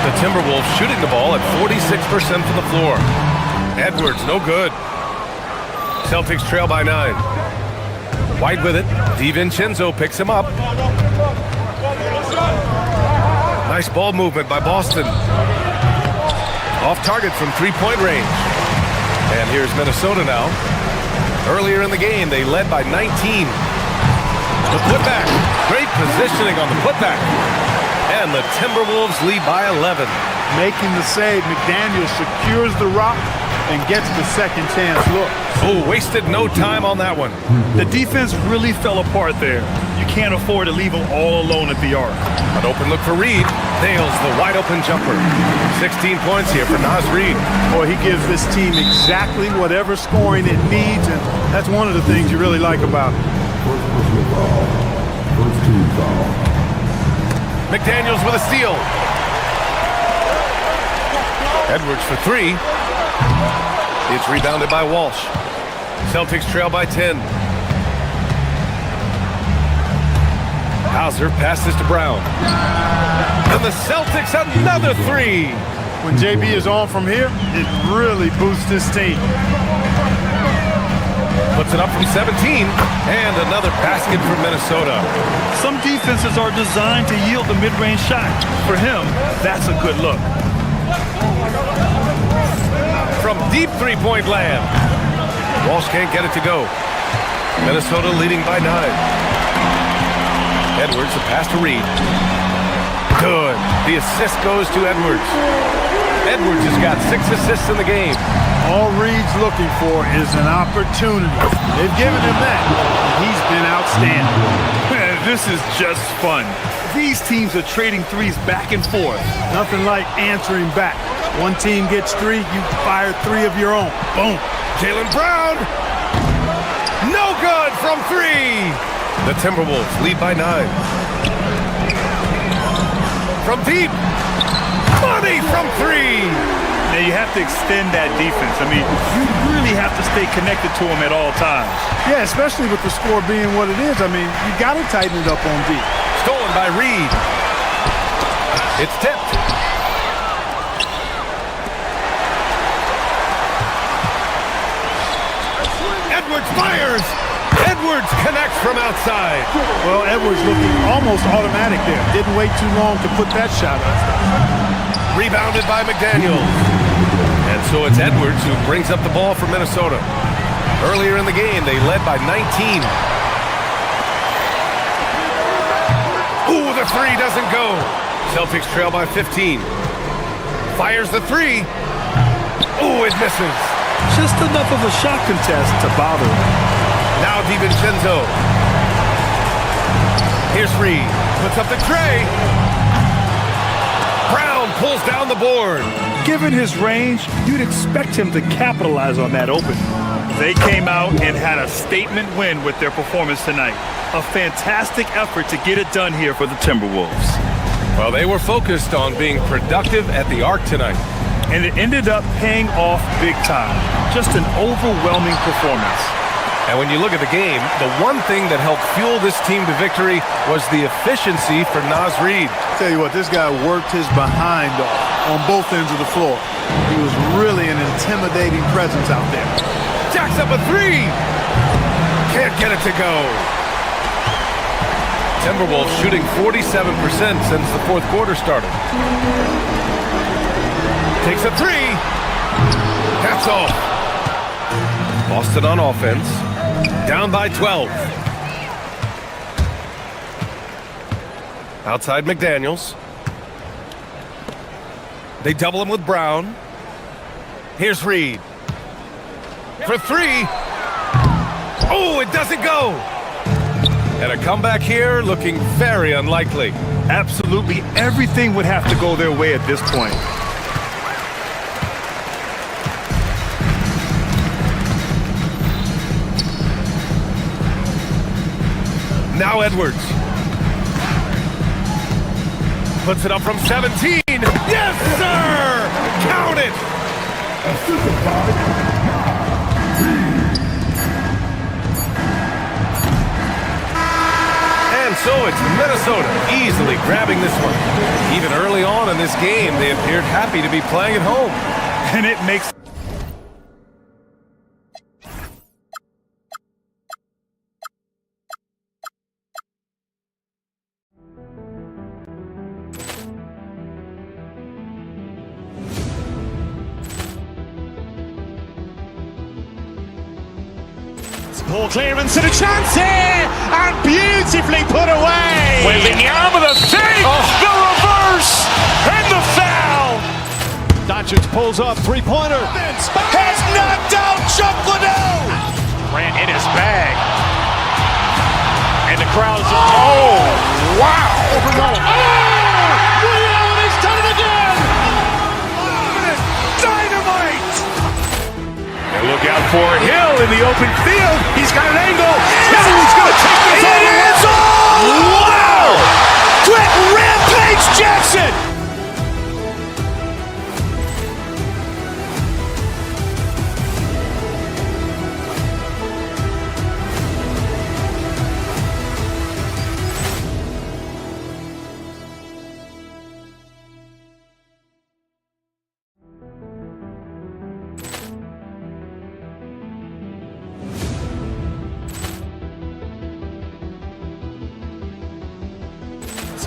The Timberwolves shooting the ball at 46% from the floor. Edwards, no good. Celtics trail by 9. White with it. DiVincenzo picks him up. Nice ball movement by Boston. Off target from 3-point range. And here's Minnesota now. Earlier in the game, they led by 19. The putback. Great positioning on the putback. And the Timberwolves lead by 11. Making the save, McDaniel secures the rock and gets the second chance look. Oh, wasted no time on that one. The defense really fell apart there. You can't afford to leave them all alone at the arc. An open look for Reed. Nails the wide open jumper. 16 points here for Naz Reed. Boy, he gives this team exactly whatever scoring it needs, and that's one of the things you really like about him. McDaniels with a steal. Edwards for 3. It's rebounded by Walsh. Celtics trail by 10. Hauser passes to Brown. And the Celtics another 3. When JB is on from here, it really boosts his team. Puts it up from 17, and another basket for Minnesota. Some defenses are designed to yield the mid-range shot. For him, that's a good look. From deep three-point land. Walsh can't get it to go. Minnesota leading by 9. Edwards, a pass to Reed. Good. The assist goes to Edwards. Edwards has got 6 assists in the game. All Reed's looking for is an opportunity. They've given him that. He's been outstanding. This is just fun. These teams are trading threes back and forth. Nothing like answering back. One team gets 3, you fire 3 of your own. Boom. Jaylen Brown. No good from 3. The Timberwolves lead by 9. From deep. Money from 3. Now you have to extend that defense. I mean, you really have to stay connected to him at all times. Yeah, especially with the score being what it is. I mean, you got to tighten it up on deep. Stolen by Reed. It's tipped. Edwards fires. Edwards connects from outside. Well, Edwards looking almost automatic there. Didn't wait too long to put that shot up. Rebounded by McDaniels. And so it's Edwards who brings up the ball for Minnesota. Earlier in the game, they led by 19. Ooh, the 3 doesn't go. Celtics trail by 15. Fires the 3. Ooh, it misses. Just enough of a shot contest to bother him. Now DiVincenzo. Here's Reed. Puts up the tray. Brown pulls down the board. Given his range, you'd expect him to capitalize on that open. They came out and had a statement win with their performance tonight. A fantastic effort to get it done here for the Timberwolves. Well, they were focused on being productive at the arc tonight. And it ended up paying off big time. Just an overwhelming performance. And when you look at the game, the one thing that helped fuel this team to victory was the efficiency for Naz Reid. Tell you what, this guy worked his behind off on both ends of the floor. He was really an intimidating presence out there. Jacks up a 3. Can't get it to go. Timberwolves shooting 47% since the fourth quarter started. Takes a 3. That's off. Boston on offense. Down by 12. Outside McDaniels. They double him with Brown. Here's Reed. For 3. Oh, it doesn't go. And a comeback here looking very unlikely. Absolutely everything would have to go their way at this point. Now Edwards. Puts it up from 17. Yes, sir! Count it! And so it's Minnesota easily grabbing this one. Even early on in this game, they appeared happy to be playing at home. And it makes Ball clearance and a chance here, and beautifully put away. Wembanyama with a save, the reverse, and the foul. Doncic pulls up, three-pointer. Has knocked out Chuck Liddell. Grant in his bag, and the crowd's oh wow! He's done it again. Dynamite! And look out for Hill in the open field. He's got an angle. He's going to take this all the way. Wow! Quit Rampage Jackson!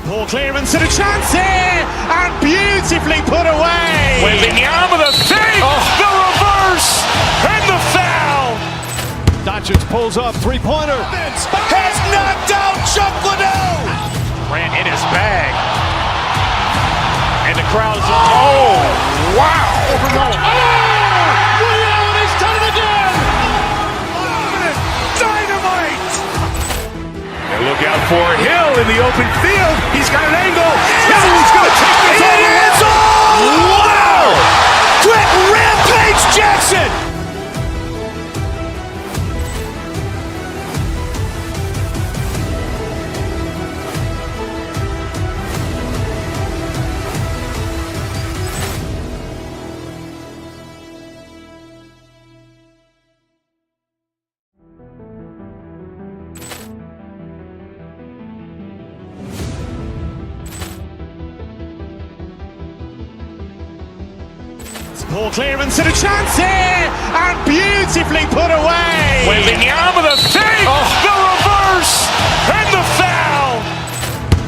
Ball clearance and a chance here, and beautifully put away. Wembanyama with a save, the reverse, and the foul. Doncic pulls up, three-pointer. Has knocked out Chuck Liddell. Ran in his bag. And the crowd's, oh, wow. Liddell, and he's done it again. Dynamite. And look out for Hill in the open field. He's got an angle. Hill's going to take this all the way. Wow! Quick Rampage Jackson. Ball clearance and a chance here, and beautifully put away. Wembanyama with a save, the reverse, and the foul.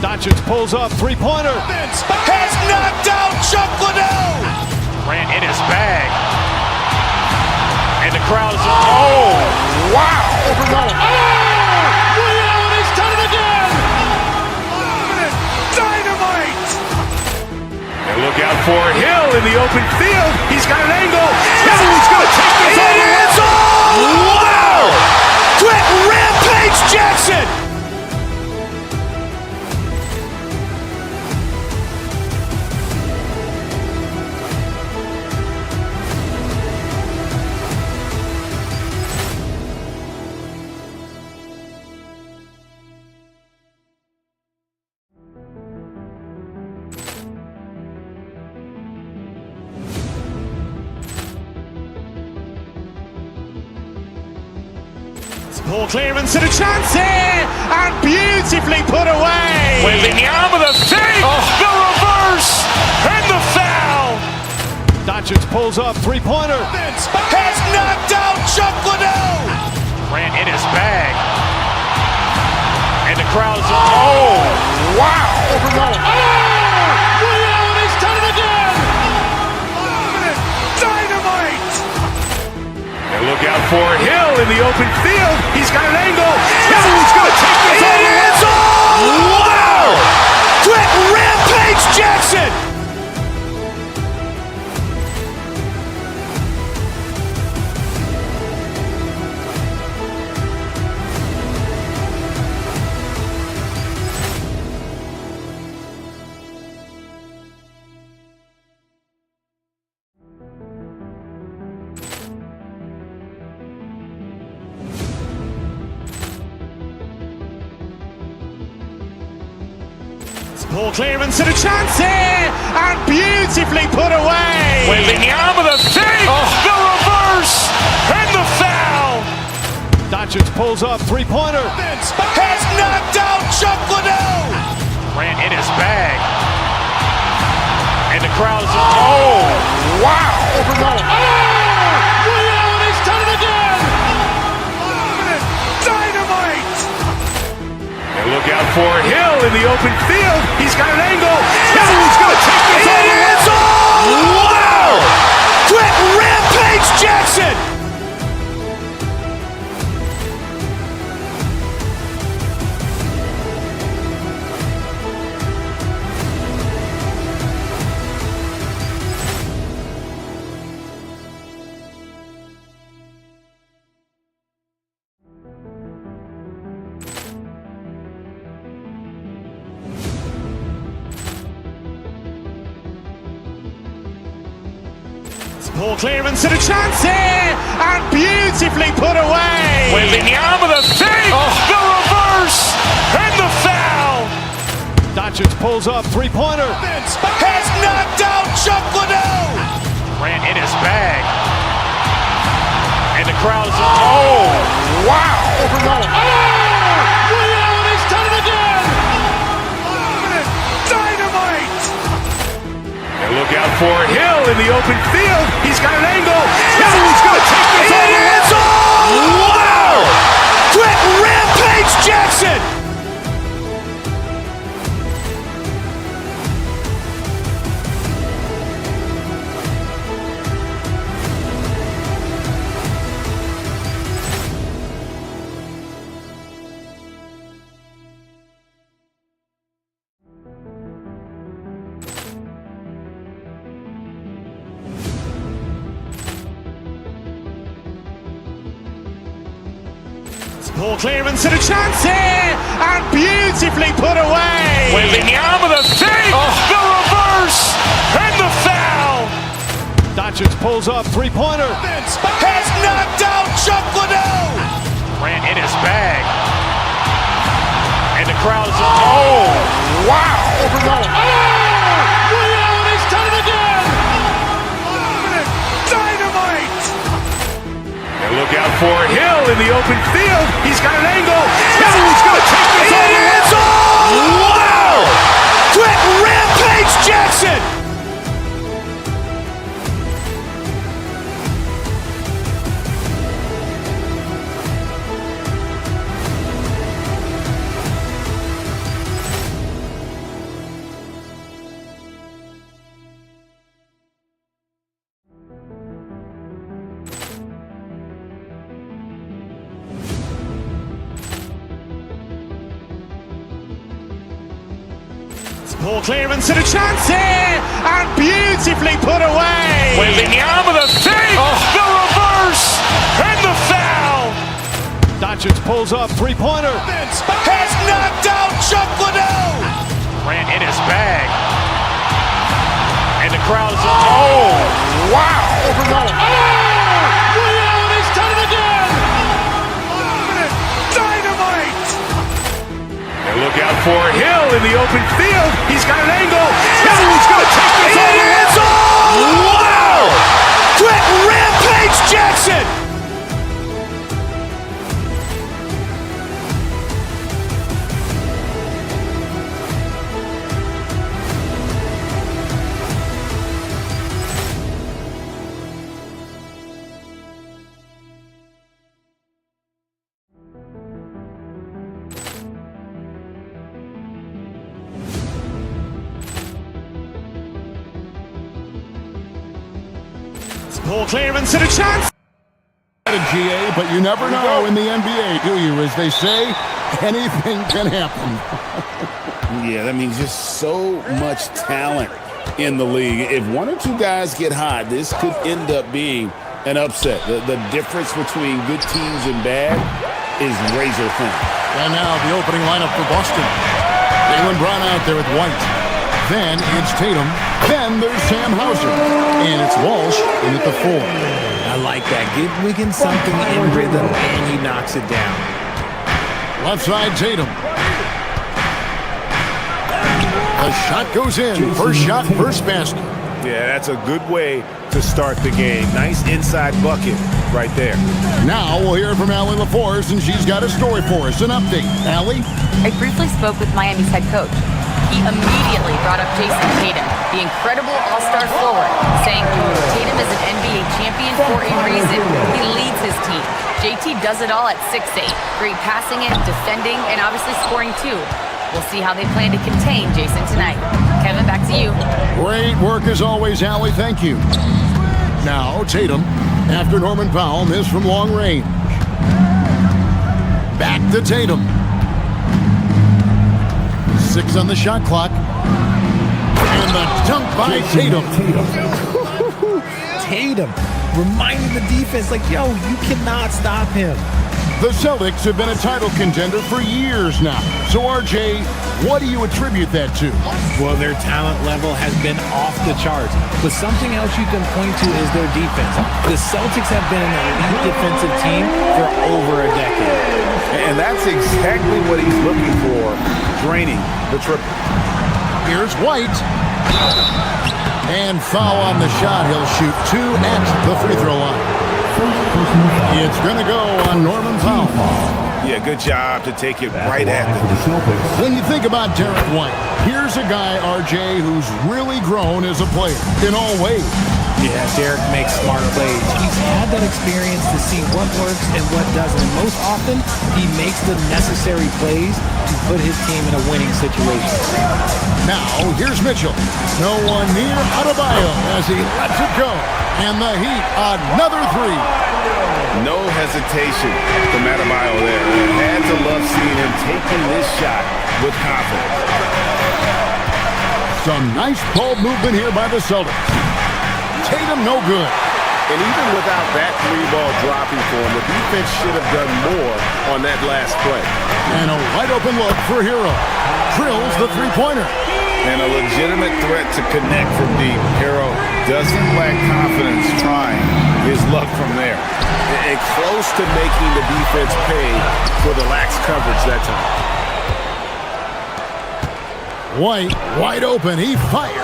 Doncic pulls up, three-pointer. Has knocked out Chuck Liddell. Ran in his bag. And the crowd's, oh, wow. Liddell, and he's done it again. Dynamite. And look out for Hill in the open field. He's got an angle. Hill's going to take this all the way. Wow! Quick Rampage Jackson. Ball clearance and a chance here, and beautifully put away. Wembanyama with a save, the reverse, and the foul. Doncic pulls up, three-pointer. Has knocked out Chuck Liddell. Ran in his bag. And the crowd's, oh, wow. Liddell, and he's done it again. Dynamite. And look out for Hill in the open field. He's got an angle. Hill's going to take this all the way. Wow! Quick Rampage Jackson. Ball clearance and a chance here, and beautifully put away. Wembanyama with a save, the reverse, and the foul. Doncic pulls up, three-pointer. Has knocked out Chuck Liddell. Ran in his bag. And the crowd's, oh, wow. Liddell, and he's done it again. Dynamite. And look out for Hill in the open field. He's got an angle. Hill's going to take this all the way. Wow! Quick Rampage Jackson. Ball clearance and a chance here, and beautifully put away. Wembanyama with a save, the reverse, and the foul. Doncic pulls up, three-pointer. Has knocked out Chuck Liddell. Ran in his bag. And the crowd's, oh, wow. Liddell, and he's done it again. Dynamite. And look out for Hill in the open field. He's got an angle. Hill's going to take this all the way. Wow! Quick Rampage Jackson. Ball clearance and a chance here, and beautifully put away. Wembanyama the save, the reverse, and the foul. Doncic pulls up, three-pointer. Has knocked out Chuck Liddell. Ran in his bag. And the crowd is... Oh, wow. He's done it again. Dynamite. And look out for Hill in the open field. He's got an angle. Hill's going to take this all the way. Wow. Quick rampage Jackson. Ball clearance and a chance here, and beautifully put away. Wembanyama the save, the reverse, and the foul. Doncic pulls up, three-pointer. Has knocked out Chuck Liddell. Ran in his bag. And the crowd is... Oh, wow. He's done it again. Dynamite. And look out for Hill in the open field. He's got an angle. Hill's going to take this all the way. Wow. Quick rampage Jackson. Ball clearance and a chance. GA, but you never know in the NBA, do you? As they say, anything can happen. Yeah, that means just so much talent in the league. If one or two guys get hot, this could end up being an upset. The difference between good teams and bad is razor thin. And now the opening lineup for Boston. Jaylen Brown out there with White. Then it's Tatum. Then there's Sam Hauser. And it's Walsh in at the 4. I like that. Give Wiggins something in rhythm, and he knocks it down. Left side, Tatum. The shot goes in. First shot, first basket. Yeah, that's a good way to start the game. Nice inside bucket right there. Now we'll hear from Allie LaForce, and she's got a story for us. An update. Allie? I briefly spoke with Miami's head coach. He immediately brought up Jason Tatum, the incredible all-star forward, saying Tatum is an NBA champion for a reason. He leads his team. JT does it all at 6'8". Great passing and defending, and obviously scoring too. We'll see how they plan to contain Jason tonight. Kevin, back to you. Great work as always, Allie. Thank you. Now Tatum, after Norman Powell missed from long range. Back to Tatum. 6 on the shot clock. And the dunk by Tatum. Tatum reminding the defense, like, yo, you cannot stop him. The Celtics have been a title contender for years now. So, RJ, what do you attribute that to? Well, their talent level has been off the charts. But something else you can point to is their defense. The Celtics have been an elite defensive team for over a decade. And that's exactly what he's looking for, draining the triple. Here's White. And foul on the shot. He'll shoot 2 at the free throw line. It's going to go on Norman Powell. Yeah, good job to take it right at them. When you think about Derek White, here's a guy, RJ, who's really grown as a player in all ways. Yeah, Derek makes smart plays. He's had that experience to see what works and what doesn't. And most often, he makes the necessary plays to put his team in a winning situation. Now, here's Mitchell. No one near Adebayo as he lets it go. And the Heat, another 3. No hesitation from Adebayo there. Had to love seeing him taking this shot with confidence. Some nice ball movement here by the Celtics. Tatum no good. And even without that three ball dropping for him, the defense should have done more on that last play. And a wide open look for Hero. Drills the three-pointer. And a legitimate threat to connect from deep. Hero doesn't lack confidence trying his luck from there. And close to making the defense pay for the lax coverage that time. White, wide open, he fires.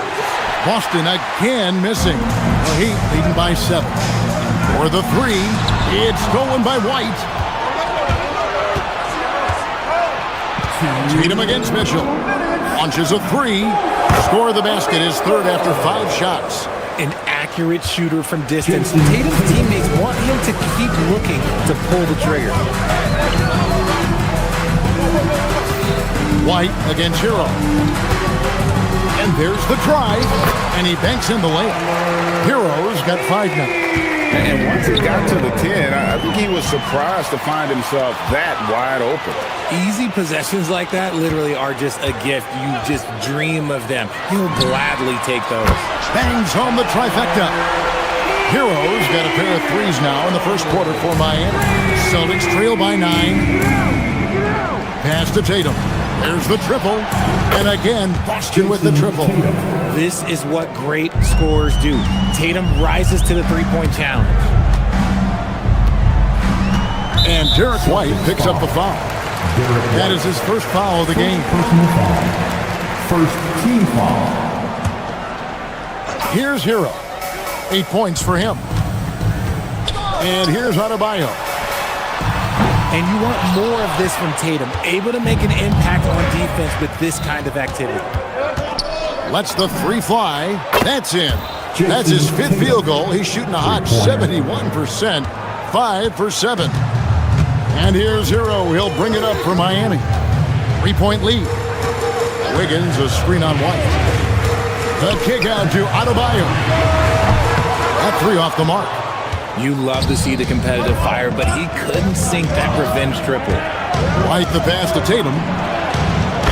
Boston again missing. The Heat leading by 7. For the three, it's stolen by White. Tatum against Mitchell. Launches a three. Score of the basket is third after 5 shots. An accurate shooter from distance. Tatum's teammates want him to keep looking to pull the trigger. White against Hero. And there's the drive. And he banks in the layup. Hero's got 5 now. And once he got to the 10, I think he was surprised to find himself that wide open. Easy possessions like that literally are just a gift. You just dream of them. He'll gladly take those. Bangs home the trifecta. Hero's got a pair of threes now in the first quarter for Miami. Celtics trail by 9. Pass to Tatum. There's the triple. And again, Boston with the triple. This is what great scorers do. Tatum rises to the three-point challenge. And Derek White picks up the foul. That is his first foul of the game. First team foul. Here's Hero. 8 points for him. And here's Adebayo. And you want more of this from Tatum, able to make an impact on defense with this kind of activity. Lets the three fly. That's in. That's his 5th field goal. He's shooting a hot 71%. 5 for 7. And here's Hero. He'll bring it up for Miami. 3-point lead. Wiggins, a screen on White. The kick out to Adebayo. That three off the mark. You love to see the competitive fire, but he couldn't sink that revenge triple. White the pass to Tatum.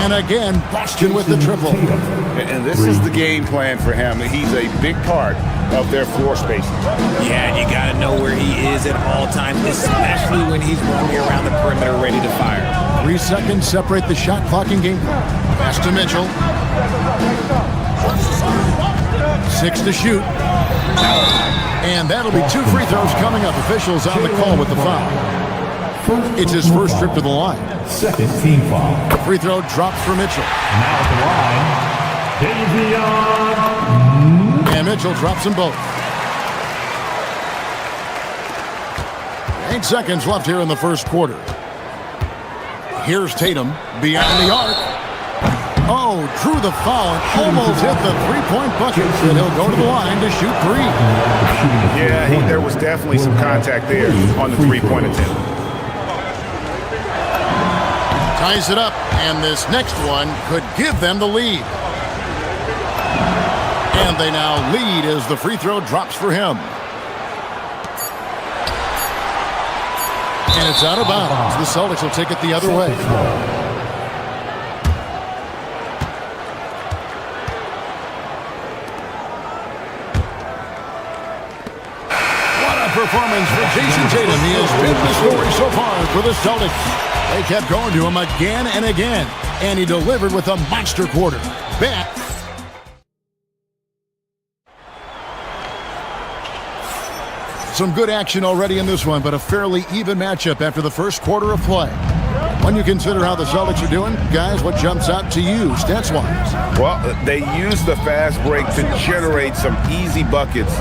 And again, Boston with the triple. And this is the game plan for him. He's a big part of their floor spacing. Yeah, and you got to know where he is at all times, especially when he's roaming around the perimeter ready to fire. 3 seconds separate the shot clock and game clock. Pass to Mitchell. 6 to shoot. And that'll be 2 free throws coming up. Officials on the call with the foul. It's his first trip to the line. Second team foul. Free throw drops for Mitchell. Now at the line, And Mitchell drops them both. 8 seconds left here in the first quarter. Here's Tatum beyond the arc. Oh, drew the foul and almost hit the three-point bucket. And he'll go to the line to shoot 3. Yeah, there was definitely some contact there on the three-point attempt. Ties it up, and this next one could give them the lead. And they now lead as the free throw drops for him. And it's out of bounds. The Celtics will take it the other way. Performance for Jason Tatum. He has been the story so far for the Celtics. They kept going to him again and again, and he delivered with a monster quarter. Back. Some good action already in this one, but a fairly even matchup after the first quarter of play. When you consider how the Celtics are doing, guys, what jumps out to you stats-wise? Well, they used the fast break to generate some easy buckets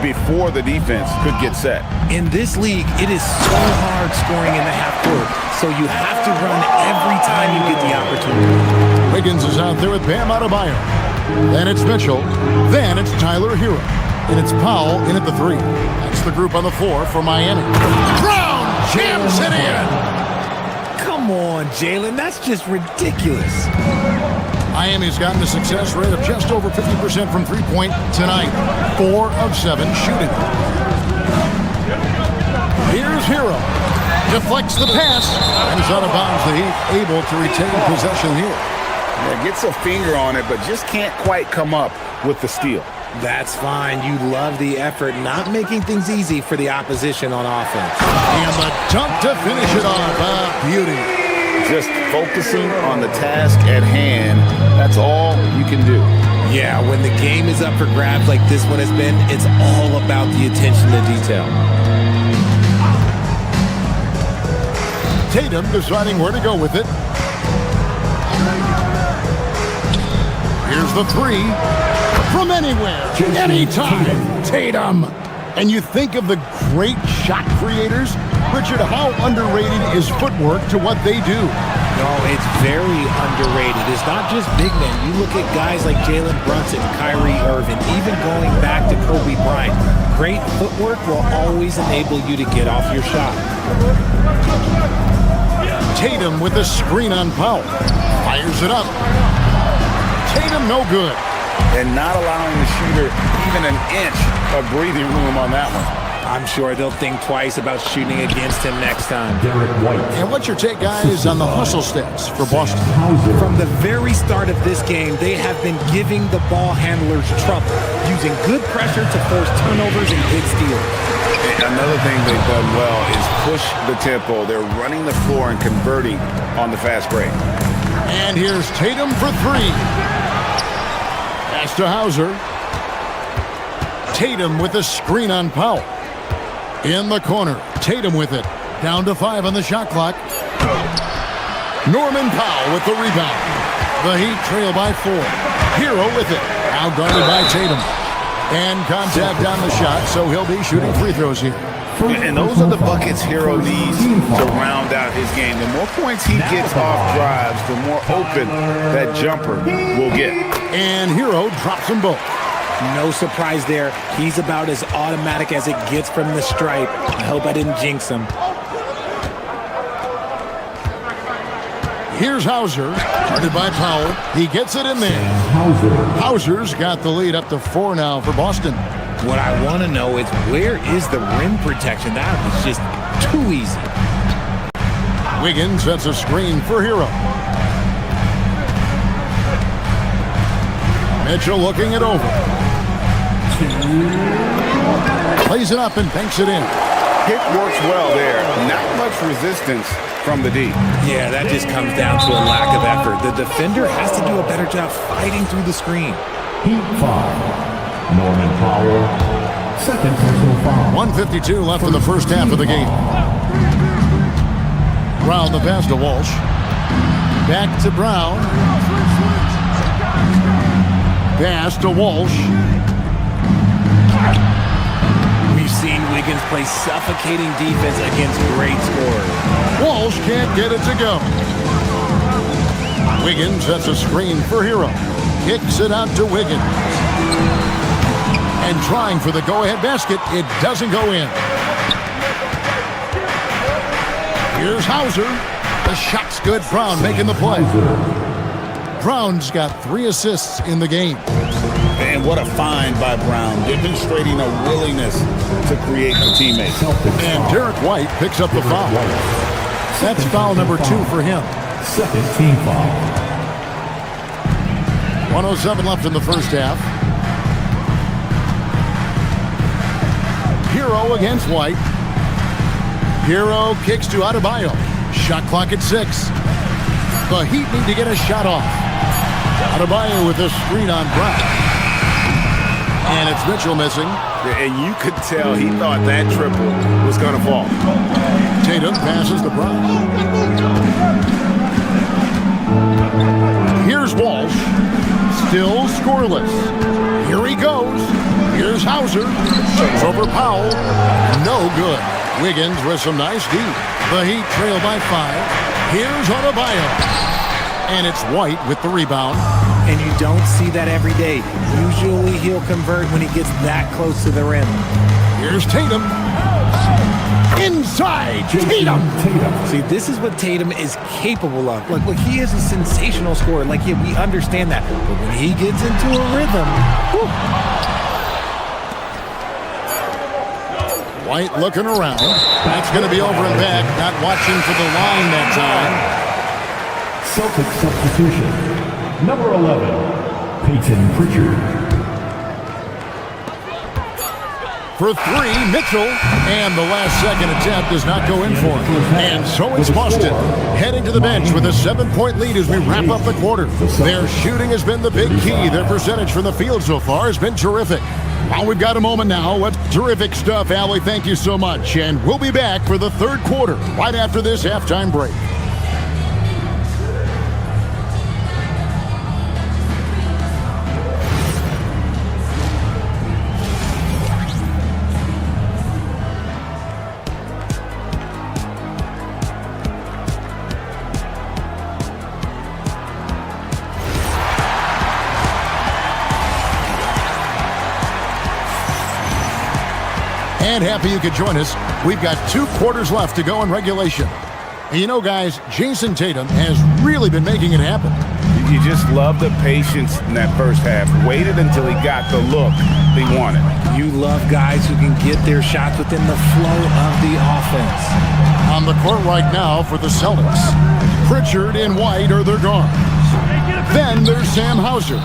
before the defense could get set. In this league, it is so hard scoring in the half court, so you have to run every time you get the opportunity. Wiggins is out there with Bam Adebayo. Then it's Mitchell. Then it's Tyler Hero. And it's Powell in at the 3. That's the group on the 4 for Miami. Brown jams it in. Come on, Jalen. That's just ridiculous. Miami's gotten a success rate of just over 50% from three-point tonight. 4 of 7 shooting. Here's Hero. Deflects the pass. And it's out of bounds. The Heat able to retain possession here. Yeah, gets a finger on it, but just can't quite come up with the steal. That's fine. You love the effort, not making things easy for the opposition on offense. And the dunk to finish it off. Beauty. Just focusing on the task at hand, that's all you can do. Yeah, when the game is up for grabs like this one has been, it's all about the attention to detail. Tatum deciding where to go with it. Here's the three. From anywhere, anytime, Tatum. And you think of the great shot creators? Richard, how underrated is footwork to what they do? No, it's very underrated. It's not just big men. You look at guys like Jalen Brunson, Kyrie Irving, even going back to Kobe Bryant. Great footwork will always enable you to get off your shot. Tatum with a screen on Powell. Fires it up. Tatum no good. And not allowing the shooter even an inch of breathing room on that one. I'm sure they'll think twice about shooting against him next time. And what's your take, guys, on the hustle stats for Boston? From the very start of this game, they have been giving the ball handlers trouble, using good pressure to force turnovers and big steals. Another thing they've done well is push the tempo. They're running the floor and converting on the fast break. And here's Tatum for three. Pass to Hauser. Tatum with a screen on Powell. In the corner, Tatum with it. Down to 5 on the shot clock. Norman Powell with the rebound. The Heat trail by 4. Hero with it. Now guarded by Tatum. And contact on the shot, so he'll be shooting free throws here. And those are the buckets Hero needs to round out his game. The more points he gets off drives, the more open that jumper will get. And Hero drops them both. No surprise there. He's about as automatic as it gets from the stripe. I hope I didn't jinx him. Here's Hauser, guarded by Powell. He gets it in there. Hauser's got the lead up to 4 now for Boston. What I want to know is, where is the rim protection? That was just too easy. Wiggins sets a screen for Hero. Mitchell looking it over. Plays it up and banks it in. Pick works well there. Not much resistance from the D. Yeah, that just comes down to a lack of effort. The defender has to do a better job fighting through the screen. Heat foul. Norman Powell. Second personal foul. 1:52 left in the first half of the game. Brown the pass to Walsh. Back to Brown. Pass to Walsh. We've seen Wiggins play suffocating defense against great scorers. Walsh can't get it to go. Wiggins sets a screen for Hero. Kicks it out to Wiggins. And trying for the go-ahead basket, it doesn't go in. Here's Hauser. The shot's good. Brown making the play. Brown's got 3 assists in the game. And what a find by Brown, demonstrating a willingness to create for teammates. And Derek White picks up the foul. That's foul number 2 for him. Second team foul. 1:07 left in the first half. Hero against White. Hero kicks to Adebayo. Shot clock at 6. The Heat need to get a shot off. Adebayo with a screen on Brown. And it's Mitchell missing. And you could tell he thought that triple was going to fall. Tatum passes to Brown. Here's Walsh. Still scoreless. Here he goes. Here's Hauser. Over Powell. No good. Wiggins with some nice D. The Heat trail by 5. Here's Adebayo. And it's White with the rebound. And you don't see that every day. Usually he'll convert when he gets that close to the rim. Here's Tatum. Inside Tatum. See, this is what Tatum is capable of. Look, he is a sensational scorer. Like, yeah, we understand that. But when he gets into a rhythm, whew. White looking around. That's going to be over and back. Not watching for the line that time. Celtics substitution. Number 11, Peyton Pritchard. For three, Mitchell. And the last second attempt does not go in for him. And so it's Boston heading to the bench with a 7-point lead as we wrap up the quarter. Their shooting has been the big key. Their percentage from the field so far has been terrific. Well, we've got a moment now. What terrific stuff, Allie. Thank you so much. And we'll be back for the third quarter right after this halftime break. And happy you could join us. We've got 2 quarters left to go in regulation. And you know, guys, Jason Tatum has really been making it happen. You just love the patience in that first half. Waited until he got the look he wanted. You love guys who can get their shots within the flow of the offense. On the court right now for the Celtics, Pritchard and White are their guards. Then there's Sam Hauser.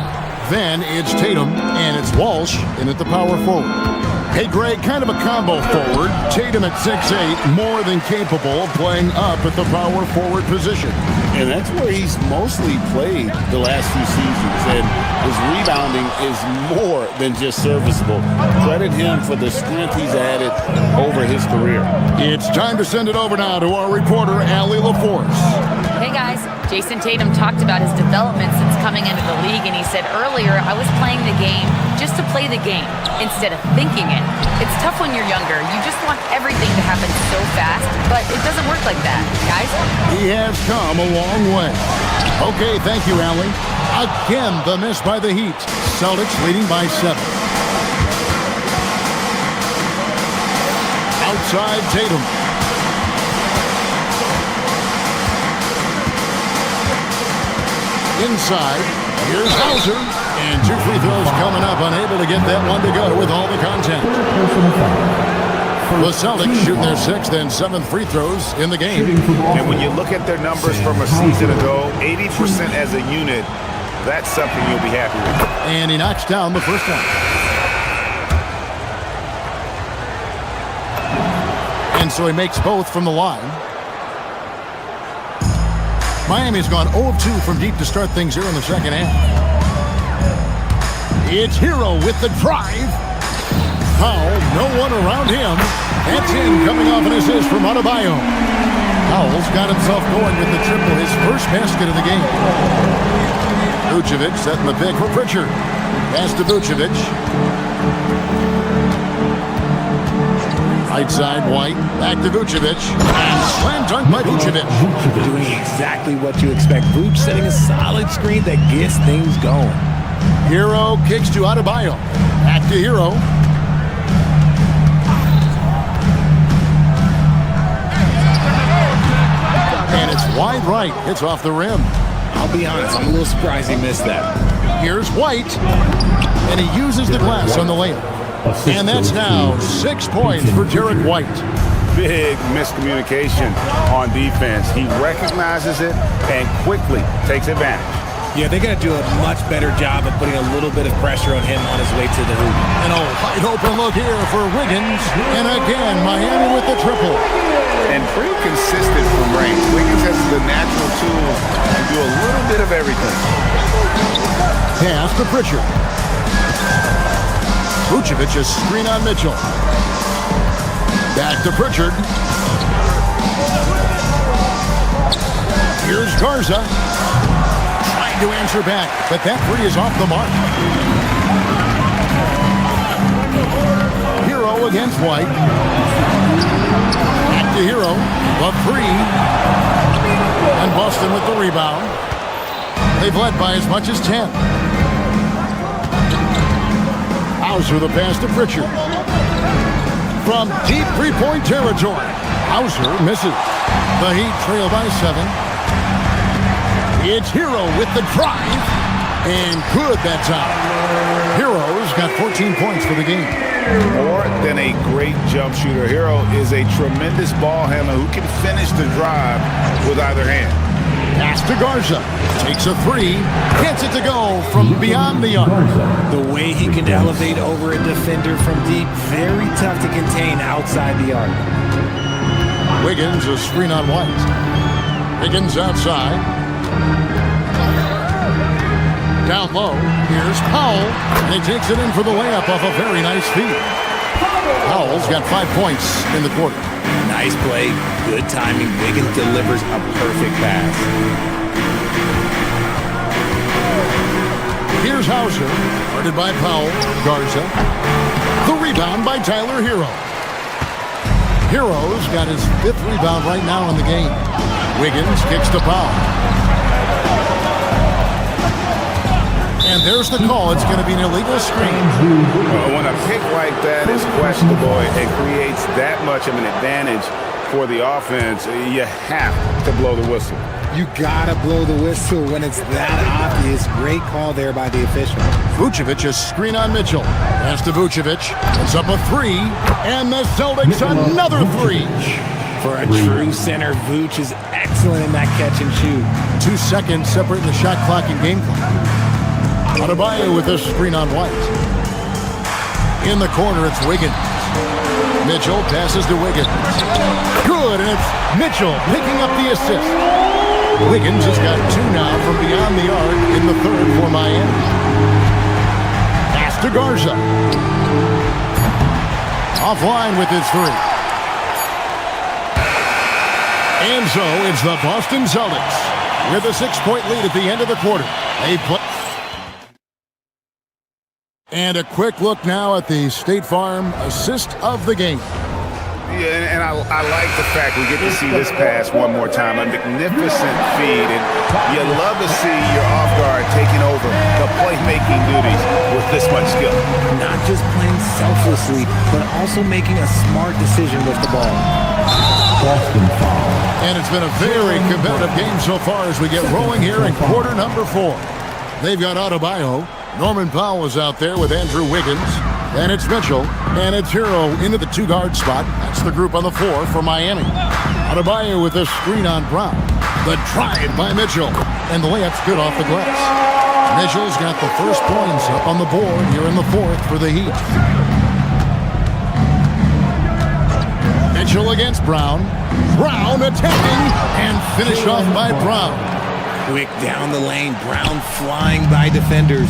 Then it's Tatum and it's Walsh in at the power forward. Hey, Greg, kind of a combo forward. Tatum at 6'8", more than capable of playing up at the power forward position. And that's where he's mostly played the last few seasons. And his rebounding is more than just serviceable. Credit him for the strength he's added over his career. It's time to send it over now to our reporter, Allie LaForce. Hey guys, Jason Tatum talked about his development since coming into the league, and he said earlier, I was playing the game just to play the game instead of thinking it. It's tough when you're younger. You just want everything to happen so fast, but it doesn't work like that, guys. He has come a long way. Okay, thank you, Allie. Again, the miss by the Heat. Celtics leading by 7. Outside Tatum. Inside, here's Hauser. And 2 free throws coming up, unable to get that one to go with all the contact. The Celtics shooting their 6th and 7th free throws in the game. And when you look at their numbers from a season ago, 80% as a unit, that's something you'll be happy with. And he knocks down the first one. And so he makes both from the line. Miami's gone 0 of 2 from deep to start things here in the second half. It's Hero with the drive. Powell, no one around him. That's in, coming off an assist from Adebayo. Powell's got himself going with the triple, his first basket of the game. Vucevic setting the pick for Pritchard. Pass to Vucevic. Right side, White. Back to Vucevic. And slam dunk by Vucevic. Doing exactly what you expect. Vuce setting a solid screen that gets things going. Hero kicks to Adebayo. Back to Hero. And it's wide right. It's off the rim. I'll be honest, I'm a little surprised he missed that. Here's White. And he uses the glass on the layup. And that's now 6 points for Derek White. Big miscommunication on defense. He recognizes it and quickly takes advantage. Yeah, they got to do a much better job of putting a little bit of pressure on him on his way to the hoop. And a wide open look here for Wiggins. And again, Miami with the triple. And pretty consistent from range. Wiggins has the natural tools to do a little bit of everything. Pass to Pritchard. Vucevic, a screen on Mitchell. Back to Pritchard. Here's Garza. Trying to answer back, but that three is off the mark. Hero against White. Back to Hero. The three. And Boston with the rebound. They've led by as much as 10. Hauser the pass to Pritchard. From deep three-point territory. Hauser misses. The Heat trail by 7. It's Hero with the drive. And good that time. Hero's got 14 points for the game. More than a great jump shooter, Hero is a tremendous ball handler who can finish the drive with either hand. Pass to Garza. Takes a three. Gets it to go from beyond the arc. The way he can elevate over a defender from deep, very tough to contain outside the arc. Wiggins, a screen on White. Wiggins outside. Down low. Here's Powell. And he takes it in for the layup off a very nice feed. Powell's got 5 points in the quarter. Nice play, good timing. Wiggins delivers a perfect pass. Here's Hauser, guarded by Powell. Garza. The rebound by Tyler Hero. Hero's got his 5th rebound right now in the game. Wiggins kicks to Powell. And there's the call. It's going to be an illegal screen. When a pick like that is questionable and creates that much of an advantage for the offense, you have to blow the whistle. You gotta blow the whistle when it's that obvious. Great call there by the official. Vucevic, a screen on Mitchell. Pass to Vucevic. It's up a three. And the Celtics another three. For a true center, Vuce is excellent in that catch and shoot. 2 seconds separating the shot clock and game clock. Adebayo with a screen on White. In the corner, it's Wiggins. Mitchell passes to Wiggins. Good, and it's Mitchell picking up the assist. Wiggins has got 2 now from beyond the arc in the 3rd for Miami. Pass to Garza. Offline with his 3. And so it's the Boston Celtics with a 6-point lead at the end of the quarter. They play. And a quick look now at the State Farm assist of the game. Yeah, and I like the fact we get to see this pass one more time. A magnificent feed, and you love to see your off guard taking over the playmaking duties with this much skill. Not just playing selflessly, but also making a smart decision with the ball. And it's been a very competitive game so far as we get rolling here in quarter number 4. They've got Adebayo. Norman Powell is out there with Andrew Wiggins. And it's Mitchell. And it's Hero into the 2-guard spot. That's the group on the 4 for Miami. Adebayo with a screen on Brown. The drive by Mitchell. And the layup's good off the glass. Mitchell's got the first points up on the board here in the 4th for the Heat. Mitchell against Brown. Brown attacking and finished off by Brown. Quick down the lane. Brown flying by defenders.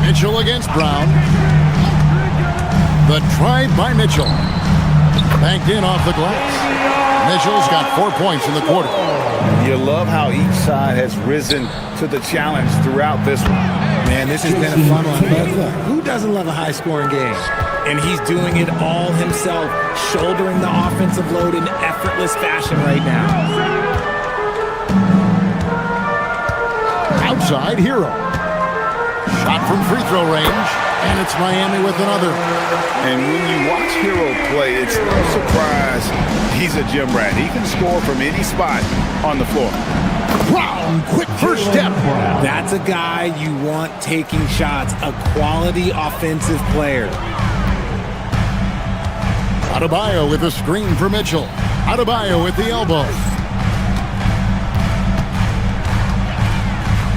Mitchell against Brown. The drive by Mitchell. Banked in off the glass. Mitchell's got 4 points in the quarter. You love how each side has risen to the challenge throughout this one. Man, this has been a fun one. But look, who doesn't love a high-scoring game? And he's doing it all himself, shouldering the offensive load in effortless fashion right now. Outside, Hero. Shot from free throw range, and it's Miami with another. And when you watch Hero play, it's no surprise he's a gym rat. He can score from any spot on the floor. Brown, quick first step. That's a guy you want taking shots, a quality offensive player. Adebayo with a screen for Mitchell. Adebayo with the elbow.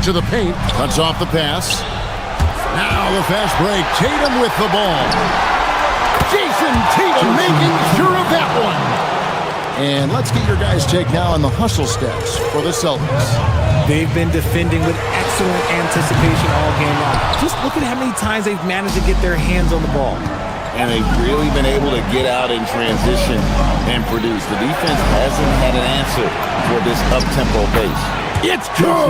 To the paint, cuts off the pass. Now the fast break. Tatum with the ball. Jason Tatum making sure of that one. And let's get your guys' take now on the hustle stats for the Celtics. They've been defending with excellent anticipation all game long. Just look at how many times they've managed to get their hands on the ball. And they've really been able to get out in transition and produce. The defense hasn't had an answer for this up-tempo pace. It's good!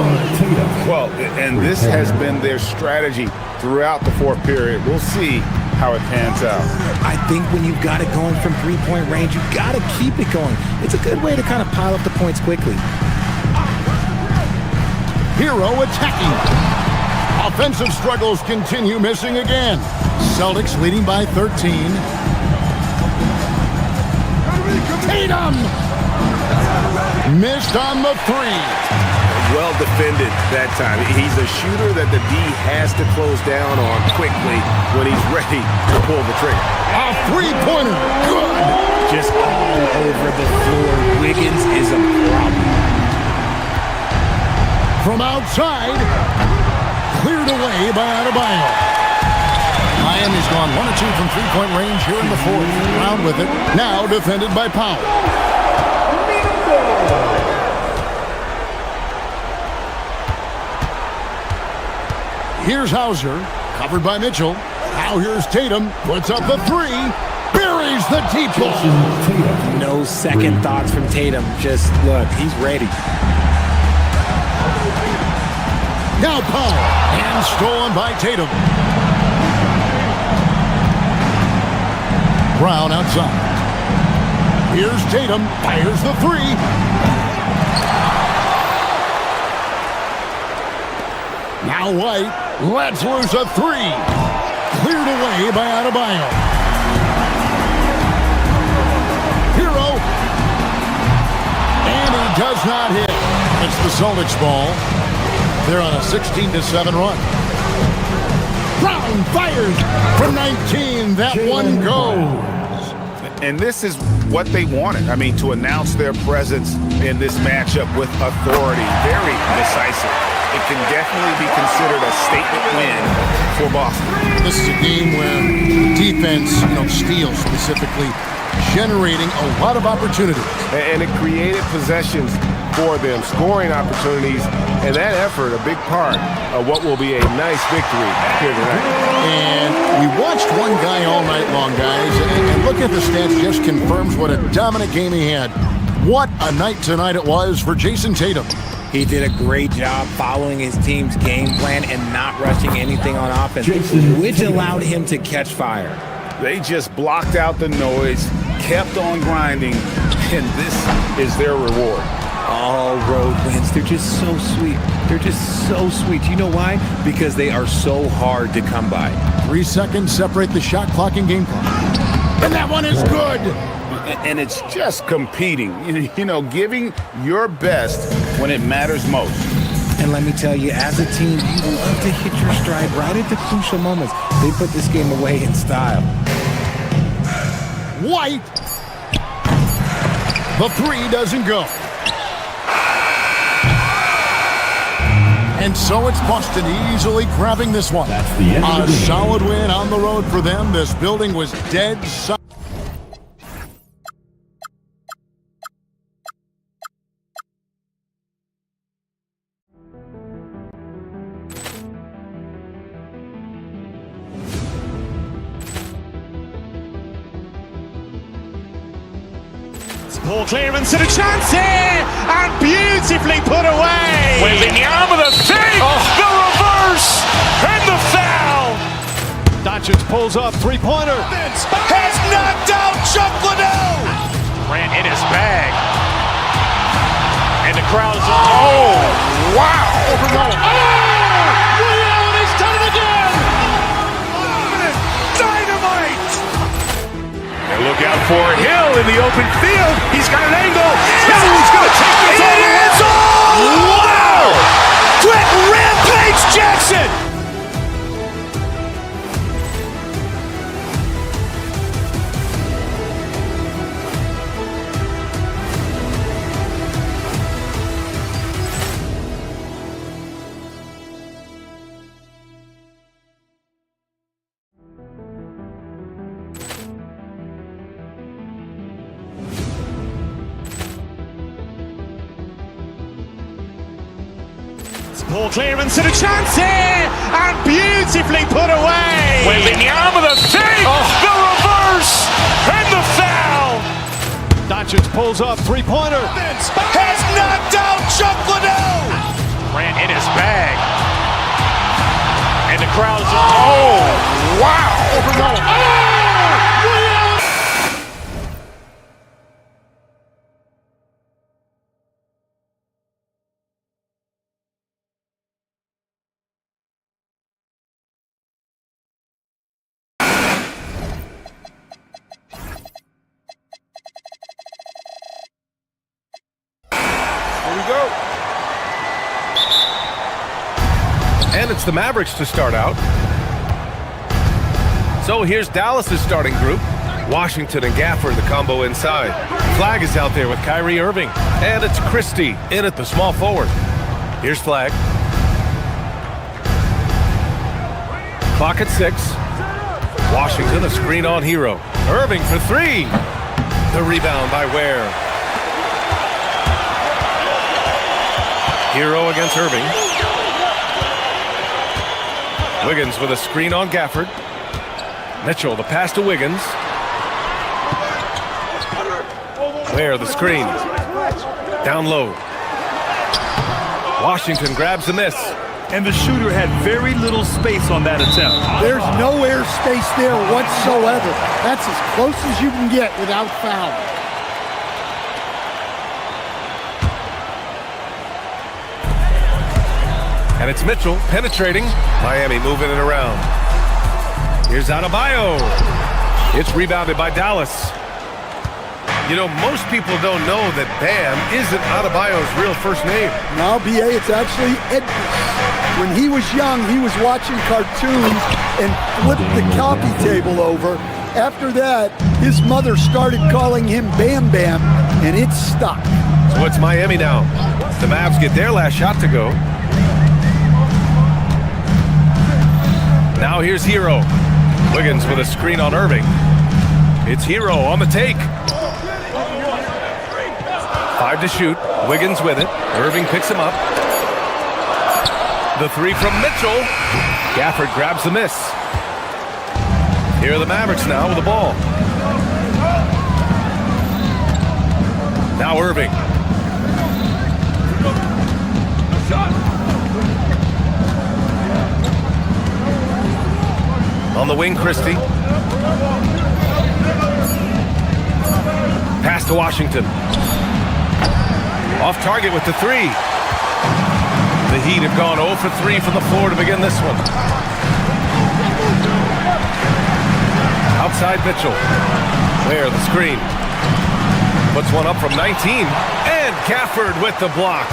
Well, and this has been their strategy throughout the 4th period. We'll see how it pans out. I think when you've got it going from 3-point range, you've got to keep it going. It's a good way to kind of pile up the points quickly. Hero attacking. Offensive struggles continue, missing again. Celtics leading by 13. Tatum! Missed on the 3. well defended that time. He's a shooter that the D has to close down on quickly when he's ready to pull the trigger. A three-pointer. Good. Just all over the floor. Wiggins is a problem. From outside, cleared away by Adebayo. Miami's gone 1 of 2 from three-point range here in the fourth. Round with it. Now defended by Powell. Here's Hauser, covered by Mitchell. Now here's Tatum, puts up the three, buries the deep ball. No second thoughts from Tatum. Just look, he's ready. Now Powell, and stolen by Tatum. Brown outside. Here's Tatum, fires the three. Now White lets loose a three. Cleared away by Adebayo. Hero. And he does not hit. It's the Celtics ball. They're on a 16-7 run. Brown fires from 19. That one goes. And this is what they wanted. I mean, to announce their presence in this matchup with authority. Very decisive. It can definitely be considered a statement win for Boston. This is a game where defense, steals specifically, generating a lot of opportunities. And it created possessions for them, scoring opportunities, and that effort, a big part of what will be a nice victory here tonight. And we watched one guy all night long, guys, and look at the stats, just confirms what a dominant game he had. What a night tonight it was for Jason Tatum. He did a great job following his team's game plan and not rushing anything on offense, which allowed him to catch fire. They just blocked out the noise, kept on grinding, and this is their reward. All road wins. They're just so sweet. They're just so sweet. You know why? Because they are so hard to come by. 3 seconds separate the shot clock and game clock. And that one is good. And it's just competing, giving your best when it matters most. And let me tell you, as a team, you love to hit your stride right at the crucial moments. They put this game away in style. White. The three doesn't go. And so it's Boston easily grabbing this one. That's the end of the game. A solid win on the road for them. This building was dead solid. Ball clearance and a chance here, and beautifully put away. Wembanyama the save, the reverse, and the foul. Doncic pulls up, three-pointer. Has knocked out Chuck Liddell. Ran in his bag, and the crowd is wow! Liddell has done it again. Dynamite. And look out for Hill in the open field. He's got an angle. Hill's going to take this all the way. Wow! Quick Rampage Jackson. Ball clearance and a chance here, and beautifully put away. Wembanyama the save, the reverse, and the foul. Doncic pulls up, three-pointer. Has knocked out Chuck Liddell. Ran in his bag, and the crowd is wow! And it's the Mavericks to start out. So here's Dallas's starting group. Washington and Gafford, the combo inside. Flag is out there with Kyrie Irving. And it's Christie in at the small forward. Here's Flag. Clock at 6. Washington, a screen on Hero. Irving for 3. The rebound by Ware. Hero against Irving. Wiggins with a screen on Gafford. Mitchell, the pass to Wiggins. Ware, the screen. Down low. Washington grabs the miss. And the shooter had very little space on that attempt. There's no air space there whatsoever. That's as close as you can get without foul. And it's Mitchell penetrating. Miami moving it around. Here's Adebayo. It's rebounded by Dallas. You know, most people don't know that Bam isn't Adebayo's real first name. No, B.A., it's actually Edris. When he was young, he was watching cartoons and flipped the coffee table over. After that, his mother started calling him Bam Bam, and it stuck. So it's Miami now. The Mavs get their last shot to go. Now here's Hero. Wiggins with a screen on Irving. It's Hero on the take. 5 to shoot. Wiggins with it. Irving picks him up. The 3 from Mitchell. Gafford grabs the miss. Here are the Mavericks now with the ball. Now Irving. On the wing, Christie. Pass to Washington. Off target with the 3. The Heat have gone 0 for 3 from the floor to begin this one. Outside Mitchell. Where the screen. Puts one up from 19. And Gafford with the block.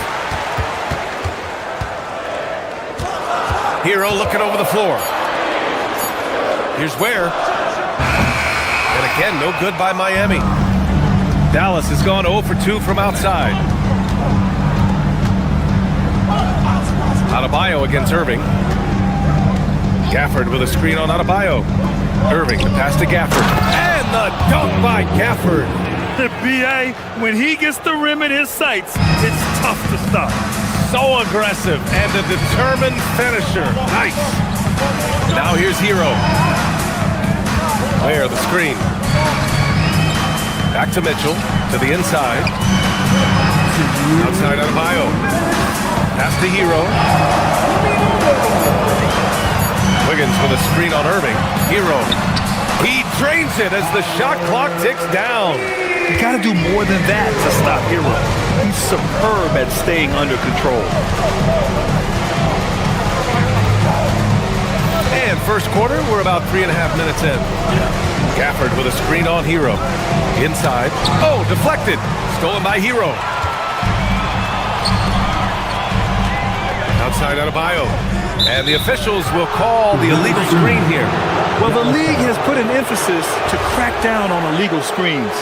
Hero looking over the floor. Here's Ware. And again, no good by Miami. Dallas has gone 0 for 2 from outside. Adebayo against Irving. Gafford with a screen on Adebayo. Irving, the pass to Gafford. And the dunk by Gafford. The B.A., when he gets the rim in his sights, it's tough to stop. So aggressive and a determined finisher. Nice. Now here's Hero. Where the screen. Back to Mitchell, to the inside. Outside Adebayo. Pass to Hero. Wiggins with a screen on Irving. Hero. He drains it as the shot clock ticks down. You got to do more than that to stop Hero. He's superb at staying under control. And first quarter, we're about 3.5 minutes in. Gafford with a screen on Hero. Inside. Oh, deflected. Stolen by Hero. Outside Adebayo. And the officials will call the illegal screen here. Well, the league has put an emphasis to crack down on illegal screens.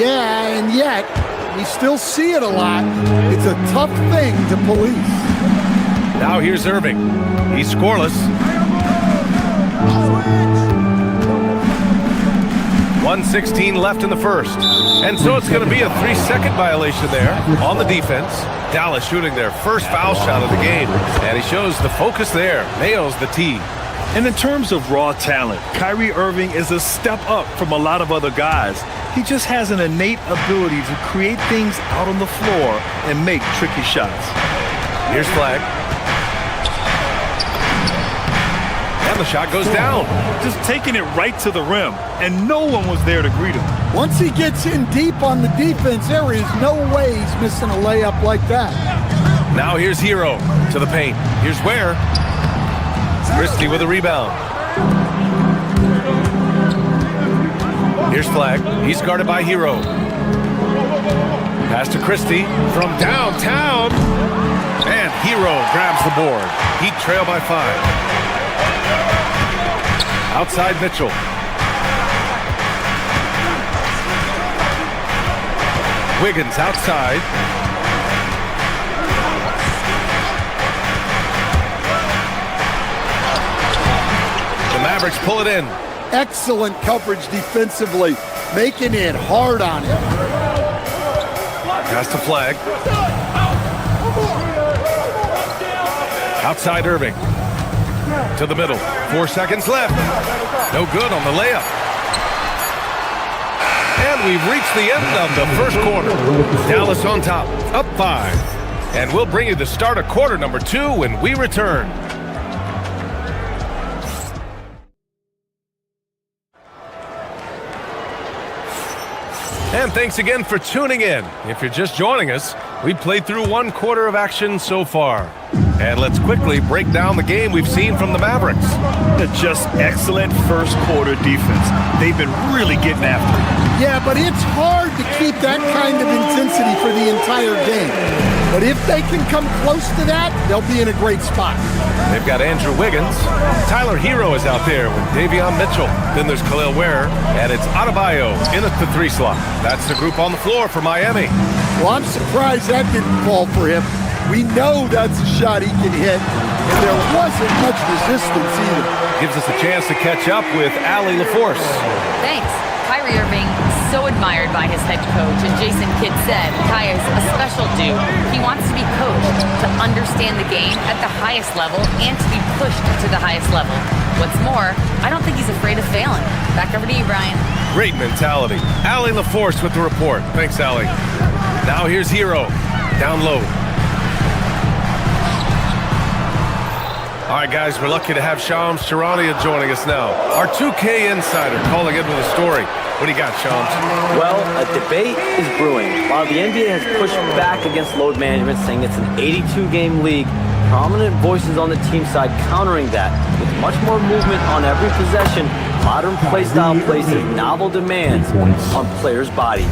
Yeah, and yet, we still see it a lot. It's a tough thing to police. Now here's Irving. He's scoreless. 1:16 left in the first. And so it's going to be a 3-second violation there on the defense. Dallas shooting their first foul shot of the game. And he shows the focus there. Nails the tee. And in terms of raw talent, Kyrie Irving is a step up from a lot of other guys. He just has an innate ability to create things out on the floor and make tricky shots. Here's Flag. And the shot goes down. Just taking it right to the rim, and no one was there to greet him. Once he gets in deep on the defense, there is no way he's missing a layup like that. Now here's Hero to the paint. Here's Ware. Christie with a rebound. Here's Flag. He's guarded by Hero. Pass to Christie from downtown. And Hero grabs the board. Heat trail by 5. Outside Mitchell. Wiggins outside. The Mavericks pull it in. Excellent coverage defensively, making it hard on him. Pass to Flag. Outside Irving. To the middle. 4 seconds left. No good on the layup. And we've reached the end of the first quarter. Dallas on top, up 5. And we'll bring you the start of quarter number 2 when we return. And thanks again for tuning in. If you're just joining us, we've played through 1 quarter of action so far. And let's quickly break down the game we've seen from the Mavericks. Just excellent first quarter defense. They've been really getting after it. Yeah, but it's hard to keep that kind of intensity for the entire game. But if they can come close to that, they'll be in a great spot. They've got Andrew Wiggins. Tyler Hero is out there with Davion Mitchell. Then there's Khalil Ware, and it's Adebayo in at the 3 slot. That's the group on the floor for Miami. Well, I'm surprised that didn't fall for him. We know that's a shot he can hit, and there wasn't much resistance either. Gives us a chance to catch up with Allie LaForce. Thanks. Kyrie Irving, so admired by his head coach, and Jason Kidd said Kai is a special dude. He wants to be coached to understand the game at the highest level and to be pushed to the highest level. What's more, I don't think he's afraid of failing. Back over to you, Brian. Great mentality. Allie LaForce with the report. Thanks, Allie. Now here's Hero, down low. All right, guys, we're lucky to have Shams Charania joining us now. Our 2K insider calling in with a story. What do you got, Shams? Well, a debate is brewing. While the NBA has pushed back against load management, saying it's an 82-game league, prominent voices on the team side countering that. With much more movement on every possession, modern play style places novel demands on players' bodies.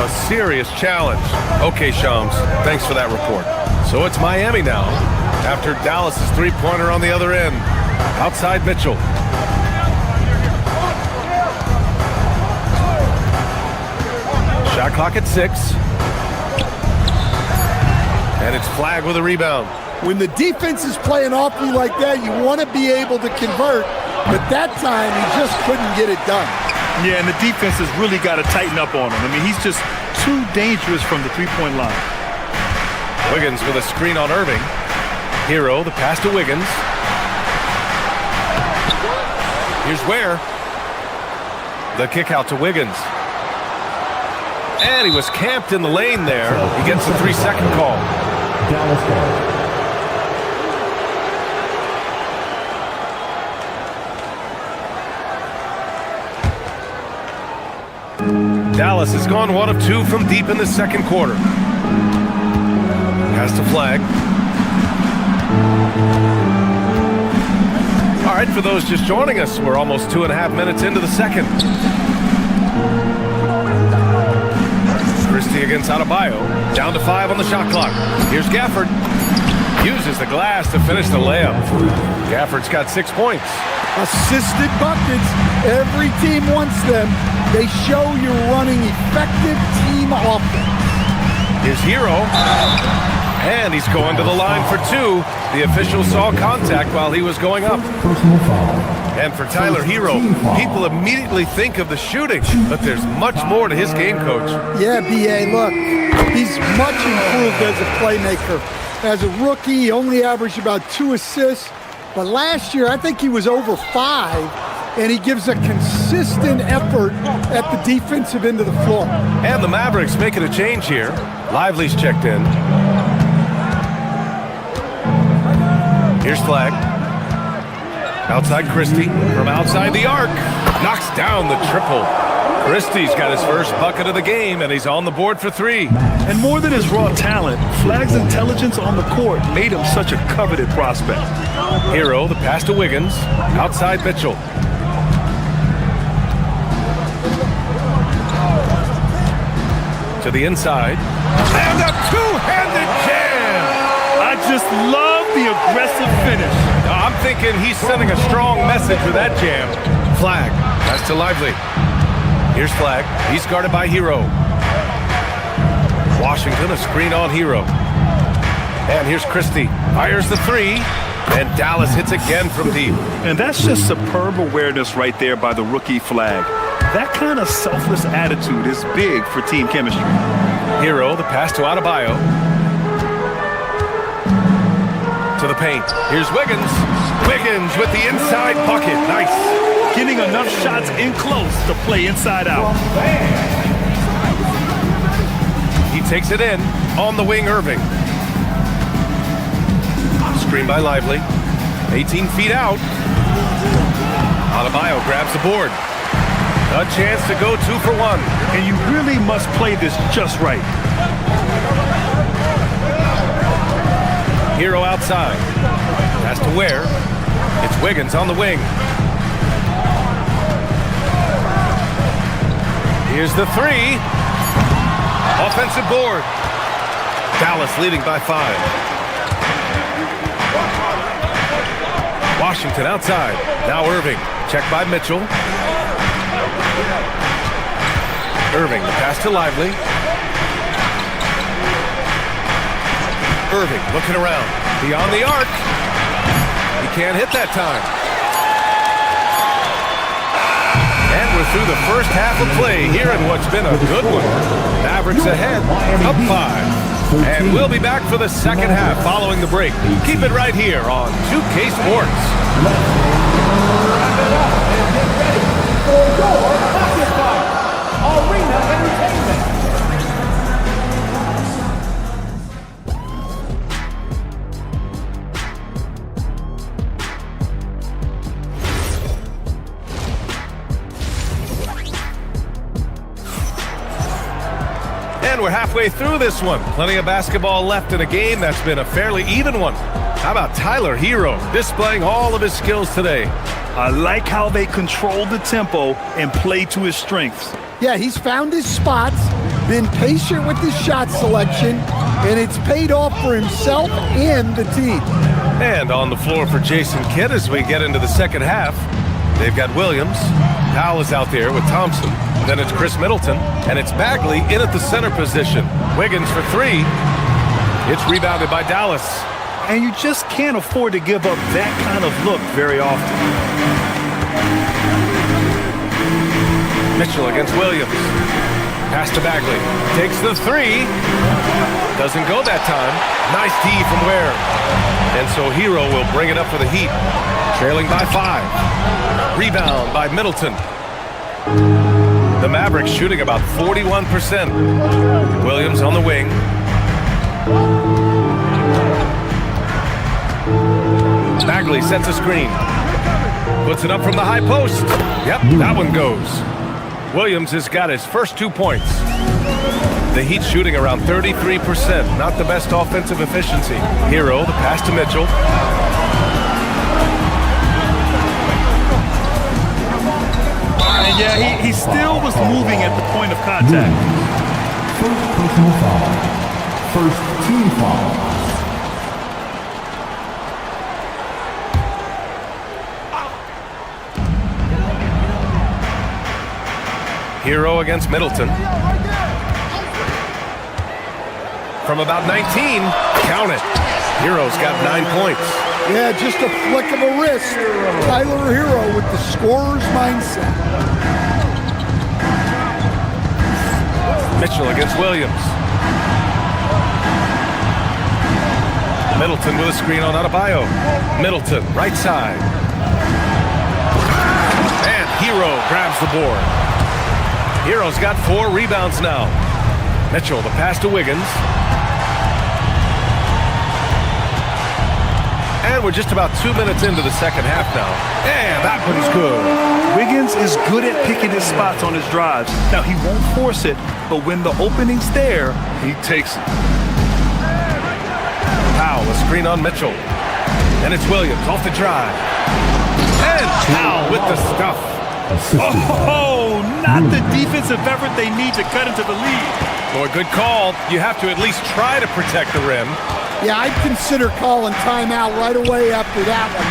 A serious challenge. Okay, Shams, thanks for that report. So it's Miami now, after Dallas' 3-pointer on the other end. Outside Mitchell. Shot clock at 6. And it's Flag with a rebound. When the defense is playing awfully like that, you want to be able to convert, but that time he just couldn't get it done. Yeah, and the defense has really got to tighten up on him. I mean, he's just too dangerous from the three-point line. Wiggins with a screen on Irving. Hero, the pass to Wiggins. Here's Ware. The kick out to Wiggins. And he was camped in the lane there. He gets the 3-second call. Dallas ball. Dallas has gone 1 of 2 from deep in the second quarter. Pass to Flag. All right, for those just joining us, we're almost 2.5 minutes into the second. Christie against Adebayo. Down to 5 on the shot clock. Here's Gafford. Uses the glass to finish the layup. Gafford's got 6 points. Assisted buckets. Every team wants them. They show you're running effective team offense. Here's Hero. And he's going to the line for 2. The official saw contact while he was going up. And for Tyler Hero, people immediately think of the shooting, but there's much more to his game, Coach. Yeah, B.A., look, he's much improved as a playmaker. As a rookie, he only averaged about 2 assists. But last year, I think he was over 5, and he gives a consistent effort at the defensive end of the floor. And the Mavericks making a change here. Lively's checked in. Here's Flag. Outside Christie. From outside the arc. Knocks down the triple. Christie's got his first bucket of the game, and he's on the board for 3. And more than his raw talent, Flag's intelligence on the court made him such a coveted prospect. Hero, the pass to Wiggins. Outside Mitchell. To the inside. And a two-handed jam! I just love the aggressive finish. I'm thinking he's sending a strong message with that jam. Flag. Pass to Lively. Here's Flag. He's guarded by Hero. Washington, a screen on Hero. And here's Christie. Fires the three. And Dallas hits again from deep. And that's just superb awareness right there by the rookie Flag. That kind of selfless attitude is big for team chemistry. Hero, the pass to Adebayo. To the paint. Here's Wiggins. Wiggins with the inside bucket. Nice. Getting enough shots in close to play inside out. He takes it in. On the wing, Irving. Screen by Lively. 18 feet out. Adebayo grabs the board. A chance to go 2 for 1. And you really must play this just right. Hero outside. Pass to Ware. It's Wiggins on the wing. Here's the three. Offensive board. Dallas leading by 5. Washington outside. Now Irving. Check by Mitchell. Irving, the pass to Lively. Irving looking around. Beyond the arc. He can't hit that time. And we're through the first half of play here in what's been a good one. Mavericks ahead, up 5. And we'll be back for the second half following the break. Keep it right here on 2K Sports. Arena Entertainment. And we're halfway through this one. Plenty of basketball left in a game that's been a fairly even one. How about Tyler Hero displaying all of his skills today? I like how they control the tempo and play to his strengths. Yeah, he's found his spots, been patient with his shot selection, and it's paid off for himself and the team. And on the floor for Jason Kidd as we get into the second half. They've got Williams. Powell is out there with Thompson. Then it's Chris Middleton, and it's Bagley in at the center position. Wiggins for 3. It's rebounded by Dallas. And you just can't afford to give up that kind of look very often. Mitchell against Williams. Pass to Bagley. Takes the 3. Doesn't go that time. Nice D from Ware. And so Hero will bring it up for the Heat. Trailing by 5. Rebound by Middleton. The Mavericks shooting about 41%. Williams on the wing. Bagley sets a screen. Puts it up from the high post. Yep, that one goes. Williams has got his first 2 points. The Heat shooting around 33%. Not the best offensive efficiency. Hero, the pass to Mitchell. And yeah, he still was moving at the point of contact. First personal foul. First team foul. Hero against Middleton. From about 19, count it. Hero's got 9 points. Yeah, just a flick of a wrist. Tyler Hero with the scorer's mindset. Mitchell against Williams. Middleton with a screen on Adebayo. Middleton, right side. And Hero grabs the board. Hero's got 4 rebounds now. Mitchell, the pass to Wiggins. And we're just about 2 minutes into the second half now. And that one's good. Wiggins is good at picking his spots on his drives. Now, he won't force it, but when the opening's there, he takes it. Powell, a screen on Mitchell. And it's Williams off the drive. And Powell with the stuff. Oh, not the defensive effort they need to cut into the lead. Boy, good call. You have to at least try to protect the rim. Yeah, I'd consider calling timeout right away after that one.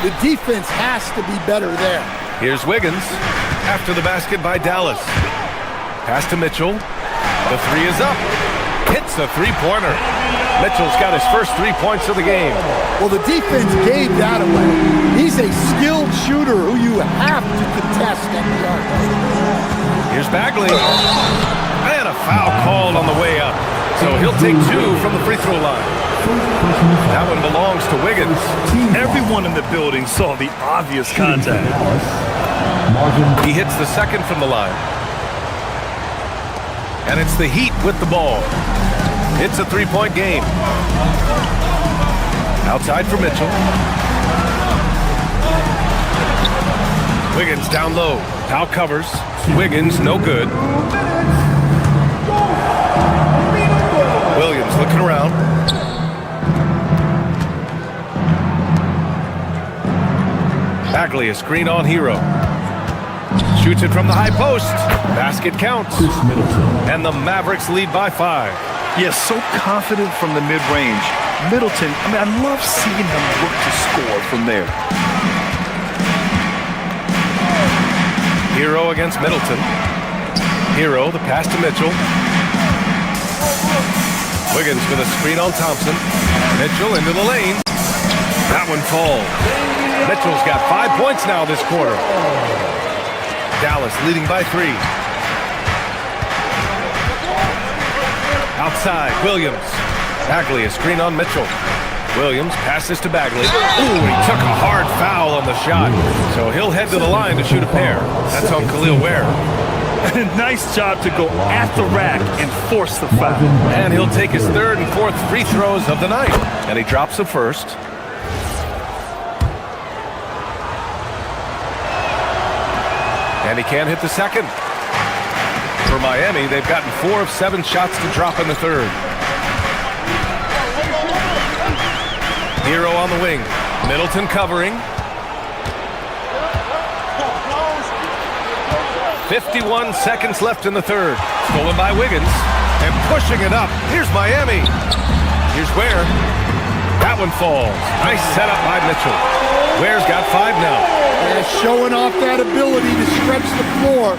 The defense has to be better there. Here's Wiggins after the basket by Dallas. Pass to Mitchell. The three is up. Hits the three-pointer. Mitchell's got his first 3 points of the game. Well, the defense gave that away. He's a skilled shooter who you have to contest at the arc. Here's Bagley. And a foul called on the way up. So he'll take 2 from the free throw line. That one belongs to Wiggins. Everyone in the building saw the obvious contact. He hits the second from the line. And it's the Heat with the ball. It's a 3-point game. Outside for Mitchell. Wiggins down low. Powell covers. Wiggins, no good. Williams looking around. Bagley, a screen on Hero. Shoots it from the high post. Basket counts. And the Mavericks lead by 5. Yes, so confident from the mid-range. Middleton, I love seeing him look to score from there. Hero against Middleton. Hero, the pass to Mitchell. Wiggins with a screen on Thompson. Mitchell into the lane. That one falls. Mitchell's got 5 points now this quarter. Dallas leading by 3. Outside, Williams. Bagley, a screen on Mitchell. Williams passes to Bagley. Ooh, he took a hard foul on the shot. So he'll head to the line to shoot a pair. That's on Khalil Ware. Nice job to go at the rack and force the foul. And he'll take his 3rd and 4th free throws of the night. And he drops the first. And he can't hit the second. For Miami, they've gotten 4 of 7 shots to drop in the 3rd. Hero on the wing. Middleton covering. 51 seconds left in the 3rd. Stolen by Wiggins. And pushing it up. Here's Miami. Here's Ware. That one falls. Nice setup by Mitchell. Ware's got 5 now. Yeah, showing off that ability to stretch the floor.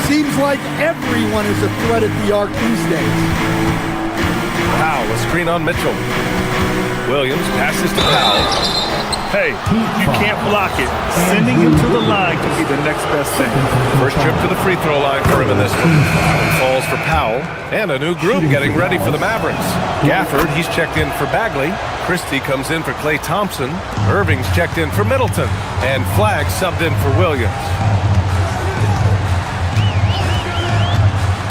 Seems like everyone is a threat at the arc these days. Powell, a screen on Mitchell. Williams passes to Powell. Hey, you can't block it. Sending him to the line can be the next best thing. First trip to the free throw line for him in this one. Falls for Powell. And a new group getting ready for the Mavericks. Gafford, he's checked in for Bagley. Christie comes in for Klay Thompson. Irving's checked in for Middleton. And Flagg subbed in for Williams.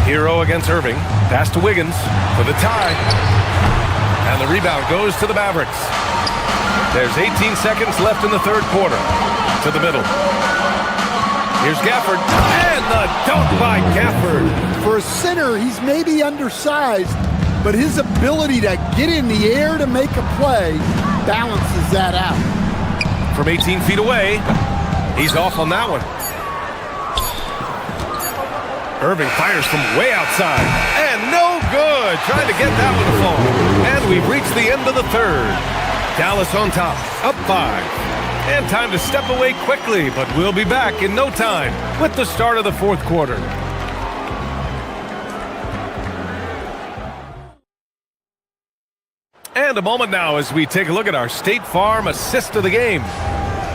Hero against Irving. Pass to Wiggins for the tie. And the rebound goes to the Mavericks. There's 18 seconds left in the 3rd quarter. To the middle. Here's Gafford. And the dunk by Gafford. For a center, he's maybe undersized, but his ability to get in the air to make a play balances that out. From 18 feet away, he's off on that one. Irving fires from way outside. And no good. Trying to get that one to fall. And we've reached the end of the 3rd. Dallas on top, up 5. And time to step away quickly, but we'll be back in no time with the start of the 4th quarter. And a moment now as we take a look at our State Farm assist of the game.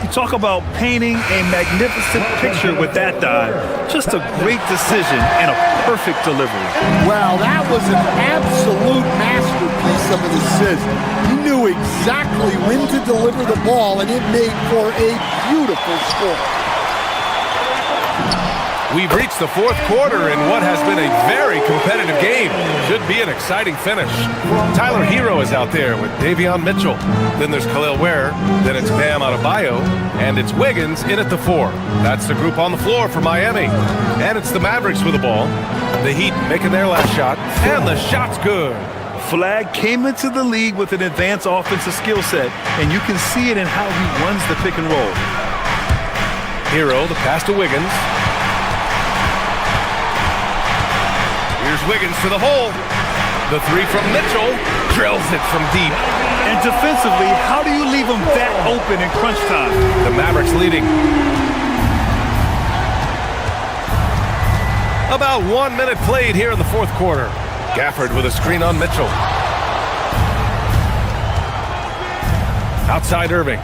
You talk about painting a magnificent picture with that dive. Just a great decision and a perfect delivery. Well, that was an absolute masterpiece of an assist. He knew exactly when to deliver the ball, and it made for a beautiful score. We've reached the 4th quarter in what has been a very competitive game. Should be an exciting finish. Tyler Hero is out there with Davion Mitchell. Then there's Khalil Ware. Then it's Bam Adebayo. And it's Wiggins in at the 4. That's the group on the floor for Miami. And it's the Mavericks with the ball. The Heat making their last shot. And the shot's good. Flagg came into the league with an advanced offensive skill set, and you can see it in how he runs the pick and roll. Hero, the pass to Wiggins. Here's Wiggins to the hole. The three from Mitchell. Drills it from deep. And defensively, how do you leave them that open in crunch time? The Mavericks leading. About 1 minute played here in the fourth quarter. Gafford with a screen on Mitchell. Outside Irving.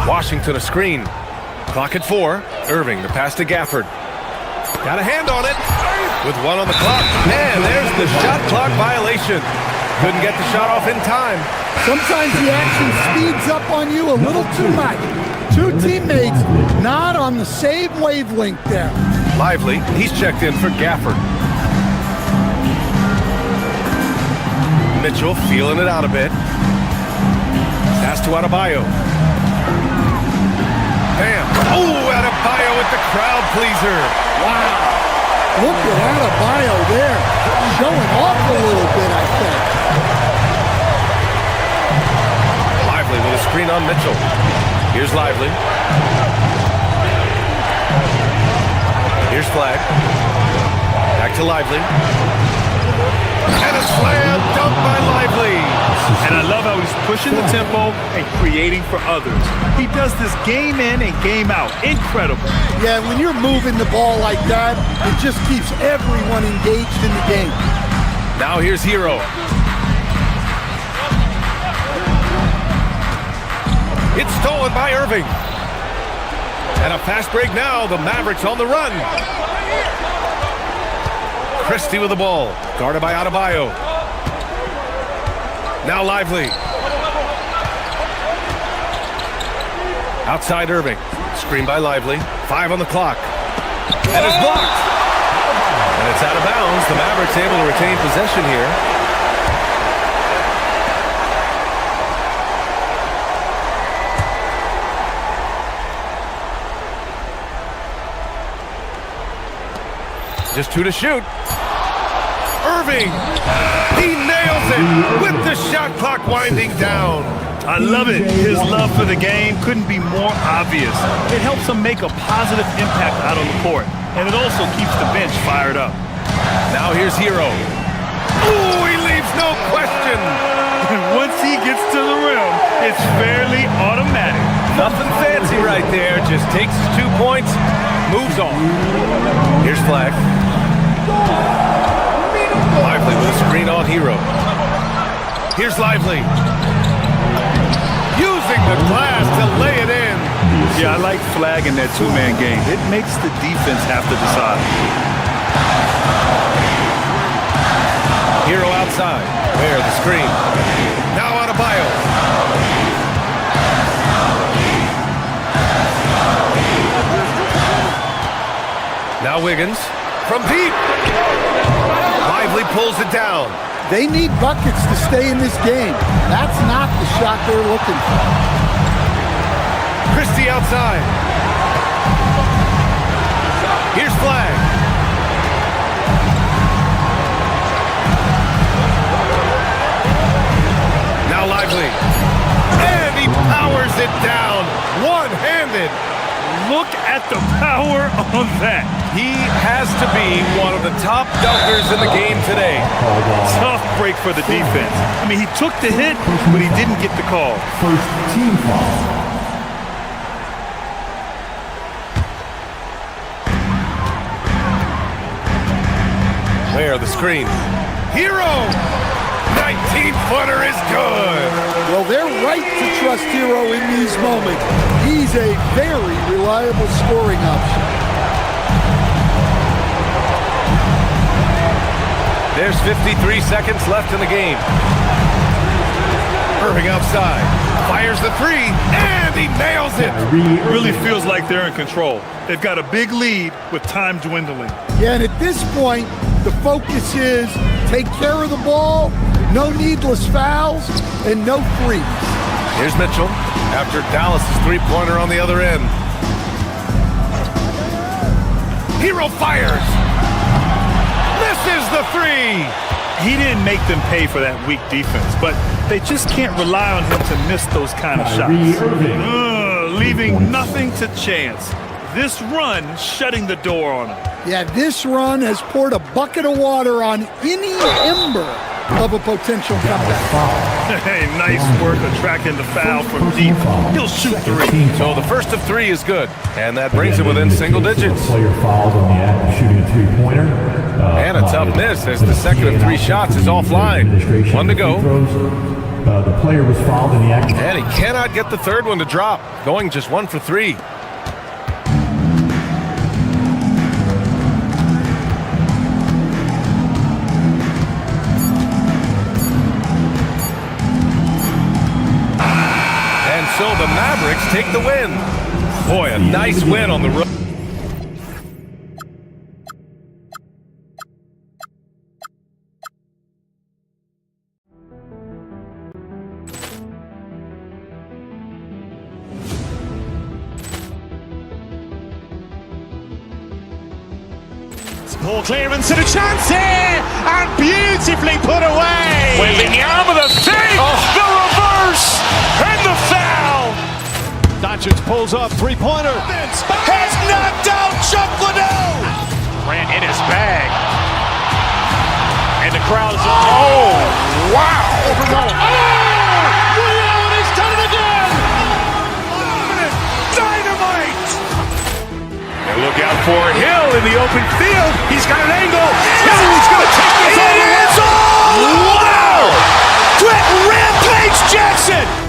Washington a screen. Clock at 4. Irving, the pass to Gafford. Got a hand on it. With 1 on the clock. Man, there's the shot clock violation. Couldn't get the shot off in time. Sometimes the action speeds up on you a little too much. Two teammates not on the same wavelength there. Lively, he's checked in for Gafford. Mitchell feeling it out a bit. Pass to Adebayo. Bam. Oh, Adebayo with the crowd pleaser. Wow. Look at Adebayo there. Showing off a little bit, I think. Lively with a screen on Mitchell. Here's Lively. Here's Flag. Back to Lively. And a slam dunk by Lively. And I love how he's pushing the tempo and creating for others. He does this game in and game out. Incredible. Yeah, when you're moving the ball like that, it just keeps everyone engaged in the game. Now here's Hero. It's stolen by Irving. And a fast break now. The Mavericks on the run. Christie with the ball. Guarded by Adebayo. Now Lively. Outside Irving. Screen by Lively. 5 on the clock. And it's blocked. And it's out of bounds. The Mavericks able to retain possession here. Just 2 to shoot. Irving. He nails it with the shot clock winding down. I love it. His love for the game couldn't be more obvious. It helps him make a positive impact out on the court. And it also keeps the bench fired up. Now here's Hero. Ooh, he leaves no question. And once he gets to the rim, it's fairly automatic. Nothing fancy right there. Just takes his 2 points, moves on. Here's Flag. Lively with a screen on Hero. Here's Lively. Using the glass to lay it in. Yeah, I like Flag in that two-man game. It makes the defense have to decide. Hero outside. There, the screen. Now Adebayo. Now Wiggins. From deep. Lively pulls it down. They need buckets to stay in this game. That's not the shot they're looking for. Christie outside. Here's Flag. Now Lively. And he powers it down. One-handed. Look at the power on that. He has to be one of the top dunkers in the game today. Tough break for the defense. I mean, he took the hit, but he didn't get the call. First team foul. There, the screen. Hero! 19-footer is good. Well, they're right to trust Hero in these moments. He's a very reliable scoring option. There's 53 seconds left in the game. Irving outside. Fires the three, and he nails it. Really feels like they're in control. They've got a big lead with time dwindling. Yeah, and at this point, the focus is take care of the ball, no needless fouls, and no threes. Here's Mitchell after Dallas' three-pointer on the other end. Hero fires. Misses the three. He didn't make them pay for that weak defense, but they just can't rely on him to miss those kind of shots. Leaving nothing to chance. This run shutting the door on him. Yeah, this run has poured a bucket of water on any ember of a potential comeback. Hey, nice work attracting the foul from deep. He'll shoot three. So the first of three is good, and that brings him within single digits. Player fouled on the act of shooting a three-pointer. And a tough miss as the second of three shots is offline. One to go. The player was fouled in the act. And he cannot get the third one to drop, going just 1 for 3. So the Mavericks take the win. Boy, a nice win on the road. Ball clearance and a chance here, and beautifully put away. Waving the arm of the thing, the reverse, and the foul. Doncic pulls up, three-pointer. Has knocked out Chuck Liddell. Grant in his bag. And the crowd is, oh, wow. Liddell, he's done it again. Dynamite. And look out for Hill in the open field. He's got an angle. Hill's going to take this all the way. Wow. Quit Rampage Jackson.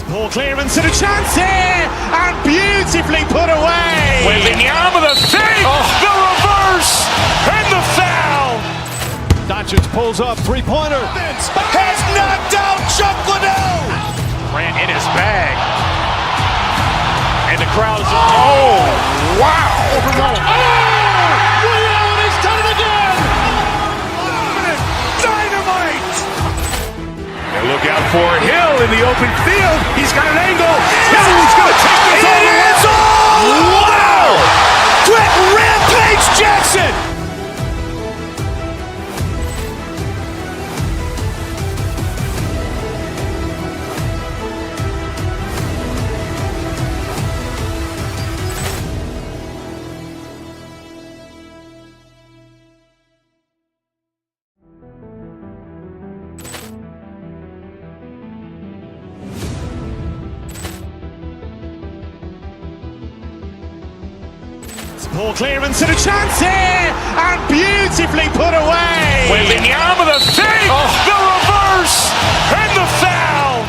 Ball clearance and a chance here, and beautifully put away. Waving the arm of the thing, the reverse, and the foul. Doncic pulls up, three-pointer. Has knocked out Chuck Liddell. Grant in his bag. And the crowd is, oh, wow. Liddell, he's done it again. Dynamite. And look out for Hill in the open field. He's got an angle. Hill's going to take this all the way. Wow! Quit Rampage Jackson. Ball clearance and a chance here, and beautifully put away. Waving the arm of the thing, the reverse, and the foul.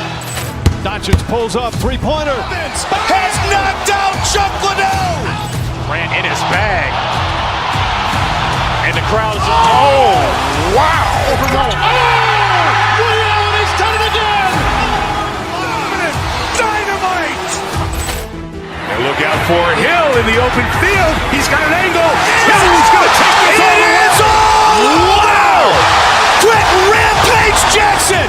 Doncic pulls up, three-pointer. Has knocked out Chuck Liddell. Grant in his bag. And the crowd is, oh, wow. Liddell, he's done it again. Dynamite. And look out for Hill in the open field. He's got an angle. Hill's going to take this all the way. Wow! Quit Rampage Jackson.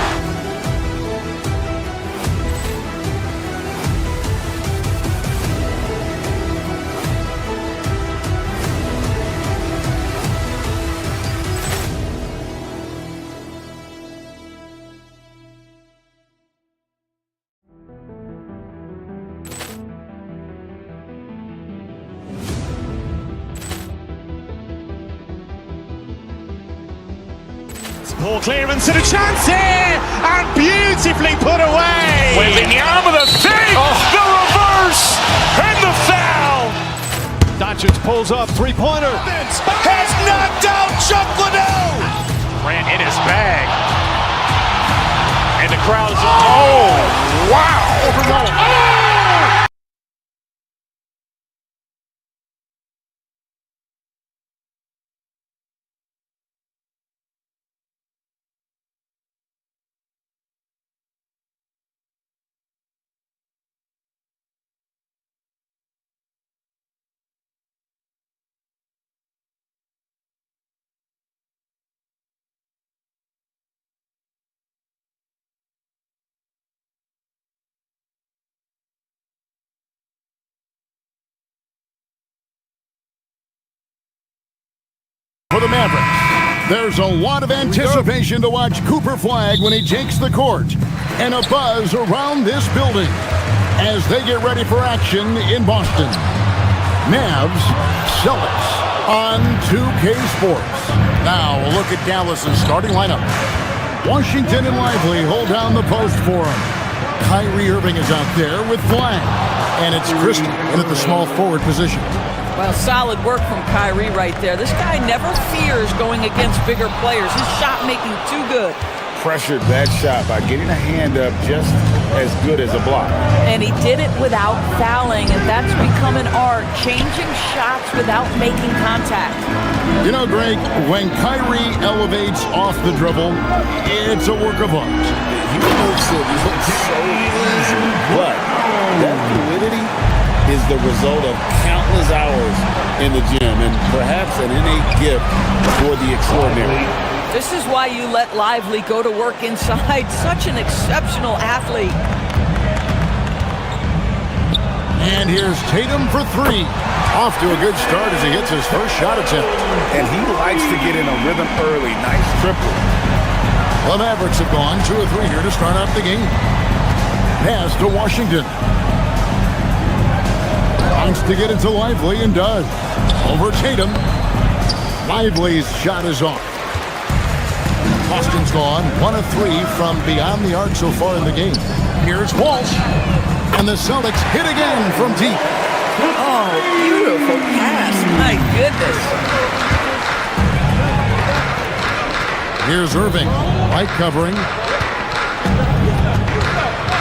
Ball clearance and a chance here, and beautifully put away. Waving the arm of the thing, the reverse, and the foul. Doncic pulls up, three-pointer. Has knocked out Chuck Liddell. Grant in his bag. And the crowd is, oh, wow. Mavericks. There's a lot of anticipation to watch Cooper Flagg when he takes the court, and a buzz around this building as they get ready for action in Boston. Mavs, Celtics on 2K Sports. Now a look at Dallas' starting lineup. Washington and Lively hold down the post for him. Kyrie Irving is out there with Flagg, and it's Christie in at the small forward position. Well, solid work from Kyrie right there. This guy never fears going against bigger players. His shot making too good. Pressured that shot by getting a hand up just as good as a block. And he did it without fouling, and that's become an art, changing shots without making contact. You know, Greg, when Kyrie elevates off the dribble, it's a work of art. He makes it look so easy, but that fluidity is the result of countless hours in the gym and perhaps an innate gift for the extraordinary. This is why you let Lively go to work inside. Such an exceptional athlete. And here's Tatum for three. Off to a good start as he gets his first shot attempt. And he likes to get in a rhythm early. Nice triple. The Mavericks have gone 2 of 3 here to start out the game. Pass to Washington. Wants to get into Lively and does. Over Tatum. Lively's shot is off. Boston's gone 1 of 3 from beyond the arc so far in the game. Here's Walsh. And the Celtics hit again from deep. Oh, beautiful pass. My goodness. Here's Irving. White covering.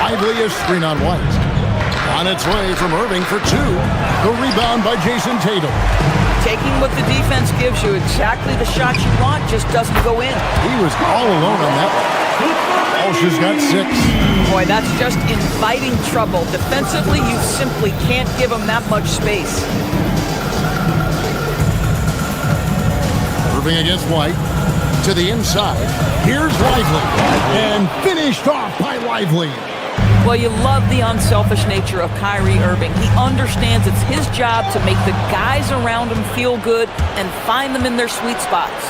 Lively is screen on White. On its way from Irving for 2. The rebound by Jason Tatum. Taking what the defense gives you, exactly the shot you want, just doesn't go in. He was all alone on that one. Walsh has got 6. Boy, that's just inviting trouble. Defensively, you simply can't give him that much space. Irving against White. To the inside. Here's Lively. And finished off by Lively. Well, you love the unselfish nature of Kyrie Irving. He understands it's his job to make the guys around him feel good and find them in their sweet spots.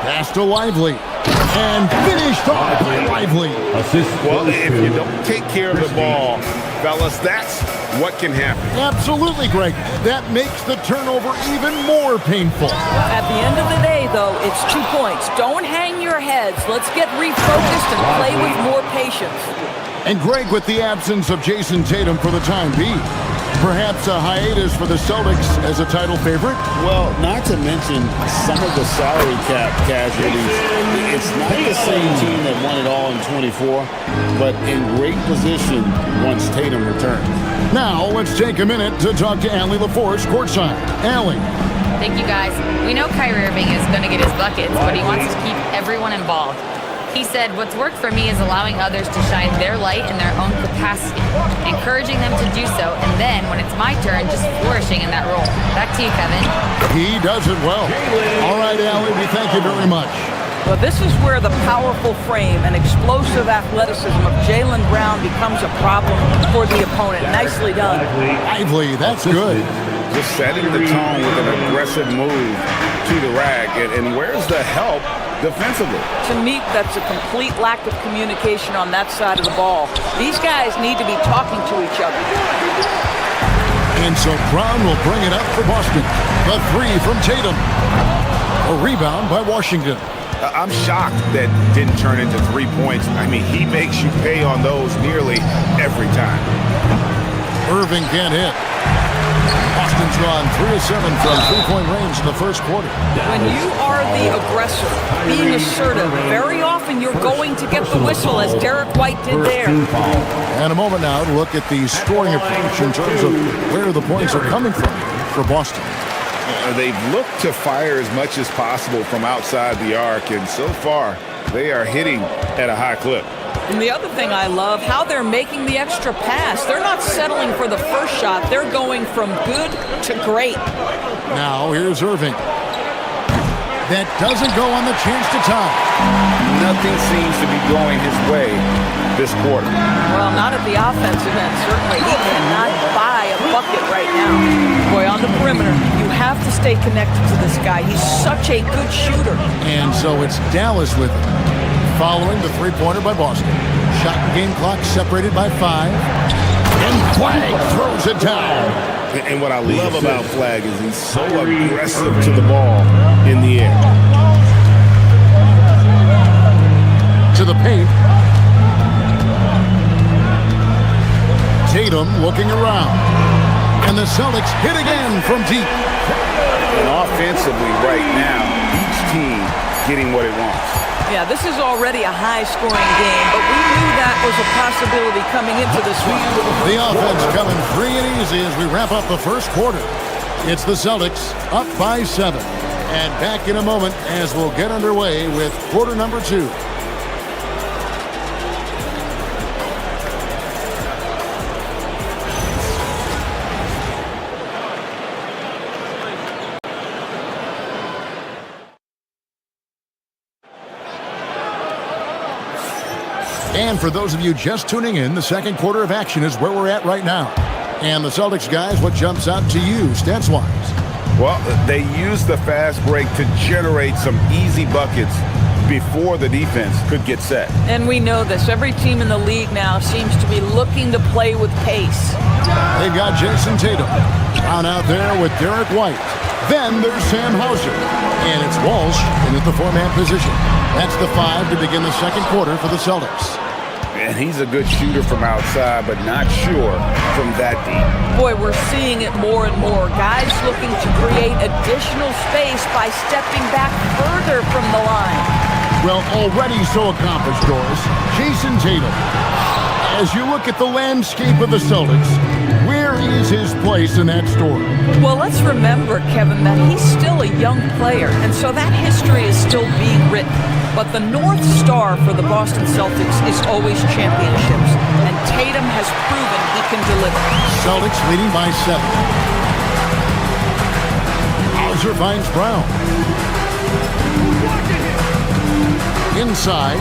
Pass to Lively. And finished off by Lively. Well, if you don't take care of the ball, fellas, that's what can happen. Absolutely, Greg. That makes the turnover even more painful. At the end of the day, though, it's 2 points. Don't hang your heads. Let's get refocused and play with more patience. And Greg, with the absence of Jason Tatum for the time being, perhaps a hiatus for the Celtics as a title favorite? Well, not to mention some of the salary cap casualties. It's not the same team that won it all in 24, but in great position once Tatum returns. Now, let's take a minute to talk to Allie LaForce courtside. Allie. Thank you, guys. We know Kyrie Irving is going to get his buckets, but he wants to keep everyone involved. He said, what's worked for me is allowing others to shine their light in their own capacity, encouraging them to do so, and then, when it's my turn, just flourishing in that role. Back to you, Kevin. He does it well. All right, Allie, we thank you very much. Well, this is where the powerful frame and explosive athleticism of Jaylen Brown becomes a problem for the opponent. Nicely done. Lively, that's good. Just setting the tone with an aggressive move to the rack. And where's the help defensively? To me, that's a complete lack of communication on that side of the ball. These guys need to be talking to each other. And so Brown will bring it up for Boston. The 3 from Tatum. A rebound by Washington. I'm shocked that didn't turn into 3 points. I mean, he makes you pay on those nearly every time. Irving can't hit. Boston's gone 3 of 7 from 3-point range in the first quarter. When you are the aggressor, being assertive, very often you're going to get the whistle, as Derek White did there. And a moment now to look at the scoring approach in terms of where the points are coming from for Boston. They've looked to fire as much as possible from outside the arc, and so far they are hitting at a high clip. And the other thing I love, how they're making the extra pass. They're not settling for the first shot. They're going from good to great. Now here's Irving. That doesn't go on the chance to tie. Nothing seems to be going his way this quarter. Well, not at the offensive end, certainly. He cannot buy a bucket right now. Boy, on the perimeter, you have to stay connected to this guy. He's such a good shooter. And so it's Dallas with it, following the three-pointer by Boston. Shot and game clock separated by 5. And Flag throws it down. And what I love about Flag is he's so aggressive to the ball in the air. To the paint. Tatum looking around. And the Celtics hit again from deep. And offensively right now, each team getting what it wants. Yeah, this is already a high-scoring game, but we knew that was a possibility coming into this one. The offense coming free and easy as we wrap up the first quarter. It's the Celtics up by 7. And back in a moment as we'll get underway with quarter number 2. And for those of you just tuning in, the second quarter of action is where we're at right now. And the Celtics guys, what jumps out to you stats-wise? Well, they use the fast break to generate some easy buckets before the defense could get set. And we know this. Every team in the league now seems to be looking to play with pace. They've got Jason Tatum down out there with Derek White. Then there's Sam Hauser. And it's Walsh in at the 4-man position. That's the 5 to begin the second quarter for the Celtics. And he's a good shooter from outside, but not sure from that deep. Boy, we're seeing it more and more. Guys looking to create additional space by stepping back further from the line. Well, already so accomplished, Doris. Jason Tatum. As you look at the landscape of the Celtics, where is his place in that story? Well, let's remember, Kevin, that he's still a young player, and so that history is still being written. But the North Star for the Boston Celtics is always championships, and Tatum has proven he can deliver. Celtics leading by 7. Hauser finds Brown. Inside.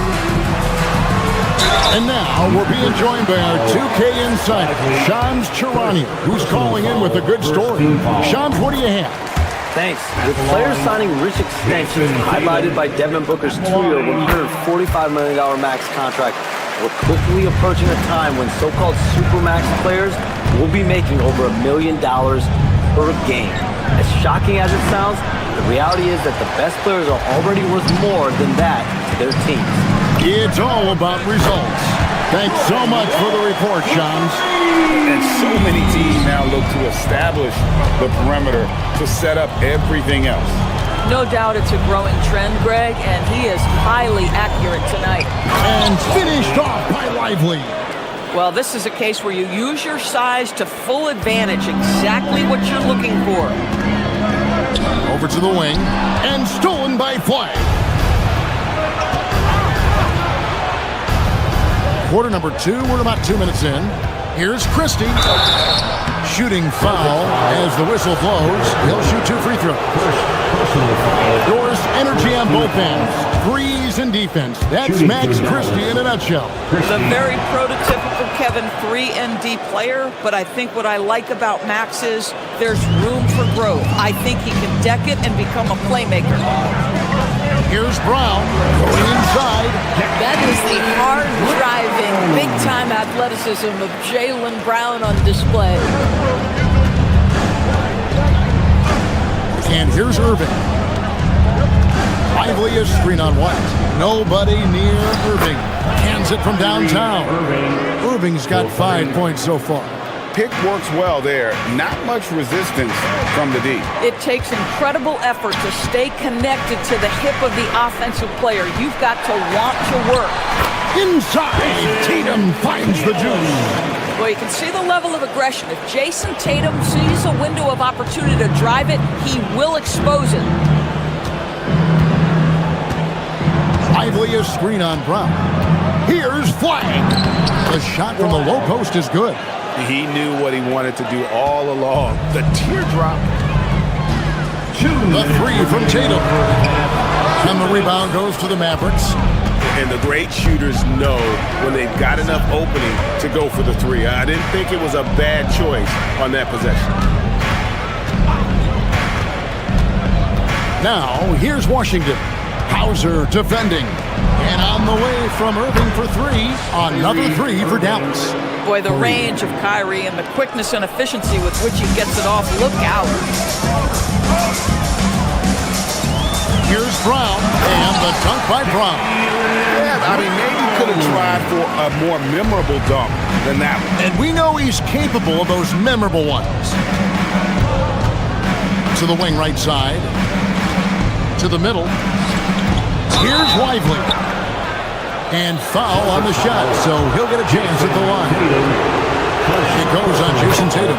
And now we're being joined by our 2K insider, Shams Charania, who's calling in with a good story. Shams, what do you have? Thanks. With players signing rich extensions highlighted by Devin Booker's 2-year, $145 million max contract, we're quickly approaching a time when so-called supermax players will be making over $1 million per game. As shocking as it sounds, the reality is that the best players are already worth more than that to their teams. It's all about results. Thanks so much for the report, Shams. And so many teams now look to establish the perimeter to set up everything else. No doubt it's a growing trend, Greg, and he is highly accurate tonight. And finished off by Lively. Well, this is a case where you use your size to full advantage, exactly what you're looking for. Over to the wing, and stolen by Flag. Quarter number 2, we're about 2 minutes in. Here's Christie. Shooting foul as the whistle blows. He'll shoot 2 free throws. Doris, energy on both ends. Threes and defense. That's Max Christie in a nutshell. The very prototypical Kevin 3-and-D player, but I think what I like about Max is there's room for growth. I think he can deck it and become a playmaker. Here's Brown going inside. That is the hard-driving, big-time athleticism of Jaylen Brown on display. And here's Irving. Lively is screen on White. Nobody near Irving. Hands it from downtown. Irving's got 5 points so far. Pick works well there. Not much resistance from the D. It takes incredible effort to stay connected to the hip of the offensive player. You've got to want to work. Inside, Tatum finds the juice. Well, you can see the level of aggression. If Jason Tatum sees a window of opportunity to drive it, he will expose it. Lively is screen on Brown. Here's Flag. The shot from the low post is good. He knew what he wanted to do all along. The teardrop. The 3 from Tatum. And the rebound goes to the Mavericks. And the great shooters know when they've got enough opening to go for the 3. I didn't think it was a bad choice on that possession. Now, here's Washington. Hauser defending. And on the way from Irving for three. Another three for Dallas. Boy, the range of Kyrie and the quickness and efficiency with which he gets it off. Look out. Here's Brown, and the dunk by Brown. Yeah, I mean, maybe he could have tried for a more memorable dunk than that one. And we know he's capable of those memorable ones. To the wing right side. To the middle. Here's Lively. And foul on the shot, so he'll get a chance at the line. It goes on Jason Tatum.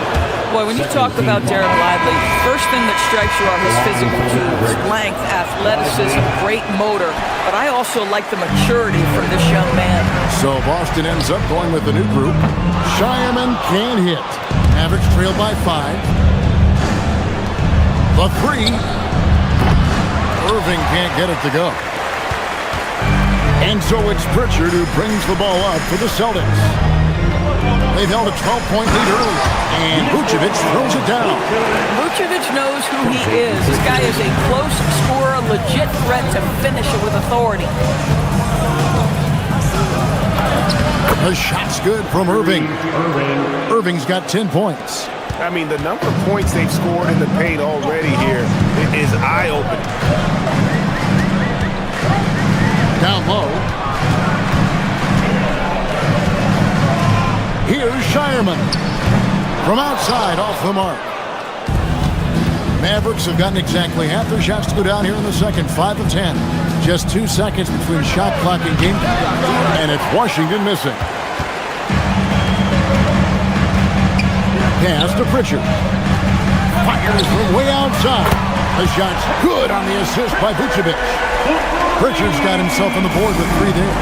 Boy, when you talk about Derek Lively, first thing that strikes you are his physical tools, length, athleticism, great motor. But I also like the maturity from this young man. So Boston ends up going with the new group. Shireman can't hit. Mavericks trail by 5. The three. Irving can't get it to go. And so it's Pritchard who brings the ball up for the Celtics. They've held a 12-point lead early, and Vucevic throws it down. Vucevic knows who he is. This guy is a close scorer, legit threat to finish it with authority. The shot's good from Irving. Irving's got 10 points. I mean, the number of points they've scored in the paint already here is eye-opening. Down low. Here's Shireman. From outside, off the mark. Mavericks have gotten exactly half their shots to go down here in the second. 5 of 10. Just 2 seconds between shot clock and game time. And it's Washington missing. Pass to Pritchard. Fires from way outside. The shot's good on the assist by Vucevic. Pritchard's got himself on the board with 3 there.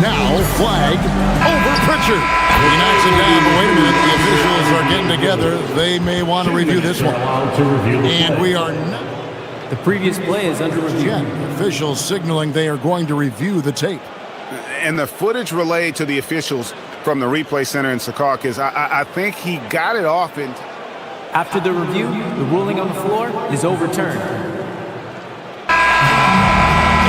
Now flag over Pritchard. He knocks it down, but wait a minute. The officials are getting together. They may want to review this one. And we are not. The previous play is under review. Officials signaling they are going to review the tape. And the footage relayed to the officials from the replay center in Secaucus, I think he got it off in. After the review, the ruling on the floor is overturned.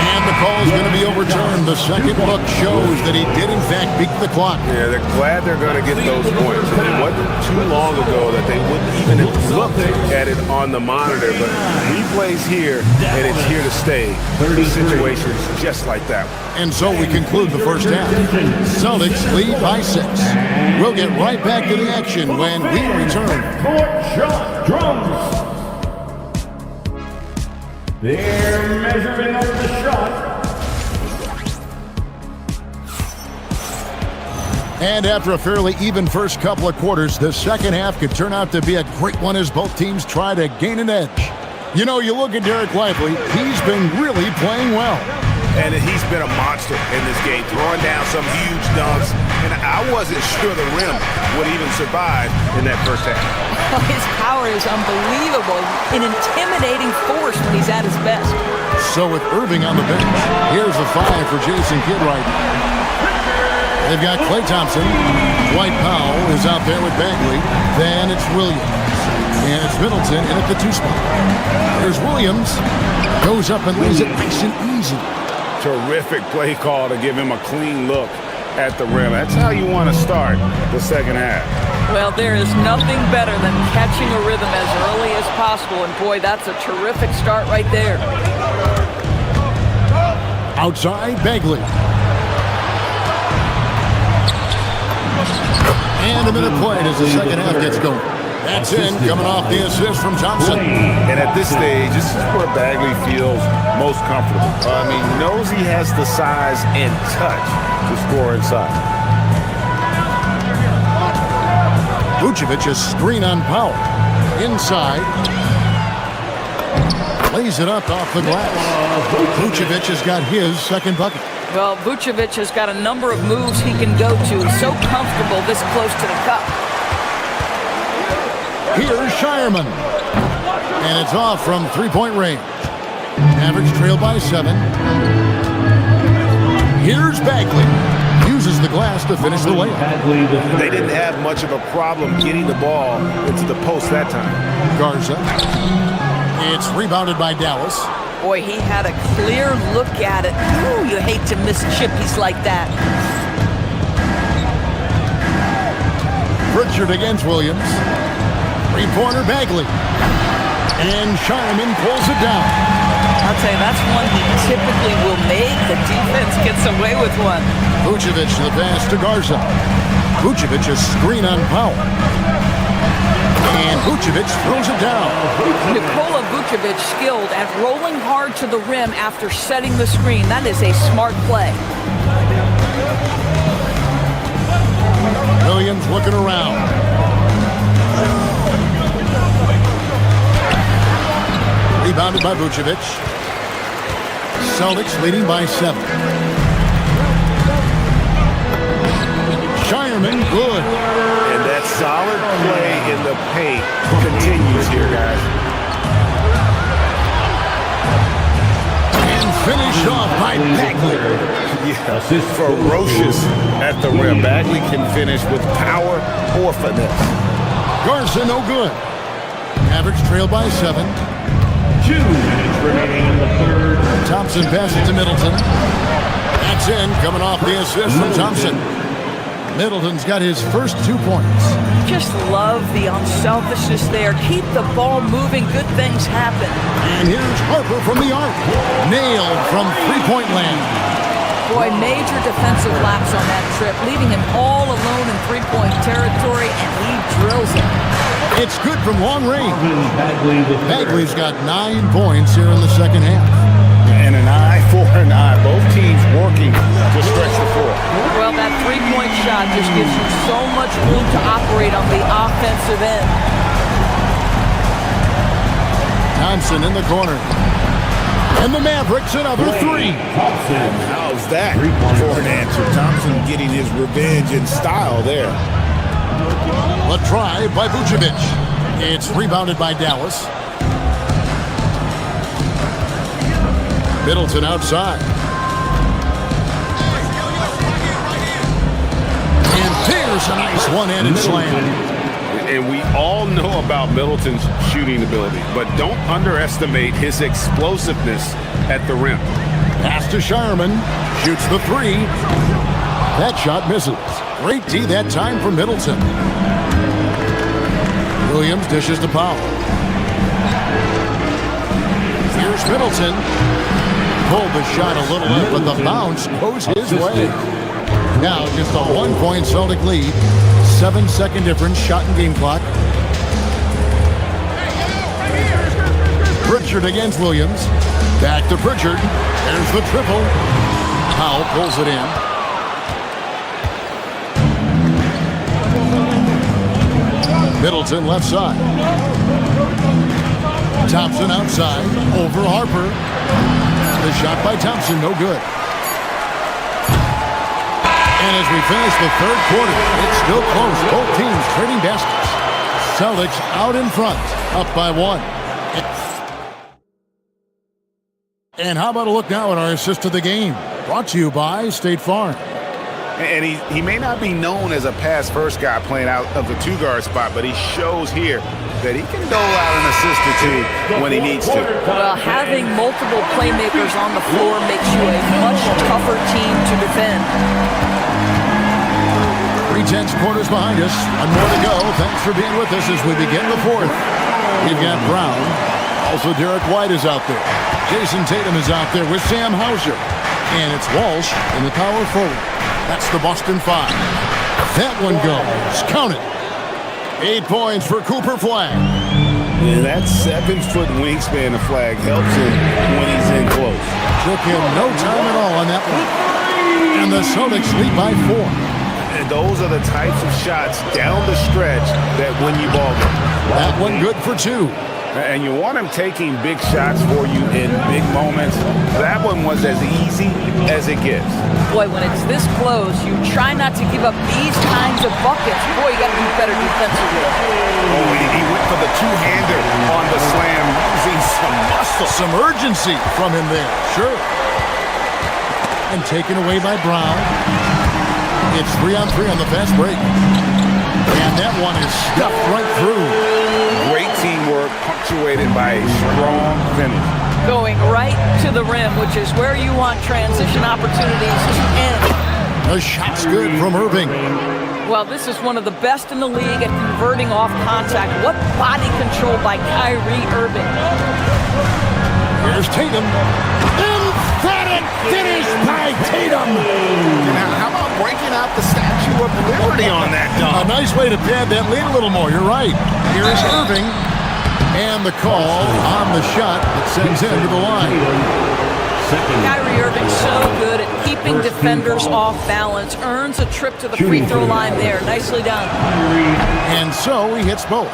And the call is going to be overturned. The second look shows that he did, in fact, beat the clock. Yeah, they're glad they're going to get those points. It wasn't too long ago that they wouldn't even have looked at it on the monitor, but replays here, and it's here to stay. 30 situations just like that. And so we conclude the first half. Celtics lead by 6. We'll get right back to the action when we return. Shot drums. They're measuring up the shot. And after a fairly even first couple of quarters, the second half could turn out to be a great one as both teams try to gain an edge. You know, you look at Derek Lively, he's been really playing well. And he's been a monster in this game, throwing down some huge dunks. And I wasn't sure the rim would even survive in that first half. His power is unbelievable, an intimidating force when he's at his best. So with Irving on the bench, here's the 5 for Jason Kidd right now. They've got Klay Thompson. Dwight Powell is out there with Bagley. Then it's Williams. And it's Middleton in at the 2 spot. There's Williams. Goes up and lays it nice and easy. Terrific play call to give him a clean look at the rim. That's how you want to start the second half. Well, there is nothing better than catching a rhythm as early as possible. And boy, that's a terrific start right there. Outside, Bagley. And a minute played as the second half gets going. That's in, coming off the assist from Thompson. And at this stage, this is where Bagley feels most comfortable. I mean, knows he has the size and touch to score inside. Vucevic is screen on Powell. Inside. Lays it up off the glass. Vucevic has got his second bucket. Well, Vucevic has got a number of moves he can go to. He's so comfortable this close to the cup. Here's Shireman. And it's off from 3-point range. Mavericks trail by 7. Here's Bagley. uses the glass to finish the layup. They didn't have much of a problem getting the ball into the post that time. Garza. It's rebounded by Dallas. Boy, he had a clear look at it. Ooh, you hate to miss chippies like that. Pritchard against Williams. Three-pointer Bagley. And Shireman pulls it down. I'll tell you, that's one he typically will make. The defense gets away with one. Vucevic the pass to Garza. Vucevic a screen on Powell. And Vucevic throws it down. Nikola Vucevic skilled at rolling hard to the rim after setting the screen. That is a smart play. Williams looking around. Rebounded by Vucevic. Celtics leading by 7. Shireman, good. And that solid play in the paint continues here, guys. And finished off by Bagley. Yeah, ferocious at the rim. Bagley can finish with power or finesse. Garza, no good. Mavericks trail by 7. 2 minutes remaining in the third. Thompson passes to Middleton. That's in, coming off the assist from Thompson. Middleton's got his first 2 points. Just love the unselfishness there. Keep the ball moving. Good things happen. And here's Harper from the arc. Nailed from three-point land. Boy, major defensive lapse on that trip, leaving him all alone in three-point territory, and he drills it. It's good from long range. Bagley's got 9 points here in the second half. And an eye for an eye. Both teams working to stretch the floor. Well, that three-point shot just gives you so much room to operate on the offensive end. Thompson in the corner. And the Mavericks another 3. How's that for an answer? Thompson getting his revenge in style there. A try by Vucevic. It's rebounded by Dallas. Middleton outside. And there's a nice one-handed slam. And we all know about Middleton's shooting ability, but don't underestimate his explosiveness at the rim. Pass to Shireman. Shoots the 3. That shot misses. Great D that time for Middleton. Williams dishes to Powell. Here's Middleton. Pulled the shot a little bit, but the bounce goes his way. Now just a 1-point Celtic lead. 7-second difference, shot and game clock. Pritchard against Williams. Back to Pritchard. There's the triple. Powell pulls it in. Middleton left side. Thompson outside. Over Harper. The shot by Thompson, no good. And as we finish the third quarter, it's still close. Both teams trading baskets. Celtics out in front, up by 1. And how about a look now at our assist to the game? Brought to you by State Farm. And he may not be known as a pass-first guy playing out of the 2-guard spot, but he shows here that he can dole out an assist or 2 when he needs to. Well, having multiple playmakers on the floor makes you a much tougher team to defend. 3/10 quarters behind us. 1 more to go. Thanks for being with us as we begin the 4th. We've got Brown. Also, Derek White is out there. Jason Tatum is out there with Sam Hauser. And it's Walsh in the power forward. That's the Boston 5. That one goes. Count it. 8 points for Cooper Flag. Yeah, that 7-foot wingspan of Flag helps him when he's in close. Took him no time at all on that one. And the Celtics lead by 4. And those are the types of shots down the stretch that win you ball games. That one good for 2. And you want him taking big shots for you in big moments. That one was as easy as it gets. Boy, when it's this close, you try not to give up these kinds of buckets. Boy, you got to be better defensively. Oh, he went for the 2-hander on the slam, using some muscle. Some urgency from him there. Sure. And taken away by Brown. It's 3-on-3 on the fast break. And that one is stuffed right through. Great teamwork punctuated by a strong finish. Going right to the rim, which is where you want transition opportunities to end. The shot's good from Irving. Well, this is one of the best in the league at converting off contact. What body control by Kyrie Irving. Here's Tatum. Emphatic finish by Tatum. Now, how about breaking out the Statue of Liberty on that dunk? A nice way to pad that lead a little more. You're right. Here's Irving. And the call on the shot that sends him to the line. Kyrie Irving so good at keeping defenders off balance. Earns a trip to the free throw line there. Nicely done. And so he hits both.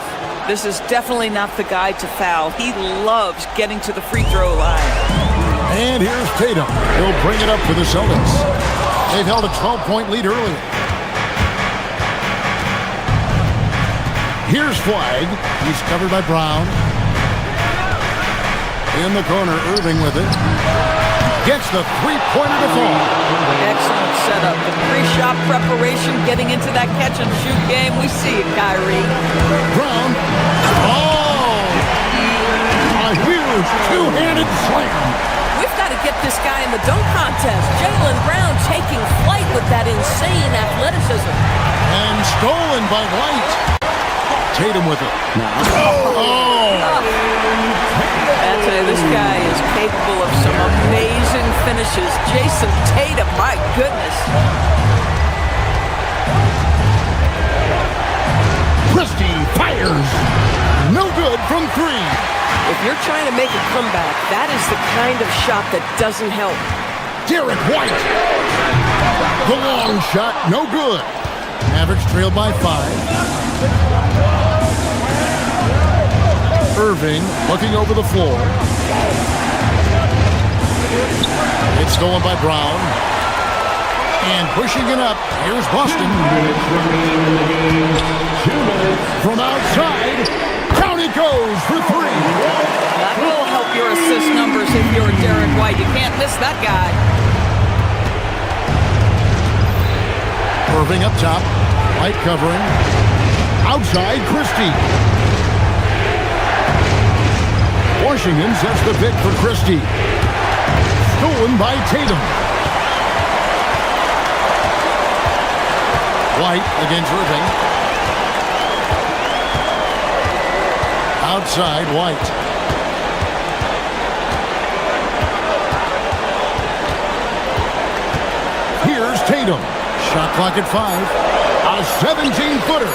This is definitely not the guy to foul. He loves getting to the free throw line. And here's Tatum. He'll bring it up for the Celtics. They've held a 12-point lead early. Here's Flag. He's covered by Brown. In the corner, Irving with it. Gets the three-pointer to fall. Excellent setup. The pre-shot preparation, getting into that catch-and-shoot game. We see it, Kyrie. Brown. Oh! A huge two-handed slam. We've got to get this guy in the dunk contest. Jaylen Brown taking flight with that insane athleticism. And stolen by White. Tatum with it. Anthony, this guy is capable of some amazing finishes. Jason Tatum, my goodness. Christie fires. No good from three. If you're trying to make a comeback, that is the kind of shot that doesn't help. Derek White. The long shot, no good. Mavericks trailed by 5. Irving looking over the floor. It's stolen by Brown. And pushing it up, here's Boston. From outside, down he goes for 3. That will help your assist numbers if you're Derek White. You can't miss that guy. Irving up top, White covering. Outside, Christie. Washington sets the pick for Christie. Stolen by Tatum. White against Irving. Outside, White. Here's Tatum. Shot clock at 5. A 17-footer.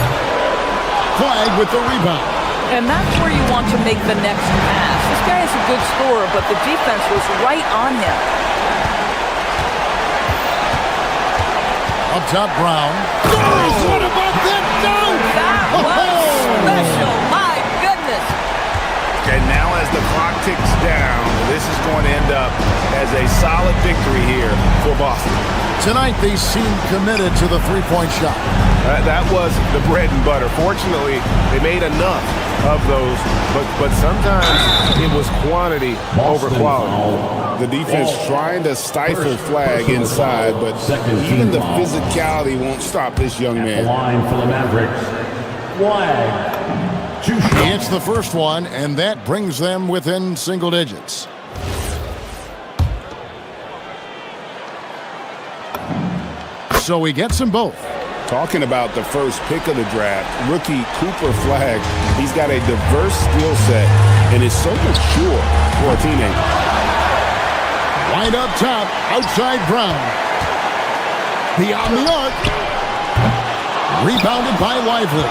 Flag with the rebound. And that's where you want to make the next pass. This guy is a good scorer, but the defense was right on him. Up top, Brown. What about that dunk? That was special. My goodness. And now as the clock ticks down, this is going to end up as a solid victory here for Boston. Tonight, they seem committed to the three-point shot. That was the bread and butter. Fortunately, they made enough of those, but sometimes it was quantity over quality. The defense trying to stifle Flag inside, but even the physicality won't stop this young man. Line for the Mavericks. Flag. 2 shots. It's the first one, and that brings them within single digits. So he gets them both. Talking about the first pick of the draft, rookie Cooper Flag. He's got a diverse skill set and is so mature for a teenager. Wide up top, outside Brown. Beyond the arc. Rebounded by Lively.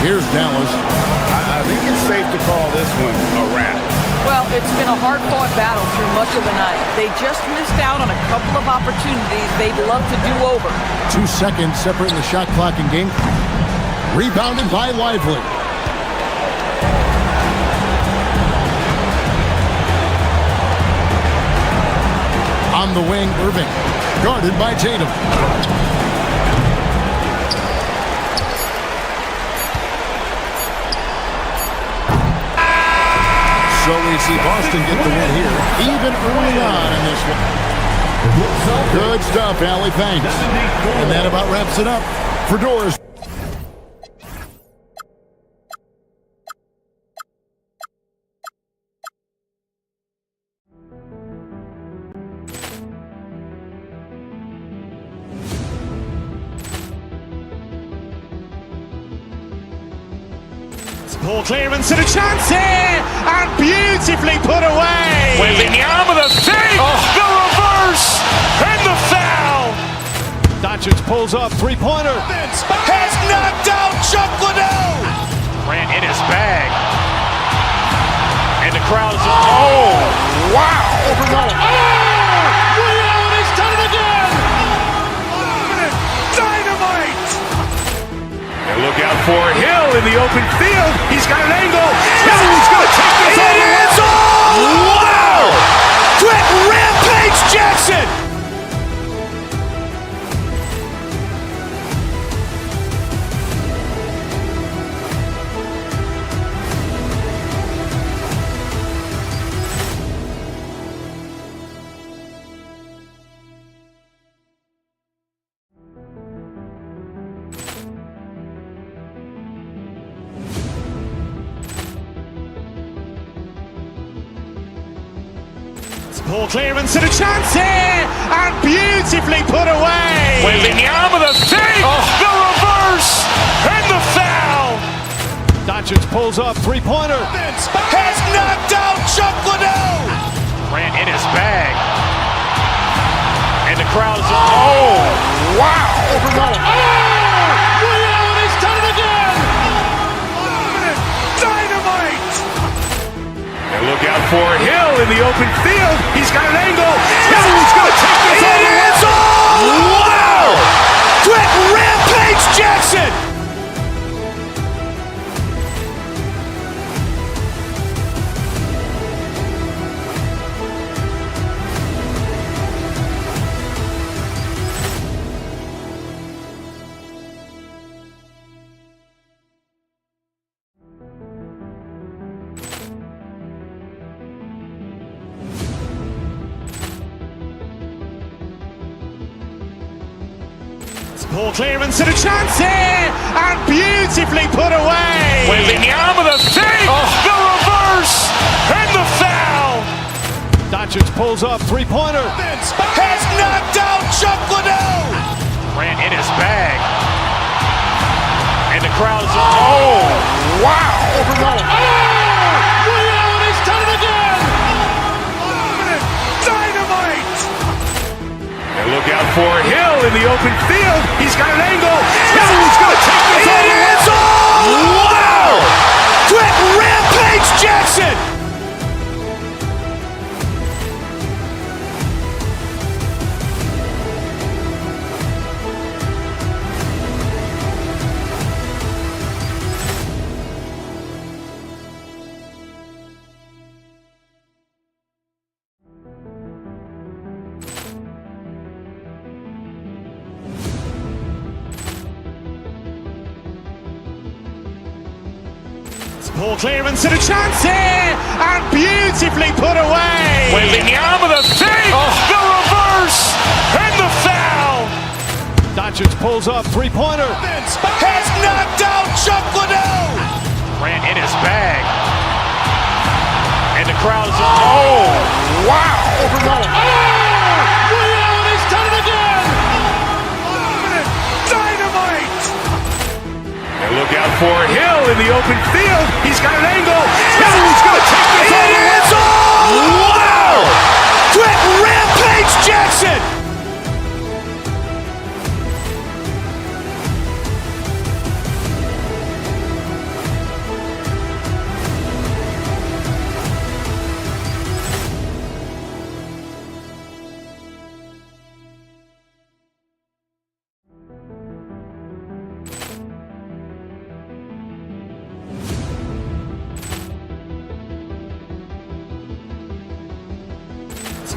Here's Dallas. I think it's safe to call this one a wrap. Well, it's been a hard-fought battle through much of the night. They just missed out on a couple of opportunities they'd love to do over. 2 seconds separating the shot clock and game. Rebounded by Lively. On the wing, Irving. Guarded by Tatum. So we see Boston get the win here, even early on in this one. Good stuff, Allie. Thanks. And that about wraps it up for Doors. Poor clearance and a chance here, and beautifully put away. Wembanyama with a feed, the reverse, and the foul. Doncic pulls up, three-pointer. Has knocked out Chuck Liddell. Grant in his bag. And the crowd is, oh, wow. He's done it again. Dynamite. And look out for Hill in the open field. He's got an angle. Hill's going to take this all the way. Wow! Quick rampage Jackson. Poor clearance and a chance here, and beautifully put away. Wembanyama with a feed, the reverse, and the foul. Doncic pulls up, three-pointer. Has knocked out Chuck Liddell. Grant in his bag. And the crowd is, oh, wow. He's done it again. Dynamite. And look out for Hill in the open field. He's got an angle. Hill's going to take this all the way. Wow! Quick rampage Jackson. Poor clearance and a chance here, and beautifully put away. Wembanyama with a feed, the reverse, and the foul. Doncic pulls up, three-pointer. Has knocked out Chuck Liddell. Grant in his bag. And the crowd is, oh, wow. He's done it again. Dynamite. And look out for Hill in the open field. He's got an angle. Hill's going to take this all the way. Wow! Quick rampage Jackson. Poor clearance and a chance here, and beautifully put away. Wembanyama with a feed, the reverse, and the foul. Doncic pulls up, three-pointer. Has knocked out Chuck Liddell. Grant in his bag. And the crowd is, oh, wow. He's done it again. Dynamite. And look out for Hill in the open field. He's got an angle. Hill's going to take this all the way. Wow! Quick rampage Jackson.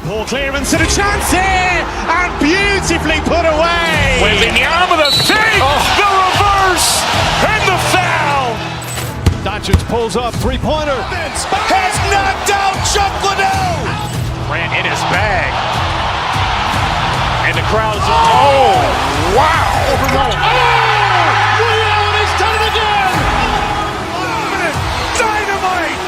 Poor clearance and a chance here, and beautifully put away. Wembanyama with a feed, the reverse, and the foul. Doncic pulls up, three-pointer. Has knocked out Chuck Liddell. Grant in his bag. And the crowd is... Oh, wow! Ray Allen has done it again! Dynamite!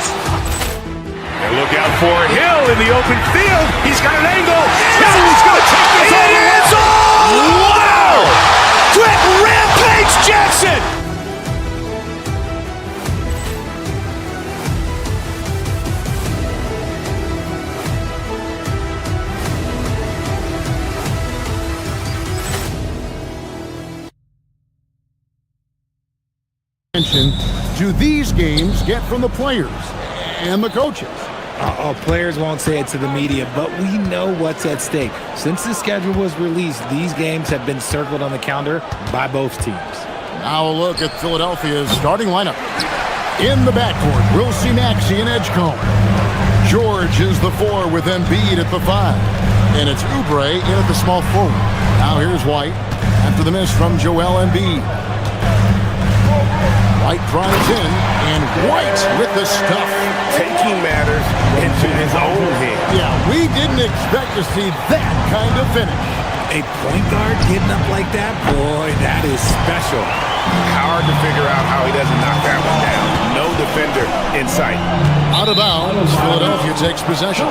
And look out for Hill in the open field. He's got an angle. Hill's going to take this all the way. Wow! Quick Rampage Jackson! Do these games get from the players and the coaches? Players won't say it to the media, but we know what's at stake. Since the schedule was released, these games have been circled on the calendar by both teams. Now a look at Philadelphia's starting lineup. In the backcourt, we'll see Maxey and Edgecombe. George is the 4 with Embiid at the 5. And it's Oubre in at the small forward. Now here's White after the miss from Joel Embiid. White drives in, and White with the stuff. Taking matters into his own hand. Yeah, we didn't expect to see that kind of finish. A point guard getting up like that, boy, that is special. Hard to figure out how he doesn't knock that one down. No defender in sight. Out of bounds, Philadelphia takes possession.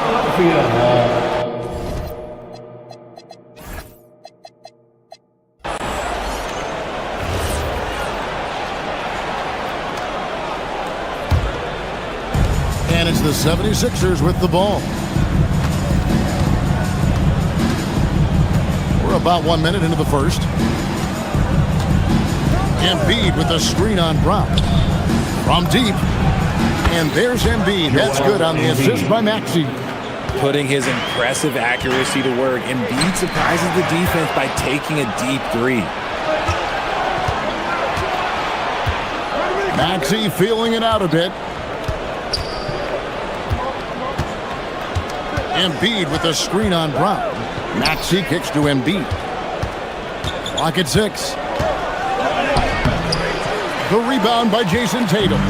And it's the 76ers with the ball. We're about 1 minute into the first. Embiid with a screen on Brown. From deep. And there's Embiid. That's good on the assist by Maxey. Putting his impressive accuracy to work. Embiid surprises the defense by taking a deep 3. Maxey feeling it out a bit. Embiid with a screen on Brown. Maxey kicks to Embiid. Clock at 6. The rebound by Jason Tatum.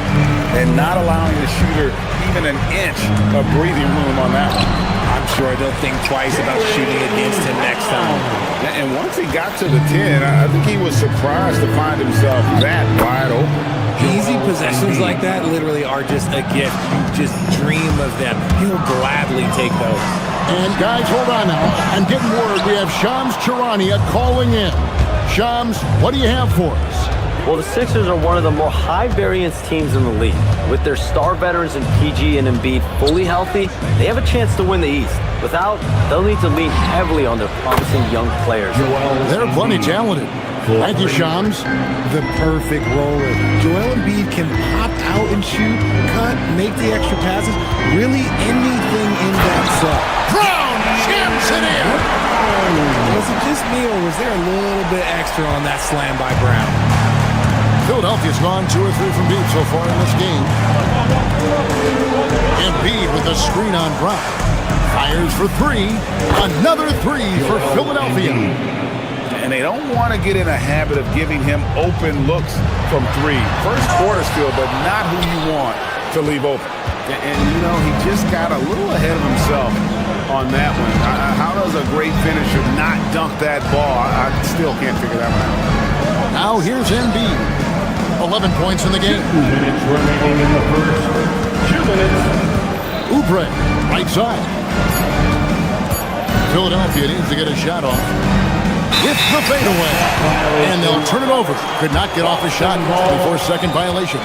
And not allowing the shooter even an inch of breathing room on that one. I'm sure they'll think twice about shooting against him next time. And once he got to the 10, I think he was surprised to find himself that wide open. Easy possessions like that literally are just a gift. You just dream of them. He'll gladly take those. And guys, hold on now. I'm getting word we have Shams Charania calling in. Shams, what do you have for us? Well, the Sixers are one of the more high-variance teams in the league. With their star veterans in PG and Embiid fully healthy, they have a chance to win the East. Without, they'll need to lean heavily on their promising young players. They're plenty talented. Thank you, Shams. The perfect roller. Joel Embiid can pop out and shoot, cut, make the extra passes, really anything in that set. Brown jams it in. Was it just me, or was there a little bit extra on that slam by Brown? Philadelphia's gone 2 or 3 from deep so far in this game. Embiid with a screen on Brown. Fires for 3. Another 3 for Philadelphia. And they don't want to get in a habit of giving him open looks from 3. First quarter still, but not who you want to leave open. And you know, he just got a little ahead of himself on that one. How does a great finisher not dunk that ball? I still can't figure that one out. Now here's Embiid. 11 points in the game. 2 minutes remaining in the first. 2 minutes. Oubre, right side. Philadelphia needs to get a shot off. With the fadeaway. And they'll turn it over. Could not get off a shot before second violation.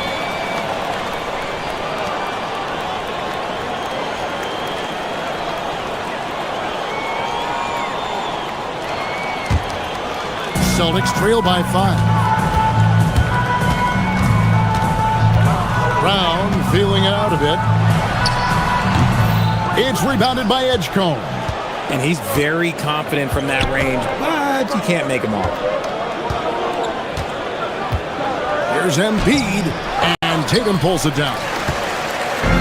Celtics trail by 5. Brown feeling it out a bit. It's rebounded by Edgecombe. And he's very confident from that range, but you can't make him all. Here's Embiid, and Tatum pulls it down.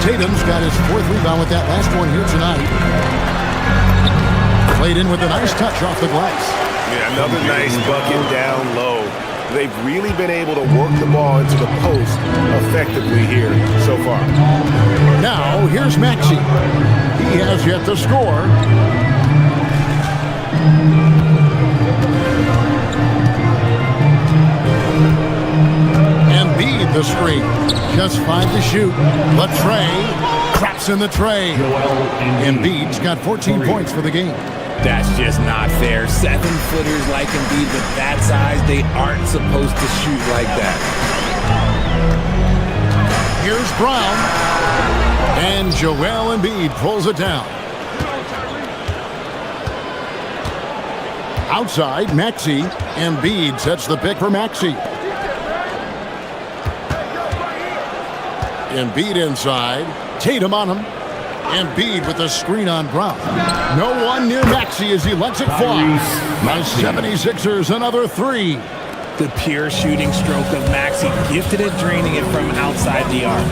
Tatum's got his 4th rebound with that last one here tonight. Played in with a nice touch off the glass. Yeah, another nice bucket down low. They've really been able to work the ball into the post effectively here so far. Now, here's Maxey. He has yet to score. The screen. Just 5 to shoot. The tray. Traps in the tray. Embiid's got 14 points for the game. That's just not fair. 7-footers like Embiid with that size, they aren't supposed to shoot like that. Here's Brown. And Joel Embiid pulls it down. Outside, Maxey. Embiid sets the pick for Maxey. Embiid inside. Tatum on him. Embiid with the screen on Brown. No one near Maxey as he lets it fly. My 76ers another 3. The pure shooting stroke of Maxey, gifted at draining it from outside the arc.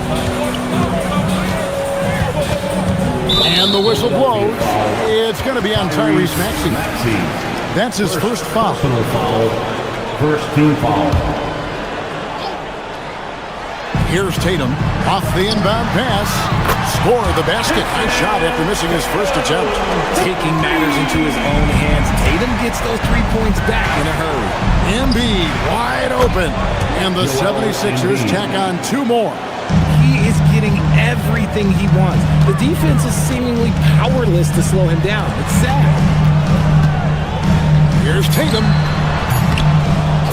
And the whistle blows. It's going to be on Tyrese Maxey. That's his first foul. First team foul. Here's Tatum off the inbound pass. Score the basket. Nice shot after missing his first attempt. Taking matters into his own hands. Tatum gets those 3 points back in a hurry. Embiid wide open. And the 76ers tack on 2 more. He is getting everything he wants. The defense is seemingly powerless to slow him down. It's sad. Here's Tatum.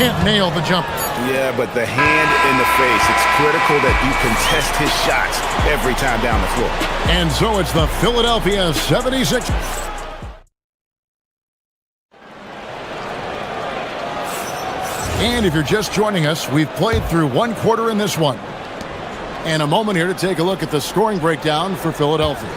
Can't nail the jumper. Yeah, but the hand in the face, it's critical that you contest his shots every time down the floor. And so it's the Philadelphia 76ers. And if you're just joining us, we've played through 1 quarter in this one. And a moment here to take a look at the scoring breakdown for Philadelphia.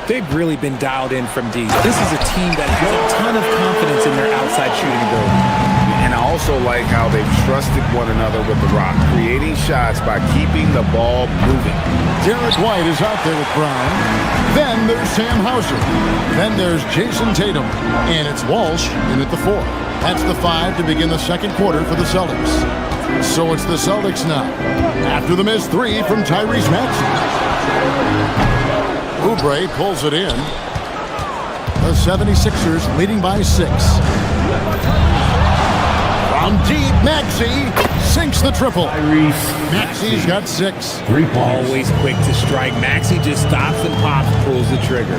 They've really been dialed in from deep. This is a team that has a ton of confidence in their outside shooting ability. And I also like how they've trusted one another with the rock, creating shots by keeping the ball moving. Derek White is out there with Brown. Then there's Sam Hauser. Then there's Jason Tatum. And it's Walsh in at the 4. That's the 5 to begin the second quarter for the Celtics. So it's the Celtics now. After the missed 3 from Tyrese Maxey. Oubre pulls it in. The 76ers leading by 6. From deep, Maxey sinks the triple. Maxey's got 6. 3 points. Always quick to strike. Maxey just stops and pops, pulls the trigger.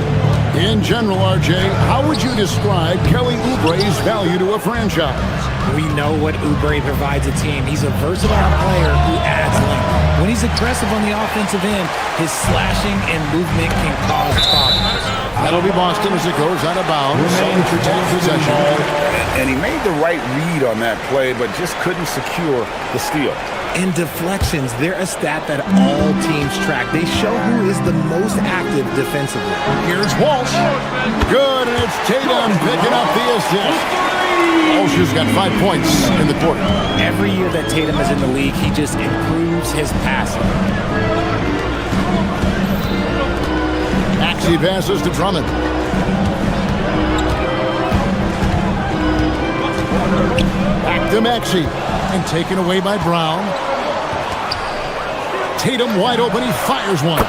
In general, RJ, how would you describe Kelly Oubre's value to a franchise? We know what Oubre provides a team. He's a versatile player who adds length. When he's aggressive on the offensive end, his slashing and movement can cause problems. That'll be Boston as it goes out of bounds. Celtics retain possession. And he made the right read on that play, but just couldn't secure the steal. And deflections, they're a stat that all teams track. They show who is the most active defensively. Here's Walsh. Good, and it's Tatum picking up the assist. Walsh has got 5 points in the quarter. Every year that Tatum is in the league, he just improves his passing. Maxey passes to Drummond. Back to Maxey. And taken away by Brown. Tatum wide open. He fires one.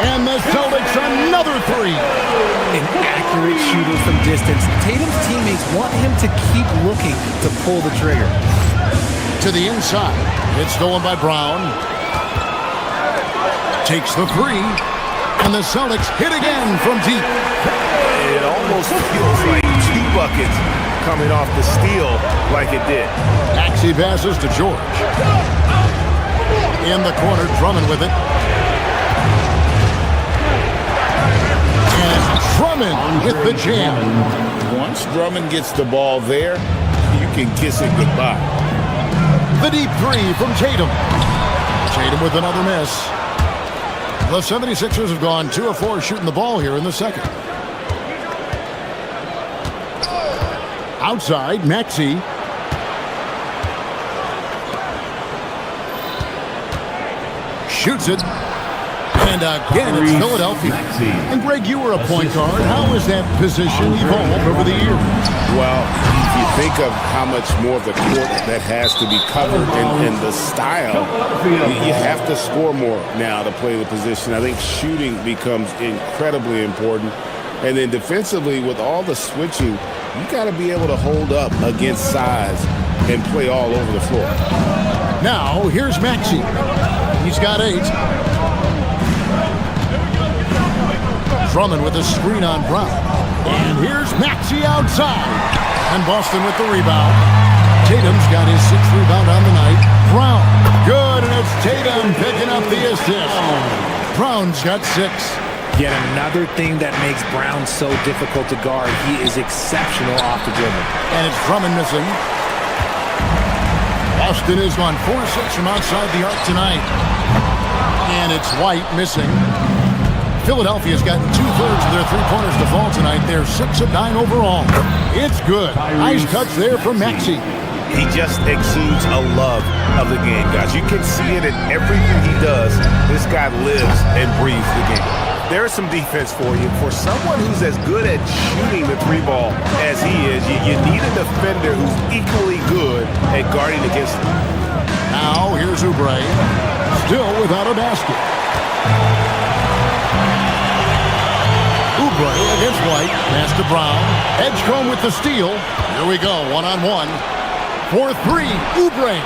And the Celtics another 3. An accurate shooter from distance. Tatum's teammates want him to keep looking to pull the trigger. To the inside. It's stolen by Brown. Takes the 3. And the Celtics hit again from deep. It almost feels like 2 buckets coming off the steal like it did. Maxey passes to George. In the corner, Drummond with it. And Drummond with the jam. Once Drummond gets the ball there, you can kiss it goodbye. The deep 3 from Tatum. Tatum with another miss. The 76ers have gone 2 of 4 shooting the ball here in the second. Outside, Maxey. Shoots it. And again, it's Philadelphia. And Greg, you were a point guard. How has that position evolved over the years? Well, if you think of how much more of the court that has to be covered and the style, you have to score more now to play the position. I think shooting becomes incredibly important. And then defensively, with all the switching, you got to be able to hold up against size and play all over the floor. Now, here's Maxey. He's got 8. Drummond with a screen on Brown. And here's Maxey outside. And Boston with the rebound. Tatum's got his 6th rebound on the night. Brown, good, and it's Tatum picking up the assist. Brown's got 6. Yet another thing that makes Brown so difficult to guard. He is exceptional off the dribble. And it's Drummond missing. Boston has gone 4-6 from outside the arc tonight. And it's White missing. Philadelphia's gotten 2/3 of their three-pointers to fall tonight. They're 6 of 9 overall. It's good. Nice touch there from Maxey. He just exudes a love of the game, guys. You can see it in everything he does. This guy lives and breathes the game. There's some defense for you. For someone who's as good at shooting the 3-ball as he is, you need a defender who's equally good at guarding against him. Now here's Oubre, still without a basket. Oubre against White, pass to Brown. Edgecombe with the steal. Here we go, one-on-one. For 3, Oubre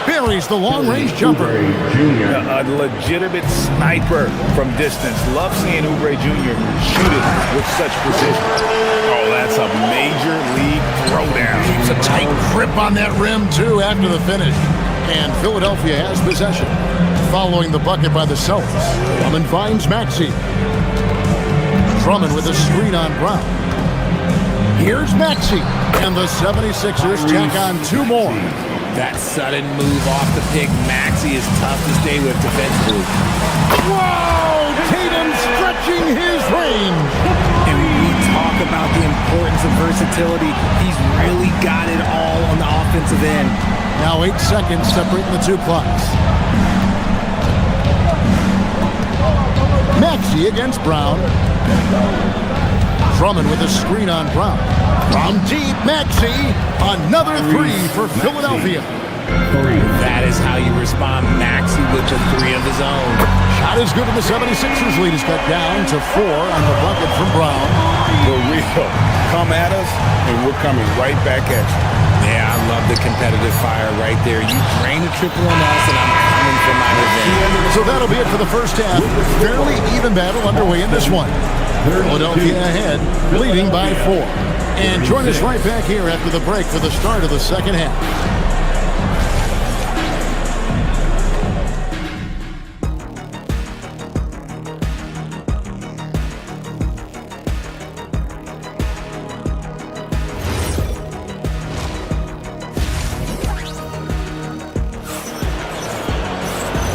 buries the long-range jumper. A legitimate sniper from distance. Love seeing Oubre Jr. shoot it with such precision. Oh, that's a major league throwdown. Keeps a tight grip on that rim, too, after the finish. And Philadelphia has possession. Following the bucket by the Celtics. Drummond finds Maxey. Drummond with a screen on Brown. Here's Maxey. And the 76ers tack on 2 more. That sudden move off the pick, Maxey is tough to stay with defensively. Whoa! Tatum stretching his range. And we talk about the importance of versatility. He's really got it all on the offensive end. Now 8 seconds separating the 2 clocks. Maxey against Brown. Drummond with a screen on Brown. From deep, Maxey. Another 3 for Philadelphia. That is how you respond. Maxey with the 3 of his own. Shot is good, and the 76ers lead is cut down to 4 on the bucket from Brown. For real. Come at us, and we're coming right back at you. Yeah, I love the competitive fire right there. You drain a triple on us, and I'm coming for my revenge. So that'll be it for the first half. Fairly even battle underway in this one. Philadelphia ahead, leading by 4. And join us right back here after the break for the start of the second half.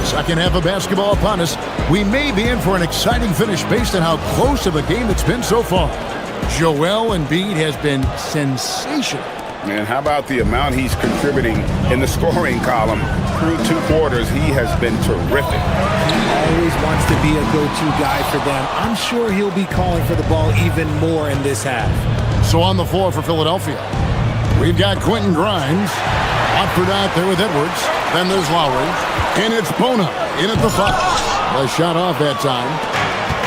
Second half of basketball upon us. We may be in for an exciting finish based on how close of a game it's been so far. Joel Embiid has been sensational. Man, how about the amount he's contributing in the scoring column? Through 2 quarters, he has been terrific. He always wants to be a go-to guy for them. I'm sure he'll be calling for the ball even more in this half. So on the floor for Philadelphia, we've got Quentin Grimes. Watford out there with Edwards. Then there's Lowry. And it's Bona in at the 5. A shot off that time.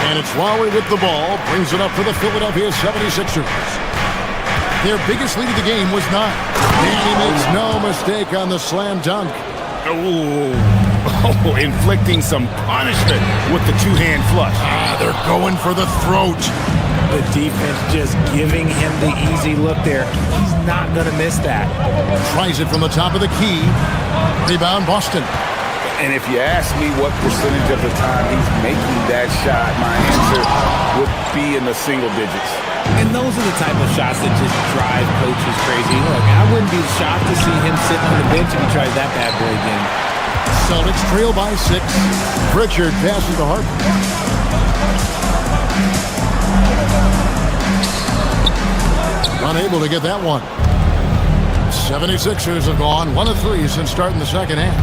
And it's Lowry with the ball. Brings it up for the Philadelphia 76ers. Their biggest lead of the game was 9. And he makes no mistake on the slam dunk. Oh, inflicting some punishment with the 2-hand flush. They're going for the throat. The defense just giving him the easy look there. He's not going to miss that. Tries it from the top of the key. Rebound, Boston. And if you ask me what percentage of the time he's making that shot, my answer would be in the single digits. And those are the type of shots that just drive coaches crazy. Look, I wouldn't be shocked to see him sitting on the bench if he tries that bad boy again. Celtics trail by 6. Pritchard passes to Harden. Unable to get that one. 76ers have gone 1 of 3 since starting the second half.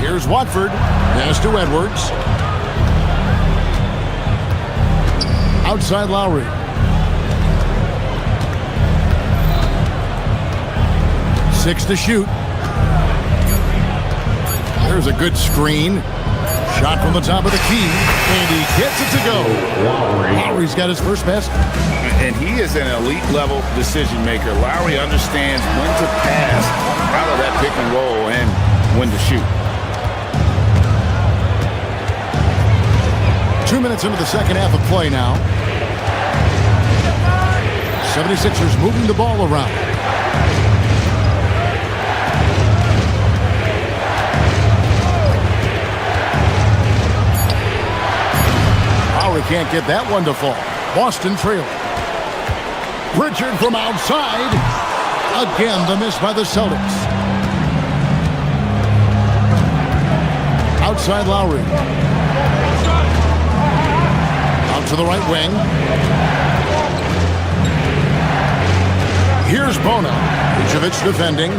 Here's Watford. Pass to Edwards. Outside Lowry. Six to shoot. There's a good screen. Shot from the top of the key. And he gets it to go. Lowry's got his first basket. And he is an elite-level decision maker. Lowry understands when to pass out of that pick and roll and when to shoot. 2 minutes into the second half of play now. 76ers moving the ball around. Lowry can't get that one to fall. Boston trailing. Pritchard from outside. Again, the miss by the Celtics. Outside Lowry. Out to the right wing. Here's Bona. Vucevic defending.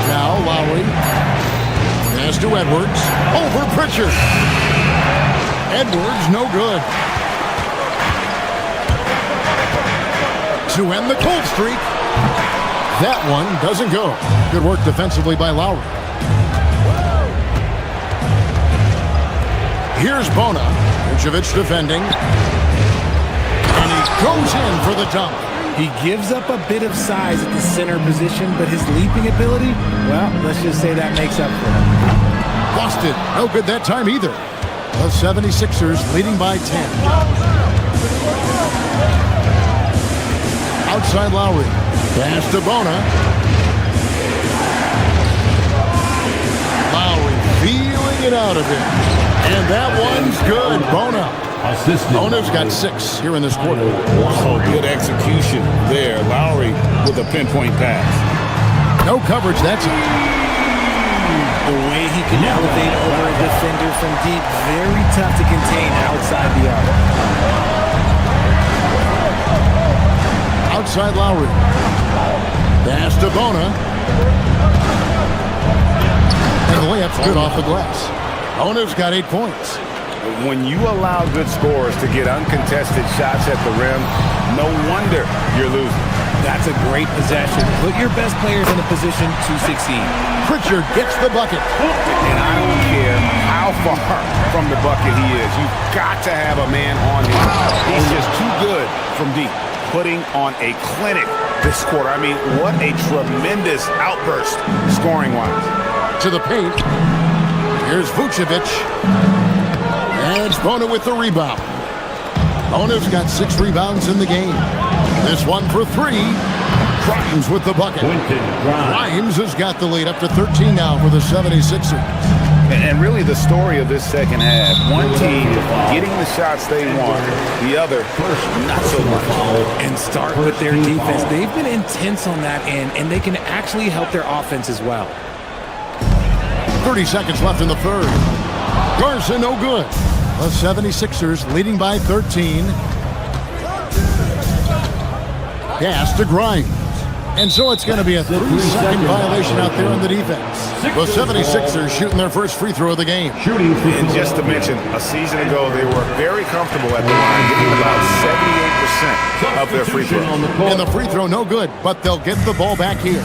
Now Lowry. Pass to Edwards. Over Pritchard. Edwards no good. To end the cold streak. That one doesn't go. Good work defensively by Lowry. Here's Bona. Vucevic defending. And he goes in for the dunk. He gives up a bit of size at the center position, but his leaping ability, well, let's just say that makes up for it. Boston, no good that time either. The 76ers leading by 10. Outside Lowry. Pass to Bona. Lowry feeling it out of him. And that one's good. Bona. Bona's got 6 here in this quarter. Oh, good execution there. Lowry with a pinpoint pass. No coverage that time. The way he can elevate over a defender from deep, very tough to contain outside the arc. Outside Lowry. Pass to Bona. And the layup's good off the glass. Bona's got 8 points. When you allow good scorers to get uncontested shots at the rim, no wonder you're losing. That's a great possession. Put your best players in a position to succeed. Pritchard gets the bucket. And I don't care how far from the bucket he is. You've got to have a man on him. He's just too good from deep. Putting on a clinic this quarter. I mean, what a tremendous outburst scoring-wise. To the paint. Here's Vucevic. And it's Bona with the rebound. Bona's got 6 rebounds in the game. This one for 3. Grimes with the bucket. Grimes has got the lead up to 13 now for the 76ers. And really the story of this second half, one team getting the shots they want, the other not so much. And start with their defense. They've been intense on that end, and they can actually help their offense as well. 30 seconds left in the third. Garza no good. The 76ers leading by 13. Pass to Grimes. And so it's going to be a 3-second violation out there on the defense. The 76ers shooting their first free throw of the game. And just to mention, a season ago they were very comfortable at the line, getting about 78% of their free throw. And the free throw no good, but they'll get the ball back here.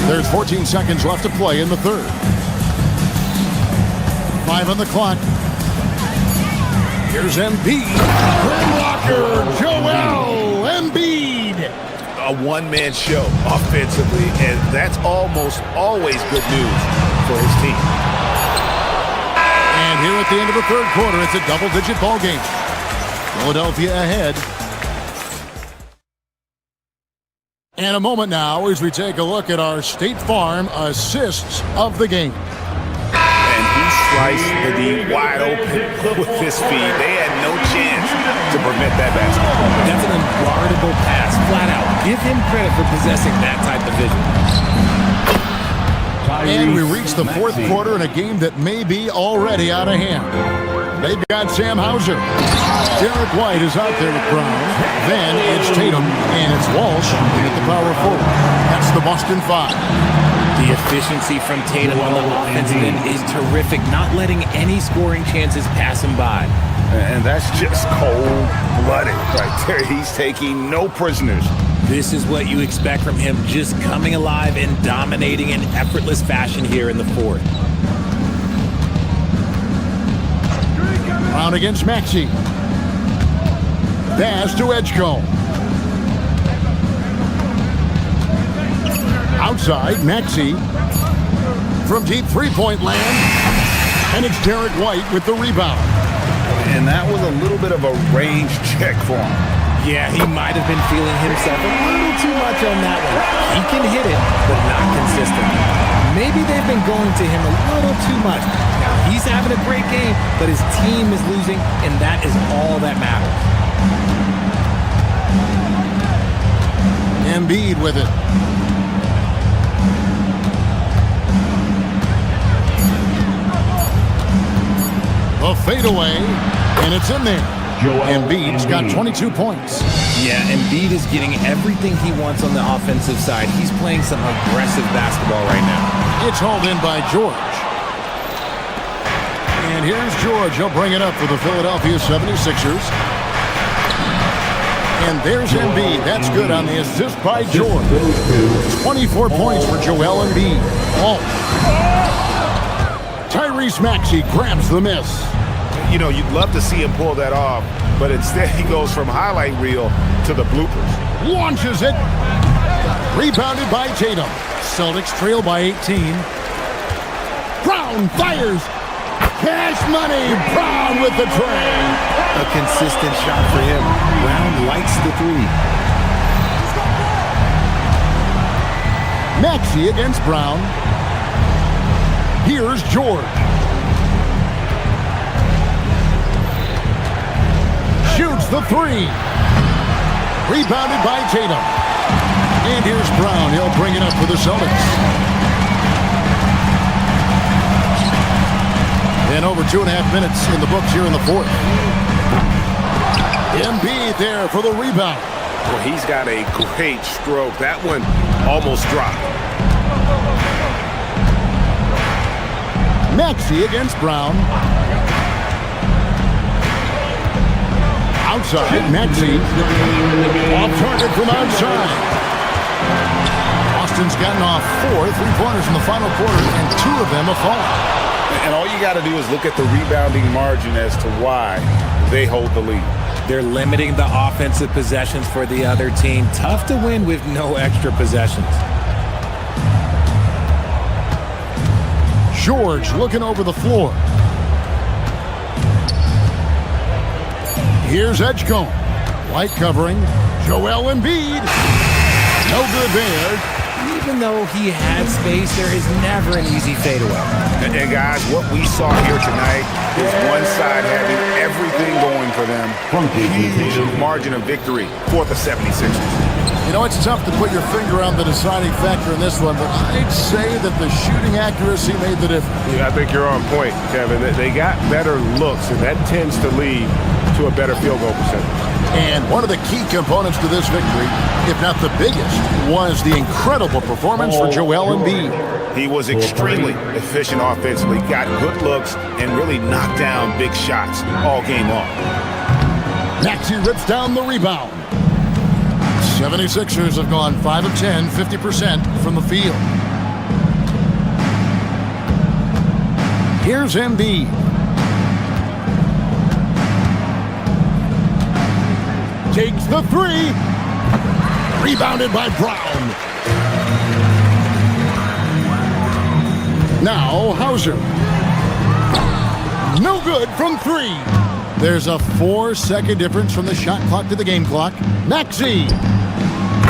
There's 14 seconds left to play in the third. 5 on the clock. Here's Embiid. Rim blocker, Joel Embiid. A one-man show offensively, and that's almost always good news for his team. And here at the end of the third quarter, it's a double-digit ball game. Philadelphia ahead. And a moment now as we take a look at our State Farm assists of the game. And he sliced the D wide open with his feet. They had no chance to prevent that basket. That's an unguardable pass, flat out. Give him credit for possessing that type of vision. And we reach the fourth quarter in a game that may be already out of hand. They've got Sam Hauser. Derek White is out there with Brown. Then it's Tatum, and it's Walsh at the power forward. That's the Boston 5. The efficiency from Tatum on the offensive end is terrific, not letting any scoring chances pass him by. And that's just cold-blooded right there. He's taking no prisoners. This is what you expect from him, just coming alive and dominating in effortless fashion here in the fourth. Brown against Maxey. Pass to Edgecombe. Outside, Maxey. From deep three-point land. And it's Derek White with the rebound. And that was a little bit of a range check for him. Yeah, he might have been feeling himself a little too much on that one. He can hit it, but not consistently. Maybe they've been going to him a little too much. Now, he's having a great game, but his team is losing, and that is all that matters. Embiid with it. A fadeaway, and it's in there. Embiid's got 22 points. Yeah, Embiid is getting everything he wants on the offensive side. He's playing some aggressive basketball right now. It's hauled in by George. And here's George. He'll bring it up for the Philadelphia 76ers. And there's Embiid. That's good on the assist by George. 24 points for Joel Embiid. Oh. Tyrese Maxey grabs the miss. You know, you'd love to see him pull that off, but instead he goes from highlight reel to the bloopers. Launches it. Rebounded by Tatum. Celtics trail by 18. Brown fires. Cash money. Brown with the tray. A consistent shot for him. Brown lights the three. Maxey against Brown. Here's George. Shoots the three. Rebounded by Tatum. And here's Brown. He'll bring it up for the Celtics. And over 2.5 minutes in the books here in the fourth. Embiid there for the rebound. Well, he's got a great stroke. That one almost dropped. Maxey against Brown. Outside, Maxey. Off target from outside. Boston's gotten off 4 3-pointers in the final quarter, and 2 of them have fallen. And all you got to do is look at the rebounding margin as to why they hold the lead. They're limiting the offensive possessions for the other team. Tough to win with no extra possessions. George looking over the floor. Here's Edgecombe. White covering. Joel Embiid. No good there. Even though he had space, there is never an easy fadeaway. And guys, what we saw here tonight is one side having everything going for them. Huge margin of victory for the 76ers. You know, it's tough to put your finger on the deciding factor in this one, but I'd say that the shooting accuracy made the difference. Yeah, I think you're on point, Kevin. They got better looks, and that tends to lead to a better field goal percentage. And one of the key components to this victory, if not the biggest, was the incredible performance for Joel Embiid. He was extremely efficient offensively, got good looks, and really knocked down big shots all game long. Maxey rips down the rebound. 76ers have gone 5 of 10, 50% from the field. Here's Embiid. Takes the three. Rebounded by Brown. Now Hauser. No good from 3. There's a 4-second difference from the shot clock to the game clock. Maxey.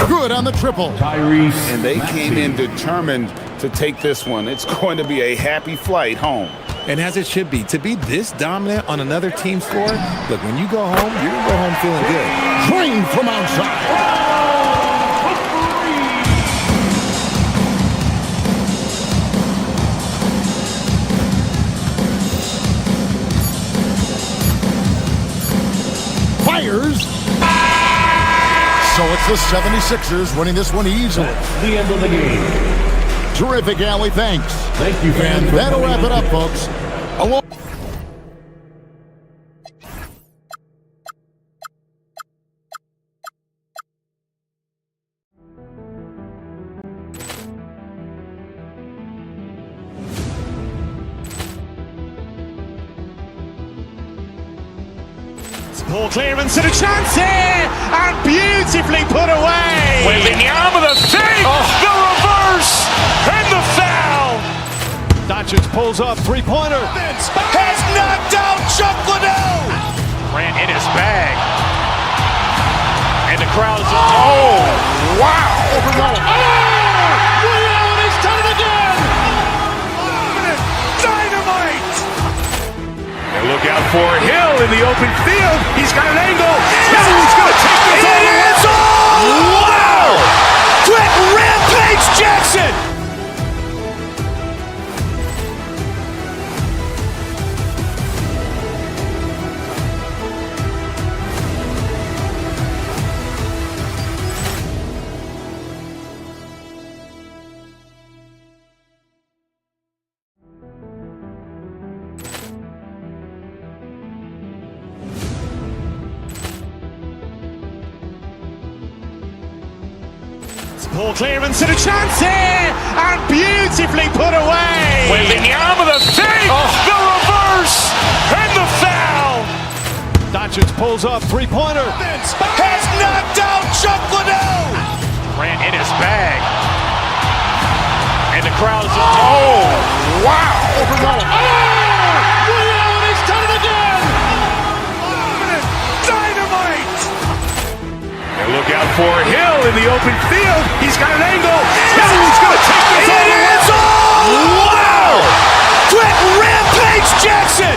Good on the triple. Tyrese. And they came in determined to take this one. It's going to be a happy flight home. And as it should be, to be this dominant on another team's floor, look, when you go home, you're going to go home feeling good. Drained from outside. Fires. So it's the 76ers winning this one easily. That's the end of the game. Terrific, Allie. Thanks. Thank you, fans. And that'll wrap it up, folks. Ball clearance and a chance here, and beautifully put away. With the arm of the thing, the reverse. pulls up three-pointer. Has knocked out Chuck Liddell. Grant in his bag. And the crowd is, oh, wow. Overrun. Ray Allen has done it again. Dynamite. And look out for Hill in the open field. He's got an angle. Hill's going to take this all the way. Wow. Quick Rampage Jackson. Ball clearance and a chance here, and beautifully put away. Wembanyama the fake, the reverse, and the foul. Doncic pulls up three-pointer. Has knocked out Chuck Liddell. Grant in his bag. And the crowd is, oh, wow. Overrun. Ray Allen has done it again. Dynamite. And look out for Hill in the open field. He's got an angle. Hill's going to take this all the way. Wow. Quick Rampage Jackson.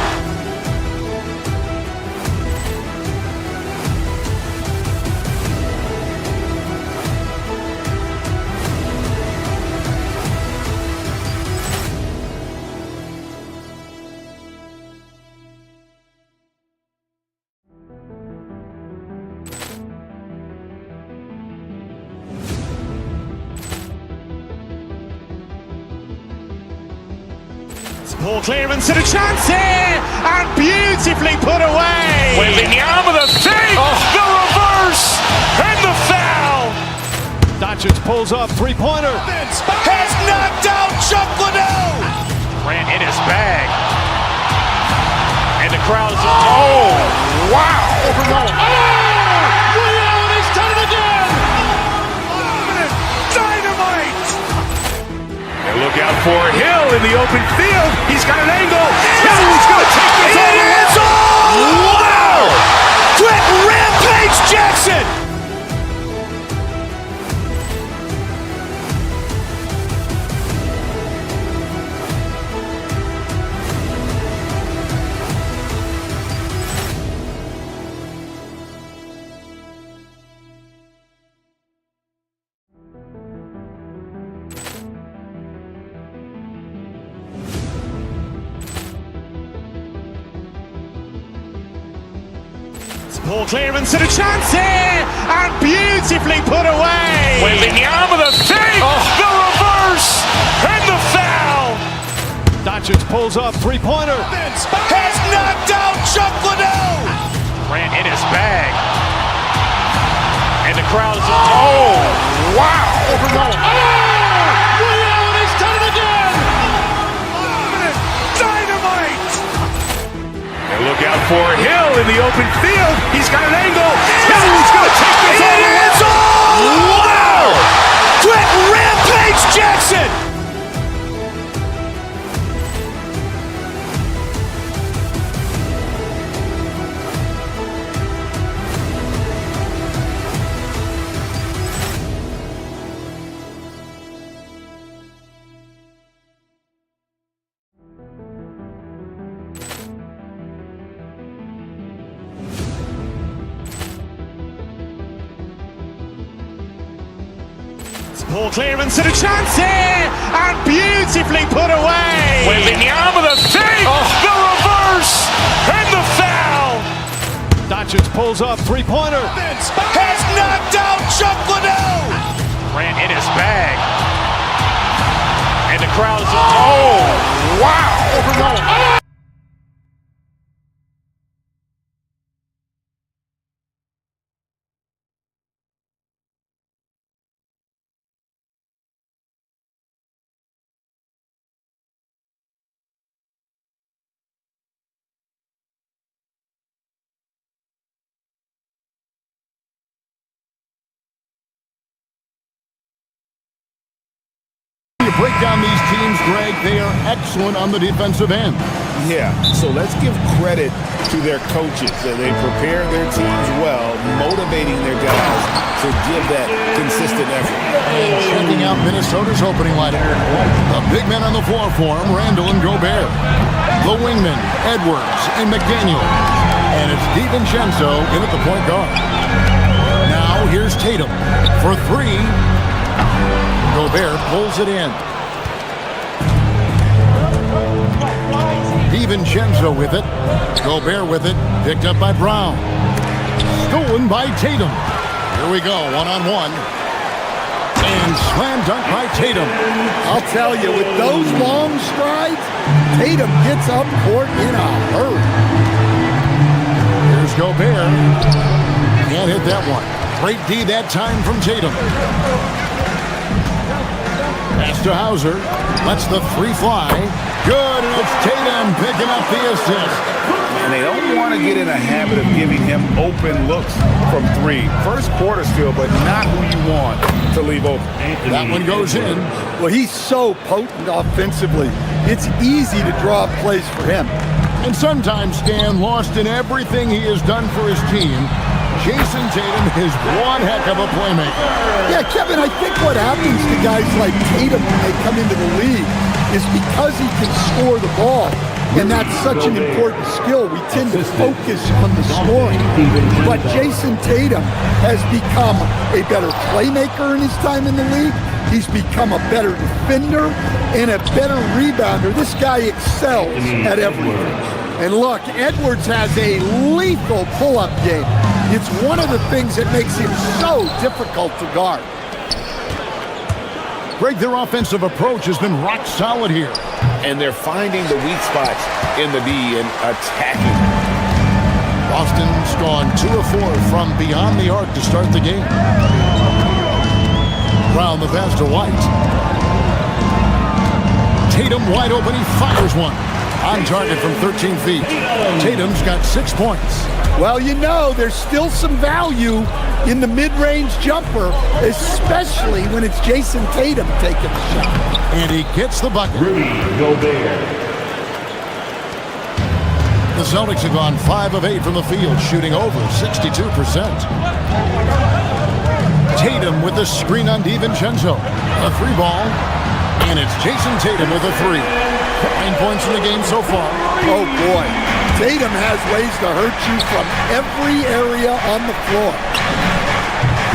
Ball clearance and a chance here, and beautifully put away. Wembanyama the fake, the reverse, and the foul. Doncic pulls up three-pointer. Has knocked out Chuck Liddell. Grant in his bag. And the crowd is, oh, wow. Overrun. Ray Allen has done it again. Dynamite. And look out for Hill in the open field. He's got an angle. Hill's going to take this all the way. Wow. Quick Rampage Jackson. Ball clearance and a chance here, and beautifully put away. Wembanyama the fake, the reverse, and the foul. Doncic pulls up three-pointer. Has knocked out Chuck Liddell. Grant in his bag. And the crowd is, oh, wow. Overrun. Ray Allen has done it again. Dynamite. And look out for Hill in the open field. He's got an angle. Hill's going to take this all the way. Wow. Quick Rampage Jackson. Ball clearance and a chance here, and beautifully put away. Wembanyama the fake, the reverse, and the foul. Doncic pulls up three-pointer. Has knocked out Chuck Liddell. Grant in his bag. And the crowd is, oh, wow. Overrun. down these teams, Greg, they are excellent on the defensive end. Yeah, so let's give credit to their coaches. They prepare their teams well, motivating their guys to give that consistent effort. And checking out Minnesota's opening lineup. The big men on the floor for him, Randall and Gobert. The wingmen, Edwards and McDaniel. And it's DiVincenzo in at the point guard. Now here's Tatum for three. Gobert pulls it in. DiVincenzo with it. Gobert with it. Picked up by Brown. Stolen by Tatum. Here we go, one-on-one. And slam dunk by Tatum. I'll tell you, with those long strides, Tatum gets up court in a hurry. Here's Gobert. Can't hit that one. Great D that time from Tatum. Pass to Hauser. Lets the three fly. Good, and it's Tatum picking up the assist. And they don't want to get in a habit of giving him open looks from three. First quarter still, but not who you want to leave open. That one goes in. Well, he's so potent offensively. It's easy to draw up plays for him. And sometimes, Stan, lost in everything he has done for his team, Jason Tatum is one heck of a playmaker. Yeah, Kevin, I think what happens to guys like Tatum when they come into the league is because he can score the ball, and that's such an important skill, we tend to focus on the scoring. But Jason Tatum has become a better playmaker in his time in the league. He's become a better defender and a better rebounder. This guy excels at everything. And look, Edwards has a lethal pull-up game. It's one of the things that makes him so difficult to guard. Greg, their offensive approach has been rock solid here. And they're finding the weak spots in the D and attacking. Boston's gone 2 of 4 from beyond the arc to start the game. Brown the pass to White. Tatum wide open, he fires one. On target from 13 feet. Tatum's got 6 points. Well, you know, there's still some value in the mid-range jumper, especially when it's Jason Tatum taking the shot. And he gets the bucket. The Celtics have gone 5 of 8 from the field, shooting over 62%. Tatum with the screen on DiVincenzo. A 3 ball. And it's Jason Tatum with a 3. 9 points in the game so far. Oh, boy. Tatum has ways to hurt you from every area on the floor.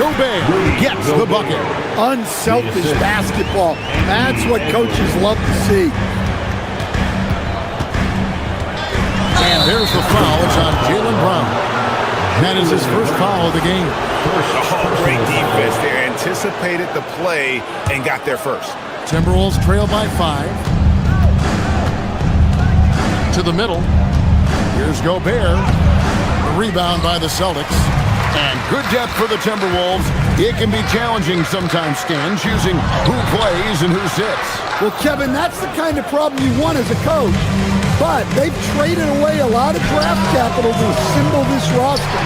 Gobert gets the bucket. Unselfish basketball. That's what coaches love to see. And there's the foul. It's on Jaylen Brown. That is his first foul of the game. Oh, great defense there. Anticipated the play and got there first. Timberwolves trail by 5. To the middle. Here's Gobert. A rebound by the Celtics. And good depth for the Timberwolves. It can be challenging sometimes, Stan, choosing who plays and who sits. Well, Kevin, that's the kind of problem you want as a coach. But they've traded away a lot of draft capital to assemble this roster.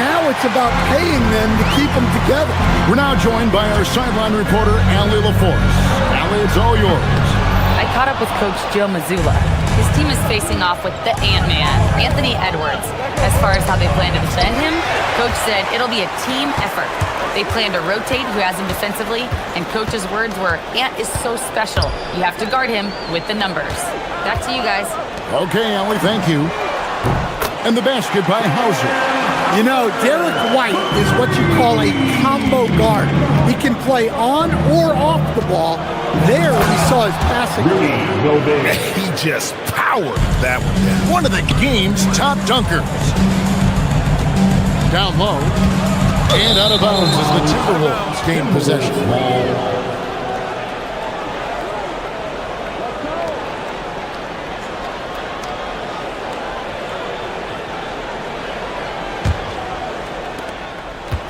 Now it's about paying them to keep them together. We're now joined by our sideline reporter, Allie LaForce. Allie, it's all yours. I caught up with Coach Joe Mazzulla. His team is facing off with the Ant-Man, Anthony Edwards. As far as how they plan to defend him, Coach said it'll be a team effort. They plan to rotate who has him defensively, and Coach's words were, Ant is so special. You have to guard him with the numbers. Back to you guys. Okay, Allie, thank you. And the basket by Hauser. You know, Derek White is what you call a combo guard. He can play on or off the ball. There we saw his passing. He just powered that one down. One of the game's top dunkers. Down low. And out of bounds as the Timberwolves gain possession.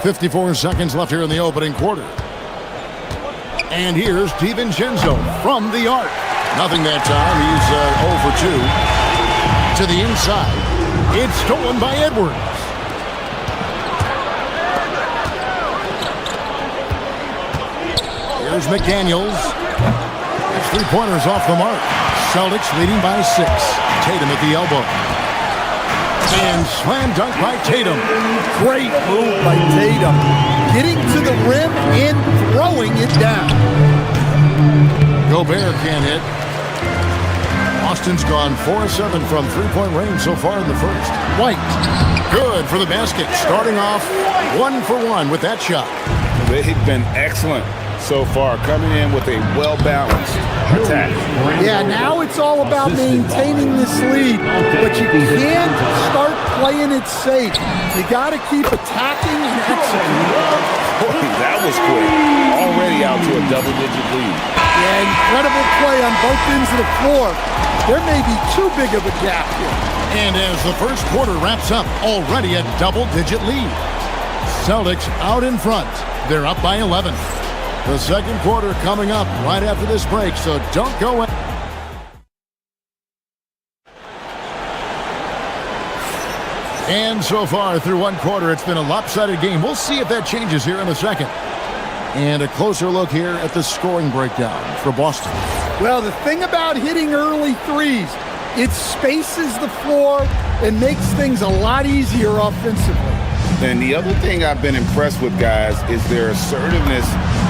54 seconds left here in the opening quarter. And here's DiVincenzo from the arc. Nothing that time. He's 0 for 2. To the inside. It's stolen by Edwards. Here's McDaniels. Three-pointers off the mark. Celtics leading by 6. Tatum at the elbow. And slam dunk by Tatum. Great move by Tatum. Getting to the rim and throwing it down. Gobert can't hit. Boston's gone 4-7 from three-point range so far in the first. White. Good for the basket. Starting off 1 for 1 with that shot. They've been excellent so far, coming in with a well-balanced attack. Yeah, now it's all about maintaining this lead, but you can't start playing it safe. You got to keep attacking and executing. Boy, that was quick. Already out to a double-digit lead. Yeah, incredible play on both ends of the floor. There may be too big of a gap here. And as the first quarter wraps up, already a double-digit lead. Celtics out in front. They're up by 11. The second quarter coming up right after this break, so don't go in. And so far through one quarter, it's been a lopsided game. We'll see if that changes here in a second. And a closer look here at the scoring breakdown for Boston. Well, the thing about hitting early threes, it spaces the floor and makes things a lot easier offensively. And the other thing I've been impressed with, guys, is their assertiveness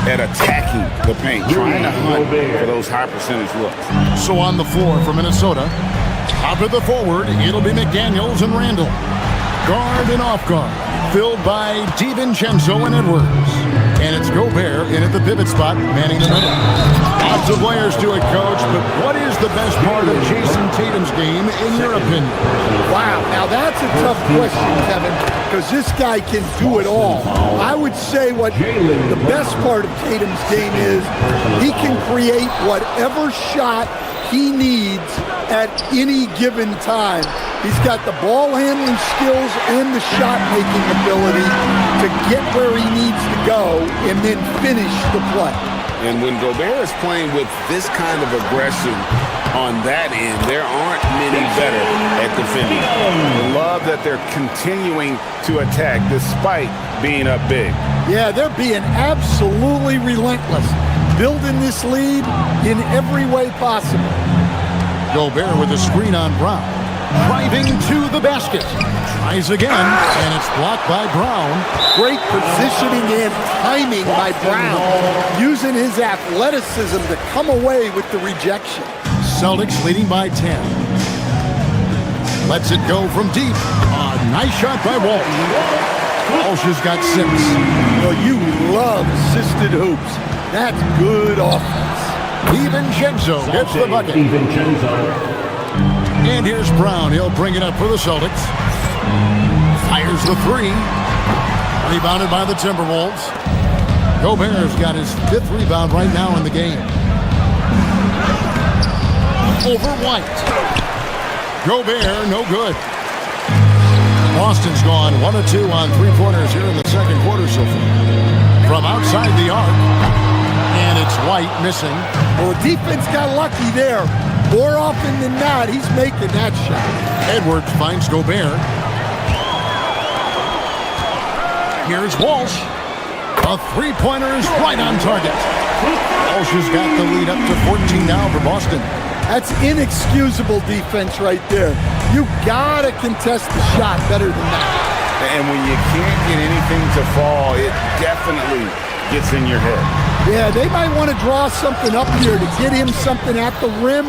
at attacking the paint, trying to hunt for those high percentage looks. So on the floor for Minnesota, top of the forward, it'll be McDaniels and Randall. Guard and off guard, filled by DiVincenzo and Edwards. And it's Gobert in at the pivot spot, manning the middle. Lots of players to it, Coach, but what is the best part of Jason Tatum's game, in your opinion? Wow, now that's a tough question, Kevin, because this guy can do it all. I would say what the best part of Tatum's game is, he can create whatever shot he needs at any given time. He's got the ball handling skills and the shot making ability to get where he needs to go and then finish the play. And when Gobert is playing with this kind of aggression on that end, there aren't many better at defending. I love that they're continuing to attack despite being up big. Yeah, they're being absolutely relentless, building this lead in every way possible. Gobert with a screen on Brown. Driving to the basket. Tries again, and it's blocked by Brown. Great positioning and timing by Brown, using his athleticism to come away with the rejection. Celtics leading by 10. Lets it go from deep. A nice shot by Walsh. Walsh has got 6. Well, you love assisted hoops. That's good offense. DiVincenzo gets the bucket. And here's Brown. He'll bring it up for the Celtics. Fires the 3. Rebounded by the Timberwolves. Gobert's got his 5th rebound right now in the game. Over White. Gobert, no good. Boston's gone 1 of 2 on three-pointers here in the second quarter so far. From outside the arc. And it's White missing. Well, the defense got lucky there. More often than not, he's making that shot. Edwards finds Gobert. Here's Walsh. A three-pointer is right on target. Walsh has got the lead up to 14 now for Boston. That's inexcusable defense right there. You gotta contest the shot better than that. And when you can't get anything to fall, it definitely gets in your head. Yeah, they might want to draw something up here to get him something at the rim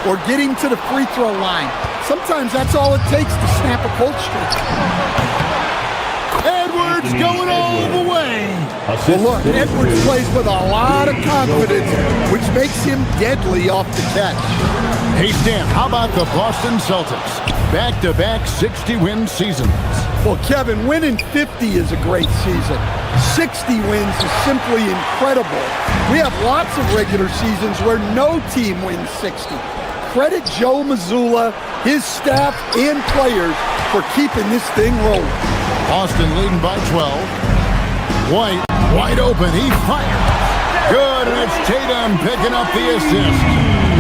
or get him to the free throw line. Sometimes that's all it takes to snap a cold streak. Edwards going all the way. Well, look, Edwards plays with a lot of confidence, which makes him deadly off the catch. Hey, Stan, how about the Boston Celtics? Back-to-back 60-win seasons. Well, Kevin, winning 50 is a great season. 60 wins is simply incredible. We have lots of regular seasons where no team wins 60. Credit Joe Mazzulla, his staff, and players for keeping this thing rolling. Boston leading by 12. White, wide open, he fires. Good, and it's Tatum picking up the assist.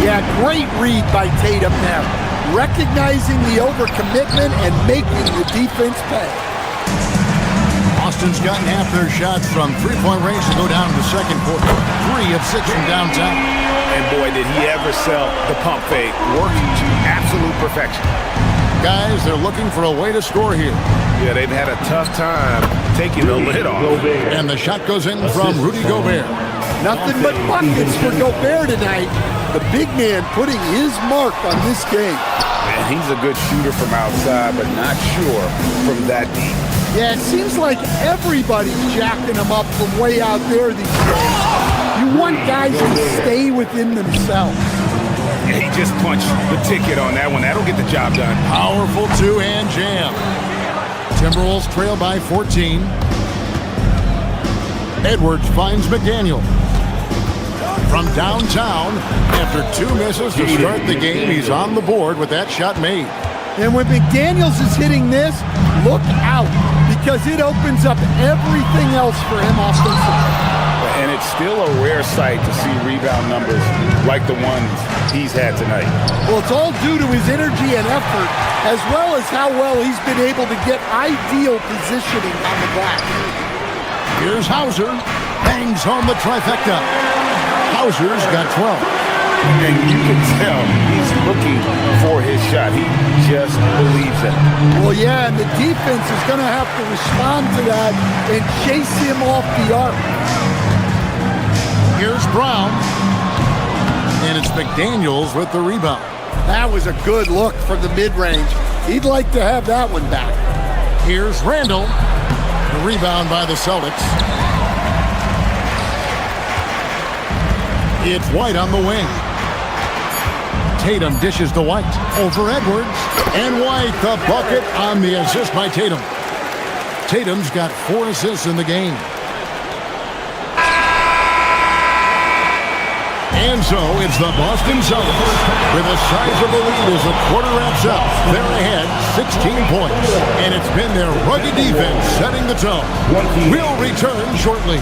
Yeah, great read by Tatum there. Recognizing the overcommitment and making the defense pay. Boston's gotten half their shots from three-point range to go down in the second quarter. 3 of 6 from downtown. And boy, did he ever sell the pump fake. Worked to absolute perfection. Guys, they're looking for a way to score here. Yeah, they've had a tough time taking the lid off. And the shot goes in from Rudy Gobert. Nothing but buckets for Gobert tonight. The big man putting his mark on this game. Man, he's a good shooter from outside, but not sure from that deep. Yeah, it seems like everybody's jacking him up from way out there these days. You want guys to stay within themselves. Yeah, he just punched the ticket on that one. That'll get the job done. Powerful two-hand jam. Timberwolves trail by 14. Edwards finds McDaniel. From downtown, after 2 misses to start the game, he's on the board with that shot made. And when McDaniels is hitting this, look out, because it opens up everything else for him offensively. And it's still a rare sight to see rebound numbers like the ones he's had tonight. Well, it's all due to his energy and effort, as well as how well he's been able to get ideal positioning on the glass. Here's Hauser, bangs home the trifecta. Hauser's got 12. And you can tell he's looking for his shot. He just believes it. Well, yeah, and the defense is going to have to respond to that and chase him off the arc. Here's Brown. And it's McDaniels with the rebound. That was a good look from the mid-range. He'd like to have that one back. Here's Randall. The rebound by the Celtics. It's White on the wing. Tatum dishes to White. Over Edwards. And White, the bucket on the assist by Tatum. Tatum's got 4 assists in the game. And so it's the Boston Celtics with a sizable lead as the quarter wraps up. They're ahead 16 points. And it's been their rugged defense setting the tone. We'll return shortly.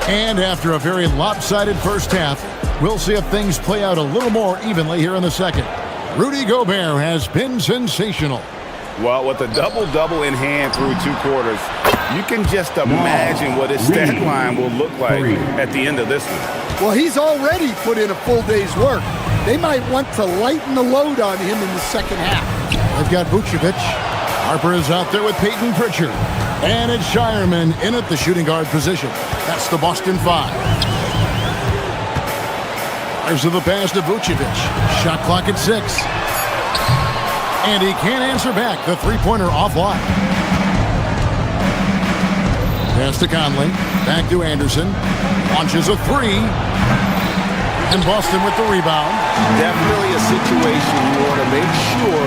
And after a very lopsided first half, we'll see if things play out a little more evenly here in the second. Rudy Gobert has been sensational. Well, with a double-double in hand through 2 quarters, you can just imagine what his stat line will look like at the end of this one. Well, he's already put in a full day's work. They might want to lighten the load on him in the second half. They've got Vucevic. Harper is out there with Peyton Pritchard. And it's Shireman in at the shooting guard position. That's the Boston 5. There's the pass to Vucevic. Shot clock at 6. And he can't answer back. The three-pointer offline. Pass to Conley. Back to Anderson. Launches a 3. And Boston with the rebound. Definitely a situation you want to make sure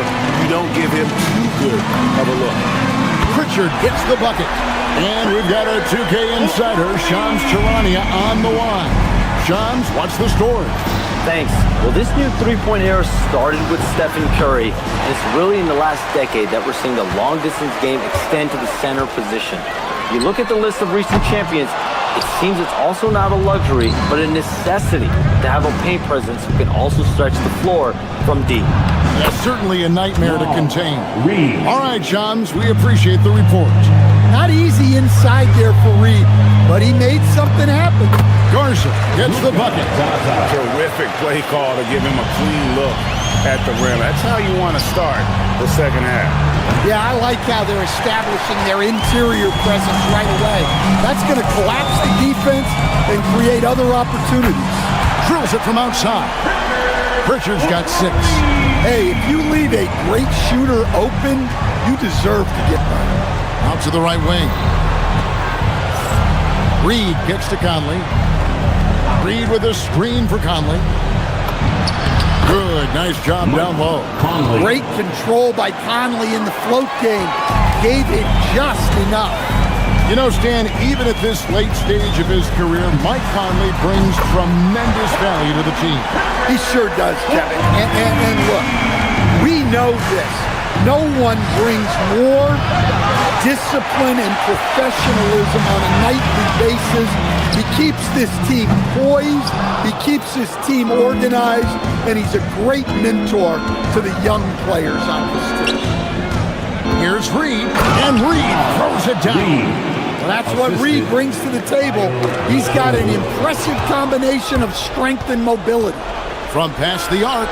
you don't give him too good of a look. Pritchard gets the bucket. And we've got our 2K insider, Shams Charania, on the line. Shams, what's the story? Thanks. Well, this new three-point era started with Stephen Curry, and it's really in the last decade that we're seeing the long-distance game extend to the center position. You look at the list of recent champions, it seems it's also not a luxury, but a necessity to have a paint presence who can also stretch the floor from deep. That's certainly a nightmare to contain. All right, Shams, we appreciate the report. Not easy inside there for Reed, but he made something happen. Garza gets the bucket. Terrific play call to give him a clean look at the rim. That's how you want to start the second half. Yeah, I like how they're establishing their interior presence right away. That's going to collapse the defense and create other opportunities. Drills it from outside. Pritchard's got 6. Hey, if you leave a great shooter open, you deserve to get better. Out to the right wing. Reed gets to Conley. Reed with a screen for Conley. Good, nice job down low. Conley. Great control by Conley in the float game. Gave it just enough. You know, Stan, even at this late stage of his career, Mike Conley brings tremendous value to the team. He sure does, Kevin. And look, we know this. No one brings more discipline and professionalism on a nightly basis. He keeps this team poised, he keeps this team organized, and he's a great mentor to the young players on this team. Here's Reed, and Reed throws it down. Well, that's what Reed brings to the table. He's got an impressive combination of strength and mobility. From past the arc.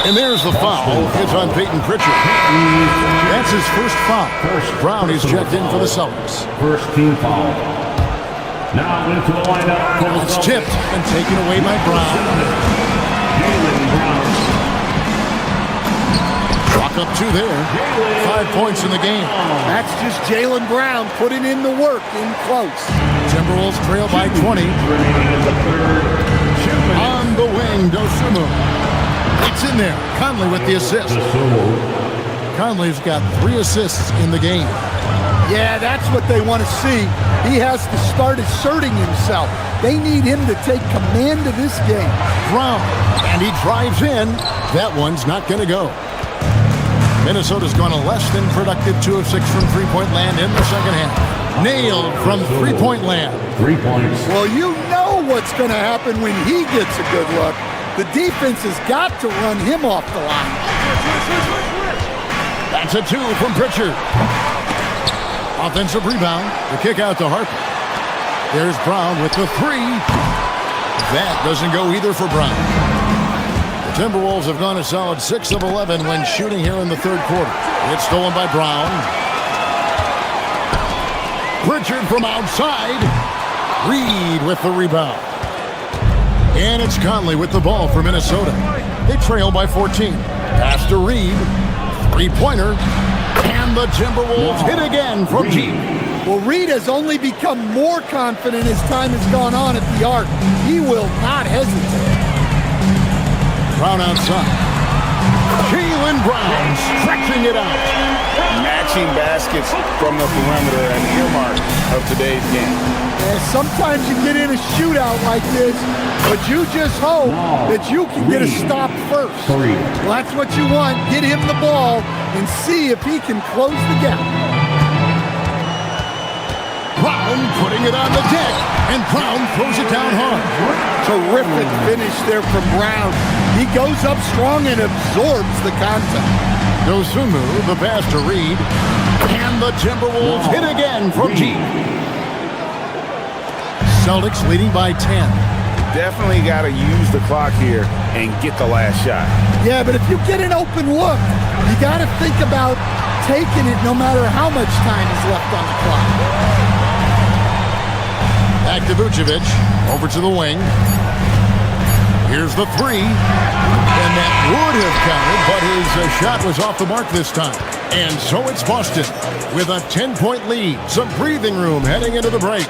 And there's the foul. It's on Peyton Pritchard. That's his first foul. Brown is checked in for the Celtics. First team foul. Now into the lineup. It's tipped and taken away by Brown. Walk up two there. 5 points in the game. That's just Jaylen Brown putting in the work in close. Timberwolves trail by 20. On the wing, Dosunmu. It's in there. Conley with the assist. Conley's got 3 assists in the game. Yeah, that's what they want to see. He has to start asserting himself. They need him to take command of this game. Brown, and he drives in. That one's not going to go. Minnesota's gone a less than productive 2 of 6 from three-point land in the second half. Nailed from three-point land. 3 points. Well, you know what's going to happen when he gets a good look. The defense has got to run him off the line. That's a 2 from Pritchard. Offensive rebound. The kick out to Harper. There's Brown with the 3. That doesn't go either for Brown. The Timberwolves have gone a solid 6 of 11 when shooting here in the third quarter. It's stolen by Brown. Pritchard from outside. Reed with the rebound. And it's Conley with the ball for Minnesota. They trail by 14. Pass to Reed. Three-pointer. And the Timberwolves hit again from deep. Well, Reed has only become more confident as time has gone on at the arc. He will not hesitate. Brown outside. Jaylen Brown stretching it out. Matching baskets from the perimeter, an earmark of today's game. And sometimes you get in a shootout like this, but you just hope that you can get a stop first. Well, that's what you want. Get him the ball and see if he can close the gap. Brown putting it on the deck, and Brown throws it down hard. Terrific finish there from Brown. He goes up strong and absorbs the contact. Dosunmu, the pass to Reed, and the Timberwolves hit again from deep. Celtics leading by 10. Definitely got to use the clock here and get the last shot. Yeah, but if you get an open look, you got to think about taking it no matter how much time is left on the clock. Back to Vucevic, over to the wing. Here's the 3, and that would have counted, but his shot was off the mark this time. And so it's Boston with a 10-point lead. Some breathing room heading into the break.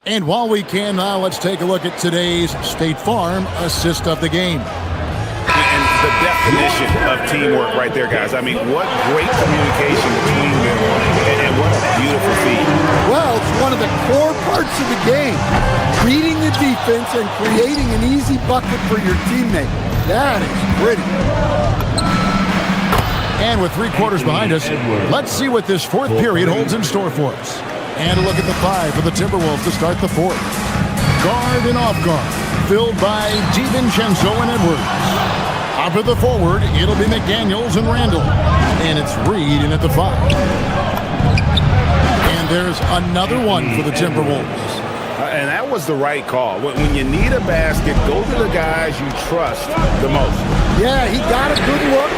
And while we can now, let's take a look at today's State Farm assist of the game. And the definition of teamwork right there, guys. I mean, what great communication between them, and what a beautiful feed. Well, it's one of the core parts of the game. Reading the defense and creating an easy bucket for your teammate. That is pretty. And with 3 quarters behind us, let's see what this fourth period holds in store for us. And a look at the 5 for the Timberwolves to start the fourth. Guard and off guard, filled by DiVincenzo and Edwards. Up at the forward, it'll be McDaniels and Randall. And it's Reed in at the 5. And there's another one for the Timberwolves. And that was the right call. When you need a basket, go to the guys you trust the most. Yeah, he got a good look,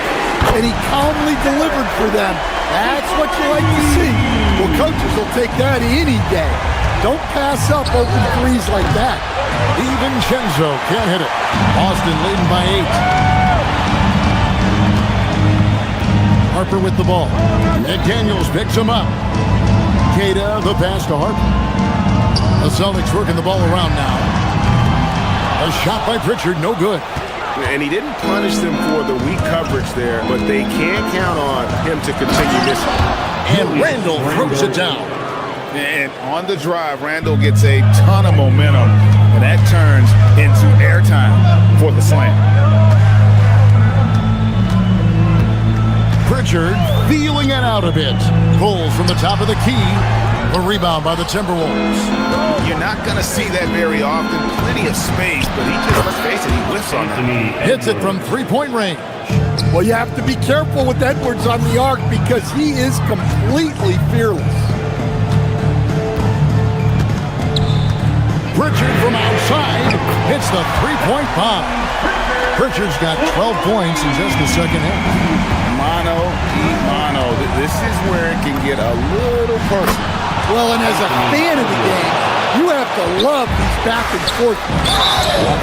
and he calmly delivered for them. That's what you like to see. Well, coaches will take that any day. Don't pass up open threes like that. DiVincenzo can't hit it. Boston leading by 8. Harper with the ball. McDaniels picks him up. Queta, the pass to Harper. The Celtics working the ball around now. A shot by Pritchard, no good. And he didn't punish them for the weak coverage there, but they can count on him to continue this. And Randall throws it down. And on the drive, Randall gets a ton of momentum, and that turns into airtime for the slam. Pritchard feeling it out a bit. Pulls from the top of the key. The rebound by the Timberwolves. You're not going to see that very often. Plenty of space, but he just, let's face it, he whiffs on that. Hits it from three-point range. Well, you have to be careful with Edwards on the arc because he is completely fearless. Pritchard from outside hits the three-point bomb. Pritchard's got 12 points in just the second half. Mano y mano. This is where it can get a little personal. Well, and as a fan of the game, you have to love these back and forth.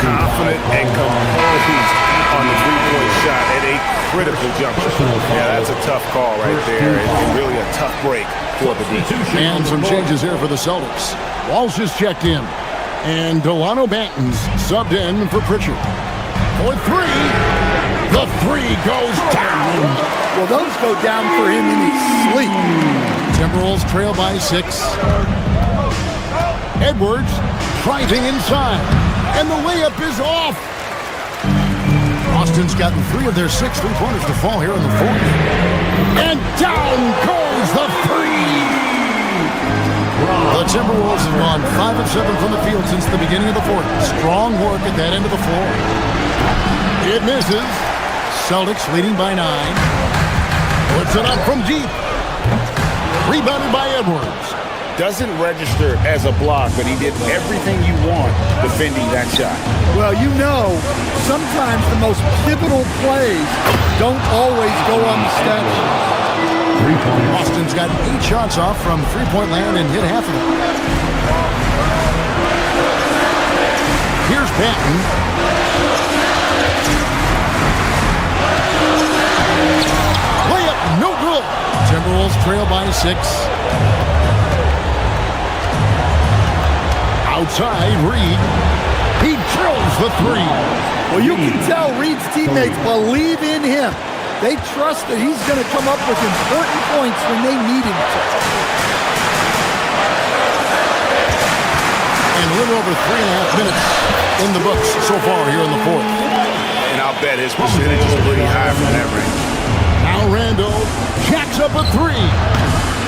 Confident and composed on the three-point shot at a critical juncture. Yeah, that's a tough call right there, and really a tough break for the defense. And some changes here for the Celtics. Walsh is checked in, and Delano Banton's subbed in for Pritchard. For three, the three goes down. Well, those go down for him in his sleep. Timberwolves trail by 6. Edwards driving inside, and the layup is off. Austin's gotten 3 of their 6 three-pointers to fall here in the fourth. And down goes the three. The Timberwolves have gone 5 of 7 from the field since the beginning of the fourth. Strong work at that end of the floor. It misses. Celtics leading by 9. Puts it up from deep. Rebounded by Edwards. Doesn't register as a block, but he did everything you want defending that shot. Well, you know, sometimes the most pivotal plays don't always go on the stat sheet. Austin's got 8 shots off from three-point land and hit half of them. Here's Banton. Layup, no good. Timberwolves trail by 6. Outside, Reed. He drills the three. Well, you can tell Reed's teammates believe in him. They trust that he's going to come up with important points when they need him to. And a little over 3.5 minutes in the books so far here in the fourth. And I'll bet his percentage is pretty high from that range. Now Randall jacks up a three.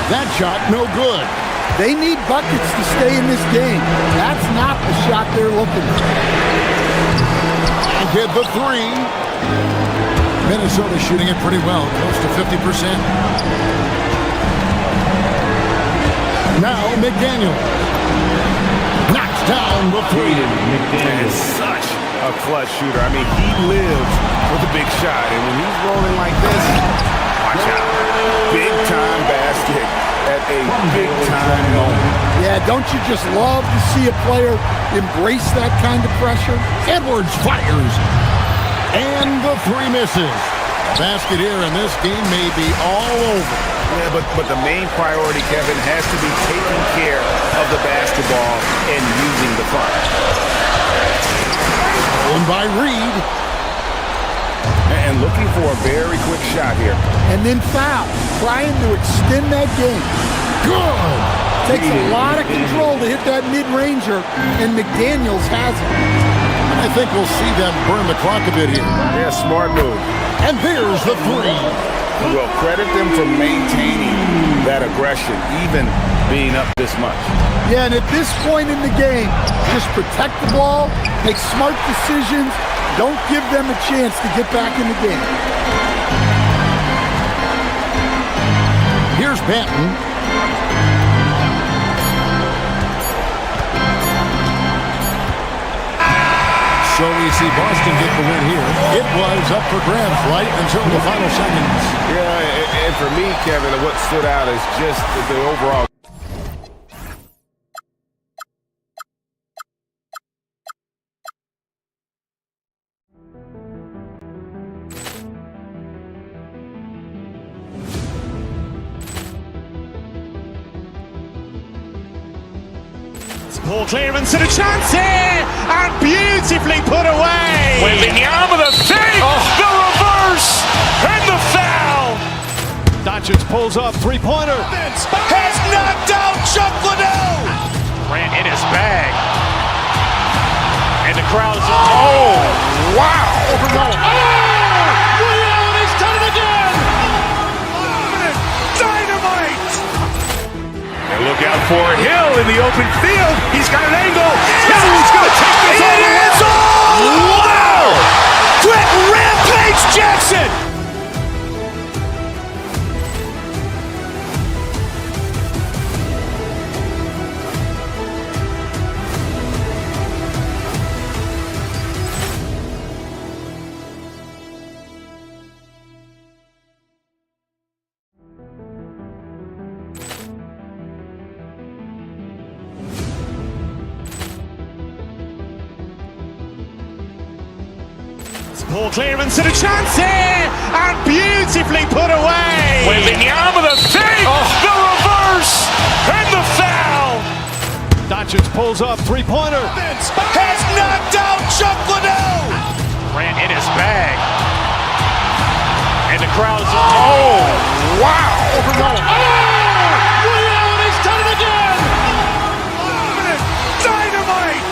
That shot no good. They need buckets to stay in this game. That's not the shot they're looking for. And hit the three. Minnesota shooting it pretty well, close to 50%. Now McDaniel knocks down the three. And such a clutch shooter. I mean, he lives for the big shot. And when he's rolling like this, watch out. Big time basket at a big time moment. Yeah, don't you just love to see a player embrace that kind of pressure? Edwards fires. And the three misses. Basket here, and this game may be all over. Yeah, but the main priority, Kevin, has to be taking care of the basketball and using the front. Owned by Reed. And looking for a very quick shot here. And then foul, trying to extend that game. Good. Takes a lot of control to hit that mid-ranger, and McDaniels has it. I think we'll see them burn the clock a bit here. Yeah, smart move. And there's the three. Well, credit them for maintaining that aggression, even being up this much. Yeah, and at this point in the game, just protect the ball, make smart decisions, don't give them a chance to get back in the game. Here's Banton. So we see Boston get the win here. It was up for grabs right until the final seconds. Yeah, and for me, Kevin, what stood out is just the overall. Ball clearance and a chance here, and beautifully put away. Wembanyama with a fake, the reverse, and the foul. Doncic pulls up, three-pointer. Has knocked out Chuck Liddell. Ran in his bag. And the crowd is, oh, wow. He's done it again. Dynamite. And look out for Hill in the open field. He's got an angle. Hill's going to take this all the way. Wow. Quick Rampage Jackson. Ball clearance and a chance here, and beautifully put away. Wembanyama with a fake, the reverse, and the foul. Doncic pulls up, three-pointer. Has knocked out Chuck Liddell. Ran in his bag. And the crowd is, oh, wow. He's done it again. Dynamite.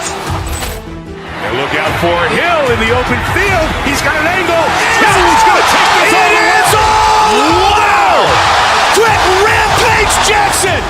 And look out for Hill in the open field. He's got an angle. Hill's going to take this all the way. Wow. Quick Rampage Jackson.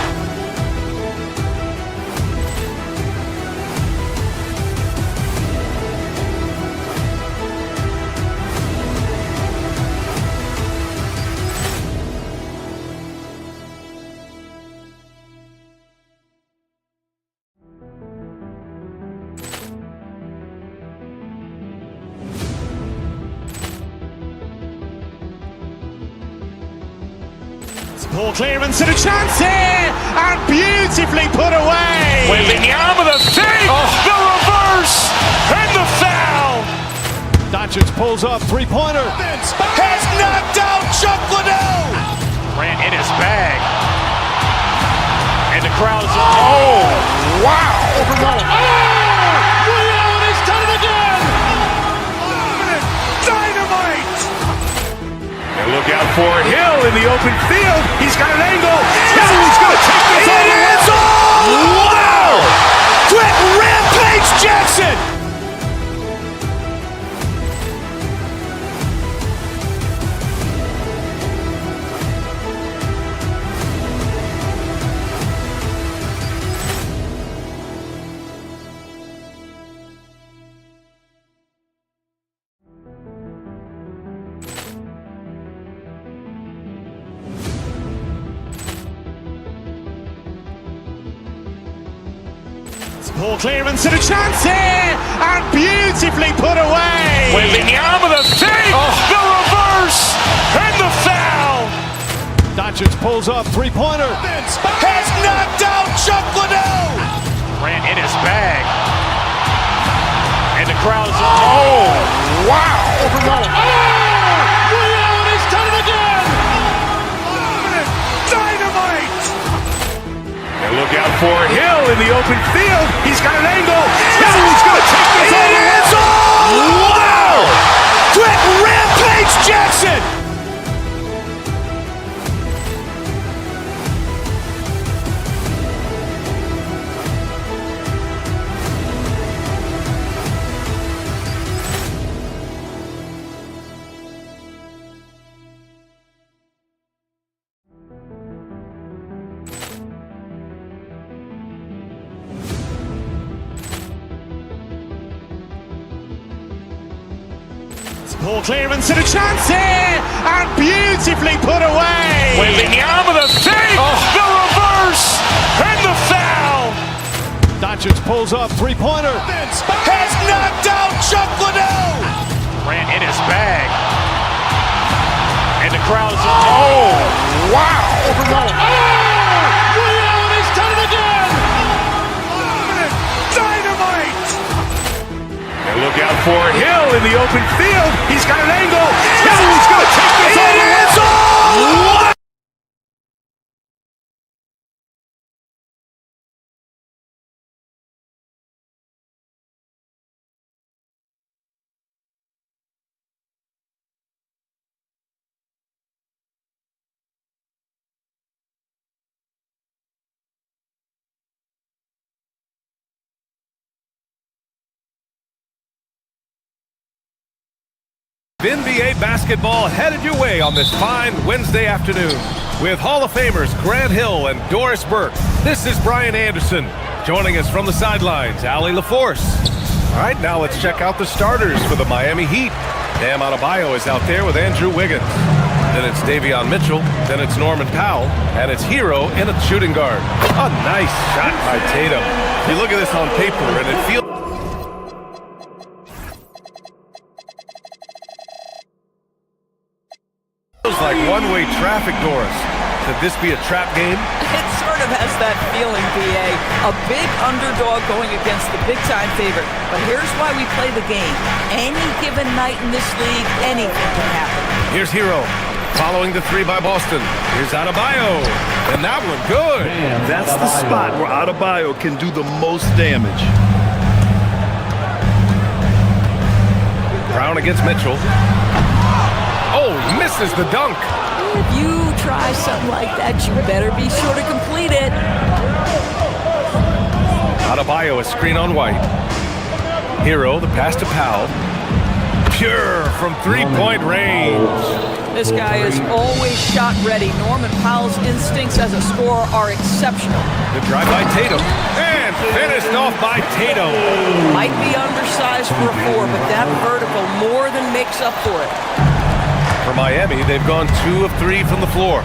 Ball clearance and a chance here, and beautifully put away. Wembanyama with a fake, the reverse, and the foul. Doncic pulls up, three-pointer. Has knocked out Chuck Liddell. Ran in his bag. And the crowd is, oh, wow. He's done it again. Dynamite. And look out for Hill in the open field. He's got an angle. Hill's going to take this all the way. Wow. Quick Rampage Jackson. Ball clearance and a chance here, and beautifully put away. Wembanyama with a fake, the reverse, and the foul. Doncic pulls up, three-pointer. Has knocked out Chuck Liddell. Ran in his bag. And the crowd is, oh, wow. He's done it again. Dynamite. And look out for Hill in the open field. He's got an angle. Hill's going to take this all the way. Wow. Quick Rampage Jackson. Ball clearance and a chance here, and beautifully put away. Wembanyama with a fake, the reverse, and the foul. Doncic pulls up, three-pointer. Has knocked out Chuck Liddell. Ran in his bag. And the crowd is, oh, wow. He's done it again. Dynamite. And look out for Hill in the open field. He's got an angle. Hill's going to take this all the way. Wow. NBA basketball headed your way on this fine Wednesday afternoon with Hall of Famers Grant Hill and Doris Burke. This is Brian Anderson. Joining us from the sidelines, Allie LaForce. All right, now let's check out the starters for the Miami Heat. Bam Adebayo is out there with Andrew Wiggins. Then it's Davion Mitchell. Then it's Norman Powell. And it's Hero in a shooting guard. A nice shot by Tatum. You look at this on paper and it feels like one-way traffic, Doris. Could this be a trap game? It sort of has that feeling, B.A. A big underdog going against the big-time favorite. But here's why we play the game. Any given night in this league, anything can happen. Here's Hero. Following the three by Boston. Here's Adebayo. And that one, good. That's the spot where Adebayo can do the most damage. Brown against Mitchell. Oh, misses the dunk. If you try something like that, you better be sure to complete it. Adebayo, a screen on White. Hero, the pass to Powell. Pure from three-point range. This guy is always shot ready. Norman Powell's instincts as a scorer are exceptional. The drive by Tatum. And finished off by Tatum. Might be undersized for a four, but that vertical more than makes up for it. For Miami, they've gone 2 of 3 from the floor.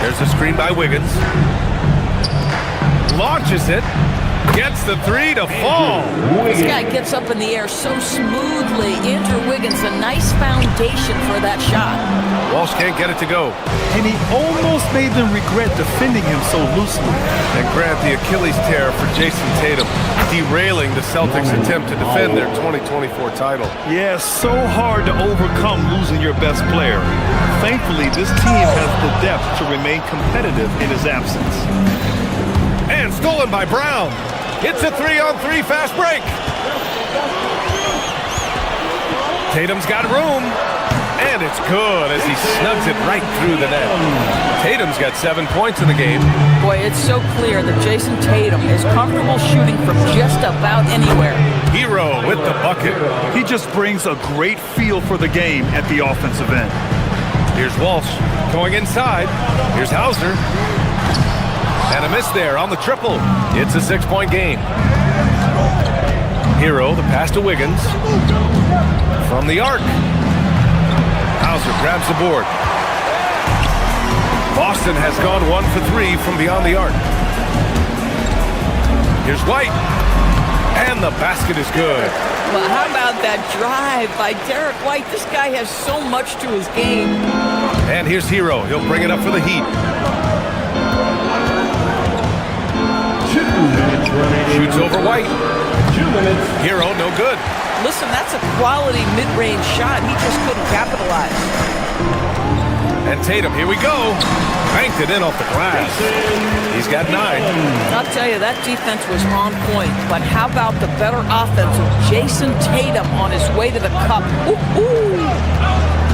There's a screen by Wiggins. Launches it. Gets the three to fall. This guy gets up in the air so smoothly. Andrew Wiggins, a nice foundation for that shot. Walsh can't get it to go. And he almost made them regret defending him so loosely. And Grant, the Achilles tear for Jason Tatum, derailing the Celtics' attempt to defend their 2024 title. Yeah, so hard to overcome losing your best player. Thankfully, this team has the depth to remain competitive in his absence. And stolen by Brown. It's a 3-on-3 fast break. Tatum's got room. And it's good as he snugs it right through the net. Tatum's got 7 points in the game. Boy, it's so clear that Jason Tatum is comfortable shooting from just about anywhere. Hero with the bucket. He just brings a great feel for the game at the offensive end. Here's Walsh going inside. Here's Hauser. And a miss there on the triple. It's a 6-point game. Hero, the pass to Wiggins. From the arc. Hauser grabs the board. Boston has gone 1 for 3 from beyond the arc. Here's White. And the basket is good. Well, how about that drive by Derek White? This guy has so much to his game. And here's Hero. He'll bring it up for the Heat. Shoots over White. 2 minutes. Hero, no good. Listen, that's a quality mid-range shot. He just couldn't capitalize. And Tatum, here we go. Banked it in off the glass. He's got 9. I'll tell you, that defense was on point. But how about the better offense of Jason Tatum on his way to the cup? Ooh.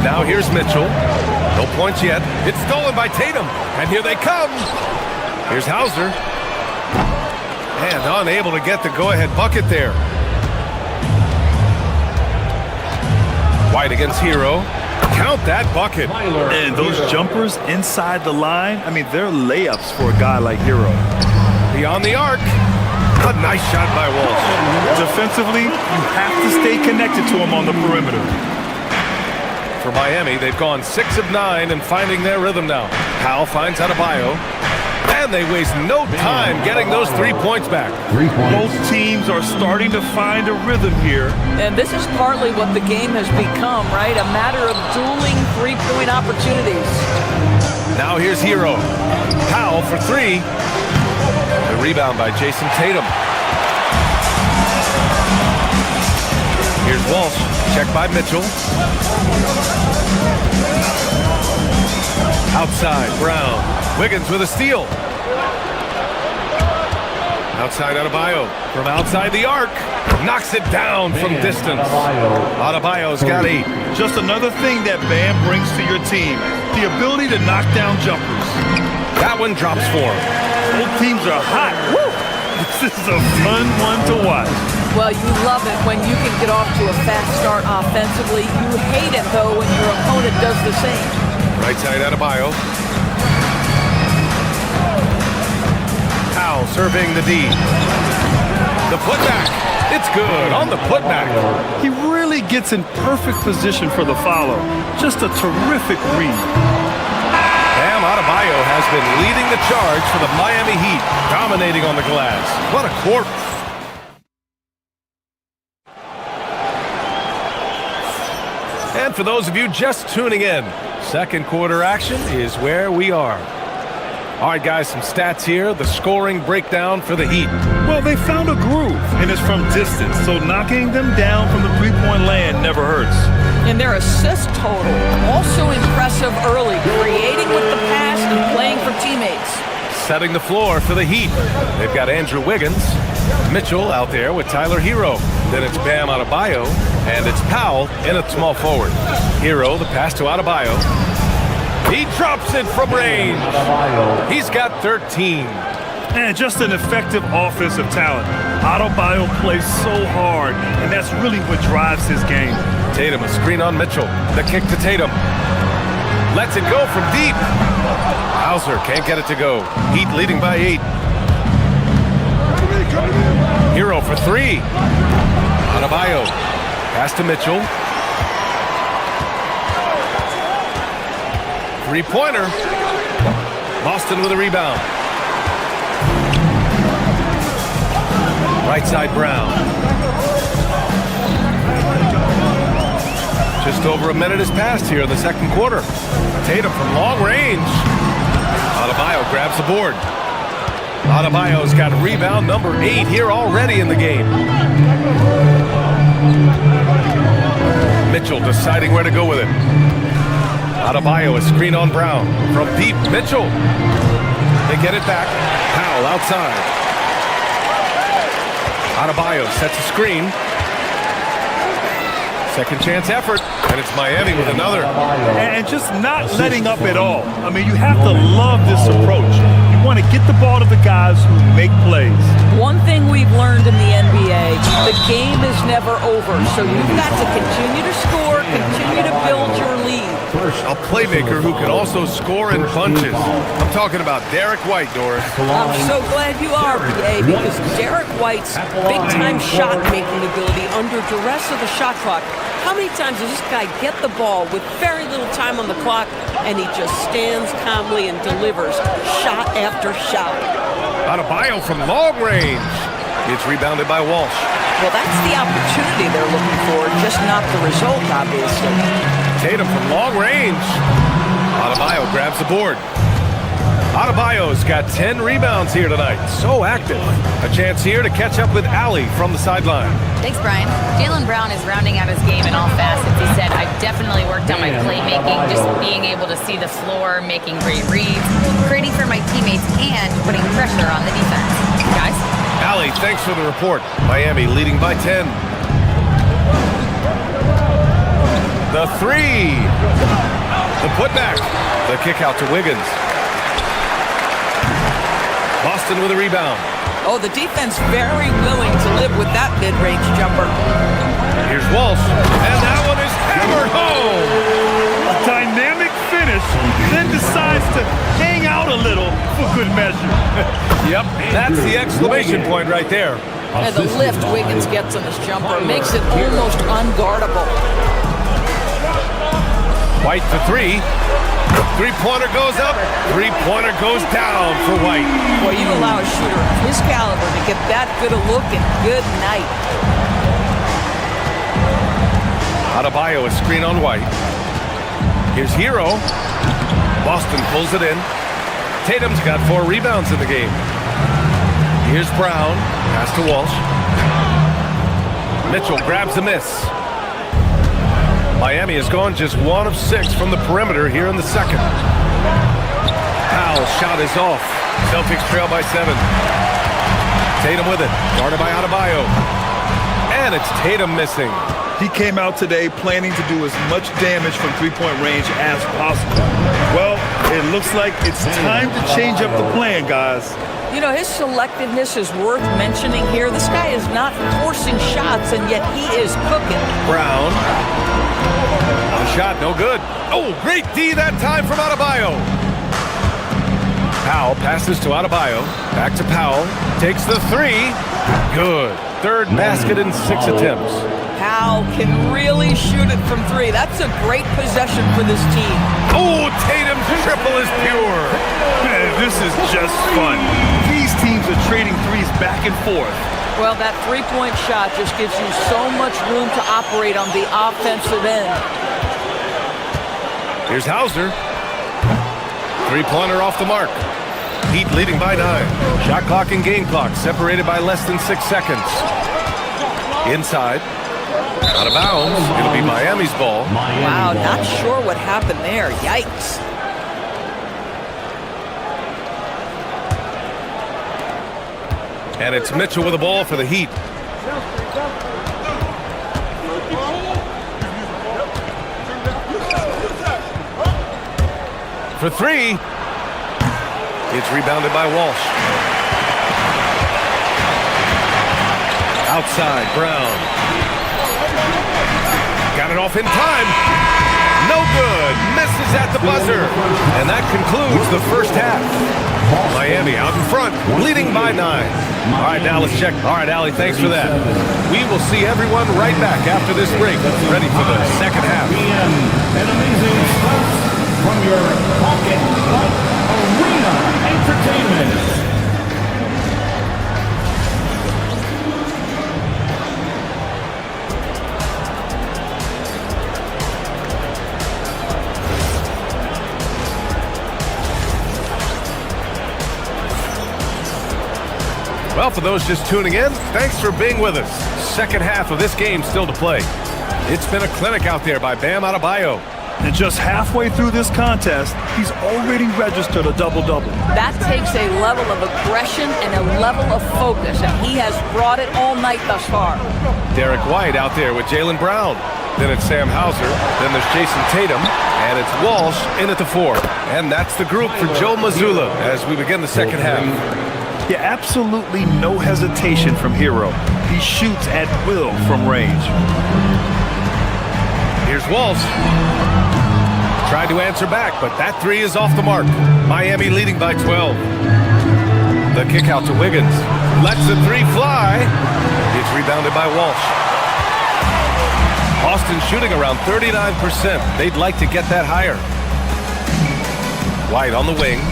Now here's Mitchell. No points yet. It's stolen by Tatum. And here they come. Here's Hauser. And unable to get the go-ahead bucket there. White against Hero. Count that bucket. And those jumpers inside the line, I mean, they're layups for a guy like Hero. Beyond the arc. A nice shot by Walsh. Defensively, you have to stay connected to him on the perimeter. For Miami, they've gone 6 of 9 and finding their rhythm now. Powell finds Adebayo. And they waste no time getting those 3 points back. Both teams are starting to find a rhythm here. And this is partly what the game has become, right? A matter of dueling 3-point opportunities. Now here's Hero. Powell for 3. The rebound by Jason Tatum. Here's Walsh. Check by Mitchell. Outside, Brown. Wiggins with a steal. Outside Adebayo. From outside the arc. Knocks it down from distance. Adebayo's got 8. Just another thing that Bam brings to your team. The ability to knock down jumpers. That one drops for him. Both teams are hot. Woo! This is a fun one to watch. Well, you love it when you can get off to a fast start offensively. You hate it, though, when your opponent does the same. Right side Adebayo. Powell serving the D. The putback. It's good on the putback. He really gets in perfect position for the follow. Just a terrific read. Bam Adebayo has been leading the charge for the Miami Heat, dominating on the glass. What a quarter. And for those of you just tuning in, second quarter action is where we are. All right, guys, some stats here. The scoring breakdown for the Heat. Well, they found a groove, and it's from distance, so knocking them down from the three-point land never hurts. And their assist total, also impressive early, creating with the pass and playing for teammates. Setting the floor for the Heat. They've got Andrew Wiggins, Mitchell out there with Tyler Hero. Then it's Bam Adebayo, and it's Powell in at small forward. Hero, the pass to Adebayo. He drops it from range. He's got 13. And just an effective offensive talent. Adebayo plays so hard, and that's really what drives his game. Tatum, a screen on Mitchell. The kick to Tatum. Lets it go from deep. Hauser can't get it to go. Heat leading by 8. Hero for 3. Adebayo. Pass to Mitchell. Three-pointer. Boston with a rebound. Right side Brown. Just over a minute has passed here in the second quarter. Tatum from long range. Adebayo grabs the board. Adebayo's got rebound number 8 here already in the game. Mitchell deciding where to go with it. Adebayo, a screen on Brown. From deep, Mitchell. They get it back. Powell outside. Adebayo sets a screen. Second chance effort, and it's Miami with another. And just not letting up at all. I mean, you have to love this approach. You want to get the ball to the guys who make plays. One thing we've learned in the NBA, the game is never over, so you've got to continue to score, continue to build your lead. A playmaker who can also score in bunches. I'm talking about Derek White, Doris. I'm so glad you are, BA, because Derek White's big-time shot-making ability under duress of the shot clock. How many times does this guy get the ball with very little time on the clock, and he just stands calmly and delivers shot after shot? Adebayo from long range. It's rebounded by Walsh. Well, that's the opportunity they're looking for, just not the result, obviously. Tatum from long range. Adebayo grabs the board. Adebayo's got 10 rebounds here tonight. So active. A chance here to catch up with Allie from the sideline. Thanks, Brian. Jaylen Brown is rounding out his game in all facets. He said, I've definitely worked on my playmaking, just being able to see the floor, making great reads, creating for my teammates, and putting pressure on the defense. Guys? Allie, thanks for the report. Miami leading by 10. The 3. The putback. The kick out to Wiggins. Boston with a rebound. Oh, the defense very willing to live with that mid-range jumper. Here's Walsh, and that one is hammered home. A dynamic finish, then decides to hang out a little for good measure. Yep, that's the exclamation point right there. And the lift Wiggins gets on this jumper makes it almost unguardable. White for 3. Three-pointer goes up. Three-pointer goes down for White. Well, you allow a shooter of his caliber to get that good a look, and good night. Adebayo, a screen on White. Here's Hero. Boston pulls it in. Tatum's got 4 rebounds in the game. Here's Brown. Pass to Walsh. Mitchell grabs the miss. Miami has gone just 1 of 6 from the perimeter here in the second. Powell's shot is off. Celtics trail by 7. Tatum with it. Guarded by Adebayo. And it's Tatum missing. He came out today planning to do as much damage from three-point range as possible. Well, it looks like it's time to change up the plan, guys. You know, his selectiveness is worth mentioning here. This guy is not forcing shots, and yet he is cooking. Brown. On shot, no good. Oh, great D that time from Adebayo. Powell passes to Adebayo. Back to Powell. Takes the three. Good. Third basket in 6 attempts. Powell can really shoot it from three. That's a great possession for this team. Oh, Tatum's triple is pure. Man, this is just fun. These teams are trading threes back and forth. Well, that three-point shot just gives you so much room to operate on the offensive end. Here's Hauser. Three-pointer off the mark. Heat leading by 9. Shot clock and game clock separated by less than 6 seconds. Inside. Out of bounds. It'll be Miami's ball. Wow, not sure what happened there. Yikes. And it's Mitchell with the ball for the Heat. For three. It's rebounded by Walsh. Outside, Brown. Got it off in time. No good. Misses at the buzzer. And that concludes the first half. Miami out in front, leading by 9. All right, now let's check. All right, Allie, thanks for that. We will see everyone right back after this break, ready for the second half. An amazing stuff from your pocket arena entertainment. Well, for those just tuning in, thanks for being with us. Second half of this game still to play. It's been a clinic out there by Bam Adebayo. And just halfway through this contest, he's already registered a double-double. That takes a level of aggression and a level of focus, and he has brought it all night thus far. Derek White out there with Jaylen Brown. Then it's Sam Hauser. Then there's Jason Tatum. And it's Walsh in at the 4. And that's the group for Joe Mazzulla as we begin the second half. Yeah, absolutely no hesitation from Hero. He shoots at will from range. Here's Walsh. Tried to answer back, but that three is off the mark. Miami leading by 12. The kick out to Wiggins. Lets the three fly. It's rebounded by Walsh. Austin shooting around 39%. They'd like to get that higher. White on the wing.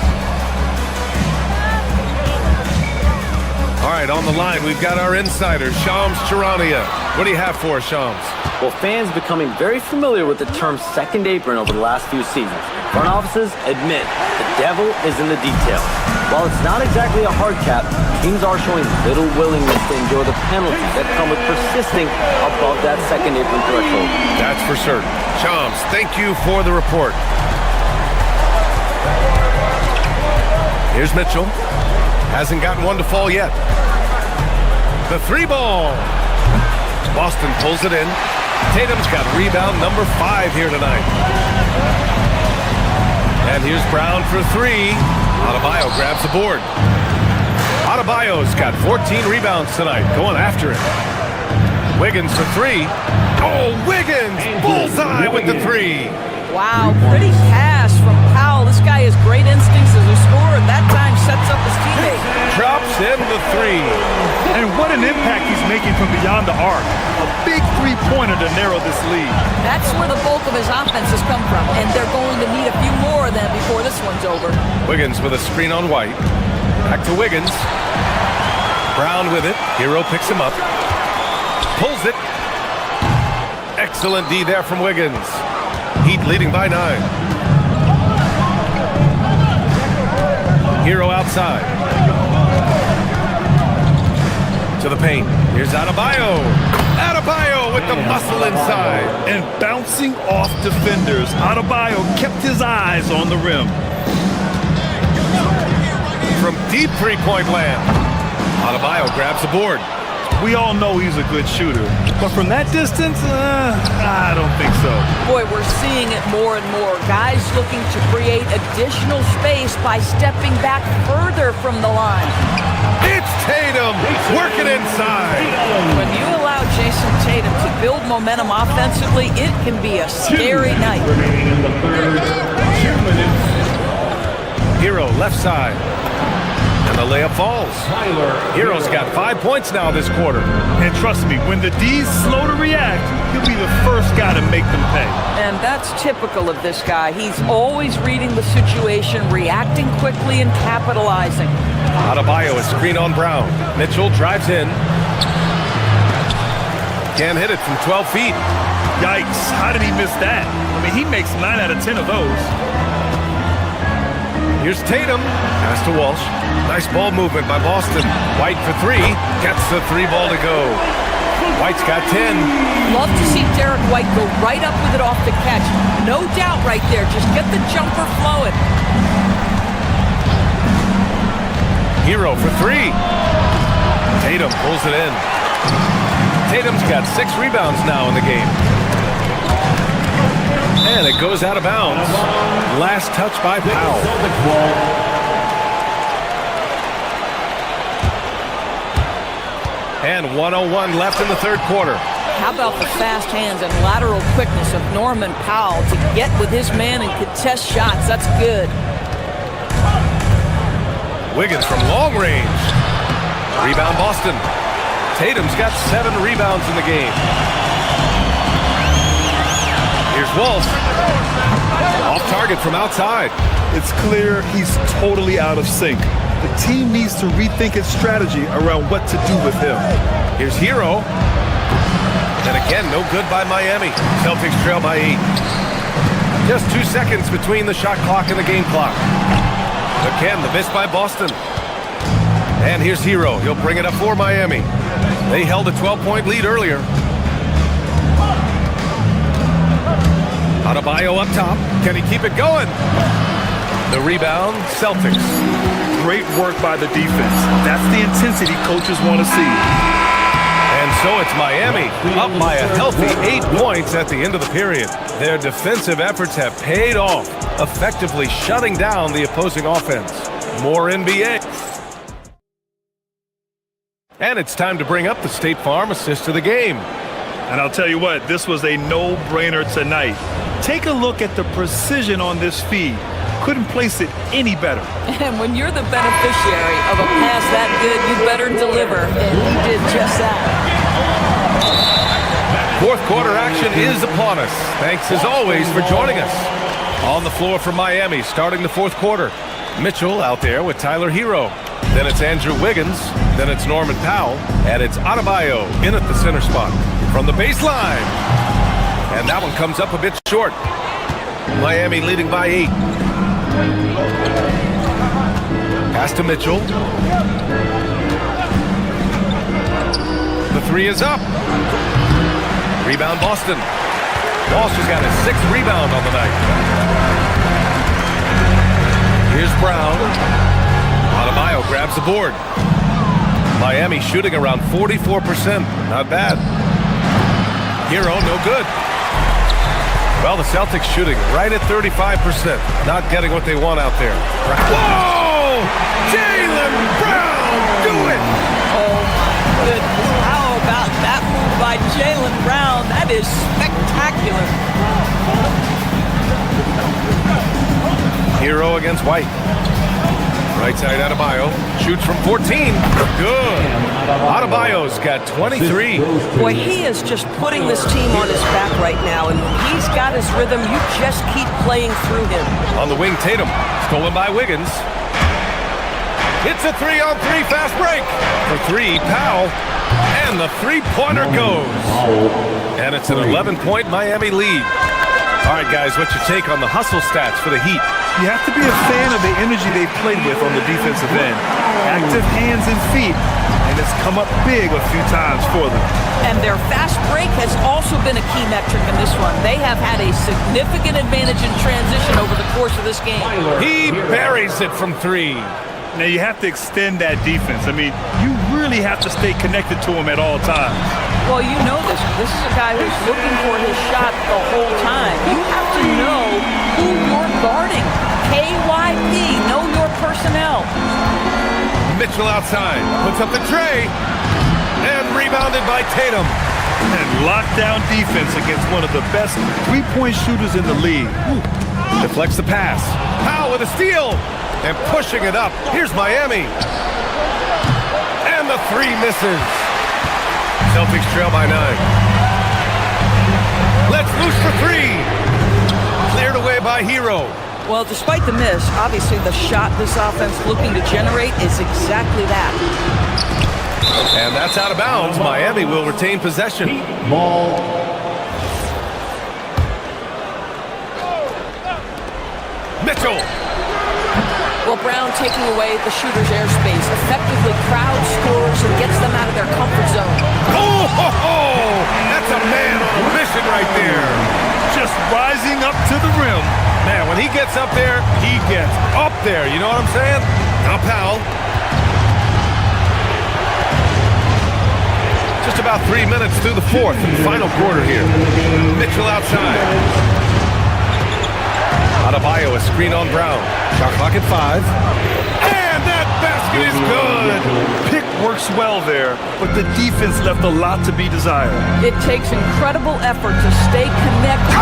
All right, on the line, we've got our insider, Shams Charania. What do you have for us, Shams? Well, fans becoming very familiar with the term second apron over the last few seasons. Front offices admit the devil is in the details. While it's not exactly a hard cap, teams are showing little willingness to endure the penalties that come with persisting above that second apron threshold. That's for certain. Shams, thank you for the report. Here's Mitchell. Hasn't gotten one to fall yet. The three ball. Boston pulls it in. Tatum's got rebound number 5 here tonight. And here's Brown for 3. Adebayo grabs the board. Adebayo's got 14 rebounds tonight, going after it. Wiggins for 3. Oh, Wiggins! Bullseye with the 3. Wow, pretty pass from Powell. This guy has great instincts as a scorer, and that time sets up his teammate. Drops in the 3. And what an impact he's making from beyond the arc. A big three-pointer to narrow this lead. That's where the bulk of his offense has come from, and they're going to need a few more of them before this one's over. Wiggins with a screen on White. Back to Wiggins. Brown with it. Hero picks him up. Pulls it. Excellent D there from Wiggins. Heat leading by 9. Hero outside. To the paint. Here's Adebayo. Adebayo with the muscle inside. And bouncing off defenders, Adebayo kept his eyes on the rim. From deep three-point land, Adebayo grabs the board. We all know he's a good shooter, but from that distance, I don't think so. Boy, we're seeing seeing it more and more. Guys looking to create additional space by stepping back further from the line. It's Tatum working inside. When you allow Jason Tatum to build momentum offensively, it can be a scary night. Remaining in the third, 2 minutes. Hero left side. And the layup falls. Hero's got 5 points now this quarter. And trust me, when the D's slow to react, he'll be the first guy to make them pay. And that's typical of this guy. He's always reading the situation, reacting quickly, and capitalizing. Adebayo is screen on Brown. Mitchell drives in. Can't hit it from 12 feet. Yikes, how did he miss that? I mean, he makes 9 out of 10 of those. Here's Tatum. Pass to Walsh. Nice ball movement by Boston. White for 3. Gets the 3 ball to go. White's got 10. Love to see Derek White go right up with it off the catch. No doubt right there. Just get the jumper flowing. Hero for 3. Tatum pulls it in. Tatum's got 6 rebounds now in the game. And it goes out of bounds. Last touch by Powell. And 1:01 left in the third quarter. How about the fast hands and lateral quickness of Norman Powell to get with his man and contest shots? That's good. Wiggins from long range. Rebound Boston. Tatum's got 7 rebounds in the game. Here's Walsh. Off target from outside. It's clear he's totally out of sync. The team needs to rethink its strategy around what to do with him. Here's Hero. And again, no good by Miami. Celtics trail by 8. Just 2 seconds between the shot clock and the game clock. Again, the miss by Boston. And here's Hero. He'll bring it up for Miami. They held a 12-point lead earlier. Adebayo up top. Can he keep it going? The rebound, Celtics. Great work by the defense. That's the intensity coaches want to see. And so it's Miami up by a healthy 8 points at the end of the period. Their defensive efforts have paid off, effectively shutting down the opposing offense. More NBA. And it's time to bring up the State Farm assist of the game. And I'll tell you what, this was a no-brainer tonight. Take a look at the precision on this feed. Couldn't place it any better. And when you're the beneficiary of a pass that good, you better deliver. And he did just that. Fourth quarter action is upon us. Thanks as always for joining us. On the floor for Miami, starting the fourth quarter. Mitchell out there with Tyler Hero. Then it's Andrew Wiggins. Then it's Norman Powell. And it's Adebayo in at the center spot. From the baseline. And that one comes up a bit short. Miami leading by 8. Pass to Mitchell. The 3 is up. Rebound Boston. Walsh has got his 6th rebound on the night. Here's Brown. Adebayo grabs the board. Miami shooting around 44%. Not bad. Hero, no good. Well, the Celtics shooting right at 35%. Not getting what they want out there. Whoa! Jaylen Brown, do it! Oh, my goodness. How about that move by Jaylen Brown? That is spectacular. Hero against White. Right side Adebayo. Shoots from 14. Good. Adebayo's got 23. Boy, he is just putting this team on his back right now, and when he's got his rhythm, you just keep playing through him. On the wing, Tatum. Stolen by Wiggins. It's a 3-on-3 fast break. For 3, Powell. And the three-pointer goes. And it's an 11-point Miami lead. All right, guys, what's your take on the hustle stats for the Heat? You have to be a fan of the energy they've played with on the defensive end. Active hands and feet, and it's come up big a few times for them. And their fast break has also been a key metric in this one. They have had a significant advantage in transition over the course of this game. He buries it from 3. Now you have to extend that defense. I mean, you really have to stay connected to him at all times. Well, you know this. This is a guy who's looking for his shot the whole time. You have to Mitchell outside, puts up the tray, and rebounded by Tatum. And lockdown defense against one of the best three-point shooters in the league. Deflects the pass. Powell with a steal, and pushing it up. Here's Miami. And the three misses. Celtics trail by 9. Let's loose for three. Cleared away by Hero. Well, despite the miss, obviously the shot this offense looking to generate is exactly that. And that's out of bounds. Miami will retain possession. Ball. Mitchell. Well, Brown taking away the shooter's airspace effectively crowd scores and gets them out of their comfort zone. Oh, that's a man on a mission right there. Just rising up to the rim. Man, when he gets up there, he gets up there. You know what I'm saying? Now Powell. Just about 3 minutes through the fourth and final quarter here. Mitchell outside. Adebayo, a screen on Brown. Shot clock at 5. And that basket is good. Pick works well there, but the defense left a lot to be desired. It takes incredible effort to stay connected.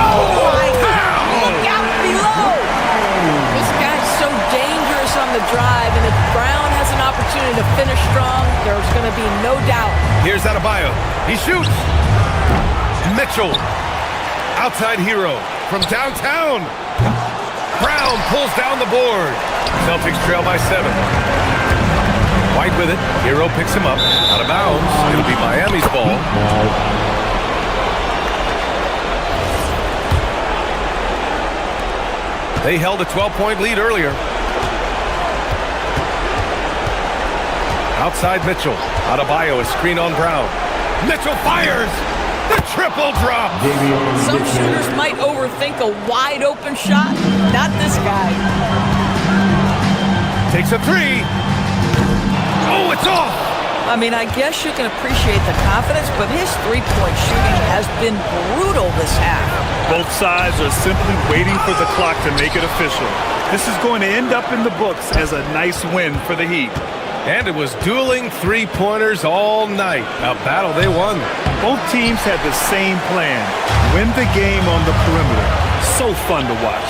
Look out below! This guy's so dangerous on the drive, and if Brown has an opportunity to finish strong, there's going to be no doubt. Here's Adebayo. He shoots. Mitchell. Outside Hero from downtown. Brown pulls down the board. Celtics trail by 7. White with it. Hero picks him up. Out of bounds. It'll be Miami's ball. They held a 12-point lead earlier. Outside Mitchell. Adebayo, a screen on Brown. Mitchell fires! The triple drop! Some shooters might overthink a wide-open shot. Not this guy. Takes a three. Oh, it's off! I mean, I guess you can appreciate the confidence, but his three-point shooting has been brutal this half. Both sides are simply waiting for the clock to make it official. This is going to end up in the books as a nice win for the Heat. And it was dueling three-pointers all night. A battle they won. Both teams had the same plan. Win the game on the perimeter. So fun to watch.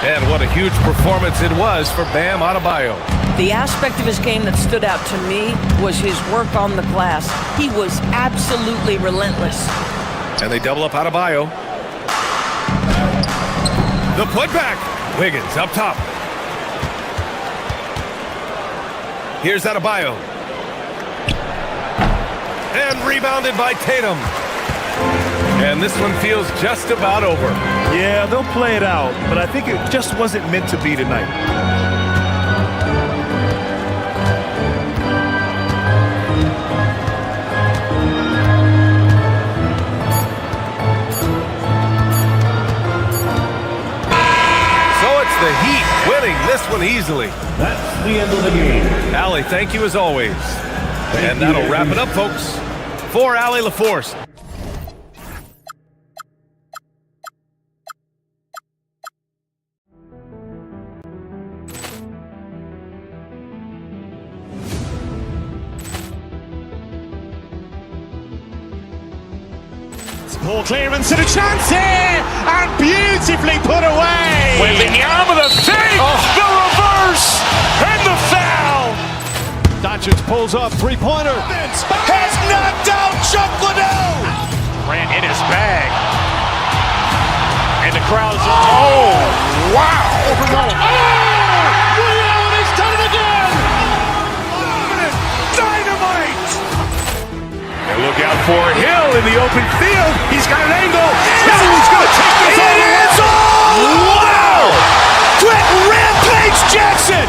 And what a huge performance it was for Bam Adebayo. The aspect of his game that stood out to me was his work on the glass. He was absolutely relentless. And they double up Adebayo. The putback. Wiggins up top. Here's Adebayo. And rebounded by Tatum. And this one feels just about over. Yeah, they'll play it out, but I think it just wasn't meant to be tonight. So it's the Heat winning this one easily. That's the end of the game. Allie, thank you as always. And that'll wrap it up, folks. For Allie LaForce. Ball clearance and a chance here, and beautifully put away. Wembanyama the fake, the reverse, and the foul. Doncic pulls up, three-pointer. Has knocked out Chuck Liddell. Ran in his bag. And the crowd is, oh, wow. He's done it again. Dynamite. And look out for Hill in the open field. He's got an angle. Hill's going to take this all the way. Wow. Quick rampage Jackson.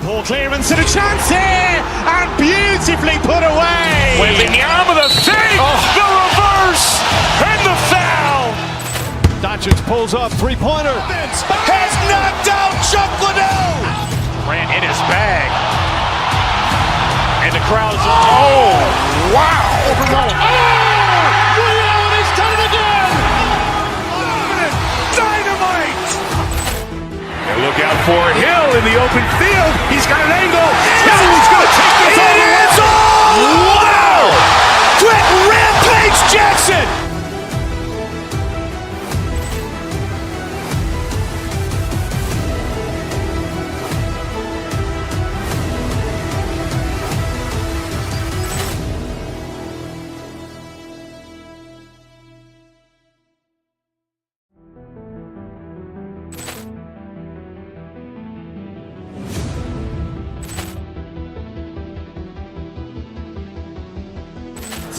Ball clearance and a chance here, and beautifully put away. Wembanyama with a save, the reverse, and the foul. Doncic pulls up, three-pointer. Has knocked out Chuck Liddell. Ran in his bag. And the crowd is, oh, wow. Liddell has done it again. Dynamite. And look out for Hill in the open field. He's got an angle. He's going to take this all the way. Wow. Quick Rampage Jackson.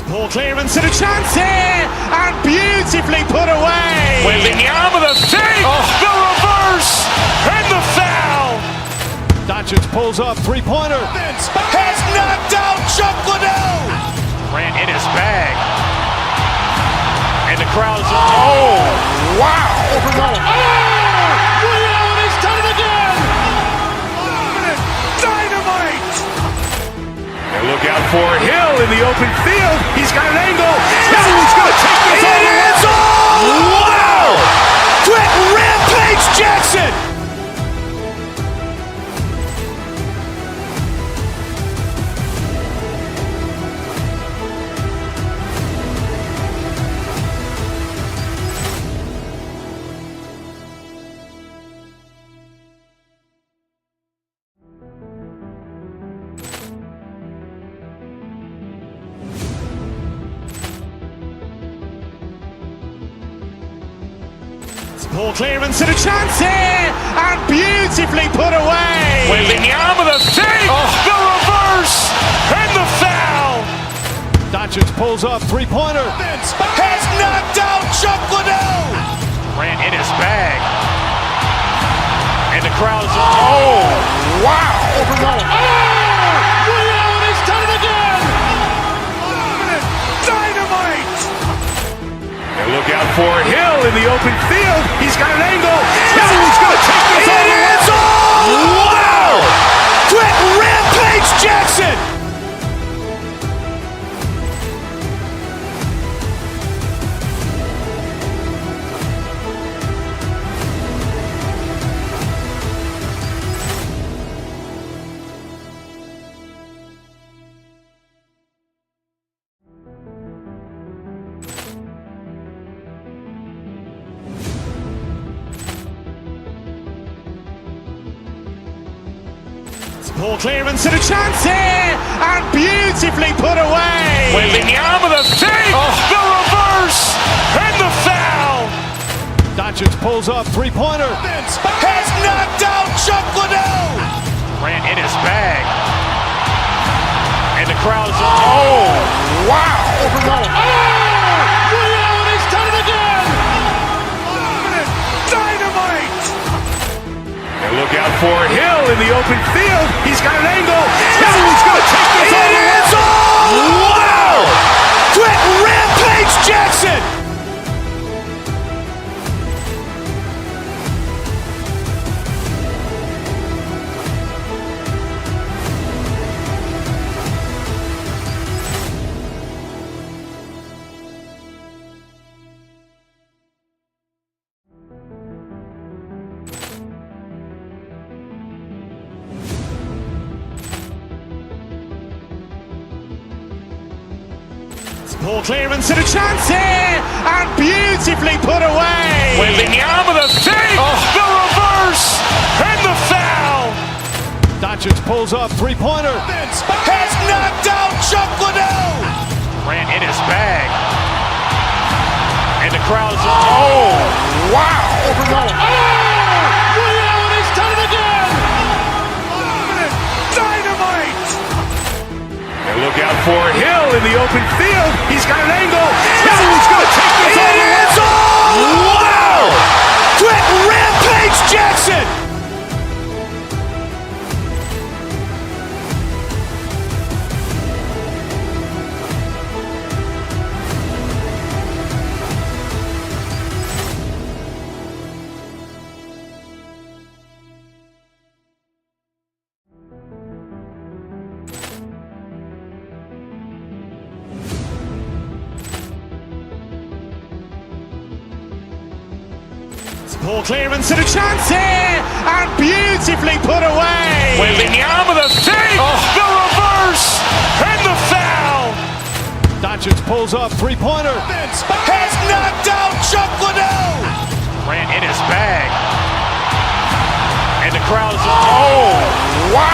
Ball clearance and a chance here, and beautifully put away. Wembanyama with a save, the reverse, and the foul. Doncic pulls up, three-pointer. Has knocked out Chuck Liddell. Ran in his bag. And the crowd is, oh, wow. Liddell has done it again. Dynamite. And look out for Hill in the open field. He's got an angle. He's going to take this all the way. Wow! Quick Rampage Jackson. Ball clearance and a chance here, and beautifully put away. Wembanyama with a save, the reverse, and the foul. Doncic pulls up, three-pointer. Has knocked out Chuck Liddell. Ran in his bag. And the crowd is, oh, wow. Liddell has done it again. Dynamite. And look out for Hill in the open field. He's got an angle. He's going to take this all the way. Wow! Quick Rampage Jackson. Ball clearance and a chance here, and beautifully put away. Wembanyama with a save, the reverse, and the foul. Doncic pulls up, three-pointer. Has knocked out Chuck Liddell. Ran in his bag. And the crowd is, oh, wow. Liddell has done it again. Dynamite. And look out for Hill in the open field. He's got an angle. He's going to take this all the way. Wow! Quick Rampage Jackson. Ball clearance and a chance here, and beautifully put away. Wembanyama with a save, the reverse, and the foul. Doncic pulls up, three-pointer. Has knocked out Chuck Liddell. Ran in his bag. And the crowd is, oh, wow. Liddell has done it again. Dynamite. And look out for Hill in the open field. He's got an angle. He's going to take this all the way. Wow! Quick Rampage Jackson. Poor clearance and a chance here, and beautifully put away. Wembanyama with a save, the reverse, and the foul. Doncic pulls up, three-pointer. Has knocked out Chuck Liddell. Ran in his bag. And the crowd is, oh, wow.